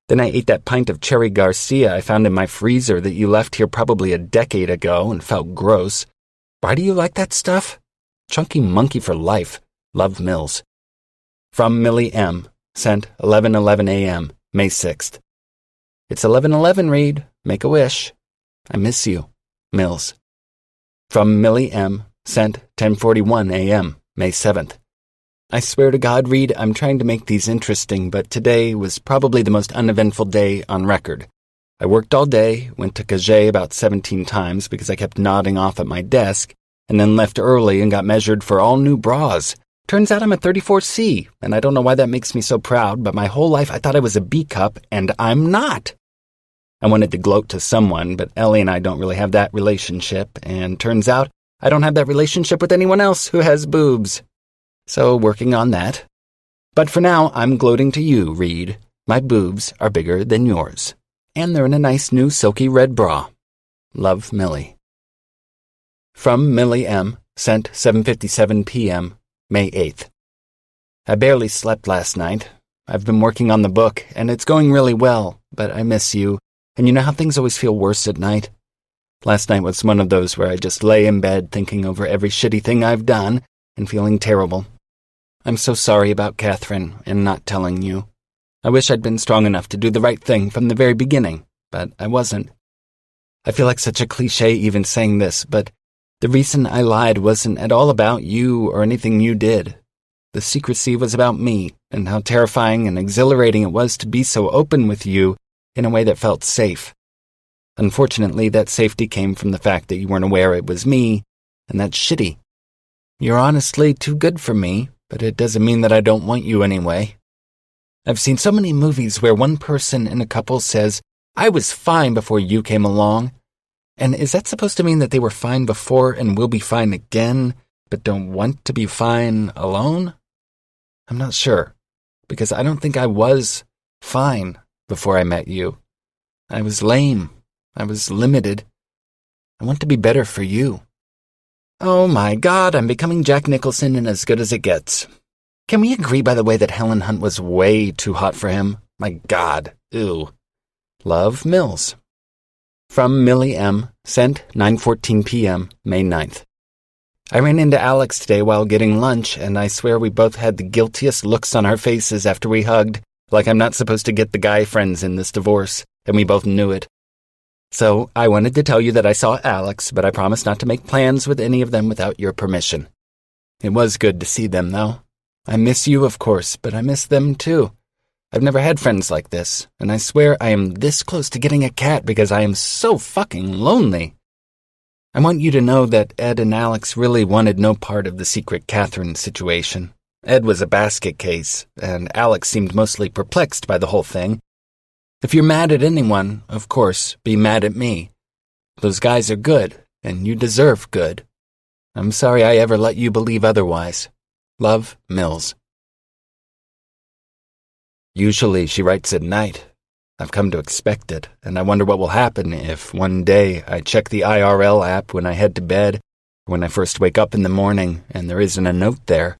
Then I ate that pint of Cherry Garcia I found in my freezer that you left here probably a decade ago and felt gross. Why do you like that stuff? Chunky monkey for life. Love, Mills. From Millie M., sent 11:11 a.m., May 6th. It's 11:11, Reed. Make a wish. I miss you. Mills. From Millie M., sent 10:41 a.m., May 7th. I swear to God, Reed, I'm trying to make these interesting, but today was probably the most uneventful day on record. I worked all day, went to Cagé about 17 times because I kept nodding off at my desk, and then left early and got measured for all new bras. Turns out I'm a 34C, and I don't know why that makes me so proud, but my whole life I thought I was a B cup, and I'm not. I wanted to gloat to someone, but Ellie and I don't really have that relationship, and turns out I don't have that relationship with anyone else who has boobs. So working on that. But for now, I'm gloating to you, Reed. My boobs are bigger than yours, and they're in a nice new silky red bra. Love, Millie. From Millie M., sent 7:57 p.m., May 8th. I barely slept last night. I've been working on the book, and it's going really well, but I miss you, and you know how things always feel worse at night? Last night was one of those where I just lay in bed thinking over every shitty thing I've done and feeling terrible. I'm so sorry about Catherine and not telling you. I wish I'd been strong enough to do the right thing from the very beginning, but I wasn't. I feel like such a cliché even saying this, but the reason I lied wasn't at all about you or anything you did. The secrecy was about me and how terrifying and exhilarating it was to be so open with you in a way that felt safe. Unfortunately, that safety came from the fact that you weren't aware it was me, and that's shitty. You're honestly too good for me, but it doesn't mean that I don't want you anyway. I've seen so many movies where one person in a couple says, I was fine before you came along. And is that supposed to mean that they were fine before and will be fine again, but don't want to be fine alone? I'm not sure, because I don't think I was fine before I met you. I was lame. I was limited. I want to be better for you. Oh my God, I'm becoming Jack Nicholson and as good as it gets. Can we agree, by the way, that Helen Hunt was way too hot for him? My God, ew. Love, Mills. From Millie M., sent 9:14 p.m., May 9th. I ran into Alex today while getting lunch, and I swear we both had the guiltiest looks on our faces after we hugged, like I'm not supposed to get the guy friends in this divorce, and we both knew it. So I wanted to tell you that I saw Alex, but I promised not to make plans with any of them without your permission. It was good to see them, though. I miss you, of course, but I miss them, too. I've never had friends like this, and I swear I am this close to getting a cat because I am so fucking lonely. I want you to know that Ed and Alex really wanted no part of the secret Catherine situation. Ed was a basket case, and Alex seemed mostly perplexed by the whole thing. If you're mad at anyone, of course, be mad at me. Those guys are good, and you deserve good. I'm sorry I ever let you believe otherwise. Love, Mills. Usually she writes at night. I've come to expect it, and I wonder what will happen if one day I check the IRL app when I head to bed, or when I first wake up in the morning, and there isn't a note there.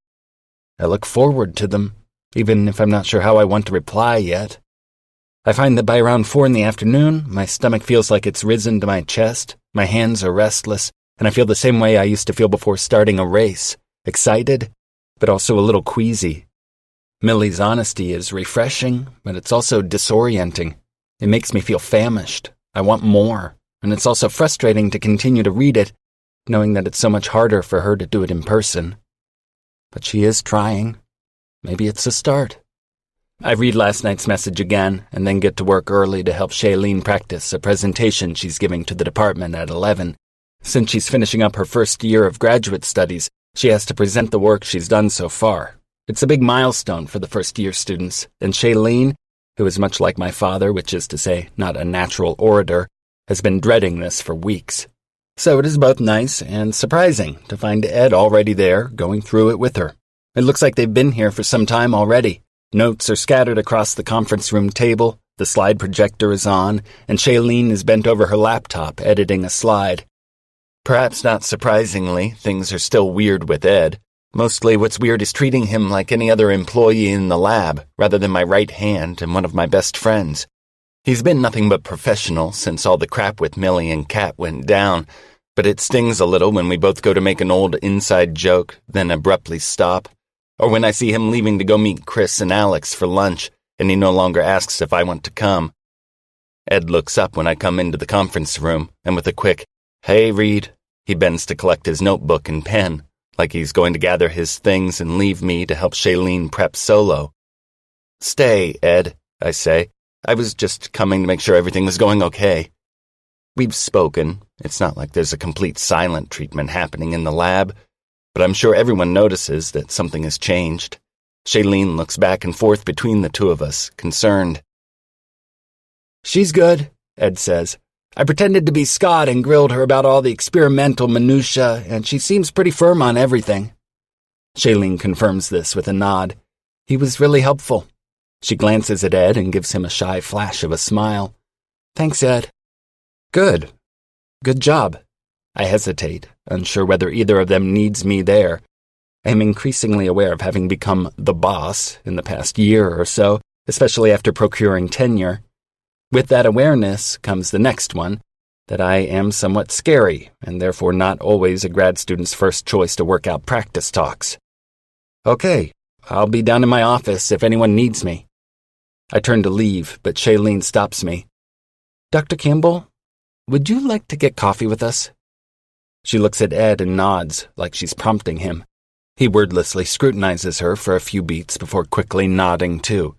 I look forward to them, even if I'm not sure how I want to reply yet. I find that by around 4 in the afternoon, my stomach feels like it's risen to my chest, my hands are restless, and I feel the same way I used to feel before starting a race, excited, but also a little queasy. Millie's honesty is refreshing, but it's also disorienting. It makes me feel famished. I want more, and it's also frustrating to continue to read it, knowing that it's so much harder for her to do it in person. But she is trying. Maybe it's a start. I read last night's message again, and then get to work early to help Shailene practice a presentation she's giving to the department at 11. Since she's finishing up her first year of graduate studies, she has to present the work she's done so far. It's a big milestone for the first-year students, and Shailene, who is much like my father, which is to say, not a natural orator, has been dreading this for weeks. So it is both nice and surprising to find Ed already there, going through it with her. It looks like they've been here for some time already. Notes are scattered across the conference room table, the slide projector is on, and Shailene is bent over her laptop, editing a slide. Perhaps not surprisingly, things are still weird with Ed. Mostly what's weird is treating him like any other employee in the lab, rather than my right hand and one of my best friends. He's been nothing but professional since all the crap with Millie and Kat went down, but it stings a little when we both go to make an old inside joke, then abruptly stop. Or when I see him leaving to go meet Chris and Alex for lunch, and he no longer asks if I want to come. Ed looks up when I come into the conference room, and with a quick, "Hey, Reed," he bends to collect his notebook and pen, like he's going to gather his things and leave me to help Shailene prep solo. "Stay, Ed," I say. "I was just coming to make sure everything was going okay." We've spoken, It's not like there's a complete silent treatment happening in the lab, but I'm sure everyone notices that something has changed. Shailene looks back and forth between the two of us, concerned. "She's good," Ed says. "I pretended to be Scott and grilled her about all the experimental minutiae, and she seems pretty firm on everything." Shailene confirms this with a nod. "He was really helpful." She glances at Ed and gives him a shy flash of a smile. "Thanks, Ed." "Good. Good job." I hesitate, unsure whether either of them needs me there. I am increasingly aware of having become the boss in the past year or so, especially after procuring tenure. With that awareness comes the next one, that I am somewhat scary, and therefore not always a grad student's first choice to work out practice talks. "Okay, I'll be down in my office if anyone needs me." I turn to leave, but Shailene stops me. "Dr. Campbell, would you like to get coffee with us?" She looks at Ed and nods, like she's prompting him. He wordlessly scrutinizes her for a few beats before quickly nodding too.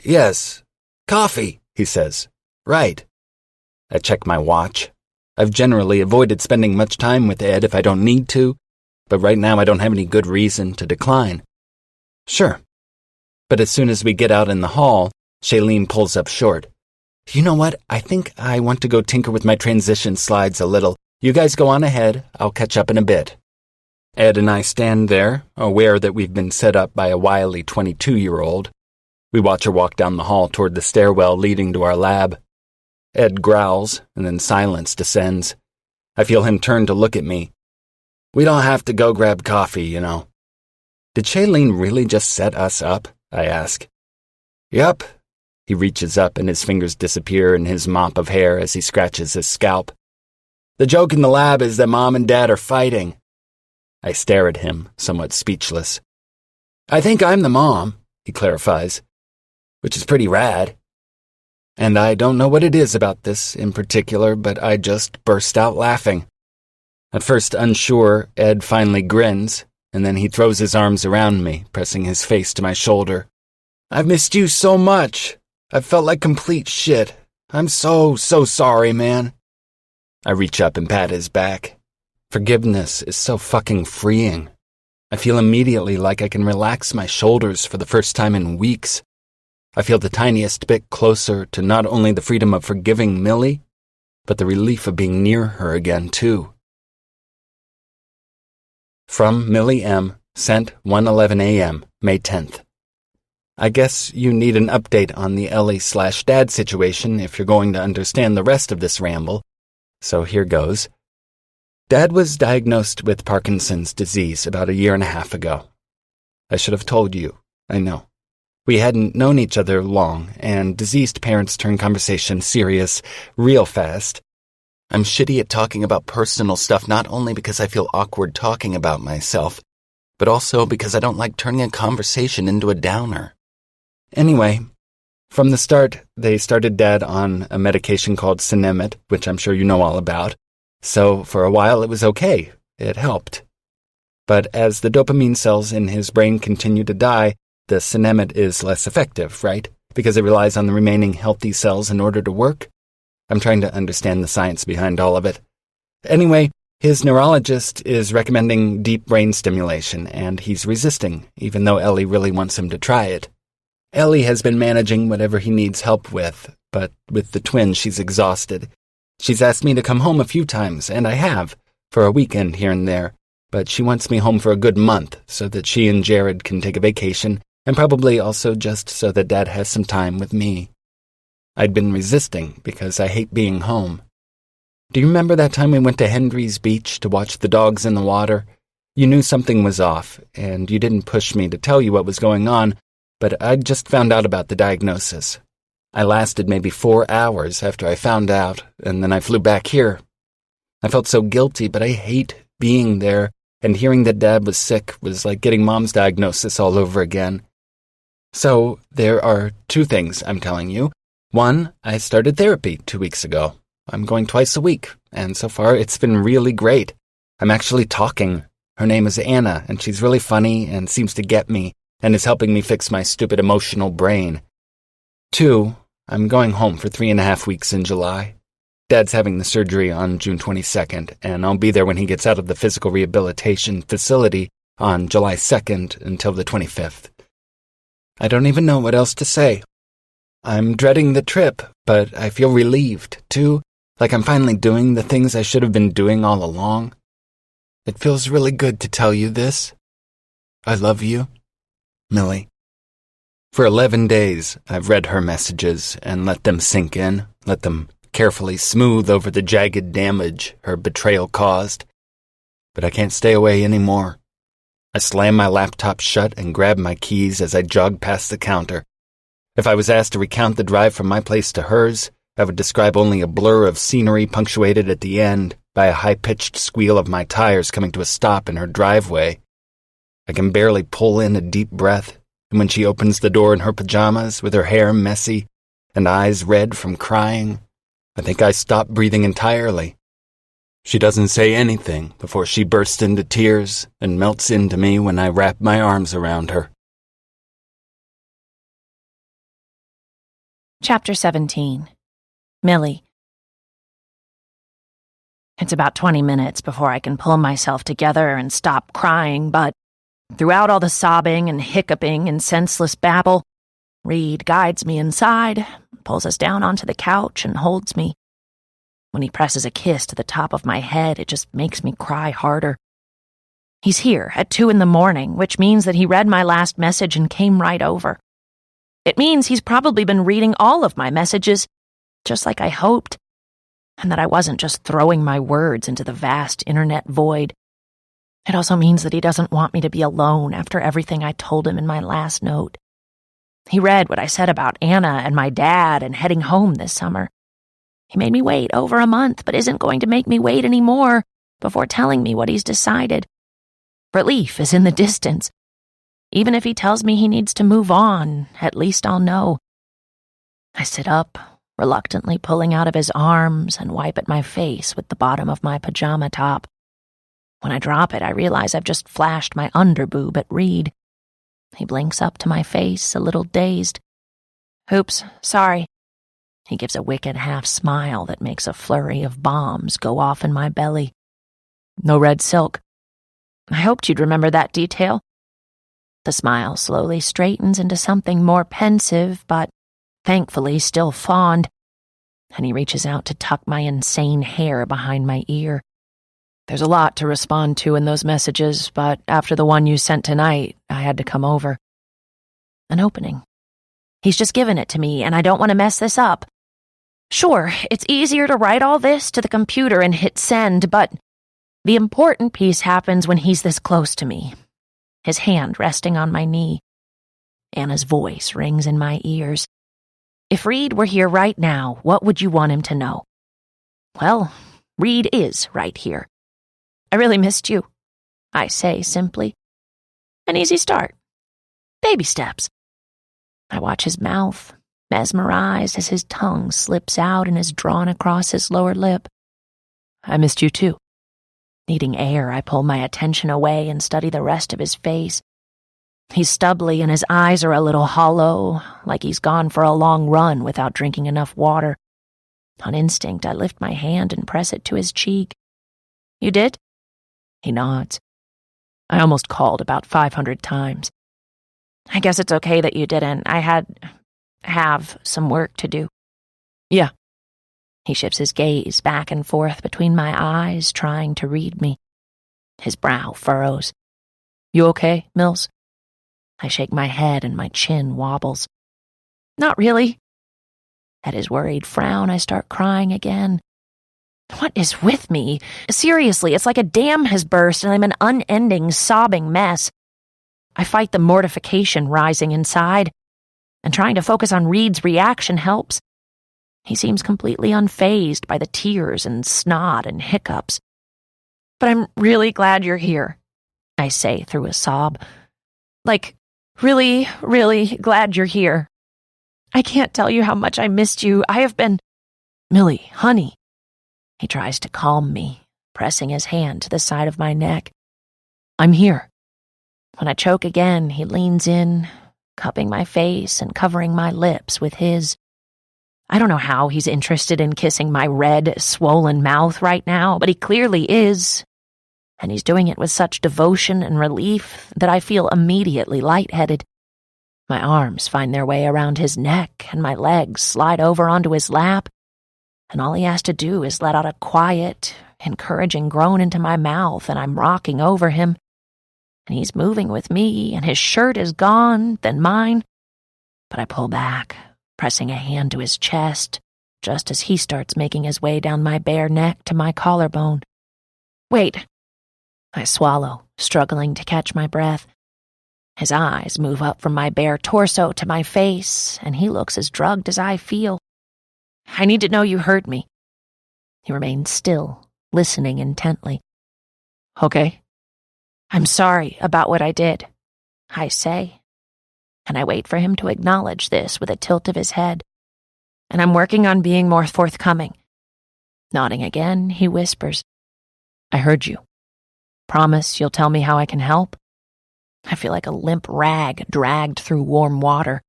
"Yes, coffee," he says. "Right." I check my watch. I've generally avoided spending much time with Ed if I don't need to, but right now I don't have any good reason to decline. "Sure." But as soon as we get out in the hall, Shailene pulls up short. "You know what? I think I want to go tinker with my transition slides a little. You guys go on ahead. I'll catch up in a bit." Ed and I stand there, aware that we've been set up by a wily 22-year-old. We watch her walk down the hall toward the stairwell leading to our lab. Ed growls, and then silence descends. I feel him turn to look at me. "We don't have to go grab coffee, you know." "Did Shailene really just set us up?" I ask. "Yup." He reaches up and his fingers disappear in his mop of hair as he scratches his scalp. "The joke in the lab is that Mom and Dad are fighting." I stare at him, somewhat speechless. "I think I'm the mom," he clarifies, "which is pretty rad." And I don't know what it is about this in particular, but I just burst out laughing. At first unsure, Ed finally grins, and then he throws his arms around me, pressing his face to my shoulder. "I've missed you so much. I've felt like complete shit. I'm so sorry, man." I reach up and pat his back. Forgiveness is so fucking freeing. I feel immediately like I can relax my shoulders for the first time in weeks. I feel the tiniest bit closer to not only the freedom of forgiving Millie, but the relief of being near her again, too. From Millie M., sent 1:11 a.m., May 10th. I guess you need an update on the Ellie/Dad situation if you're going to understand the rest of this ramble, so here goes. Dad was diagnosed with Parkinson's disease about a year and a half ago. I should have told you, I know. We hadn't known each other long, and diseased parents turn conversation serious real fast. I'm shitty at talking about personal stuff not only because I feel awkward talking about myself, but also because I don't like turning a conversation into a downer. Anyway, from the start, they started Dad on a medication called Sinemet, which I'm sure you know all about. So for a while it was okay. It helped. But as the dopamine cells in his brain continue to die, the Sinemet is less effective, right? Because it relies on the remaining healthy cells in order to work? I'm trying to understand the science behind all of it. Anyway, his neurologist is recommending deep brain stimulation, and he's resisting, even though Ellie really wants him to try it. Ellie has been managing whatever he needs help with, but with the twins she's exhausted. She's asked me to come home a few times, and I have, for a weekend here and there, but she wants me home for a good month so that she and Jared can take a vacation, and probably also just so that Dad has some time with me. I'd been resisting because I hate being home. Do you remember that time we went to Hendry's Beach to watch the dogs in the water? You knew something was off, and you didn't push me to tell you what was going on, but I'd just found out about the diagnosis. I lasted maybe 4 hours after I found out, and then I flew back here. I felt so guilty, but I hate being there, and hearing that Dad was sick was like getting Mom's diagnosis all over again. So, there are 2 things I'm telling you. 1, I started therapy 2 weeks ago. I'm going twice a week, and so far it's been really great. I'm actually talking. Her name is Anna, and she's really funny and seems to get me, and is helping me fix my stupid emotional brain. 2, I'm going home for 3.5 weeks in July. Dad's having the surgery on June 22nd, and I'll be there when he gets out of the physical rehabilitation facility on July 2nd until the 25th. I don't even know what else to say. I'm dreading the trip, but I feel relieved, too, like I'm finally doing the things I should have been doing all along. It feels really good to tell you this. I love you, Millie. For 11 days, I've read her messages and let them sink in, let them carefully smooth over the jagged damage her betrayal caused. But I can't stay away anymore. I slam my laptop shut and grab my keys as I jog past the counter. If I was asked to recount the drive from my place to hers, I would describe only a blur of scenery punctuated at the end by a high-pitched squeal of my tires coming to a stop in her driveway. I can barely pull in a deep breath, and when she opens the door in her pajamas with her hair messy and eyes red from crying, I think I stop breathing entirely. She doesn't say anything before she bursts into tears and melts into me when I wrap my arms around her. Chapter 17. Millie. It's about 20 minutes before I can pull myself together and stop crying, but throughout all the sobbing and hiccuping and senseless babble, Reed guides me inside, pulls us down onto the couch, and holds me. When he presses a kiss to the top of my head, it just makes me cry harder. He's here at 2 a.m, which means that he read my last message and came right over. It means he's probably been reading all of my messages, just like I hoped, and that I wasn't just throwing my words into the vast internet void. It also means that he doesn't want me to be alone after everything I told him in my last note. He read what I said about Anna and my dad and heading home this summer. He made me wait over a month, but isn't going to make me wait anymore before telling me what he's decided. Relief is in the distance. Even if he tells me he needs to move on, at least I'll know. I sit up, reluctantly pulling out of his arms, and wipe at my face with the bottom of my pajama top. When I drop it, I realize I've just flashed my underboob at Reed. He blinks up to my face, a little dazed. Oops, sorry. He gives a wicked half smile that makes a flurry of bombs go off in my belly. No red silk. I hoped you'd remember that detail. The smile slowly straightens into something more pensive, but thankfully still fond, and he reaches out to tuck my insane hair behind my ear. There's a lot to respond to in those messages, but after the one you sent tonight, I had to come over. An opening. He's just given it to me, and I don't want to mess this up. Sure, it's easier to write all this to the computer and hit send, but the important piece happens when he's this close to me. His hand resting on my knee. Anna's voice rings in my ears. If Reed were here right now, what would you want him to know? Well, Reed is right here. I really missed you, I say simply. An easy start. Baby steps. I watch his mouth, mesmerized as his tongue slips out and is drawn across his lower lip. I missed you too. Needing air, I pull my attention away and study the rest of his face. He's stubbly and his eyes are a little hollow, like he's gone for a long run without drinking enough water. On instinct, I lift my hand and press it to his cheek. You did? He nods. I almost called about 500 times. I guess it's okay that you didn't. I have some work to do. Yeah. He shifts his gaze back and forth between my eyes, trying to read me. His brow furrows. You okay, Mills? I shake my head and my chin wobbles. Not really. At his worried frown, I start crying again. What is with me? Seriously, it's like a dam has burst and I'm an unending, sobbing mess. I fight the mortification rising inside, and trying to focus on Reed's reaction helps. He seems completely unfazed by the tears and snot and hiccups. But I'm really glad you're here, I say through a sob. Like, really, really glad you're here. I can't tell you how much I missed you. I have been... Millie, honey. He tries to calm me, pressing his hand to the side of my neck. I'm here. When I choke again, he leans in, cupping my face and covering my lips with his. I don't know how he's interested in kissing my red, swollen mouth right now, but he clearly is. And he's doing it with such devotion and relief that I feel immediately lightheaded. My arms find their way around his neck, and my legs slide over onto his lap, and all he has to do is let out a quiet, encouraging groan into my mouth, and I'm rocking over him. And he's moving with me, and his shirt is gone, then mine. But I pull back, pressing a hand to his chest, just as he starts making his way down my bare neck to my collarbone. Wait. I swallow, struggling to catch my breath. His eyes move up from my bare torso to my face, and he looks as drugged as I feel. I need to know you heard me. He remains still, listening intently. Okay. I'm sorry about what I did, I say, and I wait for him to acknowledge this with a tilt of his head. And I'm working on being more forthcoming. Nodding again, he whispers, I heard you. Promise you'll tell me how I can help? I feel like a limp rag dragged through warm water.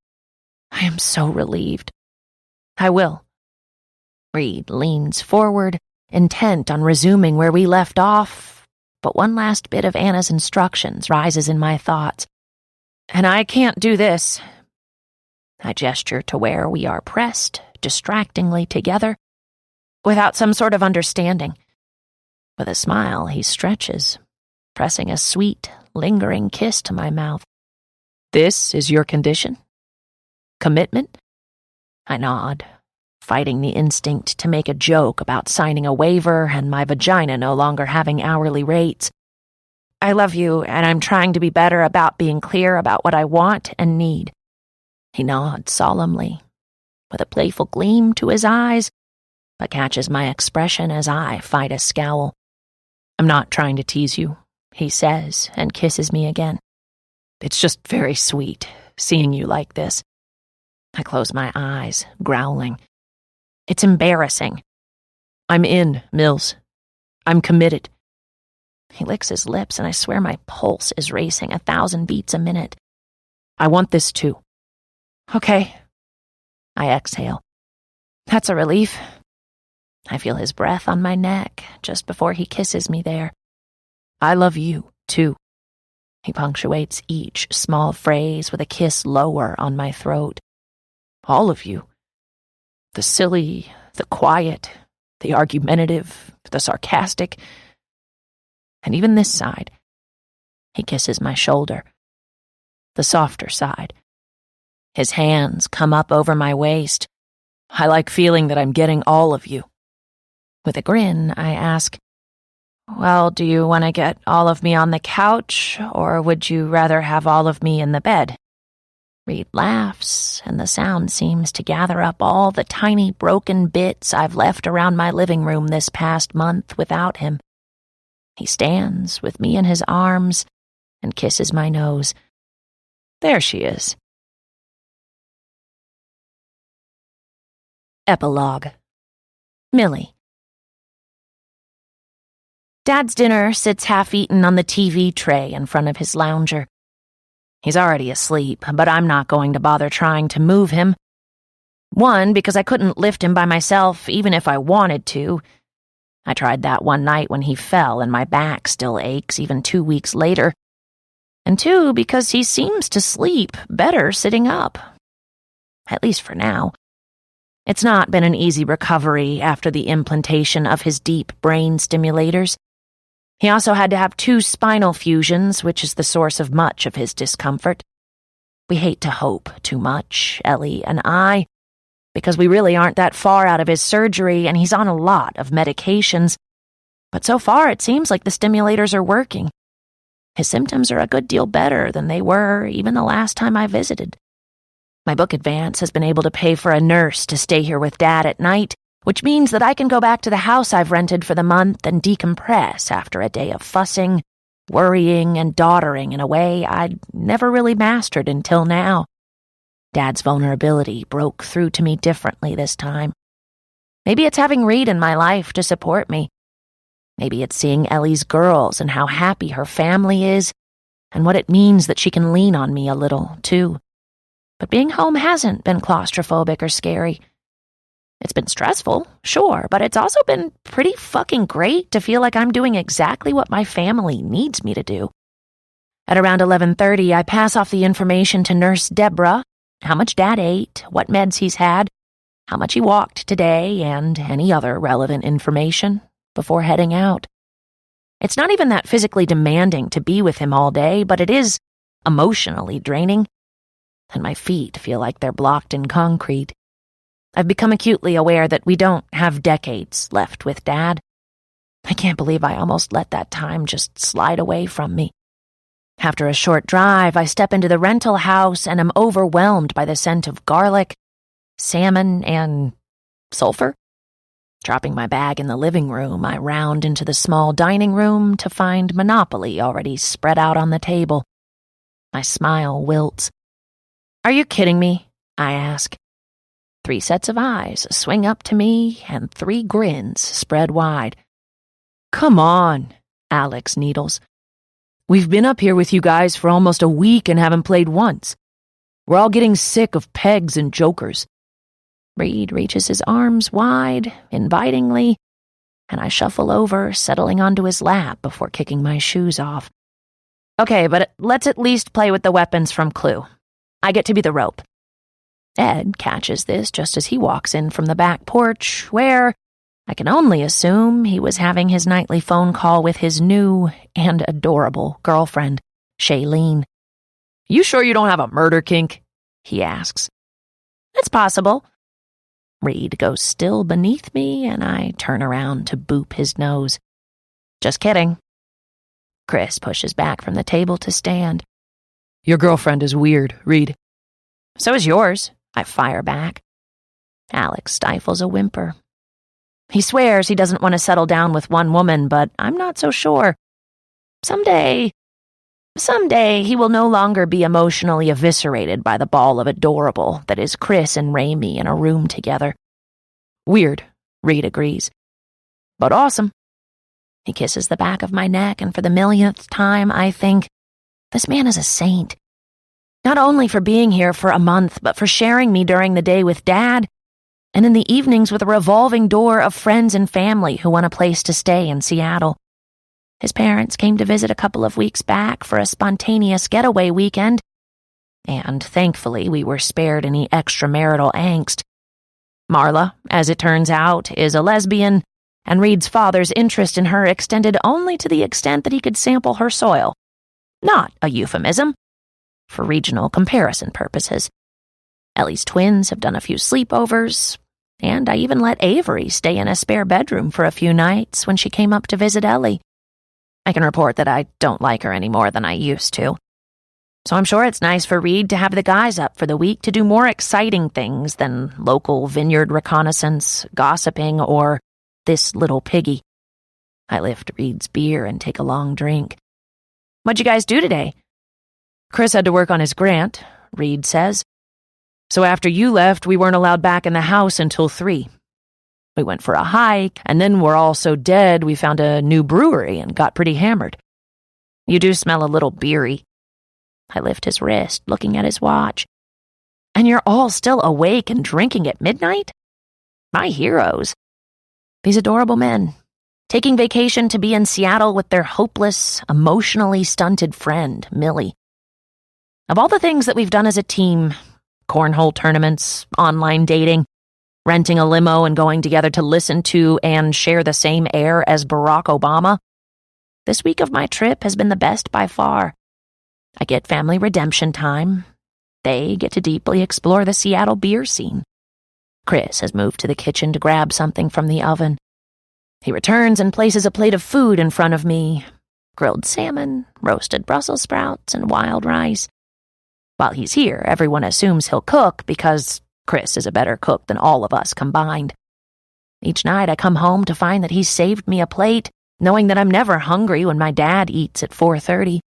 I am so relieved. I will. Reed leans forward, intent on resuming where we left off, but one last bit of Anna's instructions rises in my thoughts. And I can't do this. I gesture to where we are pressed, distractingly together, without some sort of understanding. With a smile, he stretches, pressing a sweet, lingering kiss to my mouth. This is your condition? Commitment? I nod, fighting the instinct to make a joke about signing a waiver and my vagina no longer having hourly rates. I love you, and I'm trying to be better about being clear about what I want and need. He nods solemnly, with a playful gleam to his eyes, but catches my expression as I fight a scowl. I'm not trying to tease you, he says, and kisses me again. It's just very sweet, seeing you like this. I close my eyes, growling. It's embarrassing. I'm in, Mills. I'm committed. He licks his lips, and I swear my pulse is racing 1,000 beats a minute. I want this too. Okay. I exhale. That's a relief. I feel his breath on my neck just before he kisses me there. I love you, too. He punctuates each small phrase with a kiss lower on my throat. All of you. The silly, the quiet, the argumentative, the sarcastic, and even this side. He kisses my shoulder. The softer side. His hands come up over my waist. I like feeling that I'm getting all of you. With a grin, I ask, well, do you want to get all of me on the couch, or would you rather have all of me in the bed? Reed laughs, and the sound seems to gather up all the tiny broken bits I've left around my living room this past month without him. He stands with me in his arms and kisses my nose. There she is. Epilogue. Millie. Dad's dinner sits half-eaten on the TV tray in front of his lounger. He's already asleep, but I'm not going to bother trying to move him. One, because I couldn't lift him by myself even if I wanted to. I tried that one night when he fell and my back still aches even 2 weeks later. And two, because he seems to sleep better sitting up. At least for now. It's not been an easy recovery after the implantation of his deep brain stimulators. He also had to have 2 spinal fusions, which is the source of much of his discomfort. We hate to hope too much, Ellie and I, because we really aren't that far out of his surgery and he's on a lot of medications. But so far it seems like the stimulators are working. His symptoms are a good deal better than they were even the last time I visited. My book advance has been able to pay for a nurse to stay here with Dad at night, which means that I can go back to the house I've rented for the month and decompress after a day of fussing, worrying, and doddering in a way I'd never really mastered until now. Dad's vulnerability broke through to me differently this time. Maybe it's having Reed in my life to support me. Maybe it's seeing Ellie's girls and how happy her family is, and what it means that she can lean on me a little, too. But being home hasn't been claustrophobic or scary. It's been stressful, sure, but it's also been pretty fucking great to feel like I'm doing exactly what my family needs me to do. At around 11:30, I pass off the information to Nurse Deborah, how much Dad ate, what meds he's had, how much he walked today, and any other relevant information before heading out. It's not even that physically demanding to be with him all day, but it is emotionally draining, and my feet feel like they're blocked in concrete. I've become acutely aware that we don't have decades left with Dad. I can't believe I almost let that time just slide away from me. After a short drive, I step into the rental house and am overwhelmed by the scent of garlic, salmon, and sulfur. Dropping my bag in the living room, I round into the small dining room to find Monopoly already spread out on the table. My smile wilts. "Are you kidding me?" I ask. 3 sets of eyes swing up to me, and 3 grins spread wide. Come on, Alex needles. We've been up here with you guys for almost a week and haven't played once. We're all getting sick of pegs and jokers. Reed reaches his arms wide, invitingly, and I shuffle over, settling onto his lap before kicking my shoes off. Okay, but let's at least play with the weapons from Clue. I get to be the rope. Ed catches this just as he walks in from the back porch, where I can only assume he was having his nightly phone call with his new and adorable girlfriend, Shailene. You sure you don't have a murder kink? He asks. It's possible. Reed goes still beneath me, and I turn around to boop his nose. Just kidding. Chris pushes back from the table to stand. Your girlfriend is weird, Reed. So is yours, I fire back. Alex stifles a whimper. He swears he doesn't want to settle down with one woman, but I'm not so sure. Someday he will no longer be emotionally eviscerated by the ball of adorable that is Chris and Raimi in a room together. Weird, Reed agrees. But awesome. He kisses the back of my neck, and for the millionth time, I think, this man is a saint. Not only for being here for a month, but for sharing me during the day with Dad, and in the evenings with a revolving door of friends and family who want a place to stay in Seattle. His parents came to visit a couple of weeks back for a spontaneous getaway weekend, and thankfully we were spared any extramarital angst. Marla, as it turns out, is a lesbian, and Reed's father's interest in her extended only to the extent that he could sample her soil. Not a euphemism. For regional comparison purposes. Ellie's twins have done a few sleepovers, and I even let Avery stay in a spare bedroom for a few nights when she came up to visit Ellie. I can report that I don't like her any more than I used to. So I'm sure it's nice for Reed to have the guys up for the week to do more exciting things than local vineyard reconnaissance, gossiping, or this little piggy. I lift Reed's beer and take a long drink. What'd you guys do today? Chris had to work on his grant, Reed says. So after you left, we weren't allowed back in the house until 3. We went for a hike, and then we're all so dead we found a new brewery and got pretty hammered. You do smell a little beery. I lift his wrist, looking at his watch. And you're all still awake and drinking at midnight? My heroes. These adorable men, taking vacation to be in Seattle with their hopeless, emotionally stunted friend, Millie. Of all the things that we've done as a team, cornhole tournaments, online dating, renting a limo and going together to listen to and share the same air as Barack Obama, this week of my trip has been the best by far. I get family redemption time. They get to deeply explore the Seattle beer scene. Chris has moved to the kitchen to grab something from the oven. He returns and places a plate of food in front of me. Grilled salmon, roasted Brussels sprouts, and wild rice. While he's here, everyone assumes he'll cook because Chris is a better cook than all of us combined. Each night I come home to find that he's saved me a plate, knowing that I'm never hungry when my dad eats at 4:30.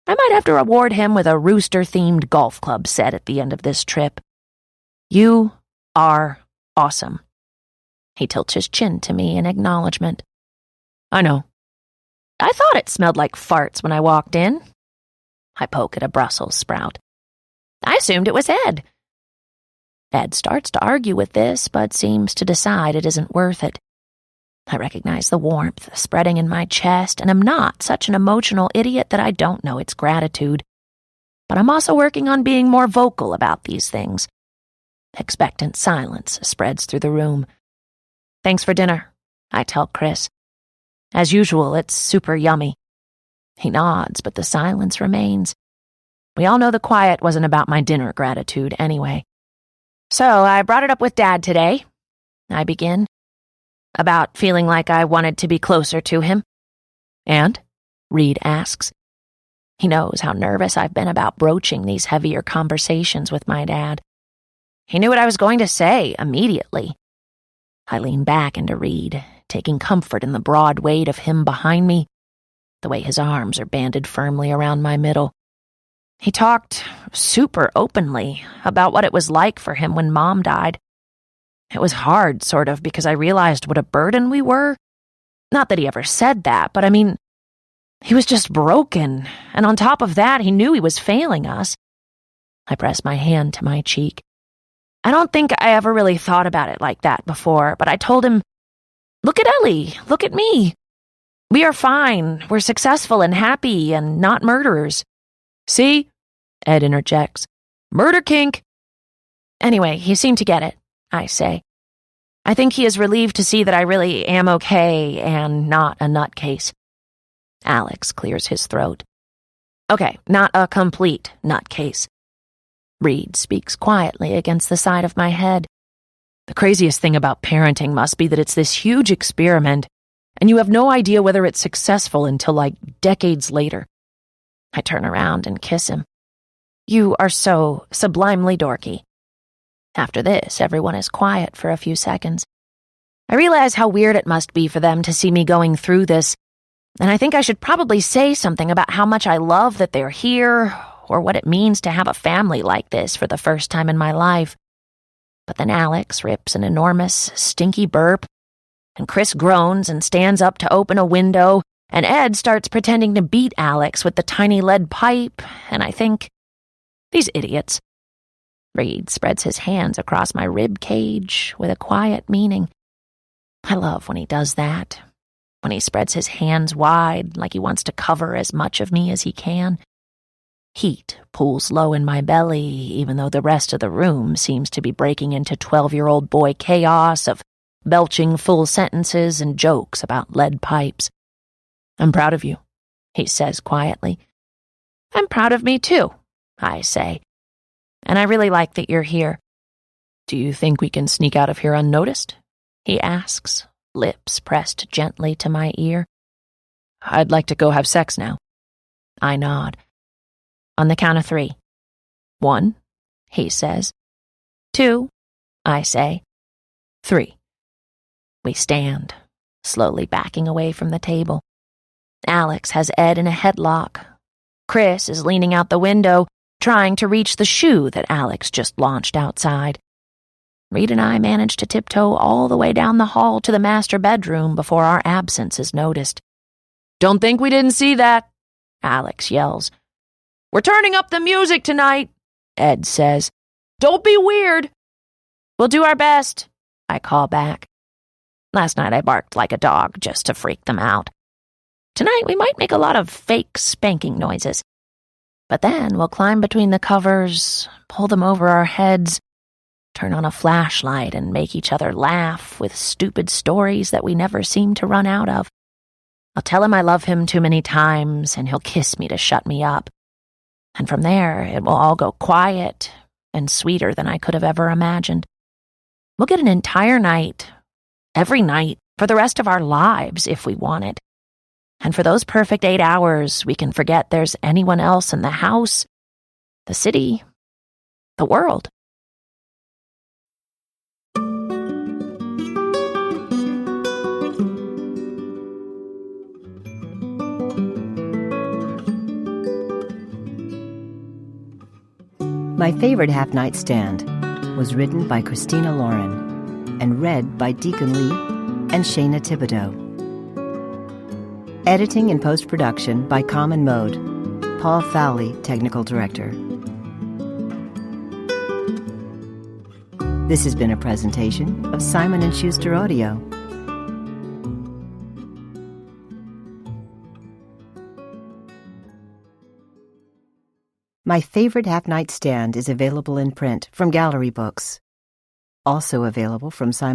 I might have to reward him with a rooster-themed golf club set at the end of this trip. You are awesome. He tilts his chin to me in acknowledgement. I know. I thought it smelled like farts when I walked in. I poke at a Brussels sprout. I assumed it was Ed. Ed starts to argue with this, but seems to decide it isn't worth it. I recognize the warmth spreading in my chest, and am not such an emotional idiot that I don't know it's gratitude. But I'm also working on being more vocal about these things. Expectant silence spreads through the room. "Thanks for dinner," I tell Chris. "As usual, it's super yummy." He nods, but the silence remains. We all know the quiet wasn't about my dinner gratitude anyway. "So I brought it up with Dad today," I begin, "about feeling like I wanted to be closer to him." "And?" Reed asks. He knows how nervous I've been about broaching these heavier conversations with my dad. He knew what I was going to say immediately. I lean back into Reed, taking comfort in the broad weight of him behind me, the way his arms are banded firmly around my middle. He talked super openly about what it was like for him when Mom died. It was hard, sort of, because I realized what a burden we were. Not that he ever said that, but I mean, he was just broken, and on top of that, he knew he was failing us. I pressed my hand to my cheek. I don't think I ever really thought about it like that before, but I told him, "Look at Ellie, look at me. We are fine, we're successful and happy and not murderers." "See?" Ed interjects. "Murder kink." Anyway, he seemed to get it, I say. I think he is relieved to see that I really am okay and not a nutcase. Alex clears his throat. "Okay, not a complete nutcase." Reed speaks quietly against the side of my head. "The craziest thing about parenting must be that it's this huge experiment, and you have no idea whether it's successful until, like, decades later." I turn around and kiss him. "You are so sublimely dorky." After this, everyone is quiet for a few seconds. I realize how weird it must be for them to see me going through this, and I think I should probably say something about how much I love that they're here, or what it means to have a family like this for the first time in my life. But then Alex rips an enormous, stinky burp, and Chris groans and stands up to open a window, and Ed starts pretending to beat Alex with the tiny lead pipe, and I think, these idiots. Reed spreads his hands across my rib cage with a quiet meaning. I love when he does that, when he spreads his hands wide like he wants to cover as much of me as he can. Heat pools low in my belly, even though the rest of the room seems to be breaking into 12-year-old boy chaos of belching full sentences and jokes about lead pipes. "I'm proud of you," he says quietly. "I'm proud of me too," I say. "And I really like that you're here." "Do you think we can sneak out of here unnoticed?" he asks, lips pressed gently to my ear. "I'd like to go have sex now." I nod. "On the count of 3. 1, he says. 2, I say. 3. We stand, slowly backing away from the table. Alex has Ed in a headlock. Chris is leaning out the window, trying to reach the shoe that Alex just launched outside. Reed and I manage to tiptoe all the way down the hall to the master bedroom before our absence is noticed. "Don't think we didn't see that," Alex yells. "We're turning up the music tonight," Ed says. "Don't be weird." "We'll do our best," I call back. Last night I barked like a dog just to freak them out. Tonight we might make a lot of fake spanking noises. But then we'll climb between the covers, pull them over our heads, turn on a flashlight and make each other laugh with stupid stories that we never seem to run out of. I'll tell him I love him too many times and he'll kiss me to shut me up. And from there, it will all go quiet and sweeter than I could have ever imagined. We'll get an entire night, every night, for the rest of our lives if we want it. And for those perfect 8 hours, we can forget there's anyone else in the house, the city, the world. My Favorite Half-Night Stand was written by Christina Lauren and read by Deacon Lee and Shayna Thibodeau. Editing and post-production by Common Mode, Paul Fowley, Technical Director. This has been a presentation of Simon & Schuster Audio. My Favorite Half-Night Stand is available in print from Gallery Books. Also available from Simon